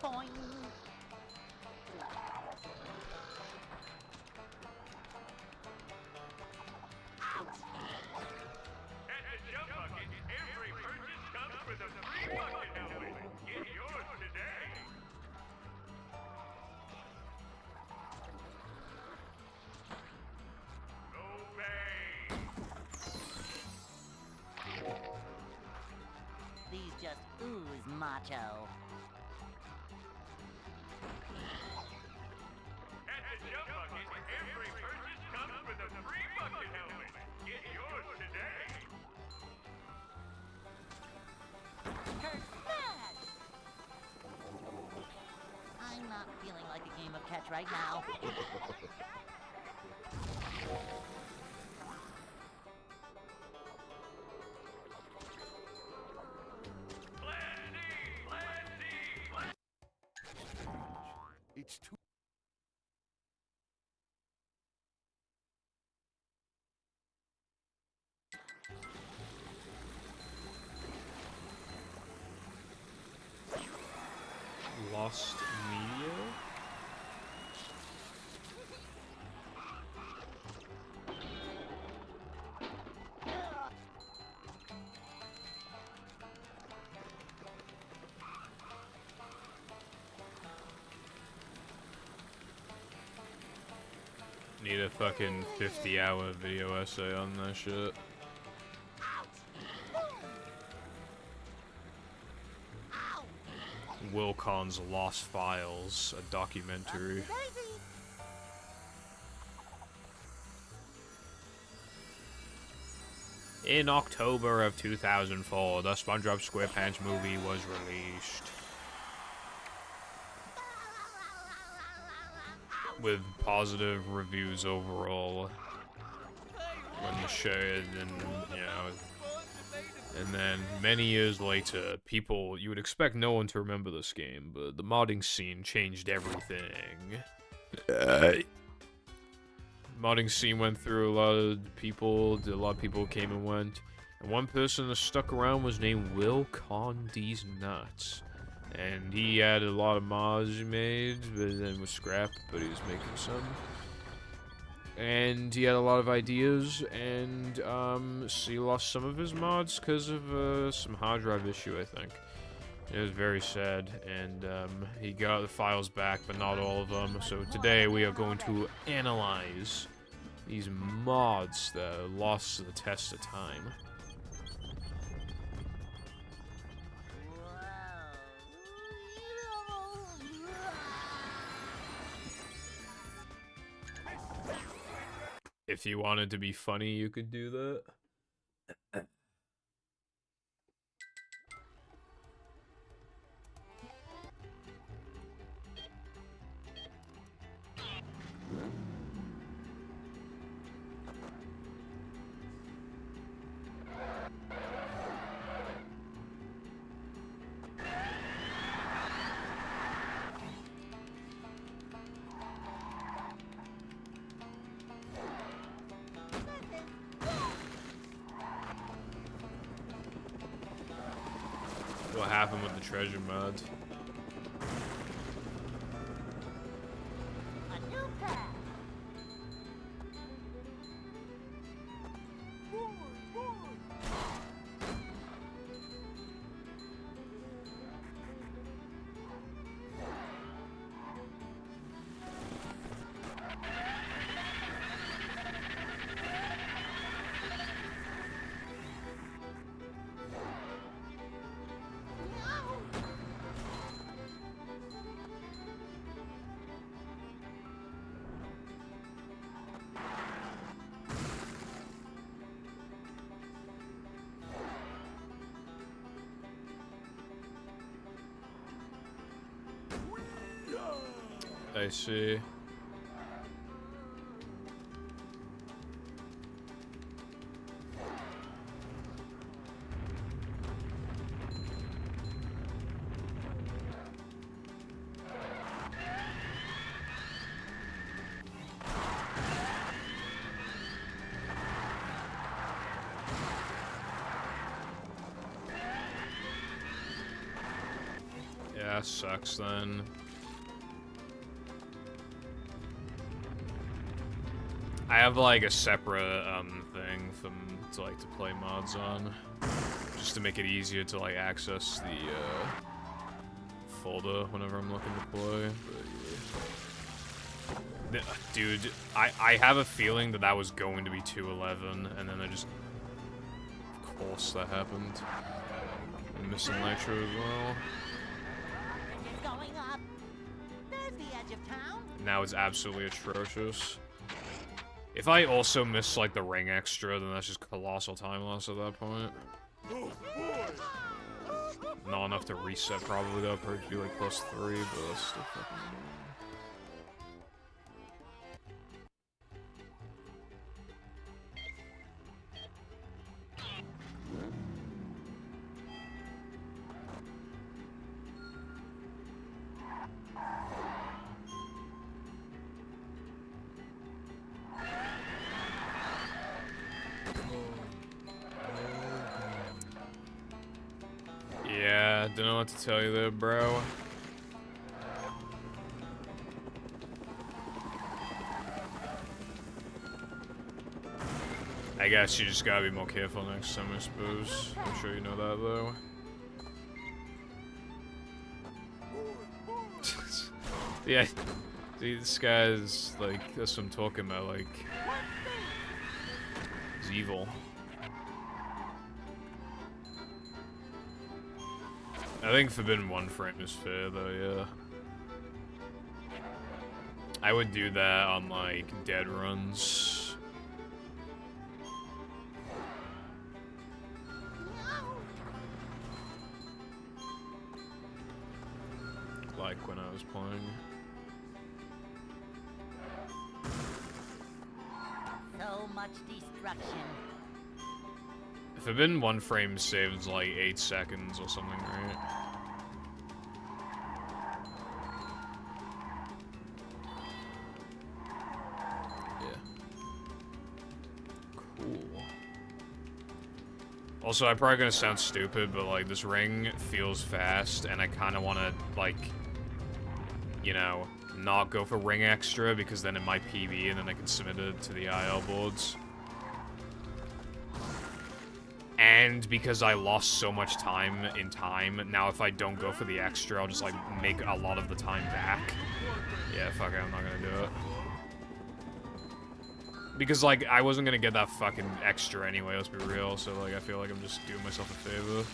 Boing. At the Jump Bucket, every purchase comes with a free bucket helmet. Get yours today. Obey. These just ooze macho. At the Jump Bucket, every purchase comes with a free bucket helmet. Get yours today. Curse smash! I'm not feeling like a game of catch right now. it's too Lost Media? Need a fucking 50-hour video essay on that shit. Wilcon's Lost Files, a documentary. In October of 2004, the SpongeBob SquarePants movie was released. With positive reviews overall. When the show, and you know, and then many years later, people, you would expect no one to remember this game, but the modding scene changed everything. Modding scene went through a lot of people, a lot of people came and went, and one person that stuck around was named Will Con D's Nuts. And he had a lot of mods he made, but then was scrapped, but he was making some. And he had a lot of ideas, and so he lost some of his mods because of some hard drive issue, I think. It was very sad, and he got the files back, but not all of them. So today we are going to analyze these mods that lost the test of time. If you wanted to be funny, you could do that. What happened with the treasure mod? A new path. I see. Yeah, sucks then. I have like a separate thing to play mods on, just to make it easier to like access the folder whenever I'm looking to play. But, yeah. Dude, I have a feeling that was going to be 211, and then of course that happened. And missing Nitro as well. It's going up. There's the edge of town. Now it's absolutely atrocious. If I also miss, like, the ring extra, then that's just colossal time loss at that point. Not enough to reset, probably, though. Probably be, like, +3, but that's still fucking annoying. Yeah, don't know what to tell you there, bro. I guess you just gotta be more careful next time, I suppose. I'm sure you know that, though. Yeah, See, this guy's like, that's what I'm talking about, like, he's evil. I think Forbidden 1 frame is fair, though, yeah. I would do that on, like, dead runs. Like when I was playing. So much destruction. Forbidden 1 frame saves like 8 seconds or something, right? Cool. Also, I'm probably gonna sound stupid, but like this ring feels fast, and I kind of want to like, you know, not go for ring extra because then it might PB and then I can submit it to the IL boards. And because I lost so much time in time, now if I don't go for the extra, I'll just like make a lot of the time back. Yeah, fuck it, I'm not gonna do it. Because, like, I wasn't gonna get that fucking extra anyway, let's be real, so, like, I feel like I'm just doing myself a favor.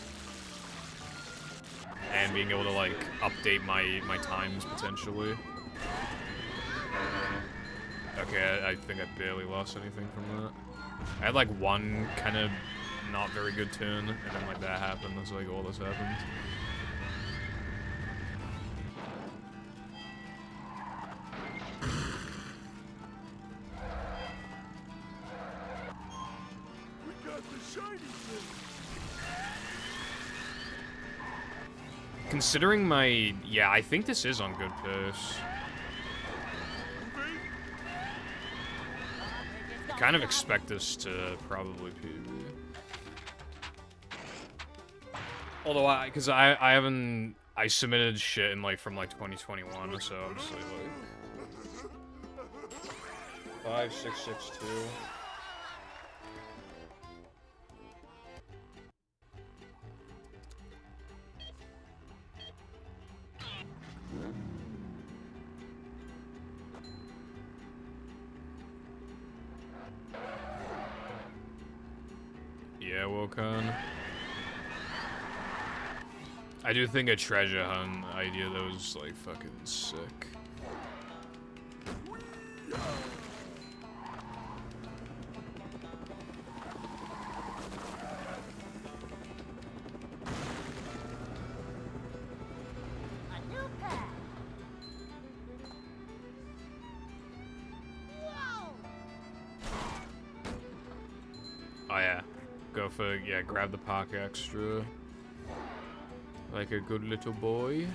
And being able to, like, update my times, potentially. Okay, I think I barely lost anything from that. I had, like, one kind of not very good turn, and then, like, that happened, that's, like, all this happened. Considering my... Yeah, I think this is on good pace. Kind of expect this to probably PB. Although because I haven't... I submitted shit in, like, from, like, 2021, so I'm just, like... 5662. Yeah, Wilcon. I do think a treasure hunt idea that was like fucking sick. A new path. Whoa! Oh yeah, go for, yeah, grab the park extra. Like a good little boy.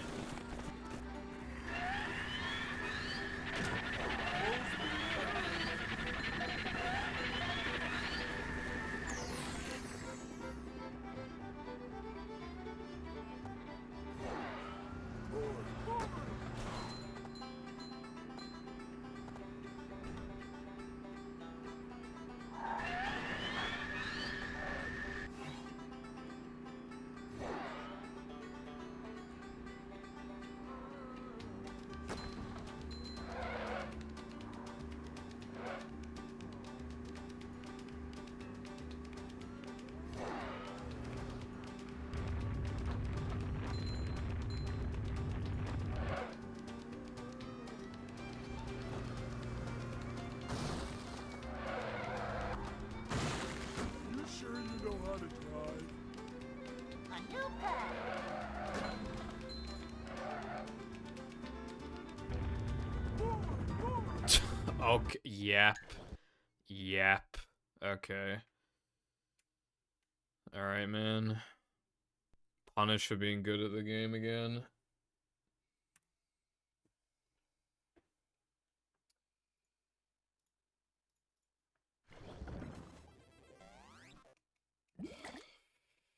A new path. Okay, yep. Yep. Okay. Alright, man. Punished for being good at the game again.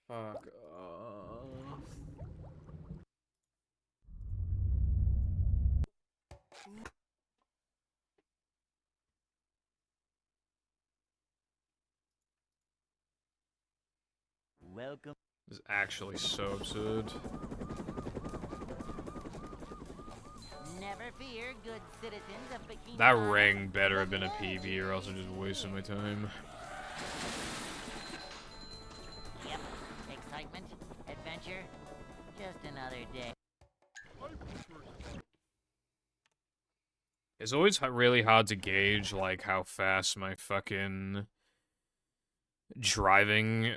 Fuck off. Welcome. This is actually so absurd. Never fear, good citizens of Bikini That Bottom. ring better The have been a PB, manager or else I'm just is wasting my here. time. Yep. Excitement, adventure, just another day. It's always really hard to gauge, like, how fast my fucking driving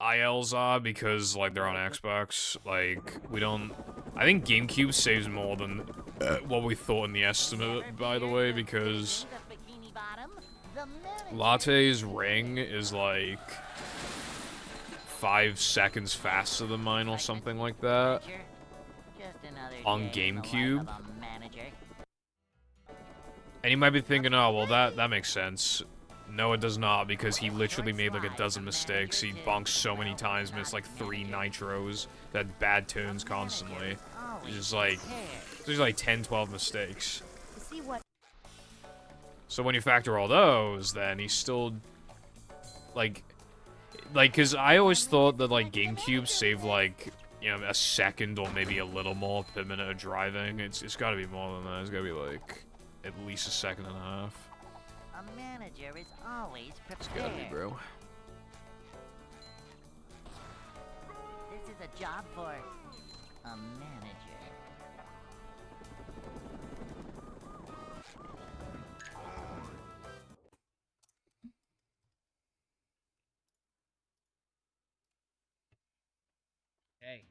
ILs are, because, like, they're on Xbox. Like, we don't... I think GameCube saves more than what we thought in the estimate, by the way, because Latte's ring is, like, 5 seconds faster than mine or something like that on GameCube. And you might be thinking, oh, well, that makes sense. No, it does not, because he literally made like a dozen mistakes. He bonked so many times, missed like 3 nitros, that bad turns constantly. It's just like, there's like 10, 12 mistakes. To see what So when you factor all those, then he's still, like, cause I always thought that like GameCube saved like, you know, a second or maybe a little more per minute of driving. It's gotta be more than that. It's gotta be like, at least a second and a half. A manager is always It's gotta be, prepared. bro. This is a job for a manager. Hey.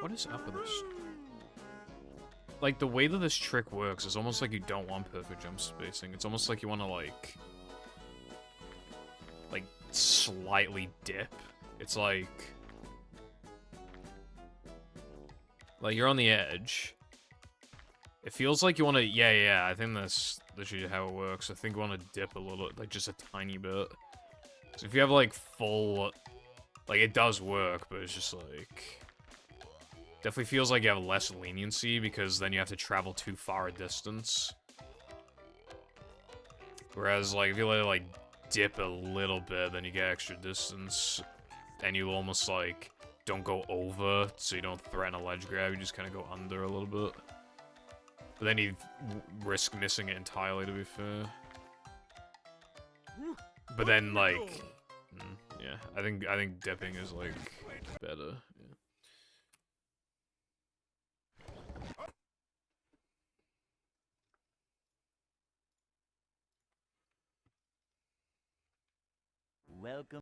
What is up with this? Like, the way that this trick works is almost like you don't want perfect jump spacing. It's almost like you want to, like, slightly dip. It's like you're on the edge. It feels like you want to, yeah, I think that's literally how it works. I think you want to dip a little, like, just a tiny bit. So if you have, like, full, like, it does work, but it's just, like... Definitely feels like you have less leniency, because then you have to travel too far a distance. Whereas, like, if you let it, like, dip a little bit, then you get extra distance. And you almost, like, don't go over, so you don't threaten a ledge grab, you just kind of go under a little bit. But then you risk missing it entirely, to be fair. But then, like... yeah, I think dipping is, like, better. Yeah. Welcome.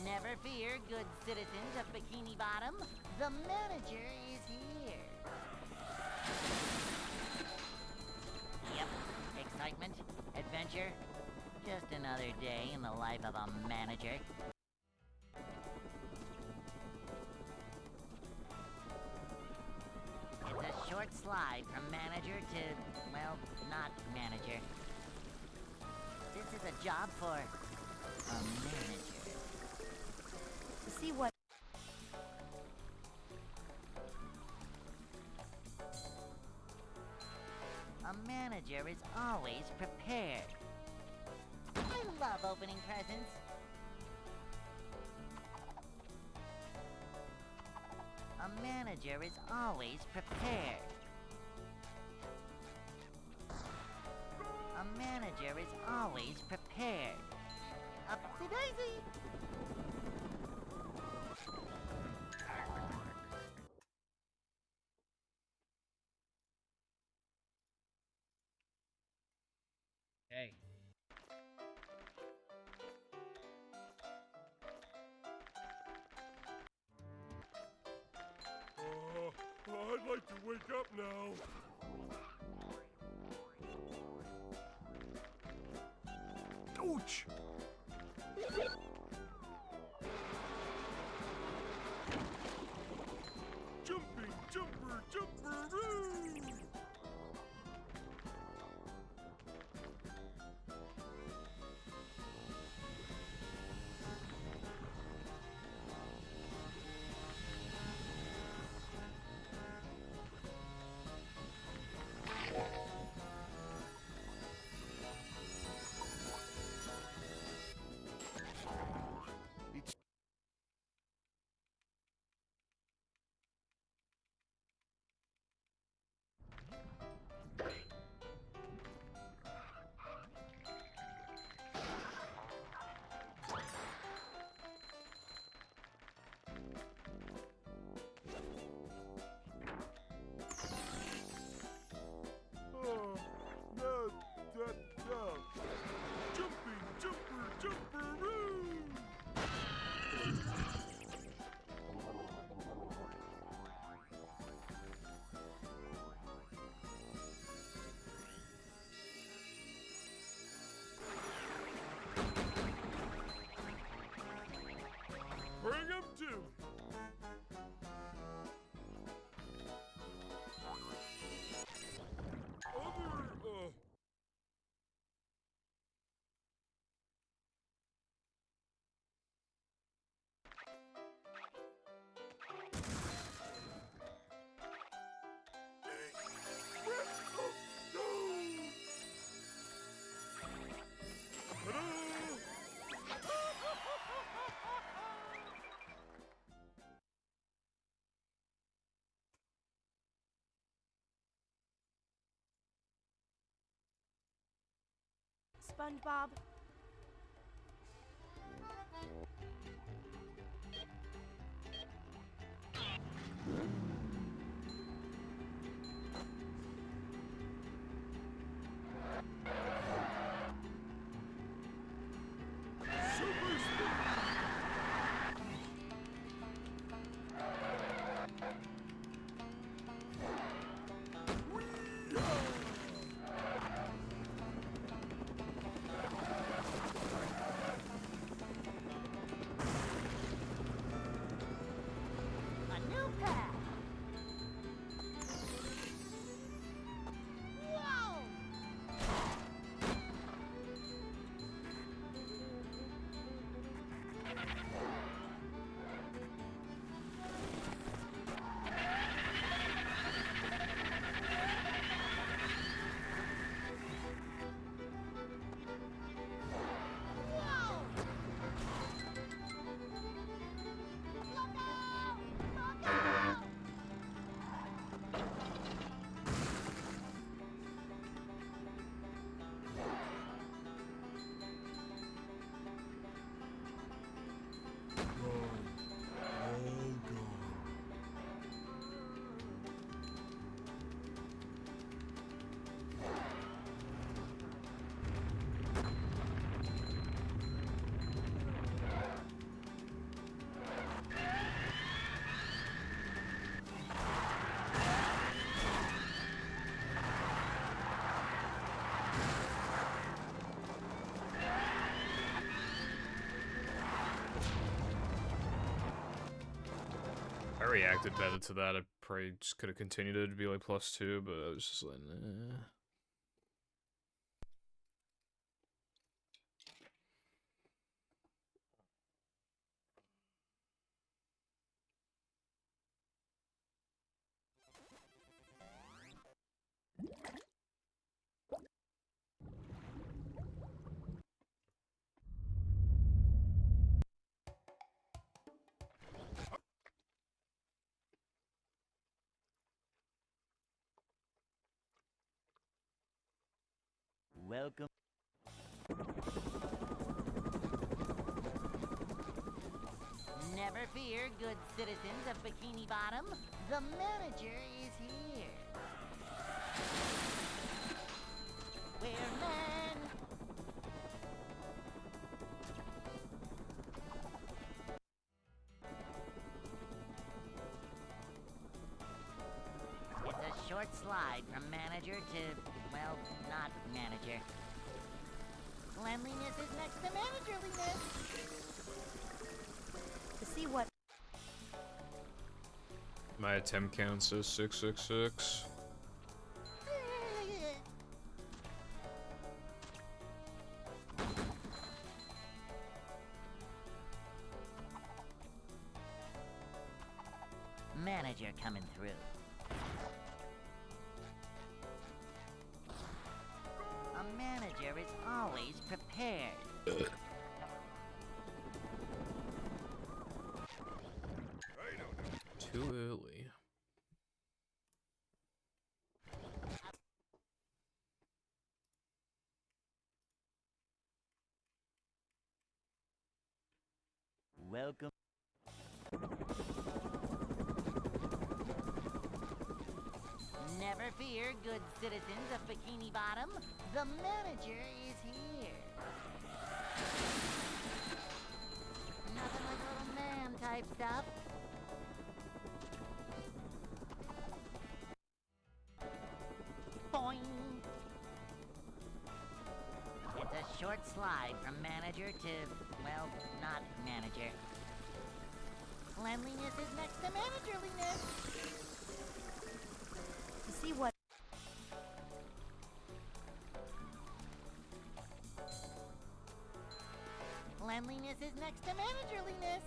Never fear, good citizens of Bikini Bottom. The manager is here. Yep. Excitement, adventure, just another day in the life of a manager. It's a short slide from manager to, well, not manager. This is a job for a manager. to see what A manager is always prepared. I love opening presents. A manager is always prepared. A manager is always prepared. Upsy daisy! Hey. I'd like to wake up now. Ouch! Jumping, jumper, jumperoo! Oh, no, no. Jumping, jumper, jumperoo! Bring him to! Other, SpongeBob. A new path. Whoa! Whoa! Look out! Look out! I reacted better to that. I probably just could have continued it to be like +2, but I was just like, nah. Welcome. Never fear, good citizens of Bikini Bottom. The manager is here. We're men. It's a short slide from manager to, well, not manager. Cleanliness is next to managerliness. To see what My attempt count says 666. Manager coming through. A manager is always prepared. Too early. Welcome. Never fear, good citizens of Bikini Bottom. The manager is here. Nothing like little man type stuff. Boing. It's a short slide from manager to, well, not manager. Cleanliness is next to managerliness. to see what Cleanliness is next to managerliness.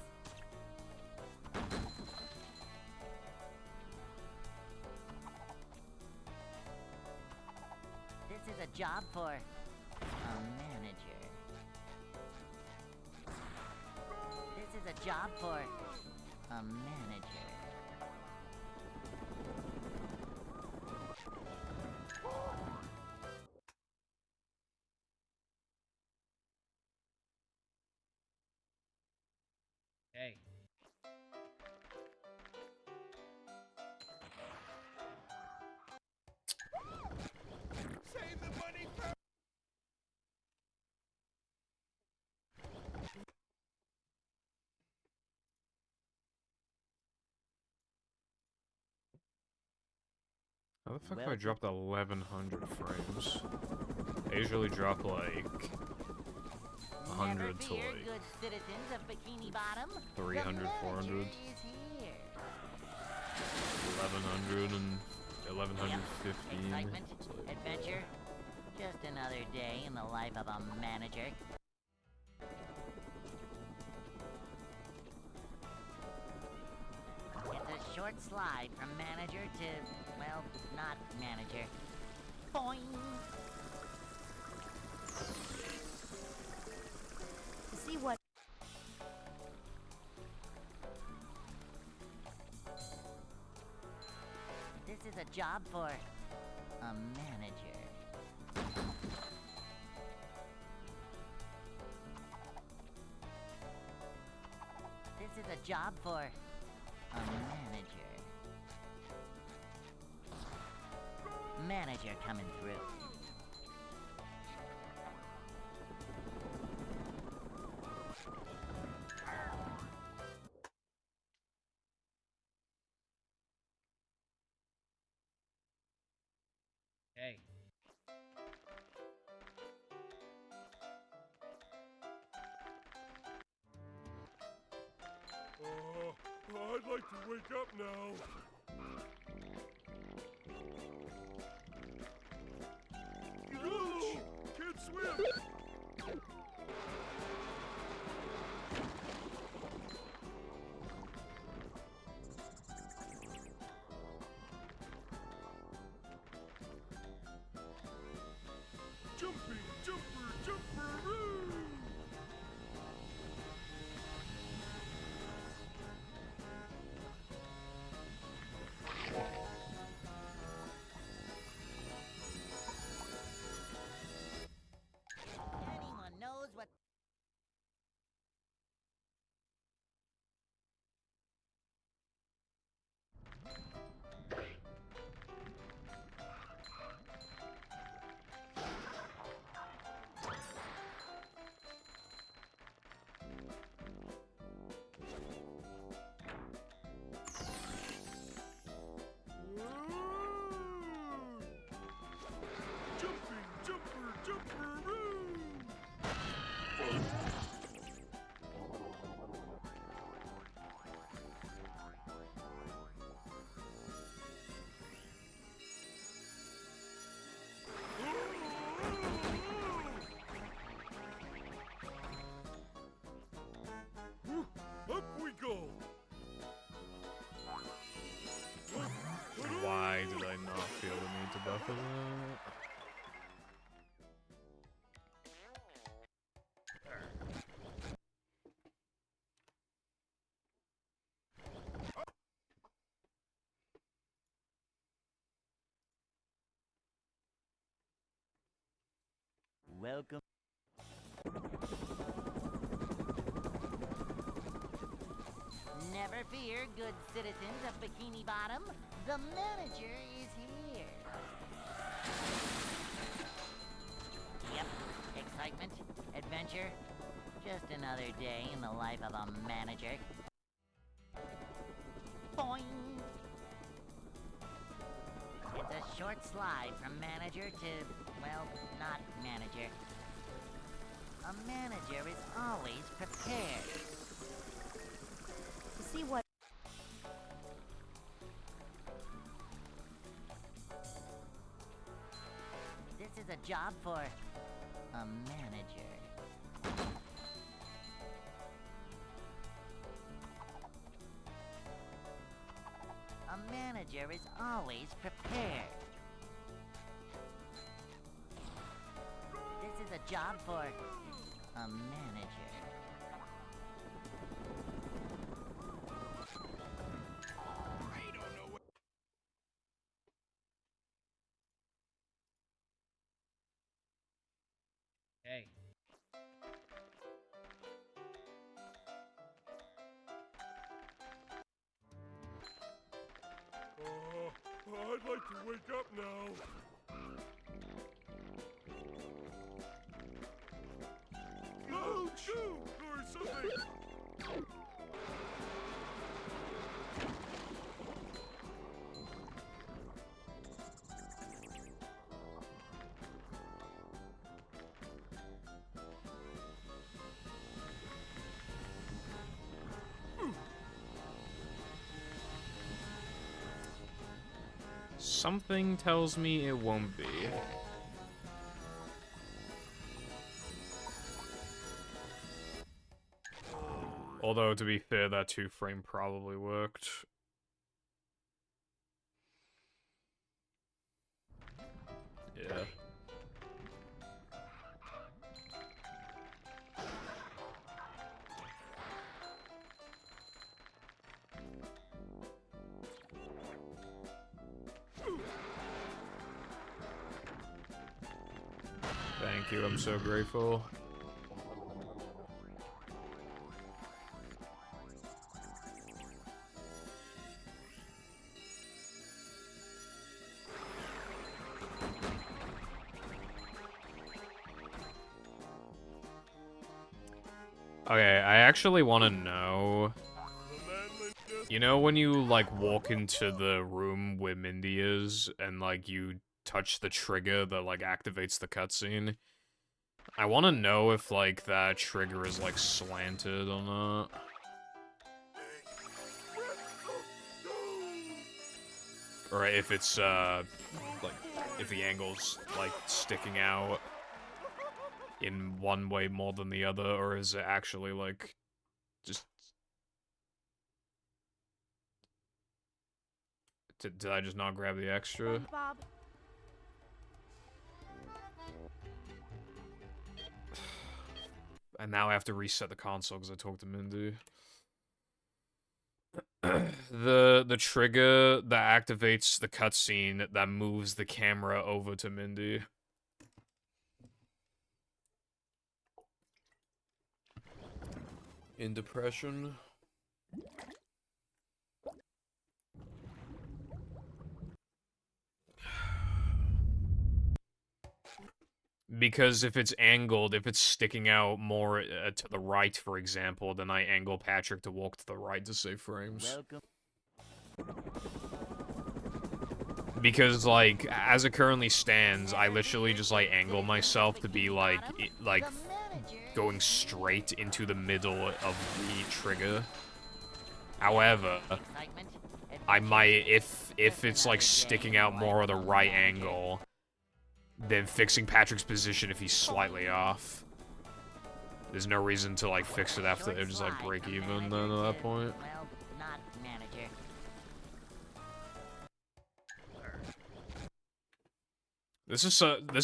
This is a job for a manager. This is a job for a manager. Hey. Save the money for... How the fuck do I Welcome. drop 1100 frames? I usually drop like 100 Never to fear, like good citizens of Bikini Bottom. 300, the 400. manager is here. 1100 and 1115. Excitement, It's like, adventure, just another day in the life of a manager. It's a short slide from manager to, well, not manager. Boing! to see what This is a job for a manager. This is a job for a manager. Manager coming through. Hey. I'd like to wake up now. Whoa! Can't swim! Jumping, jumperoo! Up we go. Why did I not feel the need to buffer that? Welcome. Never fear, good citizens of Bikini Bottom. The manager is here. Yep, excitement, adventure. Just another day in the life of a manager. Boing! It's a short slide from manager to, well, not manager. A manager is always prepared. To see what This is a job for a manager. A manager is always prepared. This is a job for a manager. Hey. I'd like to wake up now. Oh, shoot! Or something. Something tells me it won't be. Although, to be fair, that 2-frame probably worked. Yeah. Thank you, I'm so grateful. Okay, I actually want to know... You know when you, like, walk into the room where Mindy is, and, like, you touch the trigger that, like, activates the cutscene? I want to know if, like, that trigger is, like, slanted or not. Or if it's, like, if the angle's, like, sticking out in one way more than the other, or is it actually, like, just... Did I just not grab the extra? SpongeBob. And now I have to reset the console because I talked to Mindy. The trigger that activates the cutscene that moves the camera over to Mindy. In depression. Because if it's angled, if it's sticking out more to the right, for example, then I angle Patrick to walk to the right to save frames. Welcome. Because, like, as it currently stands, I literally just, like, angle myself to be, like, The manager going straight into the middle of the trigger. However, Excitement, I adventure, might, if just it's another like day sticking in out the more life at the of a right manager. angle, then fixing Patrick's position if he's slightly off. There's no reason to like fix it after Short they just like slide break from even manager then at that to, point. well, not manager. This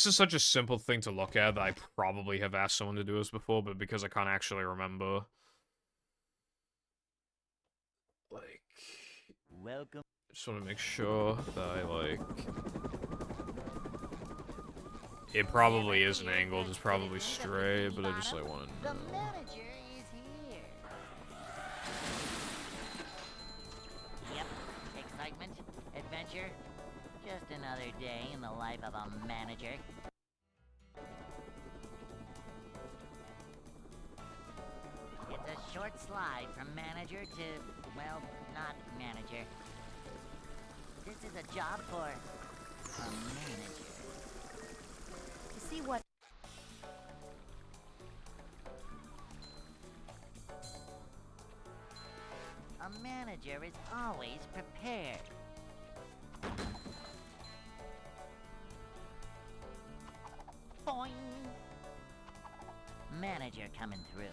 is such a simple thing to look at that I probably have asked someone to do this before, but because I can't actually remember. Like, Welcome. just want to make sure that I like. It probably is an angle, it's probably straight, but I just like want to The know. manager is here. Yep, excitement, adventure, just another day in the life of a manager. It's a short slide from manager to, well, not manager. This is a job for a manager. To see what A manager is always prepared. Boing! Manager coming through.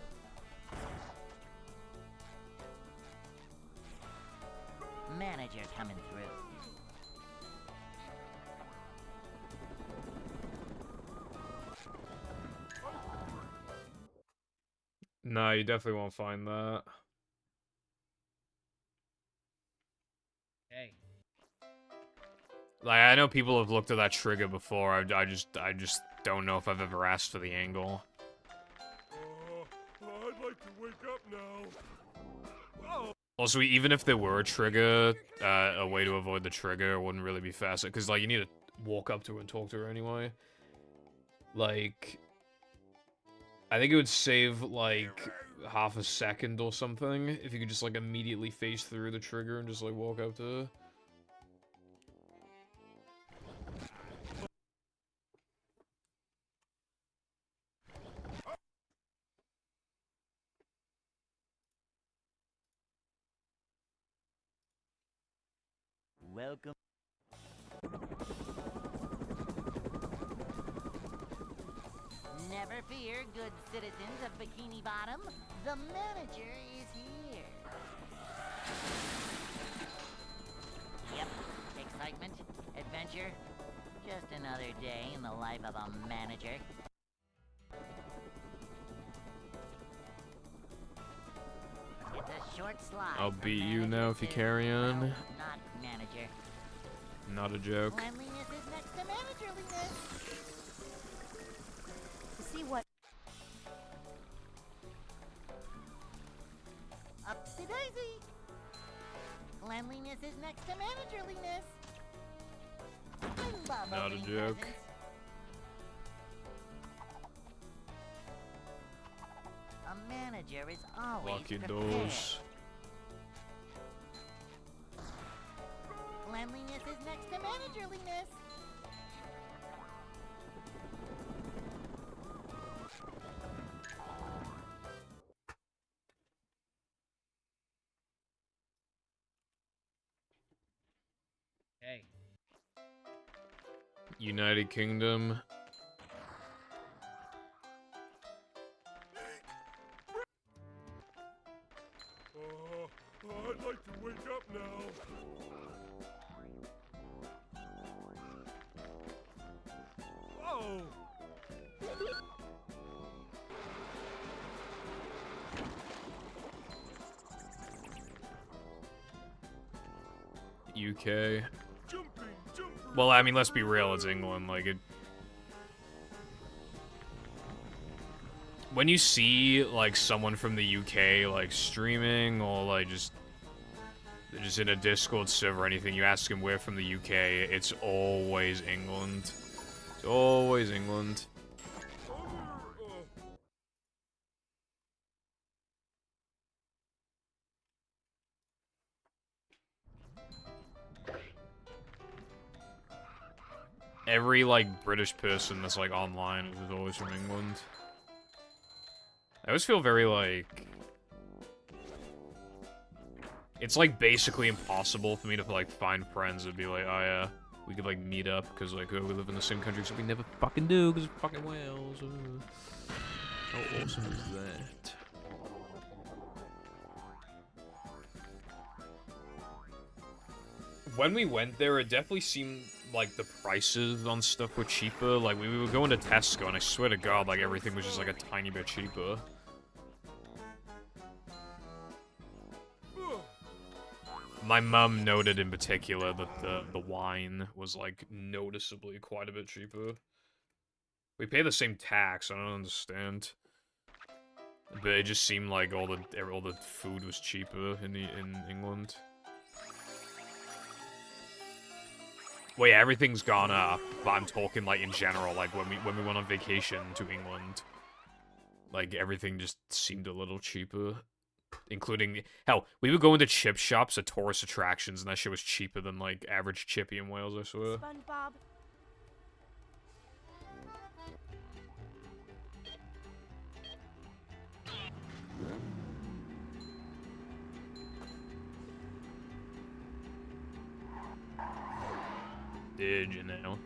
Manager coming through. No, you definitely won't find that. Hey. Like, I know people have looked at that trigger before, I just don't know if I've ever asked for the angle. I'd like to wake up now. Oh. Also, even if there were a trigger, a way to avoid the trigger, it wouldn't really be faster, because, like, you need to walk up to her and talk to her anyway. Like, I think it would save, like, half a second or something, if you could just, like, immediately phase through the trigger and just, like, walk up to her. Welcome. Never fear, good citizens of Bikini Bottom. The manager is here. Yep, excitement, adventure, just another day in the life of a manager. It's a short slide. I'll from beat you manager now if you to, carry on. well, not manager. Not a joke. Cleanliness is next to managerliness. to see what Upsy daisy. Cleanliness is next to managerliness. I love Not a opening joke. presents. A manager is always Lock your prepared. doors. Cleanliness is next to managerliness. Hey. United Kingdom. I'd like to wake up now. Oh. UK. Jumping. Well, I mean, let's be real, it's England, like, it... When you see, like, someone from the UK, like, streaming, or, like, just in a Discord server or anything, you ask them where from the UK, it's always England. It's always England. Every, like, British person that's, like, online is always from England. I always feel very, like... It's, like, basically impossible for me to, like, find friends and be like, oh, yeah, we could, like, meet up, because, like, we live in the same country, so we never fucking do, because it's fucking Wales. How awesome is that? When we went there, it definitely seemed like the prices on stuff were cheaper. Like, we were going to Tesco, and I swear to God, like, everything was just, like, a tiny bit cheaper. My mum noted in particular that the wine was, like, noticeably quite a bit cheaper. We pay the same tax, I don't understand. But it just seemed like all the food was cheaper in England. Well, yeah, everything's gone up, but I'm talking, like, in general, like, when we went on vacation to England, like, everything just seemed a little cheaper. Including, hell, we would go into chip shops at tourist attractions, and that shit was cheaper than, like, average chippy in Wales, I swear. SpongeBob. Did you know?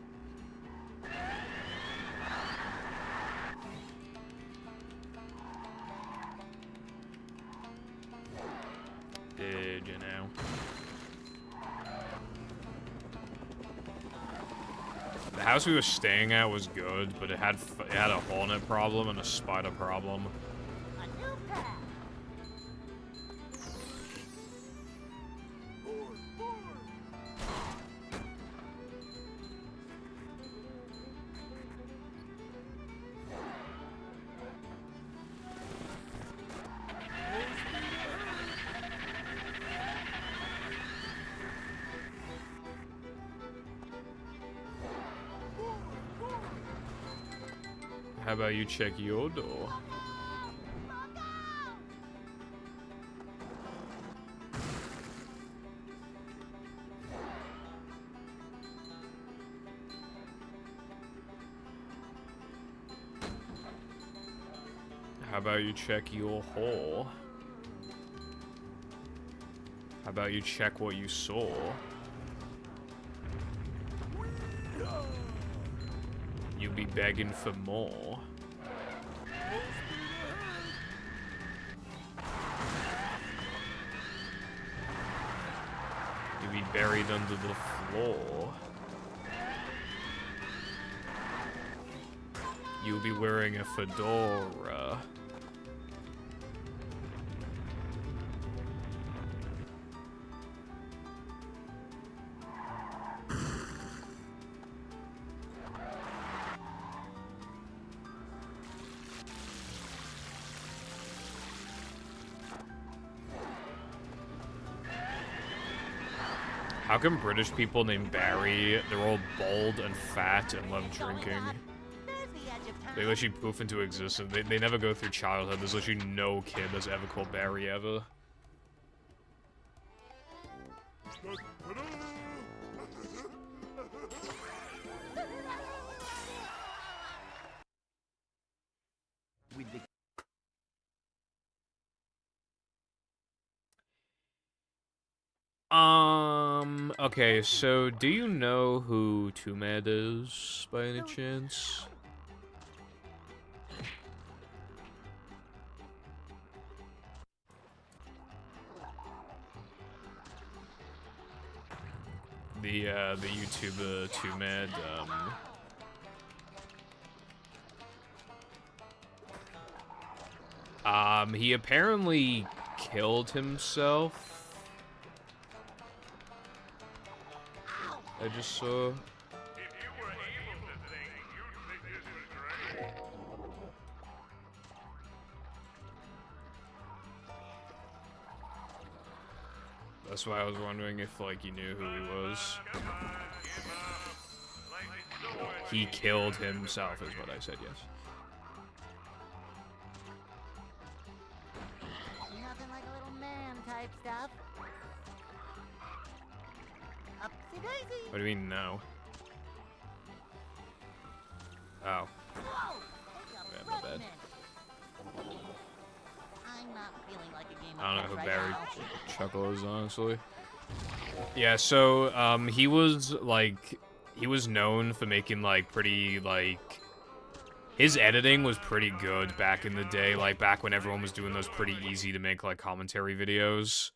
Did you know? The house we were staying at was good, but it had a hornet problem and a spider problem. A new path. How about you check your door? How about you check your hole? How about you check what you saw? You be begging for more. You be buried under the floor. You'll be wearing a fedora. How come British people named Barry, they're all bald and fat and love drinking? There's the edge of town. They literally poof into existence. They never go through childhood. There's literally no kid that's ever called Barry ever. With the Okay, so do you know who Tumed is, by any chance? The YouTuber Tumed, he apparently killed himself. I just saw. If you were able to think, you'd think this was great. That's why I was wondering if, like, you knew who he was. Come on, give up. Life is so much He killed himself, is what I said, yes. nothing like a little man type stuff. Upsy daisy. What do you mean, no? Oh. Whoa! Take a Yeah, my bad. front I'm not feeling like a game of I don't know chess who right Barry now. Chuckle is, honestly. Yeah, so, he was, like, he was known for making, like, pretty, like... His editing was pretty good back in the day, like, back when everyone was doing those pretty easy to make, like, commentary videos.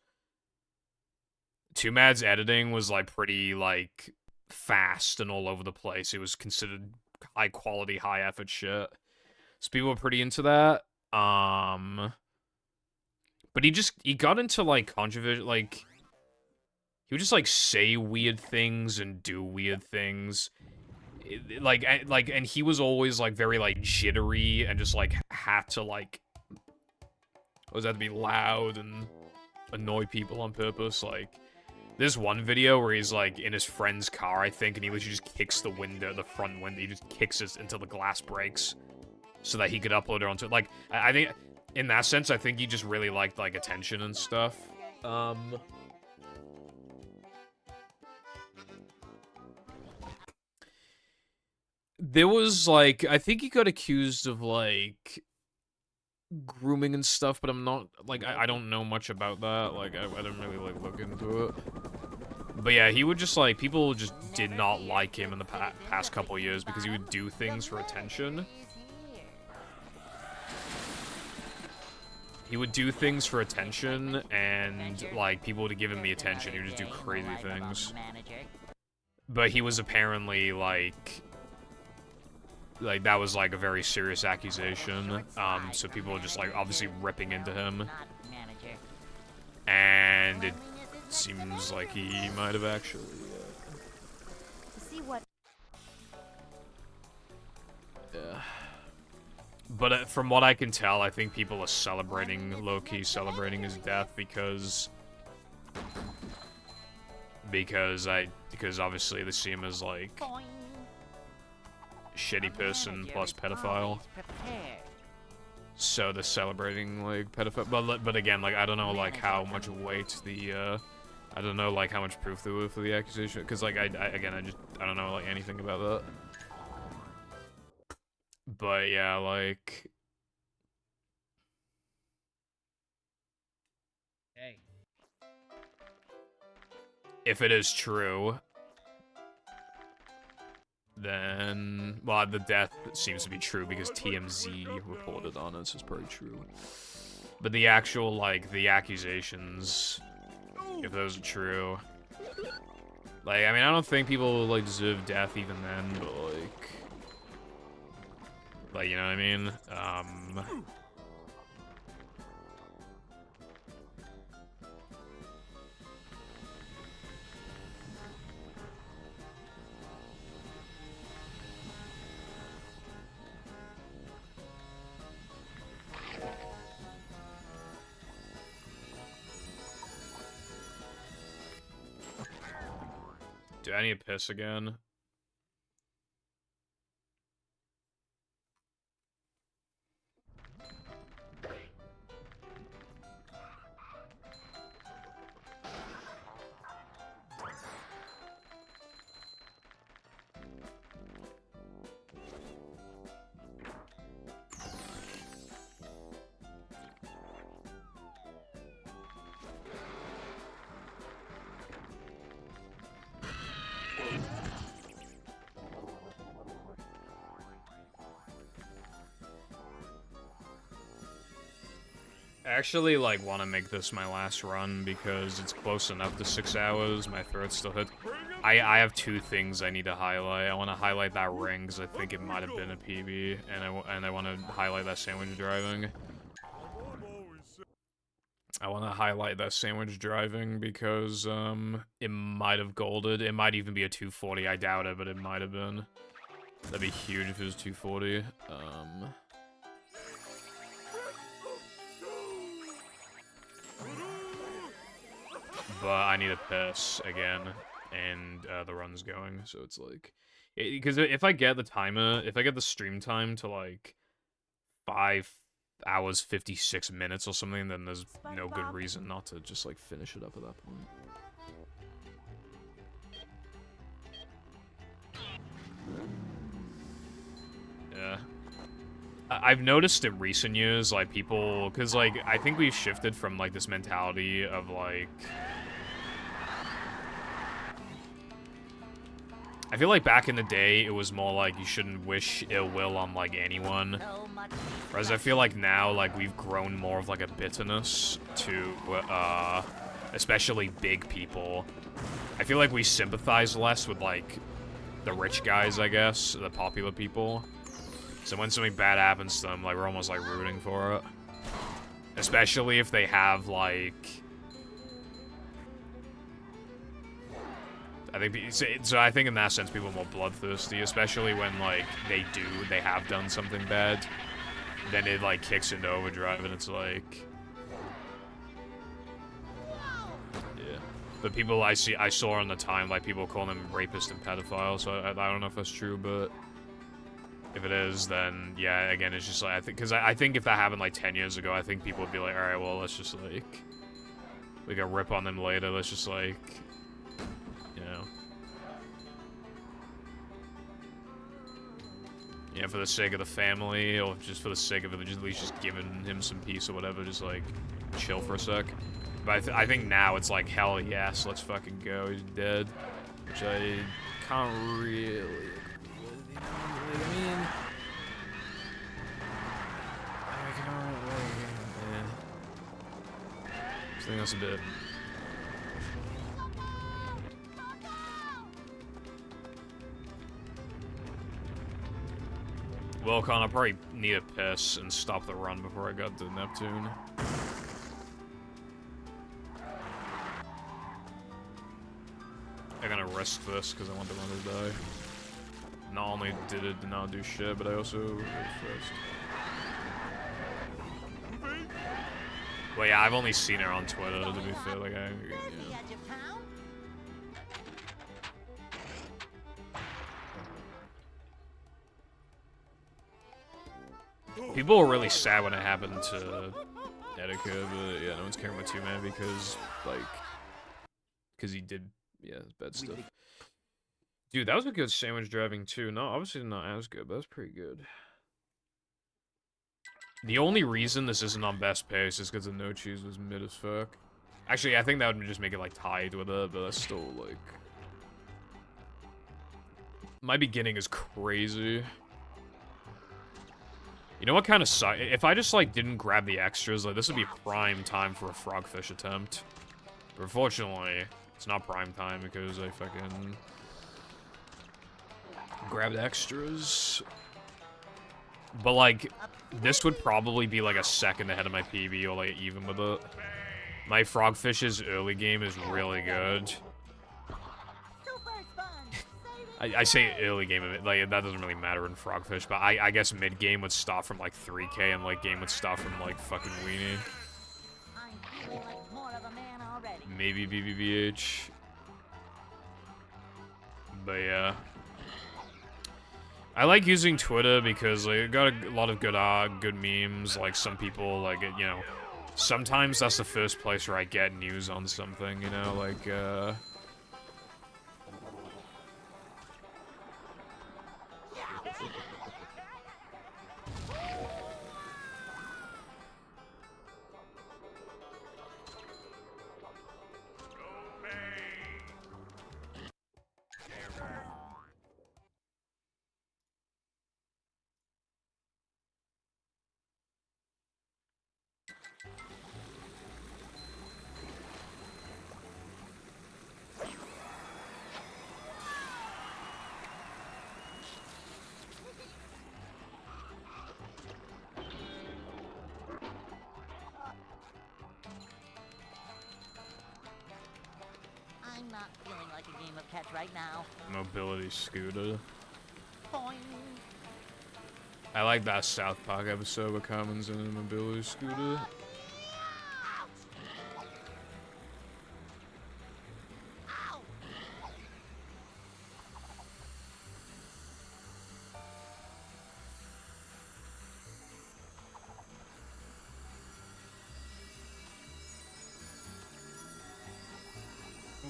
Too Mad's editing was, like, pretty, like, fast and all over the place. It was considered high-quality, high-effort shit. So people were pretty into that. But he got into, like, controversial, like... He would just, like, say weird things and do weird things. And he was always, like, very, like, jittery and just, like, had to, like... Always had to be loud and annoy people on purpose, like... There's one video where he's, like, in his friend's car, I think, and he literally just kicks the window, the front window, he just kicks it until the glass breaks, so that he could upload it onto, like, I think, in that sense, I think he just really liked, like, attention and stuff. There was, like, I think he got accused of, like, grooming and stuff, but I'm not, like, I don't know much about that, like, I didn't really, like, look into it. But yeah, he would just, like, people just did not like him in the past couple years because he would do things for attention. He would do things for attention, and, like, people would give him the attention, he would just do crazy things. But he was apparently, like, that was, like, a very serious accusation, so people were just, like, obviously ripping into him. And it seems like he might have actually, To see what yeah. But from what I can tell, I think people are celebrating, low-key celebrating his death because obviously they see him as, like, shitty person plus pedophile. So they're celebrating, like, pedophile. But again, like, I don't know, like, how much weight the, I don't know, like, how much proof there was for the accusation. Because, like, I don't know, like, anything about that. But, yeah, like... Hey. If it is true... Then, well, the death seems to be true because TMZ reported on it, so it's probably true. But the actual, like, the accusations, if those are true, like, I mean, I don't think people, like, deserve death even then, but, like, you know what I mean? Do I need to piss again? I actually, like, want to make this my last run because it's close enough to 6 hours. My throat still hurts. I have two things I need to highlight. I want to highlight that ring because I think it might have been a PB, and I want to highlight that sandwich driving. I want to highlight that sandwich driving because it might have golded. It might even be a 240. I doubt it, but it might have been. That'd be huge if it was 240. But I need a piss again, and the run's going, so it's like... Because if I get the timer, if I get the stream time to, like, 5 hours, 56 minutes or something, then there's no good reason not to just, like, finish it up at that point. Yeah. I've noticed in recent years, like, people, because, like, I think we've shifted from, like, this mentality of, like, I feel like back in the day, it was more like you shouldn't wish ill will on, like, anyone. So much Whereas I feel like now, like, we've grown more of, like, a bitterness to, especially big people. I feel like we sympathize less with, like, the rich guys, I guess, the popular people. So when something bad happens to them, like, we're almost, like, rooting for it. Especially if they have, like... I think, so I think in that sense, people are more bloodthirsty, especially when, like, they have done something bad. Then it, like, kicks into overdrive, and it's like... Yeah. The people I saw on the time, like, people calling them rapist and pedophile, so I don't know if that's true, but... If it is, then, yeah, again, it's just like, I think, because I think if that happened, like, 10 years ago, I think people would be like, alright, well, let's just, like, we can rip on them later, let's just, like, you know. Yeah, for the sake of the family, or just for the sake of it, just at least just giving him some peace or whatever, just, like, chill for a sec. But I think now it's like, hell yes, let's fucking go, he's dead. Which I can't really... I mean... I can't really... Yeah. I think that's a bit... Well, Con, I'll probably need a piss and stop the run before I got to Neptune. I'm gonna risk this because I want the run to die. Not only did it not do shit, but I also was first. Well, yeah, I've only seen her on Twitter, to be fair, like, yeah. People were really sad when it happened to Etika, but yeah, no one's caring about 2-man because, like, because he did, yeah, bad stuff. Dude, that was a good sandwich driving too. No, obviously not as good, but that's pretty good. The only reason this isn't on best pace is because the no cheese was mid as fuck. Actually, I think that would just make it, like, tied with it, but that's still, like... My beginning is crazy. You know what kind of sucks? If I just, like, didn't grab the extras, like, this would be prime time for a frogfish attempt. But unfortunately, it's not prime time because I fucking... grabbed extras. But, like, this would probably be, like, a second ahead of my PB or, like, even with it. My Frogfish's early game is really good. I say early game, like, that doesn't really matter in Frogfish, but I guess mid-game would stop from, like, 3K, and late game would stop from, like, fucking Weenie. Maybe BBBH. But, yeah. I like using Twitter because, like, it got a lot of good memes, like, some people, like, you know, sometimes that's the first place where I get news on something, you know, like, I'm not feeling like a game of catch right now. mobility scooter. Boing. I like that South Park episode with Commons in a mobility scooter.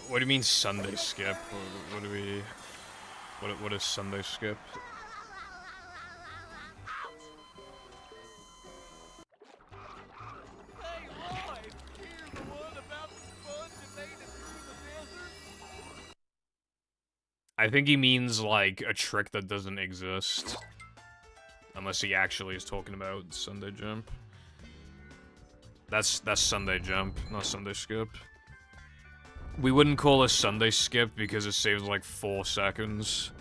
What do you mean Sunday skip? What do we... What is Sunday skip? I think he means, like, a trick that doesn't exist. Unless he actually is talking about Sunday Jump. That's Sunday Jump, not Sunday Skip. We wouldn't call a Sunday Skip because it saves, like, 4 seconds.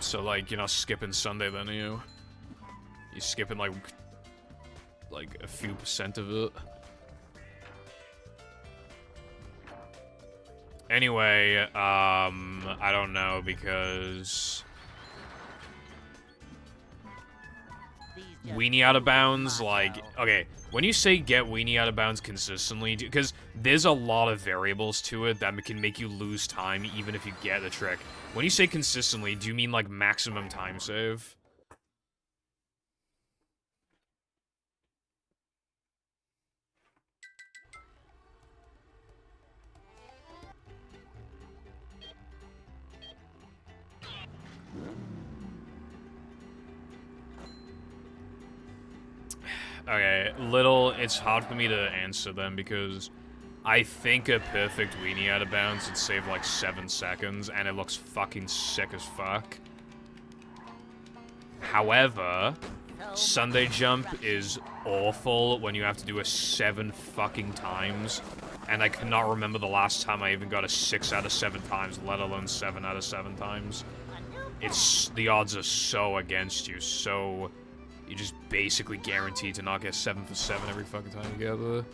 So, like, you're not skipping Sunday then, are you? You're skipping, like a few % of it. Anyway, I don't know, because... Weenie out of bounds, like... Okay, when you say get weenie out of bounds consistently, because there's a lot of variables to it that can make you lose time even if you get the trick. When you say consistently, do you mean, like, maximum time save? Okay, it's hard for me to answer them because I think a perfect weenie out of bounds would save like 7 seconds and it looks fucking sick as fuck. However, Sunday Jump is awful when you have to do it 7 fucking times, and I cannot remember the last time I even got a 6 out of 7 times, let alone 7 out of 7 times. The odds are so against you, so... You're just basically guaranteed to not get 7 for 7 every fucking time you get there.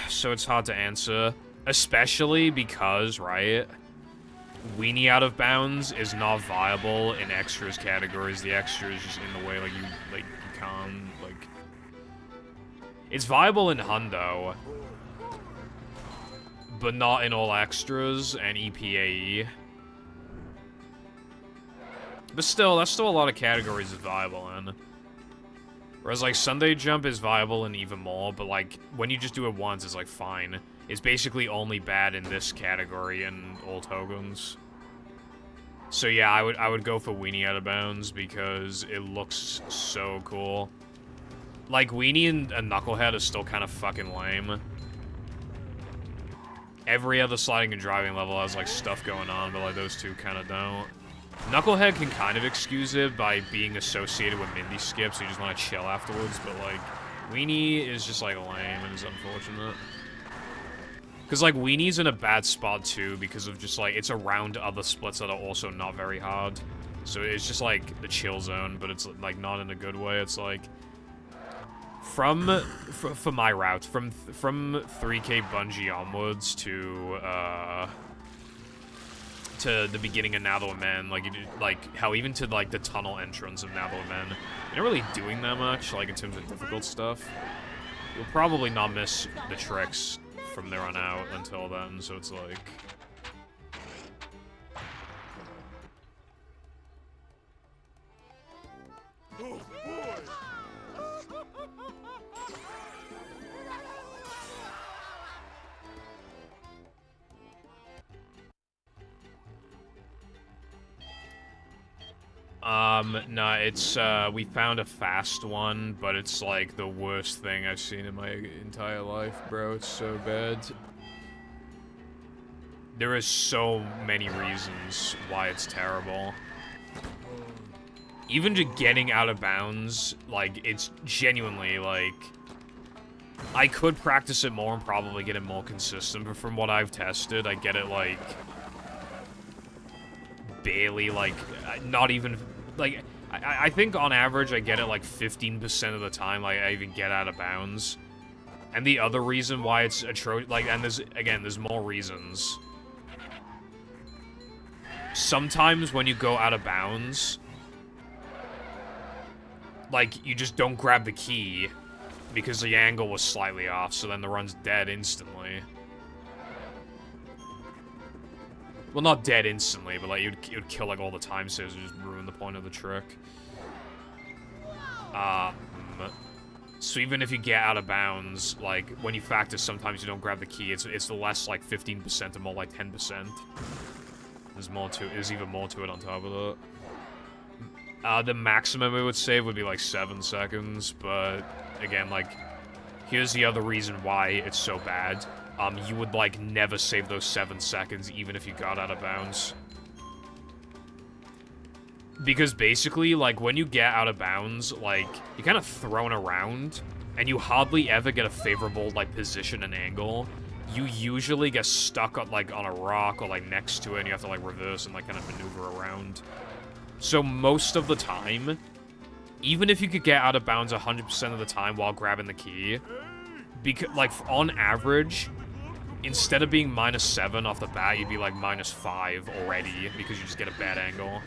So it's hard to answer. Especially because, right, weenie out of bounds is not viable in extras categories. The extra is just in the way, you can't, It's viable in Hundo, but not in all extras and EPAE. But still, that's still a lot of categories that's viable in. Whereas, like, Sunday Jump is viable in even more, but, like, when you just do it once, it's, like, fine. It's basically only bad in this category and all tokens. So, yeah, I would go for Weenie Out of Bounds because it looks so cool. Like, Weenie and Knucklehead is still kind of fucking lame. Every other sliding and driving level has, like, stuff going on, but, like, those two kind of don't. Knucklehead can kind of excuse it by being associated with Mindy Skip, so you just want to chill afterwards, but, like, Weenie is just, like, lame and is unfortunate. Because, like, Weenie's in a bad spot, too, because of just, like, it's around other splits that are also not very hard. So it's just, like, the chill zone, but it's, like, not in a good way. It's, like, for my route, from 3K Bungee onwards to the beginning of Now That We're Men, like how even to, like, the tunnel entrance of Now That We're Men, you're not really doing that much, like, in terms of difficult stuff. You'll probably not miss the tricks from there on out until then, so it's like... Oh, boy! No, it's, we found a fast one, but it's, like, the worst thing I've seen in my entire life, bro. It's so bad. There is so many reasons why it's terrible. Even just getting out of bounds, like, it's genuinely, like... I could practice it more and probably get it more consistent, but from what I've tested, I get it, like... barely, like, not even... Like, I think on average I get it, like, 15% of the time I even get out of bounds. And the other reason why it's like, and there's more reasons. Sometimes when you go out of bounds, like, you just don't grab the key because the angle was slightly off, so then the run's dead instantly. Well, not dead instantly, but, like, it would kill, like, all the time saves and just ruin the point of the trick. So even if you get out of bounds, like, when you factor, sometimes you don't grab the key, it's less, like, 15% or more like 10%. There's even more to it on top of that. The maximum it would save would be, like, 7 seconds, but, again, like, here's the other reason why it's so bad. you would, like, never save those 7 seconds, even if you got out of bounds. Because basically, like, when you get out of bounds, like, you're kind of thrown around, and you hardly ever get a favorable, like, position and angle. You usually get stuck, like, on a rock or, like, next to it, and you have to, like, reverse and, like, kind of maneuver around. So most of the time, even if you could get out of bounds 100% of the time while grabbing the key, because, like, on average, instead of being -7 off the bat, you'd be, like, -5 already, because you just get a bad angle.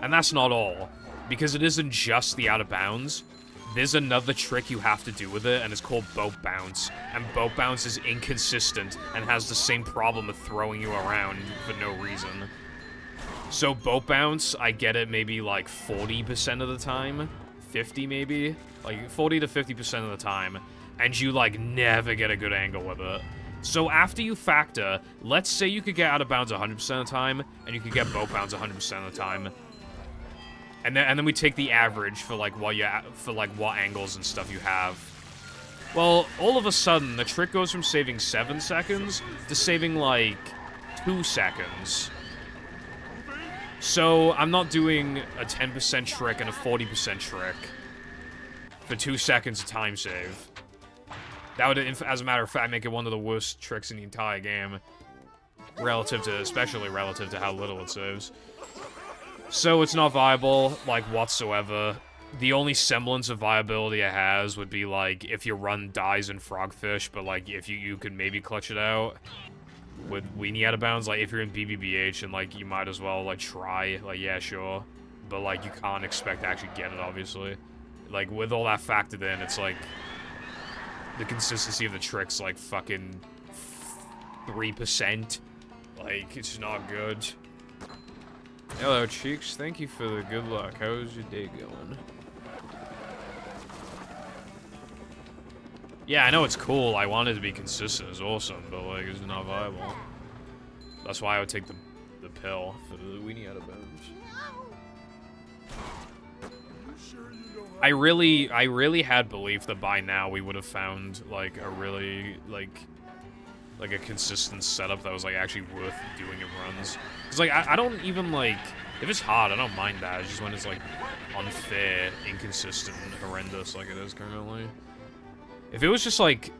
And that's not all, because it isn't just the out of bounds. There's another trick you have to do with it, and it's called boat bounce. And boat bounce is inconsistent and has the same problem of throwing you around for no reason. So boat bounce, I get it maybe like 40% of the time, 50 maybe, like 40 to 50% of the time, and you like never get a good angle with it. So after you factor, let's say you could get out of bounds 100% of the time, and you could get boat bounce 100% of the time. And then we take the average for like what angles and stuff you have. Well, all of a sudden, the trick goes from saving 7 seconds to saving like 2 seconds. So I'm not doing a 10% trick and a 40% trick for 2 seconds of time save. That would, as a matter of fact, make it one of the worst tricks in the entire game, especially relative to how little it saves. So it's not viable, like, whatsoever. The only semblance of viability it has would be, like, if your run dies in Frogfish, but, like, if you could maybe clutch it out with Weenie out of bounds. Like, if you're in BBBH, and, like, you might as well, like, try. Like, yeah, sure. But, like, you can't expect to actually get it, obviously. Like, with all that factored in, it's, like, the consistency of the trick's, like, fucking 3%. Like, it's not good. Hello, Cheeks. Thank you for the good luck. How's your day going? Yeah, I know it's cool. I want it to be consistent. It's awesome, but, like, it's not viable. That's why I would take the pill for the weenie out of bounds. I really had belief that by now we would have found, like, a really, like a consistent setup that was, like, actually worth doing in runs. Because, like, I don't even, like, if it's hard, I don't mind that. It's just when it's, like, unfair, inconsistent, and horrendous like it is currently. If it was just, like,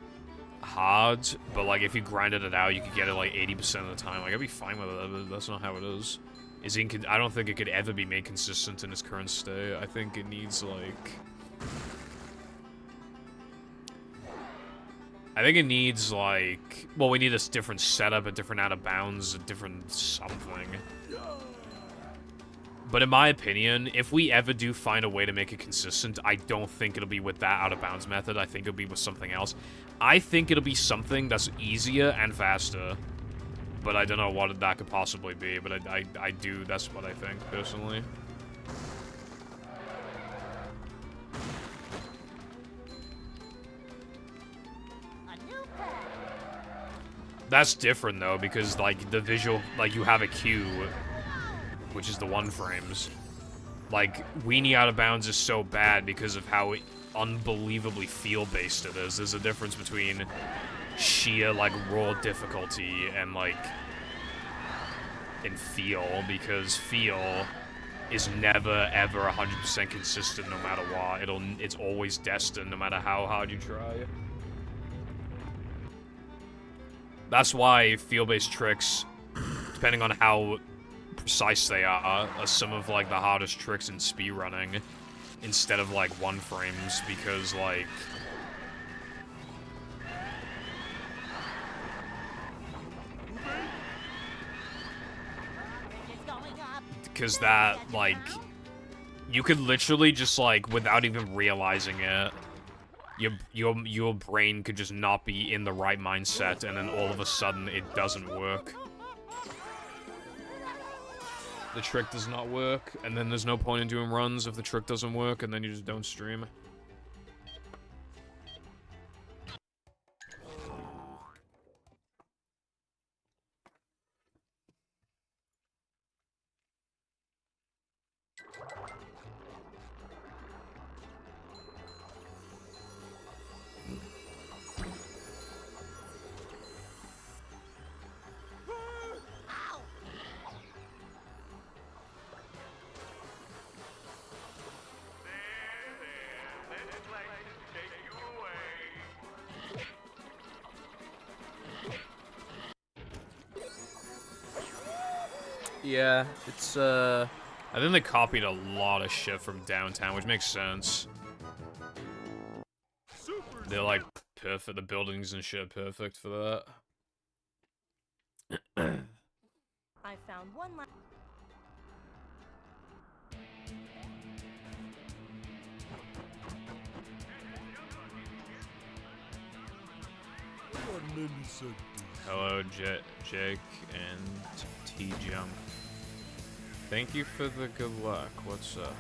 hard, but, like, if you grinded it out, you could get it, like, 80% of the time, like, I'd be fine with it, but that's not how it is. I don't think it could ever be made consistent in its current state. I think it needs, like... well, we need a different setup, a different out of bounds, a different something. But in my opinion, if we ever do find a way to make it consistent, I don't think it'll be with that out of bounds method. I think it'll be with something else. I think it'll be something that's easier and faster. But I don't know what that could possibly be, but I do, that's what I think, personally. That's different, though, because, like, the visual, like, you have a cue, which is the 1 frames. Like, Weenie out of bounds is so bad because of how unbelievably feel-based it is. There's a difference between sheer, like, raw difficulty and, like, and feel, because feel is never, ever 100% consistent no matter what. It's always destined no matter how hard you try. That's why feel-based tricks, depending on how precise they are some of, like, the hardest tricks in speedrunning, instead of, like, 1 frames, because, like... Because that, like... You could literally just, like, without even realizing it, your brain could just not be in the right mindset, and then all of a sudden it doesn't work. The trick does not work, and then there's no point in doing runs if the trick doesn't work, and then you just don't stream. Yeah, it's, I think they copied a lot of shit from downtown, which makes sense. They're, like, perfect. The buildings and shit are perfect for that. I found one last. Hello, Jake and T-Jump. Thank you for the good luck. What's up?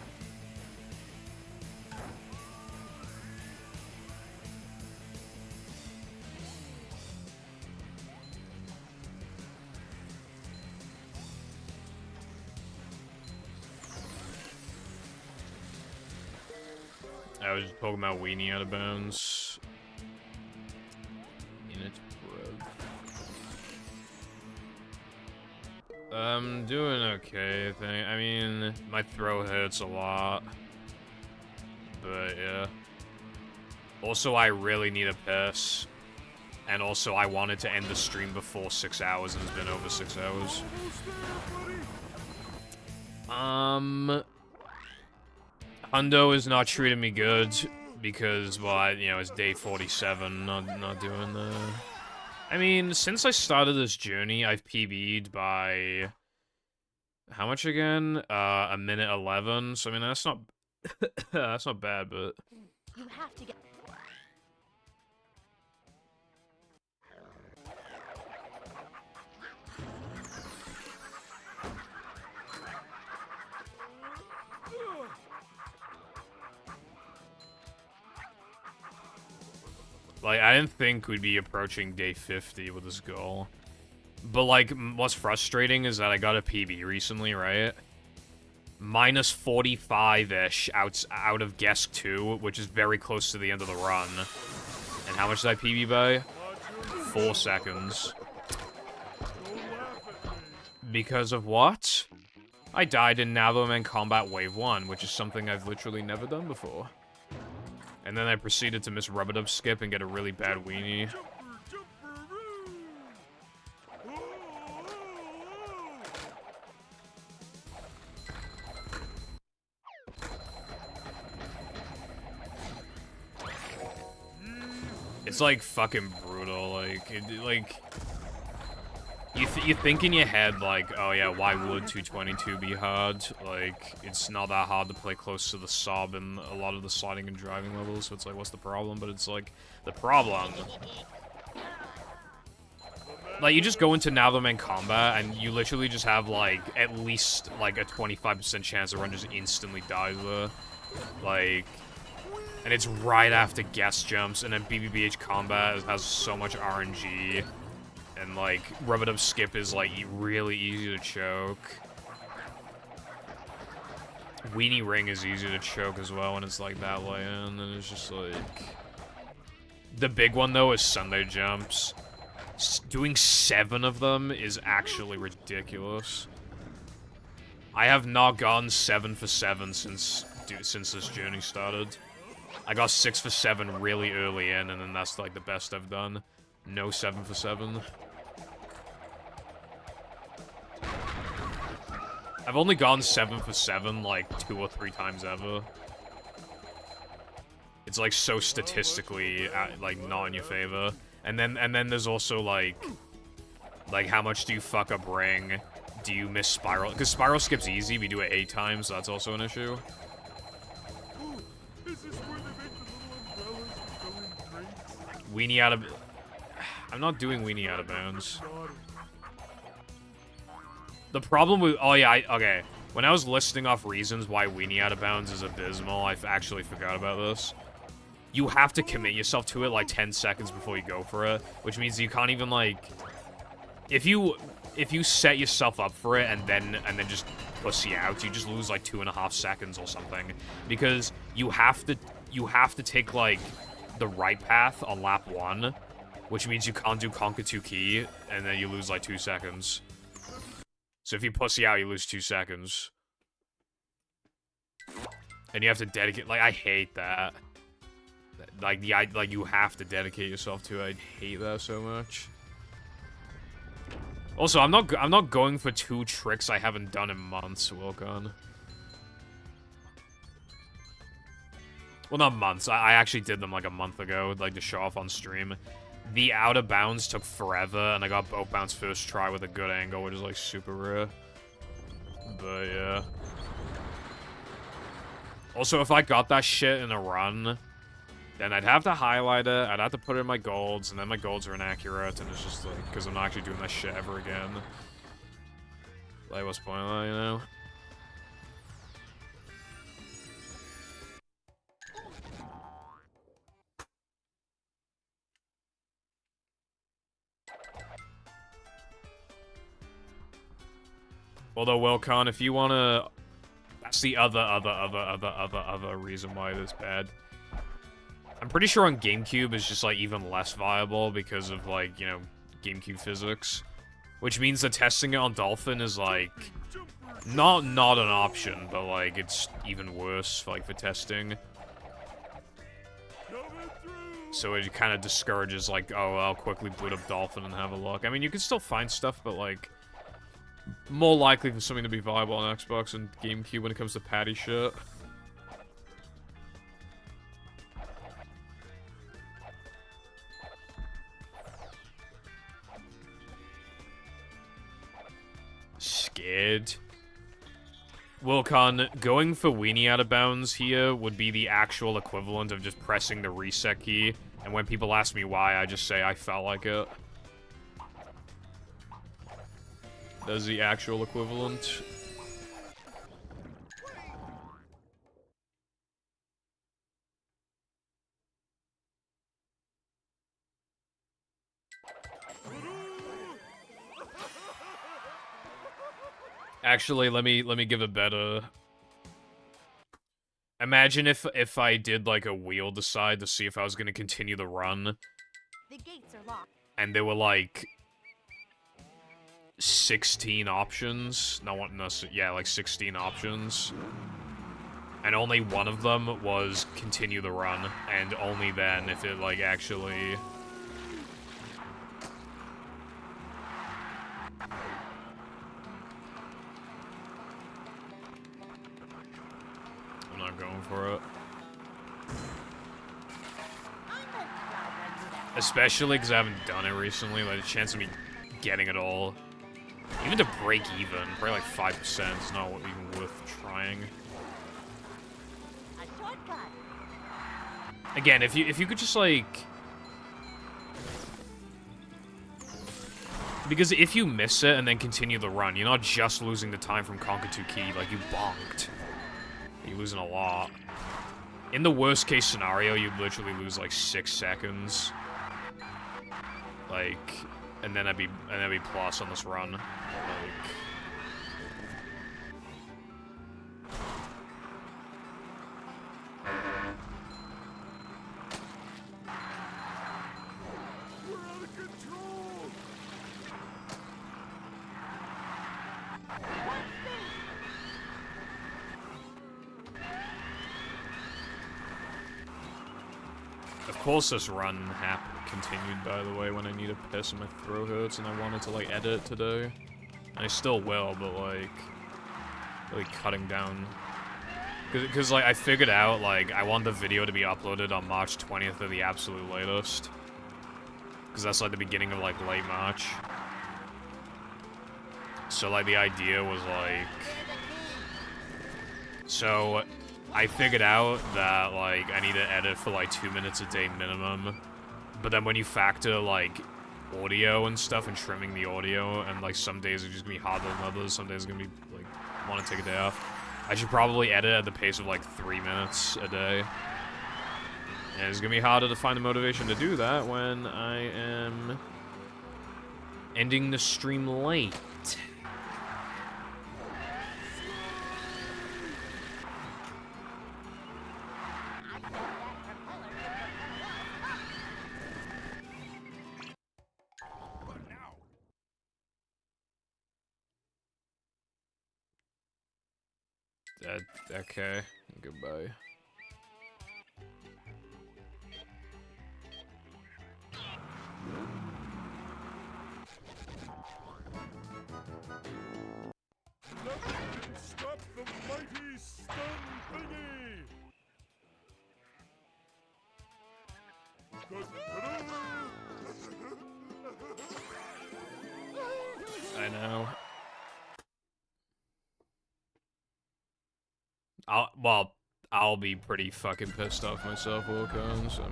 I was just talking about Weenie out of bounds. In it, bro. I'm doing okay, I think. I mean, my throat hurts a lot. But, yeah. Also, I really need a piss. And also, I wanted to end the stream before 6 hours, and it's been over 6 hours. Hundo is not treating me good because, well, you know, it's day 47, not doing the... I mean, since I started this journey, I've PB'd by... How much again? A minute 11, so I mean, that's not... that's not bad, but... You have to get. Like, I didn't think we'd be approaching day 50 with this goal. But, like, what's frustrating is that I got a PB recently, right? Minus 45-ish out of guess 2, which is very close to the end of the run. And how much did I PB by? 4 seconds. Because of what? I died in Navaman Combat Wave 1, which is something I've literally never done before. And then I proceeded to miss Rub-a-Dub Skip and get a really bad weenie. It's like fucking brutal, like, you think in your head, like, oh yeah, why would 222 be hard? Like, it's not that hard to play close to the sub and a lot of the sliding and driving levels, so it's like, what's the problem? But it's like, the problem... Like, you just go into Navaman combat, and you literally just have, like, at least, like, a 25% chance everyone just instantly dies there. Like... And it's right after guest jumps, and then BBBH combat has so much RNG. And, like, Rub-a-Dub Skip is, like, really easy to choke. Weenie Ring is easy to choke as well when it's, like, that way in, and it's just, like... The big one, though, is Sunday jumps. Doing 7 of them is actually ridiculous. I have not gone 7 for 7 since this journey started. I got 6 for 7 really early in, and then that's, like, the best I've done. No 7 for 7. I've only gone 7 for 7, like, 2 or 3 times ever. It's, like, so statistically, like, not in your favor. And then there's also, like, how much do you fuck up ring? Do you miss spiral? Because spiral skip's easy, we do it 8 times, so that's also an issue. Weenie out of... I'm not doing weenie out of bounds. The problem with... Oh, yeah, okay. When I was listing off reasons why weenie out of bounds is abysmal, I actually forgot about this. You have to commit yourself to it, like, 10 seconds before you go for it, which means you can't even, like... If you set yourself up for it and then just pussy out, you just lose, like, 2.5 seconds or something. Because you have to take, like, the right path on lap 1, which means you can't do Conquer 2 Key, and then you lose, like, 2 seconds. So if you pussy out, you lose 2 seconds. And you have to dedicate... Like, I hate that. Like, you have to dedicate yourself to it. I hate that so much. Also, I'm not going for 2 tricks I haven't done in months, Wilcon. Well, not months. I actually did them like a month ago, like to show off on stream. The out of bounds took forever, and I got both bounds first try with a good angle, which is like super rare. But yeah. Also, if I got that shit in a run, then I'd have to highlight it, I'd have to put it in my golds, and then my golds are inaccurate, and it's just like, because I'm not actually doing that shit ever again. Like, what's the point of that, you know? Although, Wilcon, if you wanna... That's the other reason why this bad. I'm pretty sure on GameCube it's just, like, even less viable because of, like, you know, GameCube physics. Which means that testing it on Dolphin is, like, not an option, but, like, it's even worse, like, for testing. So it kind of discourages, like, oh, I'll quickly boot up Dolphin and have a look. I mean, you can still find stuff, but, like, more likely for something to be viable on Xbox and GameCube when it comes to patty shit. Scared. Wilcon, going for weenie out of bounds here would be the actual equivalent of just pressing the reset key, and when people ask me why, I just say I felt like it. That's the actual equivalent. Actually, let me give a better. Imagine if I did like a wheel decide to see if I was gonna continue the run. The gates are locked. And there were like 16 options. Yeah, like 16 options. And only one of them was continue the run, and only then if it like actually. I'm not going for it. Especially because I haven't done it recently, like the chance of me getting it all, even to break even, probably like 5% is not even worth trying. A shortcut. Again, if you could just like, because if you miss it and then continue the run, you're not just losing the time from Conquer 2 Key, like you bonked. You're losing a lot. In the worst case scenario, you'd literally lose like 6 seconds. Like, and then I'd be plus on this run. Like, We're out of control! of course this run continued, by the way, when I need a piss and my throat hurts and I wanted to, like, edit today. And I still will, but, like, really cutting down. Because, like, I figured out, like, I want the video to be uploaded on March 20th at the absolute latest. Because that's, like, the beginning of, like, late March. So, like, the idea was, like... So, I figured out that, like, I need to edit for, like, 2 minutes a day minimum. But then when you factor, like, audio and stuff and trimming the audio, and, like, some days are just gonna be harder than others, some days are gonna be, like, want to take a day off. I should probably edit at the pace of, like, 3 minutes a day. And it's gonna be harder to find the motivation to do that when I am ending the stream late. Okay, goodbye. I know. I'll be pretty fucking pissed off myself, Wilkins. I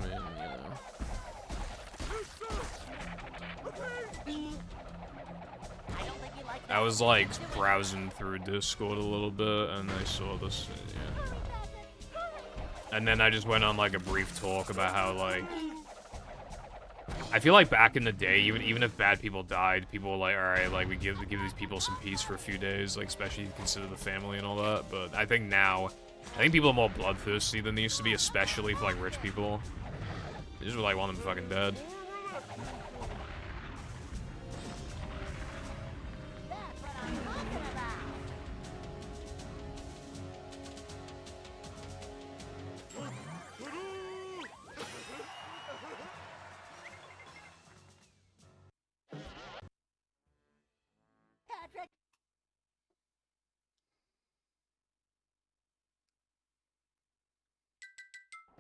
mean, I was like browsing through Discord a little bit, and I saw this, yeah. And then I just went on like a brief talk about how like I feel like back in the day, even if bad people died, people were like, all right, like we give these people some peace for a few days, like especially if you consider the family and all that. But I think now, I think people are more bloodthirsty than they used to be, especially for like rich people. They just like want them fucking dead.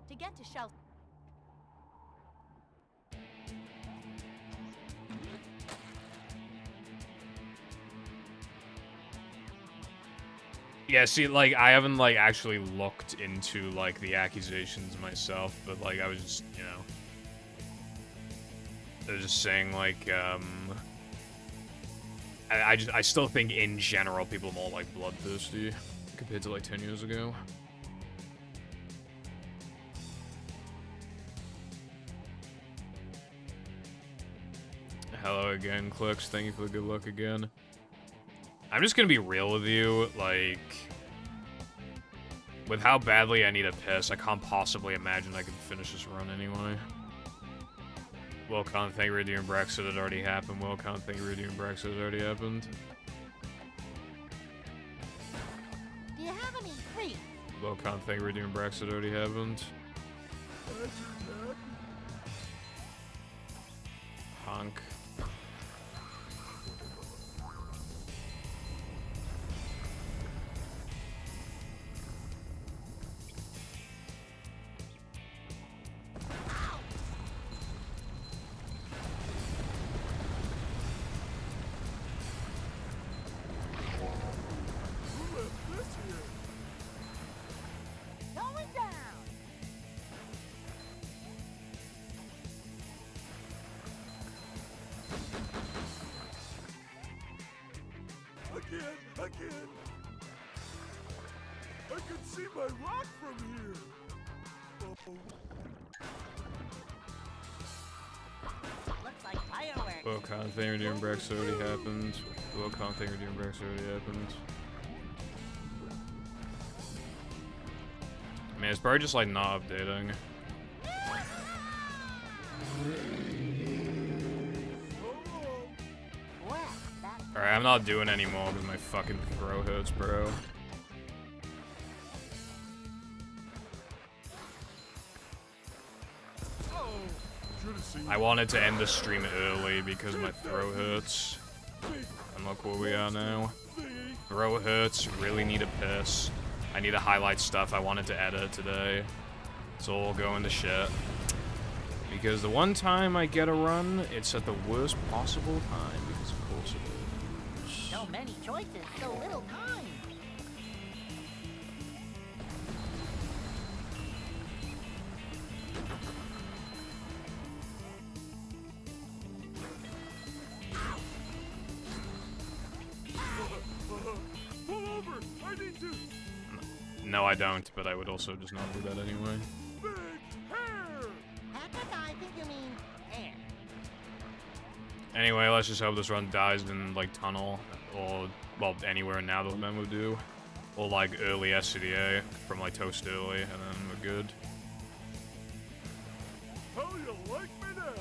To get to shelter. Yeah, see, like, I haven't, like, actually looked into, like, the accusations myself, but, like, I was just, you know... They're just saying, like, I still think, in general, people are more, like, bloodthirsty compared to, like, 10 years ago. Hello again, Clicks. Thank you for the good luck again. I'm just gonna be real with you, like... With how badly I need a piss, I can't possibly imagine I can finish this run anyway. Wilcon, thank you for doing Brexit, it already happened. Wilcon, thank you for doing Brexit, it already happened. Do you have any free? Wilcon, thank you for doing Brexit, it already happened. Honk. Going down. Again! I can see my rock from here! Oh. Looks like fireworks. Wilcon, thank you for doing Brexit, it already happened. Wilcon, thank you for doing Brexit, it already happened. Man, it's probably just like not updating. Well, that's Alright, I'm not doing any more because my fucking throat hurts, bro. I wanted to end the stream early because my throat hurts. And look where we are now. Throat hurts, really need a piss. I need to highlight stuff I wanted to edit today. It's all going to shit. Because the one time I get a run, it's at the worst possible time, because of course it is. so many choices, so little time. Pull over! I need to... No, I don't, but I would also just not do that anyway. Big hair! Hacker, I think you mean air. Anyway, let's just hope this run dies in, like, tunnel, or, well, anywhere now that men would do. Or, like, early SCDA, from, like, toast early, and then we're good. How you like me now?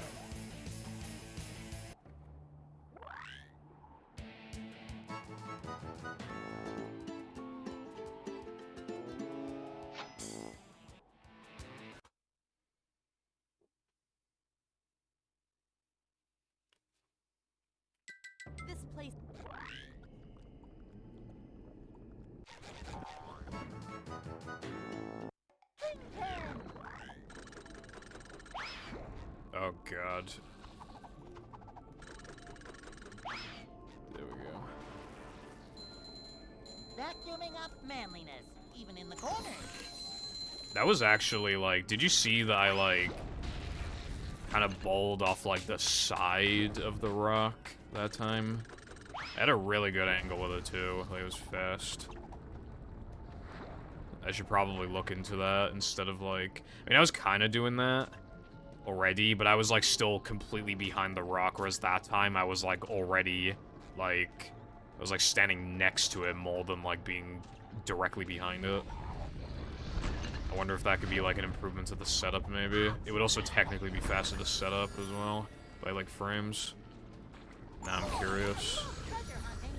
This place. Oh god. There we go. Vacuuming up manliness, even in the corners. That was actually, like, did you see that I, like, kind of bowled off, like, the side of the rock that time? I had a really good angle with it, too. Like, it was fast. I should probably look into that instead of, like... I mean, I was kind of doing that already, but I was, like, still completely behind the rock, whereas that time I was, like, already, like... I was, like, standing next to it more than, like, being directly behind it. I wonder if that could be, like, an improvement to the setup, maybe. It would also technically be faster to set up as well, by, like, frames. Now I'm curious. Treasure hunting.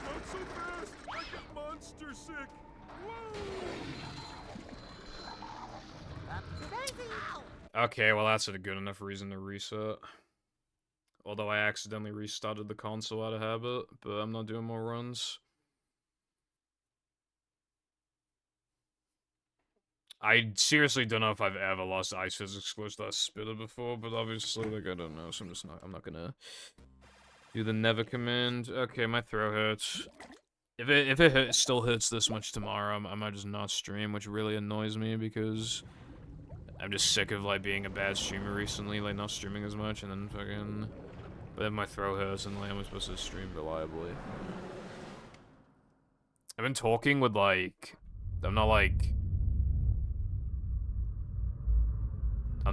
Not so fast! I get monster sick! Whoa! Up to daisy. Okay, well that's a good enough reason to reset. Although I accidentally restarted the console out of habit, but I'm not doing more runs. I seriously don't know if I've ever lost ice physics close to that spitter before, but obviously, like, I don't know, so I'm not gonna do the never command. Okay, my throat hurts. If it still hurts this much tomorrow, I might just not stream, which really annoys me because I'm just sick of, like, being a bad streamer recently, like, not streaming as much, and then fucking... But then my throat hurts, and, like, I'm supposed to stream reliably. I've been talking with, like... I'm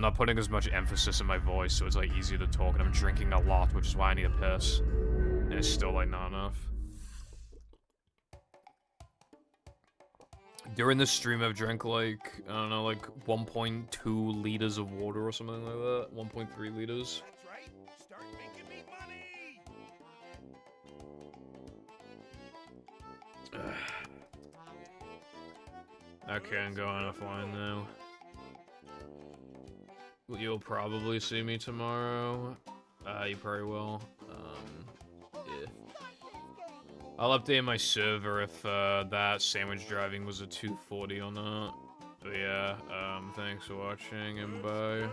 not putting as much emphasis in my voice, so it's, like, easier to talk, and I'm drinking a lot, which is why I need a piss. And it's still, like, not enough. During this stream, I've drank, like, I don't know, like, 1.2 liters of water or something like that. 1.3 liters. That's right! Start making me money! Okay, I'm going offline now. You'll probably see me tomorrow. You probably will. Yeah. I'll update my server if that sandwich driving was a 240 or not. But yeah, thanks for watching and bye.